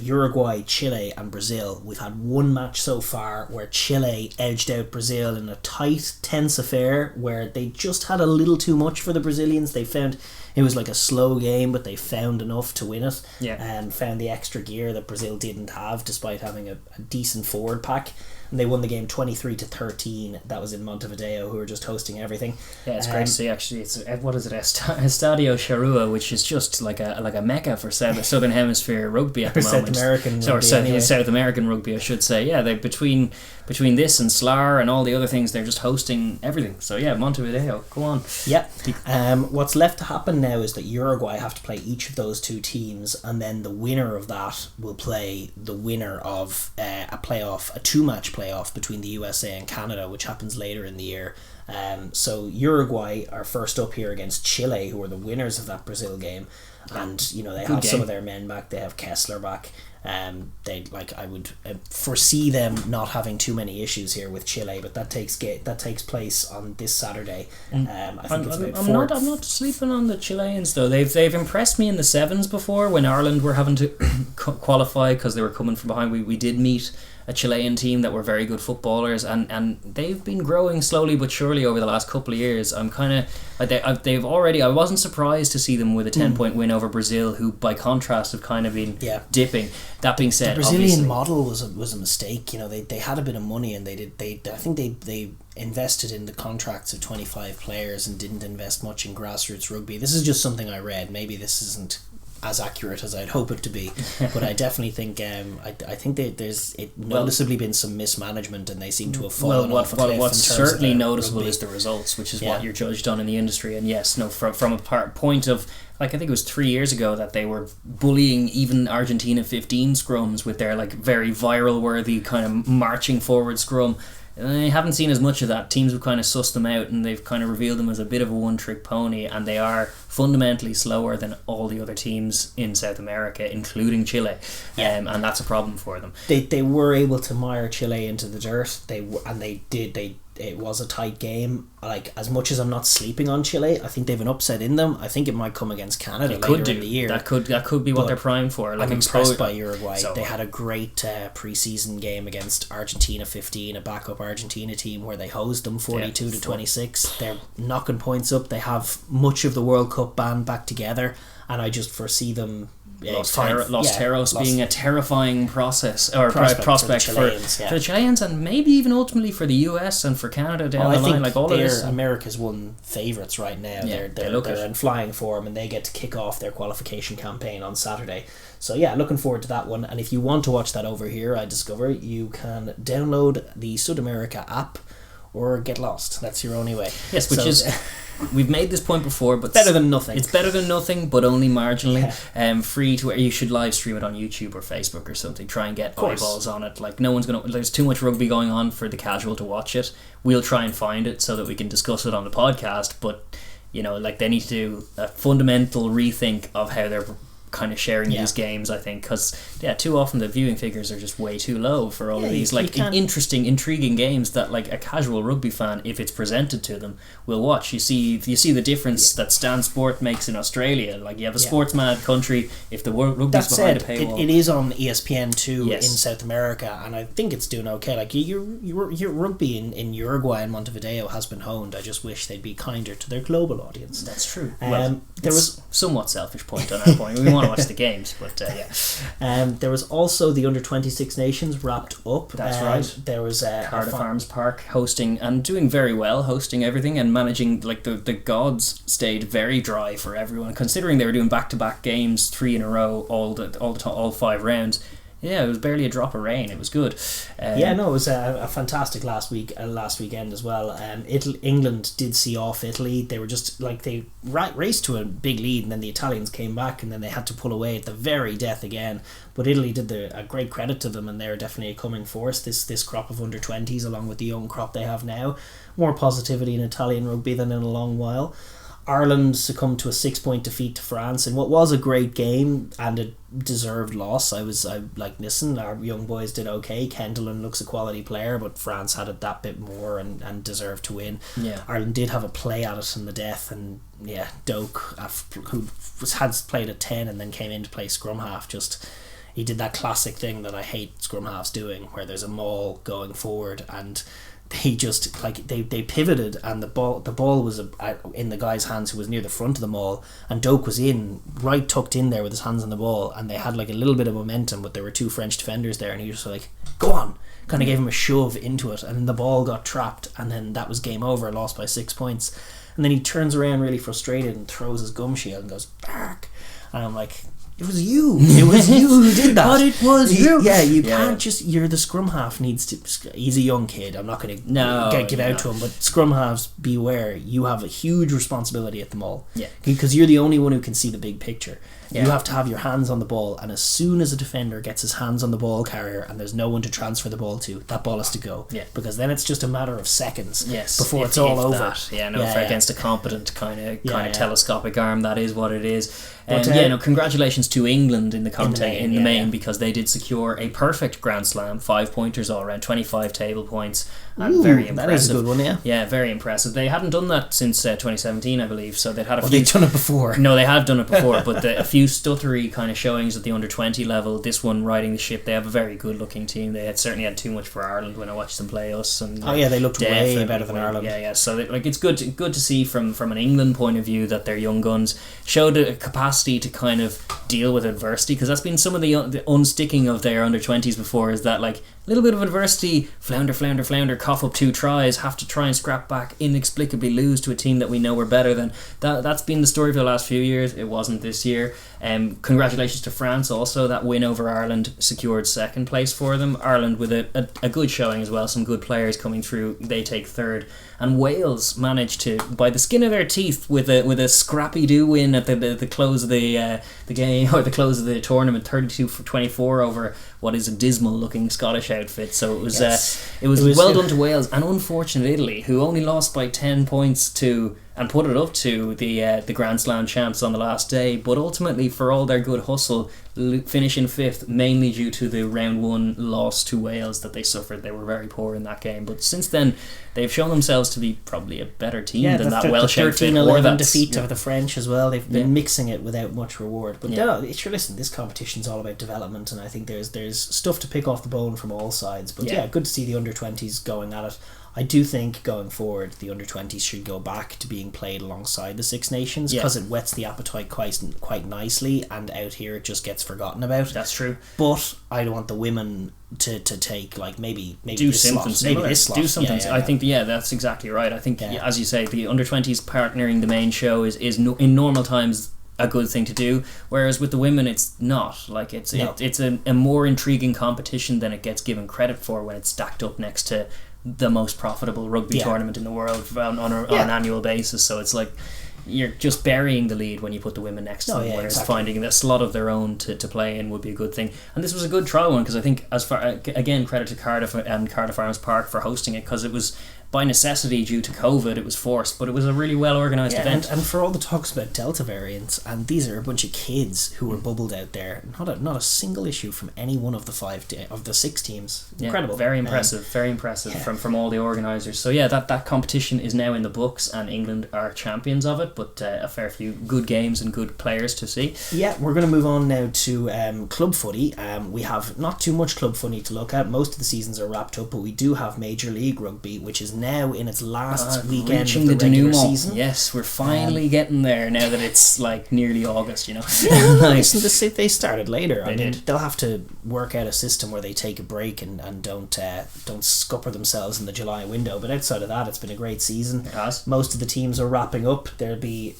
Uruguay, Chile and Brazil. We've had one match so far where Chile edged out Brazil in a tight, tense affair where they just had a little too much for the Brazilians. They found it was like a slow game, but they found enough to win it, and found the extra gear that Brazil didn't have, despite having a decent forward pack. And they won the game 23-13. That was in Montevideo, who were just hosting everything. Yeah, it's great to see. Actually, it's Estadio Charrua, which is just like a mecca for Southern Hemisphere rugby at the moment. South American rugby, I should say. Yeah, they between this and SLAR and all the other things, they're just hosting everything. So Montevideo, go on. Yeah. What's left to happen now is that Uruguay have to play each of those 2 teams, and then the winner of that will play the winner of a 2-match playoff between the USA and Canada, which happens later in the year. So Uruguay are first up here against Chile, who are the winners of that Brazil game, and they have some of their men back. They have Kessler back. I would foresee them not having too many issues here with Chile, but that takes place on this Saturday. I think I'm not sleeping on the Chileans though. They've impressed me in the sevens before when Ireland were having to qualify because they were coming from behind. We did meet a Chilean team that were very good footballers, and they've been growing slowly but surely over the last couple of years. I'm kind of they've already. I wasn't surprised to see them with a 10-point win over Brazil, who by contrast have kind of been dipping. That being said, the Brazilian model was a mistake. They had a bit of money and I think they invested in the contracts of 25 players and didn't invest much in grassroots rugby. This is just something I read. Maybe this isn't as accurate as I'd hope it to be, but I definitely think I think that there's noticeably been some mismanagement, and they seem to have fallen off a cliff. What's certainly noticeable is the results, which is what you're judged on in the industry. And yes, from a point of, like, I think it was 3 years ago that they were bullying even Argentina 15 scrums with their very viral worthy kind of marching forward scrum. And I haven't seen as much of that. Teams have kind of sussed them out, and they've kind of revealed them as a bit of a one-trick pony, and they are fundamentally slower than all the other teams in South America, including Chile, and that's a problem for them. They were able to mire Chile into the dirt. It was a tight game. As much as I'm not sleeping on Chile, I think they've an upset in them. I think it might come against Canada later in the year. That could be what they're primed for. I'm impressed by Uruguay. They had a great pre-season game against Argentina 15, a backup Argentina team, where they hosed them 42-26. They're knocking points up. They have much of the World Cup band back together, and I just foresee them. Los Terros being a terrifying prospect for the Chileans, and maybe even ultimately for the US and for Canada down the line. They're America's one favourites right now. They're in flying form, and they get to kick off their qualification campaign on Saturday. So looking forward to that one. And if you want to watch that over here, I discover you can download the Sud America app or get lost. That's your only way. Yes, which is... We've made this point before, but better than nothing. It's better than nothing, but only marginally. Free to where you should live stream it on YouTube or Facebook or something. Try and get eyeballs on it. No one's gonna. There's too much rugby going on for the casual to watch it. We'll try and find it so that we can discuss it on the podcast. But they need to do a fundamental rethink of how they're kind of sharing these games, I think, because too often the viewing figures are just way too low for all of these interesting, intriguing games that a casual rugby fan, if it's presented to them, will watch. You see the difference that Stan Sport makes in Australia. You have a sports mad country. If the rugby's behind a paywall, it is on ESPN2 in South America, and I think it's doing okay. Your rugby in Uruguay and Montevideo has been honed. I just wish they'd be kinder to their global audience. That's true. There was somewhat selfish point on our point. We want to watch the games, but there was also the under-26 nations wrapped up. That's right. There was Cardiff Arms Park hosting and doing very well, hosting everything and managing. The gods stayed very dry for everyone, considering they were doing back-to-back games 3 in a row all 5 rounds. Yeah, it was barely a drop of rain. It was good. It was a fantastic last weekend as well. England did see off Italy. They were just they raced to a big lead, and then the Italians came back, and then they had to pull away at the very death again. But Italy did a great credit to them, and they're definitely a coming force. This crop of under-20s, along with the young crop they have now, more positivity in Italian rugby than in a long while. Ireland succumbed to a 6-point defeat to France in what was a great game and a deserved loss. Listen, our young boys did okay. Kendallin looks a quality player, but France had it that bit more and deserved to win. Ireland did have a play at it in the death, and Doak, who had played at 10 and then came in to play scrum half, he did that classic thing that I hate scrum halves doing, where there's a maul going forward and he just they pivoted, and the ball was in the guy's hands who was near the front of the maul, and Doak was right tucked in there with his hands on the ball, and they had a little bit of momentum, but there were 2 French defenders there, and he just go on, kind of gave him a shove into it, and the ball got trapped, and then that was game over, lost by 6 points. And then he turns around really frustrated and throws his gum shield and goes bark, and I'm like, it was you who did that. But it was you. Yeah, you can't you're the scrum half needs to. He's a young kid. I'm not going to give out to him, but scrum halves, beware. You have a huge responsibility at the maul. Yeah. Because you're the only one who can see the big picture. You have to have your hands on the ball, and as soon as a defender gets his hands on the ball carrier and there's no one to transfer the ball to, that ball has to go. Yeah. Because then it's just a matter of seconds before it's if all over. That. Against a competent kind of telescopic arm, that is what it is. But, congratulations to England in the main, because they did secure a perfect Grand Slam, 5-pointers all around, 25 table points, and very impressive. That is a good one, yeah. Yeah, very impressive. They hadn't done that since 2017, I believe, so they'd had a few... they'd done it before. No, they have done it before, but a few stuttery kind of showings at the under-20 level. This one riding the ship. They have a very good-looking team. They had certainly had too much for Ireland when I watched them play us. And they looked way better than Ireland. Yeah. So it's good to see from an England point of view that their young guns showed a capacity to kind of deal with adversity, because that's been some of the unsticking of their under-20s before, is that like a little bit of adversity, flounder, cough up 2 tries, have to try and scrap back, inexplicably lose to a team that we know we're better than. That's been the story for the last few years. It wasn't this year. Congratulations to France also. That win over Ireland secured second place for them. Ireland with a good showing as well, some good players coming through. They take third, and Wales managed to, by the skin of their teeth, with a scrappy do win at the close of the game, or the close of the tournament, 32-24 over what is a dismal looking Scottish outfit. So it was well done to Wales, and unfortunate Italy, who only lost by 10 points to, and put it up to, the Grand Slam champs on the last day, but ultimately, for all their good hustle, finishing 5th, mainly due to the round 1 loss to Wales that they suffered. They were very poor in that game, but since then they've shown themselves to be probably a better team than that Welsh outfit. 13-11 defeat of the French as well. They've been mixing it without much reward. But listen, this competition's all about development, and I think there's stuff to pick off the bone from all sides. But good to see the under-20s going at it. I do think going forward the under-20s should go back to being played alongside the Six Nations, because it whets the appetite quite nicely, and out here it just gets forgotten about. That's true. But I don't want the women to take maybe do this something slot. similar. Maybe this slot. Do something. I think that's exactly right. I think as you say, the under-20s partnering the main show is in normal times a good thing to do, whereas with the women it's not. Like it's a more intriguing competition than it gets given credit for when it's stacked up next to the most profitable rugby tournament in the world on an annual basis. So it's like you're just burying the lead when you put the women next to them, whereas finding a slot of their own to play in would be a good thing. And this was a good trial one, because I think, as far again, credit to Cardiff and Cardiff Arms Park for hosting it, because it was by necessity due to COVID. It was forced, but it was a really well organised event. And for all the talks about Delta variants, and these are a bunch of kids who were bubbled out there, not a single issue from any one of the 6 teams. Incredible. Very impressive from all the organisers. So that competition is now in the books, and England are champions of it, but a fair few good games and good players to see. We're going to move on now to club footy. We have not too much club footy to look at. Most of the seasons are wrapped up, but we do have Major League Rugby, which is now in its last weekend of the regular season. Yes, we're finally getting there now that it's like nearly August, Listen, they started later. They'll have to work out a system where they take a break and don't scupper themselves in the July window. But outside of that, it's been a great season. It has. Most of the teams are wrapping up. There'll be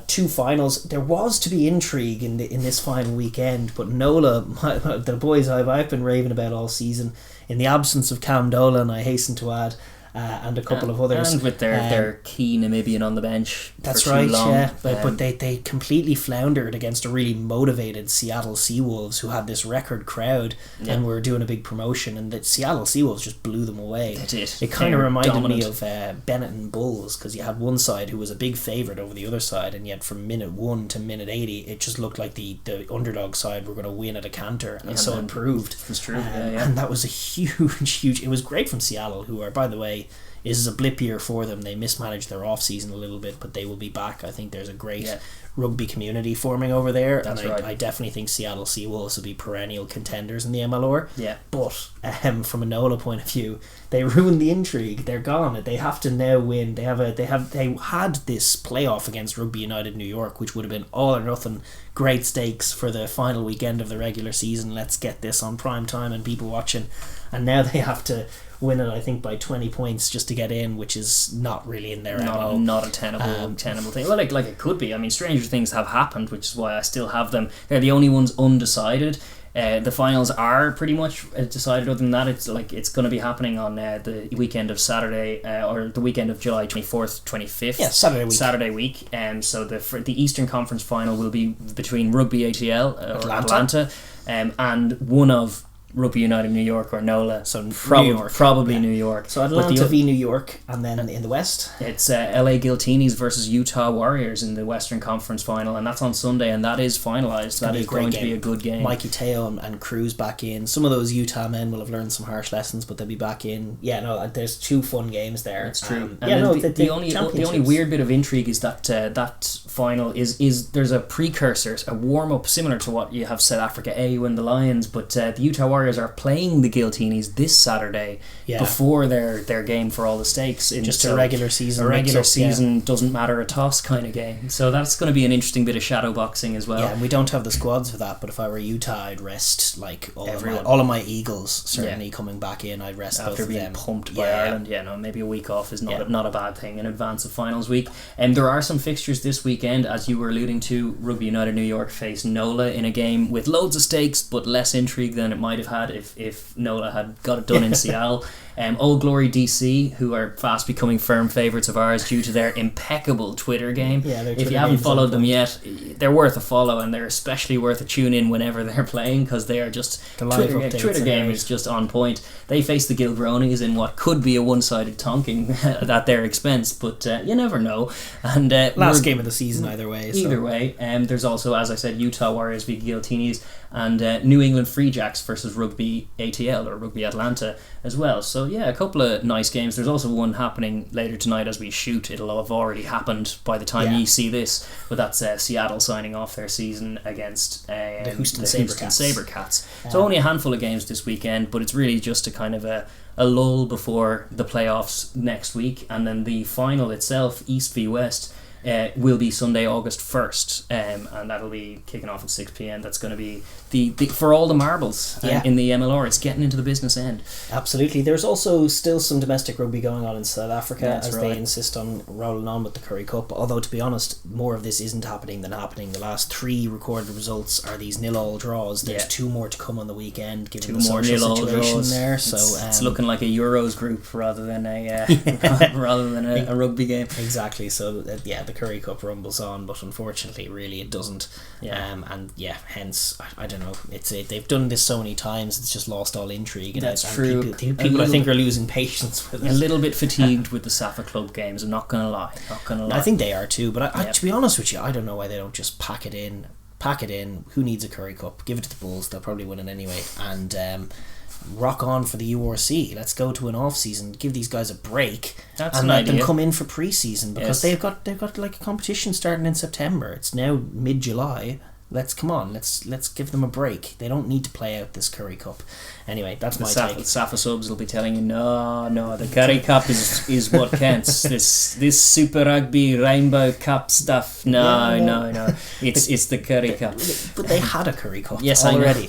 2 finals. There was to be intrigue in this final weekend, but Nola, the boys I've been raving about all season, in the absence of Cam Dolan, I hasten to add, and a couple of others, and with their key Namibian on the bench. That's for right, too long. yeah. But they completely floundered against a really motivated Seattle Seawolves, who had this record crowd and were doing a big promotion, and the Seattle Seawolves just blew them away. They did. It kind of reminded me of Bennett and Bulls, because you had one side who was a big favourite over the other side, and yet from minute 1 to minute 80 it just looked like the underdog side were going to win at a canter, and so it proved. It's true. And that was a huge. It was great from Seattle, who are, by the way, this is a blip year for them. They mismanaged their off season a little bit, but they will be back. I think there's a great rugby community forming over there. That's and right. I definitely think Seattle Seawolves will be perennial contenders in the MLR. Yeah. But from a NOLA point of view, they ruined the intrigue. They're gone. They have to now win. They had this playoff against Rugby United New York, which would have been all or nothing, great stakes for the final weekend of the regular season. Let's get this on prime time and people watching. And now they have to win it, I think, by 20 points just to get in, which is not really in their MO. Not a tenable thing. Well, like it could be. I mean, stranger things have happened, which is why I still have them. They're the only ones undecided. The finals are pretty much decided. Other than that, it's going to be happening on the weekend of Saturday or the weekend of July 24th, 25th. Yeah, Saturday week. So the Eastern Conference final will be between Rugby ATL Atlanta and one of Rugby United New York or NOLA, so New York. Probably New York. So Atlanta v New York, and then in the West it's LA Guiltinis versus Utah Warriors in the Western Conference final, and that's on Sunday, and that is finalised. That is going to be a good game. Mikey Teo and Cruz back in. Some of those Utah men will have learned some harsh lessons, but they'll be back in. Yeah, no, there's two fun games there. That's true. The only weird bit of intrigue is that that final is there's a precursor, a warm up similar to what you have South Africa AU and the Lions, but the Utah Warriors are playing the Guiltinis this Saturday before their game for all the stakes. Just a regular season. A regular season doesn't matter a toss kind of game. So that's going to be an interesting bit of shadow boxing as well. Yeah, and we don't have the squads for that, but if I were Utah, I'd rest all of my Eagles certainly coming back in. I'd rest after both of being them. Pumped by Ireland. Yeah, no, maybe a week off is not a bad thing in advance of finals week. And there are some fixtures this weekend, as you were alluding to. Rugby United New York face NOLA in a game with loads of stakes but less intrigue than it might have had if NOLA had got it done in Seattle. Old Glory DC, who are fast becoming firm favourites of ours due to their impeccable Twitter game. If you haven't followed them yet, they're worth a follow, and they're especially worth a tune in whenever they're playing, because they are just Twitter game is just on point. They face the Gilgronis in what could be a one-sided tonking at their expense, but you never know. And last game of the season either way. Either way, there's also, as I said, Utah Warriors v Guiltinis and New England Free Jacks versus Rugby ATL or Rugby Atlanta as well. So yeah, a couple of nice games. There's also one happening later tonight as we shoot. It'll have already happened by the time you see this, but that's Seattle signing off their season against the Houston Sabercats. So only a handful of games this weekend, but it's really just a kind of a lull before the playoffs next week, and then the final itself, East v West, will be Sunday, August 1st, and that'll be kicking off at 6 p.m. That's going to be the for all the marbles in the MLR. It's getting into the business end. Absolutely. There's also still some domestic rugby going on in South Africa they insist on rolling on with the Currie Cup, although to be honest, more of this isn't happening than happening. The last 3 recorded results are these 0-0 draws. There's 2 more to come on the weekend, given the social situation there. So it's looking like a Euros group rather than a a rugby game. Exactly. So the Currie Cup rumbles on, but unfortunately really it doesn't. Hence I don't know, they've done this so many times, it's just lost all intrigue. That's true. People I think are losing patience with it. A little bit fatigued with the Safa Club games, I'm not gonna lie. I think they are too, but I to be honest with you, I don't know why they don't just pack it in. Who needs a Currie Cup? Give it to the Bulls, they'll probably win it anyway, and rock on for the URC. Let's go to an off season, give these guys a break, and let them come in for pre-season, because they've got like a competition starting in September. It's now mid-July. Let's give them a break. They don't need to play out this Currie Cup. Anyway, that's my take. Safa subs will be telling you, no, the Currie Cup is what counts. This Super Rugby Rainbow Cup stuff. No. It's the Currie Cup. But they had a Currie Cup already.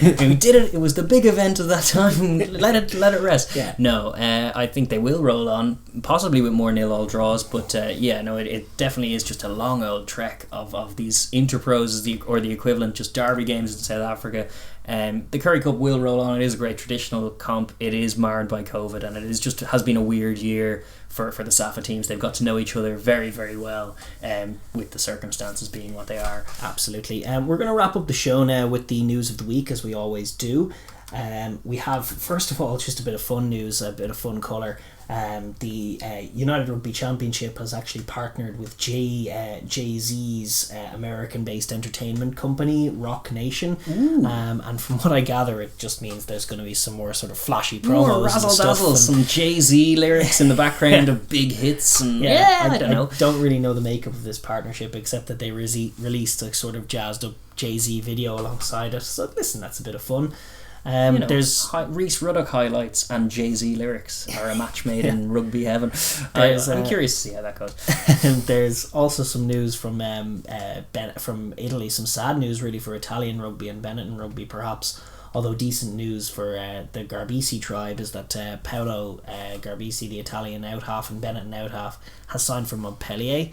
We did it. It was the big event of that time. Let it rest. Yeah. No, I think they will roll on, possibly with more 0-0 draws. But it definitely is just a long old trek of these interpros or the equivalent, just derby games in South Africa. The Currie Cup will roll on. It is a great traditional comp. It is marred by COVID, and it has been a weird year for the Safa teams. They've got to know each other very, very well, with the circumstances being what they are. Absolutely. We're going to wrap up the show now with the news of the week, as we always do. We have, first of all, just a bit of fun news, a bit of fun colour. The United Rugby Championship has actually partnered with Jay-Z's American-based entertainment company, Rock Nation. And from what I gather, it just means there's going to be some more sort of flashy promos, more razzle-dazzle, some Jay-Z lyrics in the background of big hits. And I don't know. I don't really know the makeup of this partnership, except that they released a sort of jazzed up Jay-Z video alongside it. So listen, that's a bit of fun. There's Reese Ruddock highlights and Jay-Z lyrics are a match made in rugby heaven. I'm curious to see how that goes. And there's also some news from from Italy, some sad news really for Italian rugby and Benetton rugby perhaps, although decent news for the Garbisi tribe is that Paolo Garbisi, the Italian out half and Benetton out half, has signed for Montpellier.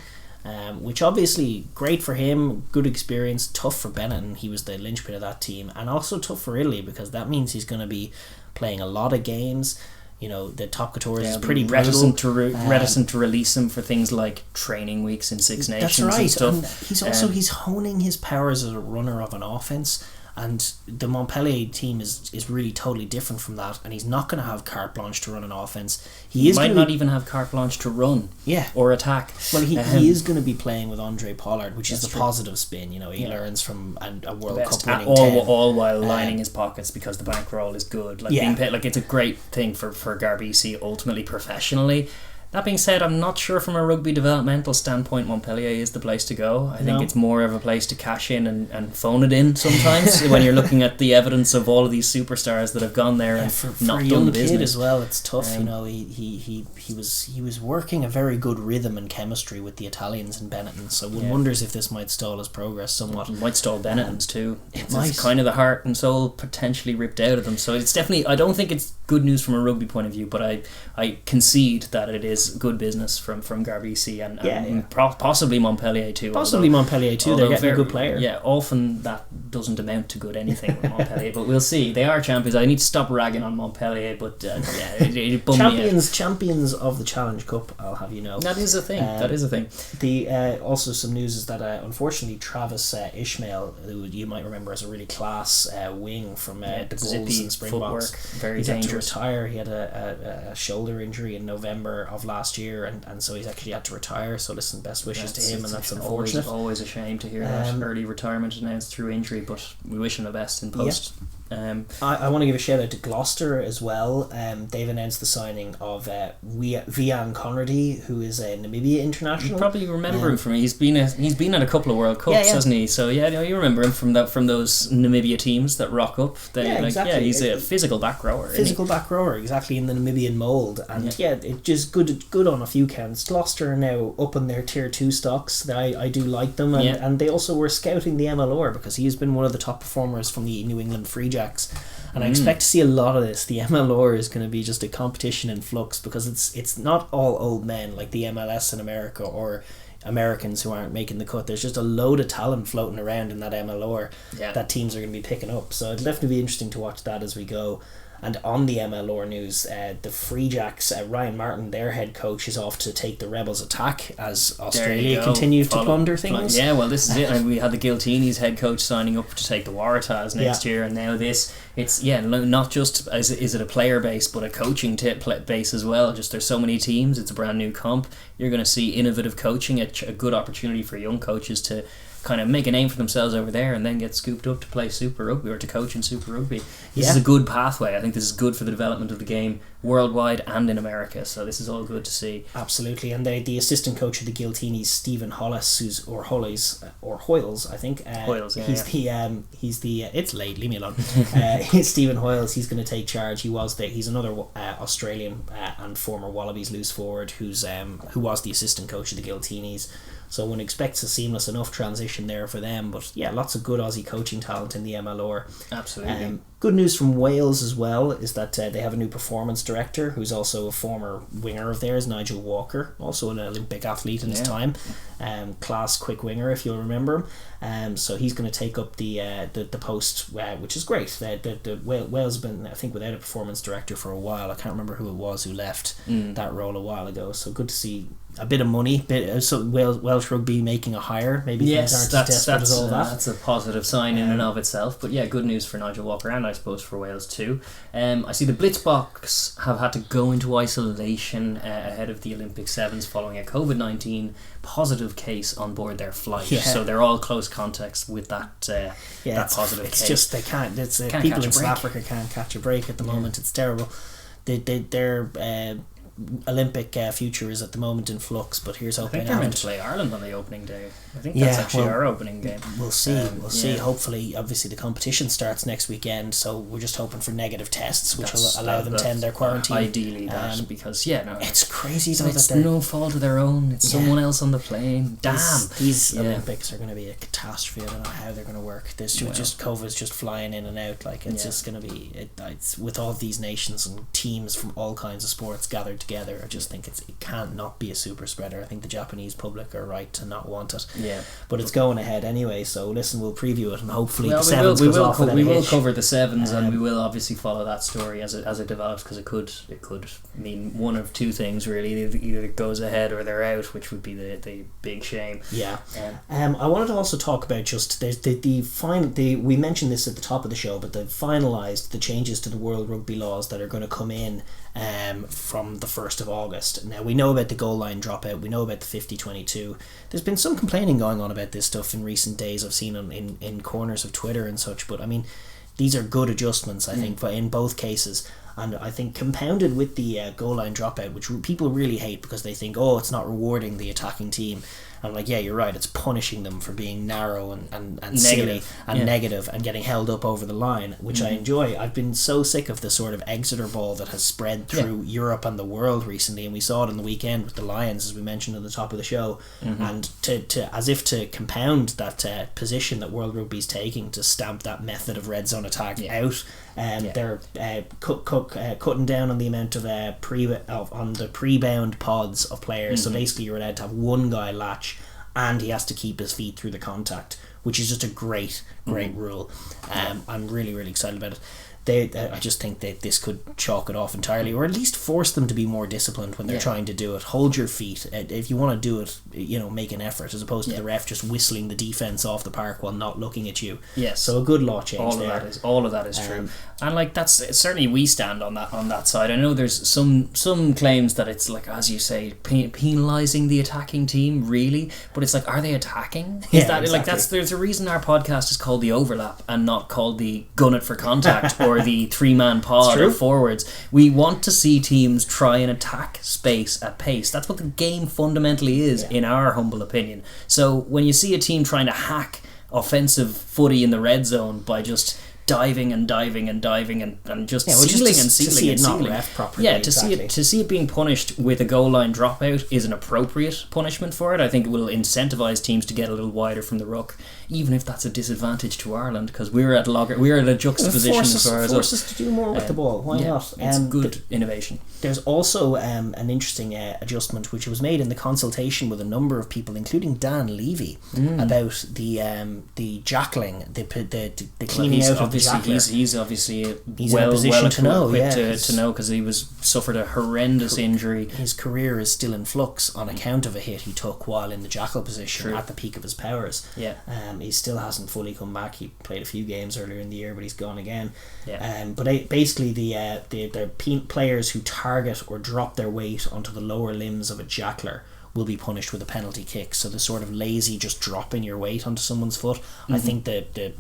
which obviously great for him, good experience, tough for Benetton. He was the linchpin of that team, and also tough for Italy because that means he's going to be playing a lot of games. You know, the top couture is pretty reticent to release him for things like training weeks in Six Nations. That's right, and stuff. And he's honing his powers as a runner of an offense. And the Montpellier team is really totally different from that, and he's not going to have carte blanche to run an offense. He might not even have carte blanche to run, or attack. Well, he is going to be playing with Andre Pollard, which is the true. positive spin. You know, he learns from a World Cup winning all while lining his pockets because the bankroll is good. Being paid, it's a great thing for Garbisi ultimately professionally. That being said, I'm not sure from a rugby developmental standpoint Montpellier is the place to go. I think it's more of a place to cash in and phone it in sometimes when you're looking at the evidence of all of these superstars that have gone there and for not a done young the business. kid as well. It's tough, you know. He was working a very good rhythm and chemistry with the Italians in Benetton. So one wonders if this might stall his progress somewhat. It might stall Benetton's too. It's kind of the heart and soul potentially ripped out of them. So it's definitely. I don't think it's good news from a rugby point of view, but I concede that it is good business from Garbisi and possibly Montpellier too. Montpellier too. They're getting a good player. Yeah, often that doesn't amount to good anything with Montpellier, but we'll see. They are champions. I need to stop ragging on Montpellier, but it bummed me out. Champions of the Challenge Cup, I'll have you know. That is a thing. That is a thing. The also some news is that unfortunately Travis Ishmael, who you might remember as a really class wing from the Bulls and Springboks, very he's dangerous. Had to retire. He had a shoulder injury in November of last year, and so he's actually had to retire. So listen, best wishes to him, and that's unfortunate. Always a shame to hear that early retirement announced through injury, but we wish him the best in post. I want to give a shout out to Gloucester as well. They've announced the signing of Vian Conrady, who is a Namibia international. You probably remember him from he's been at a couple of World Cups, hasn't he? So you remember him from those Namibia teams that rock up. Exactly. He's a physical back rower. Back rower, exactly, in the Namibian mould, and it just good on a few counts. Gloucester are now up in their tier 2 stocks. I do like them, and they also were scouting the MLR because he's been one of the top performers from the New England Free Jacks. And I expect to see a lot of this. The MLR is going to be just a competition in flux because it's not all old men like the MLS in America or Americans who aren't making the cut. There's just a load of talent floating around in that MLR that teams are going to be picking up. So it'll definitely be interesting to watch that as we go. And on the MLR news, the Free Jacks, Ryan Martin, their head coach, is off to take the Rebels attack as Australia continues to plunder things. Yeah, well, this is it. And we had the Giltinis head coach signing up to take the Waratahs next year, and now this. It's not just is it a player base, but a coaching base as well. Just there's so many teams. It's a brand new comp. You're going to see innovative coaching, a good opportunity for young coaches to kind of make a name for themselves over there and then get scooped up to play Super Rugby or to coach in Super Rugby. This is a good pathway. I think this is good for the development of the game worldwide and in America, so this is all good to see. Absolutely. And the assistant coach of the Giltinis, Stephen Hollis, or Hoyles, I think. Hoyles, he's the it's late, leave me alone. Stephen Hoyles, he's going to take charge. He's another Australian and former Wallabies loose forward who was the assistant coach of the Giltinis. So one expects a seamless enough transition there for them. But lots of good Aussie coaching talent in the MLR. Absolutely. Good news from Wales as well is that they have a new performance director who's also a former winger of theirs, Nigel Walker, also an Olympic athlete in his time. Class quick winger, if you'll remember him. So he's going to take up the post, which is great. Wales have been, I think, without a performance director for a while. I can't remember who it was who left that role a while ago. So good to see a bit of money, Welsh rugby making a hire. Maybe things aren't as desperate as all that. That's a positive sign in and of itself. But good news for Nigel Walker and I suppose for Wales too. I see the Blitzboks have had to go into isolation ahead of the Olympic Sevens following a COVID-19 positive case on board their flight. So they're all close contacts with that positive case. It's just they can't. People in South Africa can't catch a break at the moment. It's terrible. Their Olympic future is at the moment in flux, but here's hoping. I think they're meant to play Ireland on the opening day. I think that's actually our opening game. We'll see. We'll see. Hopefully, obviously, the competition starts next weekend, so we're just hoping for negative tests, which will allow them to end their quarantine. Ideally, because it's crazy. Though, it's no fault of their own. It's someone else on the plane. Damn, these Olympics are going to be a catastrophe. I don't know how they're going to work. There's just COVID's just flying in and out. Like it's just going to be. It's with all these nations and teams from all kinds of sports gathered together. together. I just think it can't not be a super spreader. I think the Japanese public are right to not want it. Yeah, but it's going ahead anyway. So listen, we'll preview it, and hopefully the sevens goes off. We will cover the sevens, and we will obviously follow that story as it develops, because it could mean one of two things really. Either it goes ahead or they're out, which would be the big shame. Yeah. I wanted to also talk about just there's we mentioned this at the top of the show, but they've finalised the changes to the World Rugby laws that are going to come in from the 1st of August. Now, we know about the goal line dropout, we know about the 50-22. There's been some complaining going on about this stuff in recent days. I've seen in corners of Twitter and such, but I mean, these are good adjustments, I think, but in both cases. And I think compounded with the goal line dropout, which people really hate because they think, oh, it's not rewarding the attacking team. I'm like, yeah, you're right, it's punishing them for being narrow and silly and negative and getting held up over the line, which I enjoy. I've been so sick of the sort of Exeter ball that has spread through Europe and the world recently, and we saw it on the weekend with the Lions, as we mentioned at the top of the show. And to as if to compound that position that World Rugby's taking to stamp that method of red zone attack out, they're cutting down on the amount of on the pre-bound pods of players. So basically you're allowed to have one guy latch, and he has to keep his feet through the contact, which is just a great rule. I'm really, really excited about it. I just think that this could chalk it off entirely, or at least force them to be more disciplined when they're trying to do it. Hold your feet. If you want to do it, make an effort, as opposed to the ref just whistling the defence off the park while not looking at you. Yes. So a good law change all of that is true. And like, that's certainly, we stand on that side. I know there's some claims that it's like, as you say, penalising the attacking team, really, but it's like, are they attacking? There's a reason our podcast is called The Overlap and not called the Gun It for Contact or the 3-man pod or forwards. We want to see teams try and attack space at pace. That's what the game fundamentally is, in our humble opinion. So when you see a team trying to hack offensive footy in the red zone by just diving and just sealing and sealing. To see it being punished with a goal line dropout is an appropriate punishment for it. I think it will incentivise teams to get a little wider from the ruck, even if that's a disadvantage to Ireland, because we're at a juxtaposition as far as force us to do more with the ball. Why not? It's good innovation. There's also an interesting adjustment which was made in the consultation with a number of people, including Dan Levy, about the jackling, the cleaning out of the jackler. He's obviously in a position to know, because he suffered a horrendous injury. His career is still in flux on account of a hit he took while in the jackal position at the peak of his powers. He still hasn't fully come back. He played a few games earlier in the year, but he's gone again. But basically the players who target or drop their weight onto the lower limbs of a jackler will be punished with a penalty kick. So the sort of lazy just dropping your weight onto someone's foot, I think the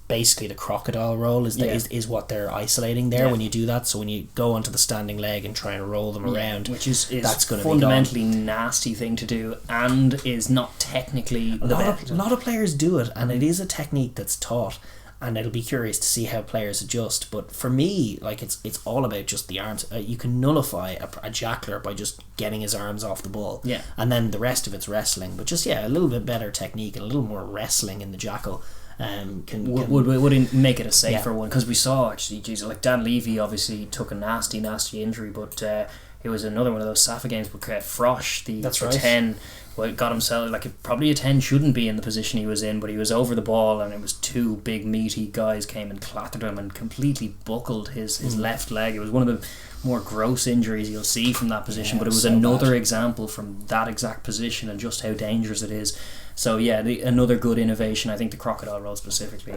basically the crocodile roll is what they're isolating there when you do that. So when you go onto the standing leg and try and roll them around, which is that's going to be fundamentally nasty thing to do, and is not technically the best. A lot of players do it, and it is a technique that's taught, and it'll be curious to see how players adjust. But for me, like, it's all about just the arms. You can nullify a jackler by just getting his arms off the ball, and then the rest of it's wrestling. But just a little bit better technique and a little more wrestling in the jackal would make it a safer one, because we saw actually, like Dan Levy obviously took a nasty injury, but it was another one of those Safa games with Frosh, the 10. Well, got himself, probably a 10 shouldn't be in the position he was in, but he was over the ball, and it was two big meaty guys came and clattered him and completely buckled his left leg. It was one of the more gross injuries you'll see from that position, but it was another example from that exact position and just how dangerous it is. So another good innovation. I think the crocodile roll specifically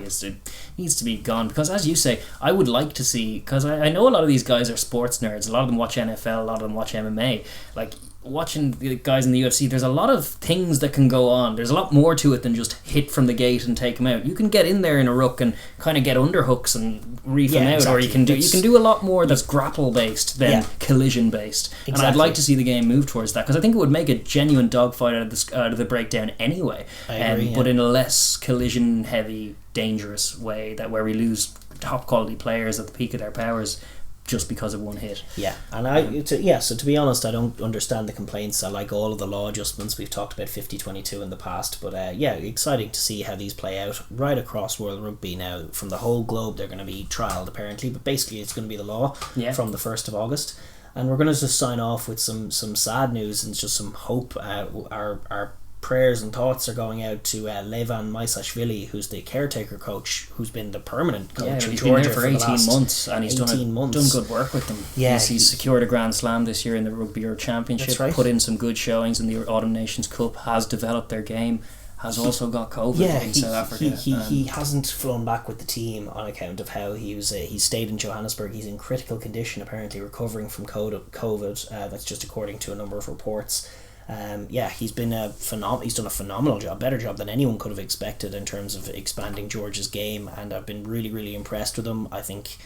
needs to be gone, because, as you say, I would like to see, because I know a lot of these guys are sports nerds, a lot of them watch NFL, a lot of them watch MMA, like watching the guys in the UFC, there's a lot of things that can go on. There's a lot more to it than just hit from the gate and take them out. You can get in there in a ruck and kind of get underhooks and reef them out, or you can do a lot more that's grapple based than collision based. And I'd like to see the game move towards that, because I think it would make a genuine dogfight out of the breakdown anyway. I agree, but in a less collision heavy, dangerous way, where we lose top quality players at the peak of their powers just because of one hit. So to be honest, I don't understand the complaints. I like all of the law adjustments. We've talked about 50-22 in the past, but exciting to see how these play out right across World Rugby now. From the whole globe, they're going to be trialled apparently, but basically it's going to be the law from the 1st of August. And we're going to just sign off with some sad news and just some hope. Our prayers and thoughts are going out to Levan Maisashvili, who's the caretaker coach, who's been the permanent coach. He's been there for 18 months, and he's done good work with them. Yeah, he's secured a Grand Slam this year in the Rugby Europe Championship. That's right. Put in some good showings in the Autumn Nations Cup. Has developed their game. Has also got COVID in South Africa. He hasn't flown back with the team on account of how he stayed in Johannesburg. He's in critical condition, apparently recovering from COVID. That's just according to a number of reports. He's been he's done a phenomenal job, better job than anyone could have expected in terms of expanding George's game, and I've been really, really impressed with him. I think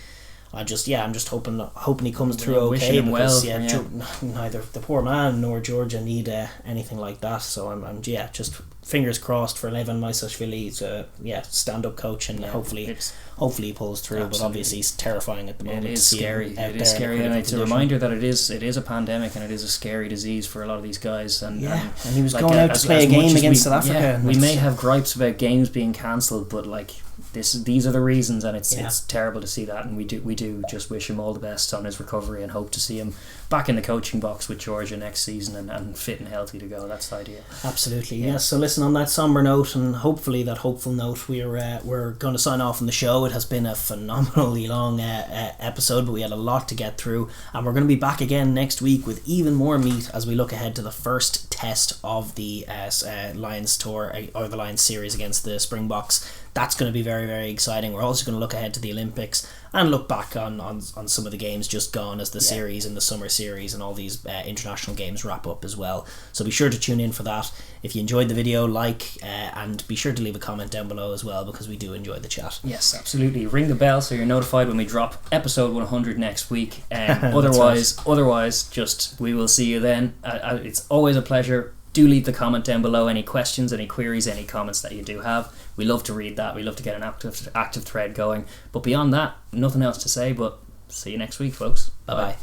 I'm just hoping he comes through okay, because neither the poor man nor Georgia need anything like that. So I'm just fingers crossed for Levan Maisashvili. He's a stand-up coach, and hopefully he pulls through. Absolutely. But obviously it's terrifying at the moment. It is scary. It is scary, and it's a reminder that it is a pandemic, and it is a scary disease for a lot of these guys. And he was going out to play a game against South Africa. Yeah, we may have gripes about games being cancelled, but these are the reasons, and it's terrible to see that, and we do just wish him all the best on his recovery, and hope to see him back in the coaching box with Georgia next season, and fit and healthy to go. That's the idea. Absolutely. Yes. So listen, on that somber note, and hopefully that hopeful note, we're going to sign off on the show. It has been a phenomenally long episode, but we had a lot to get through, and we're going to be back again next week with even more meat as we look ahead to the first test of the Lions tour, or the Lions series against the Springboks. That's going to be very, very exciting. We're also going to look ahead to the Olympics and look back on some of the games just gone as the series and the summer series and all these international games wrap up as well. So be sure to tune in for that. If you enjoyed the video, and be sure to leave a comment down below as well, because we do enjoy the chat. Yes, absolutely. Ring the bell so you're notified when we drop episode 100 next week. Otherwise, just we will see you then. It's always a pleasure. Do leave the comment down below, any questions, any queries, any comments that you do have. We love to read that. We love to get an active thread going. But beyond that, nothing else to say, but see you next week, folks. Bye-bye.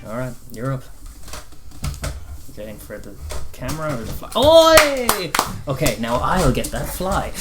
Alright, you're up. Getting for the camera or the fly? Oi! Okay, now I'll get that fly.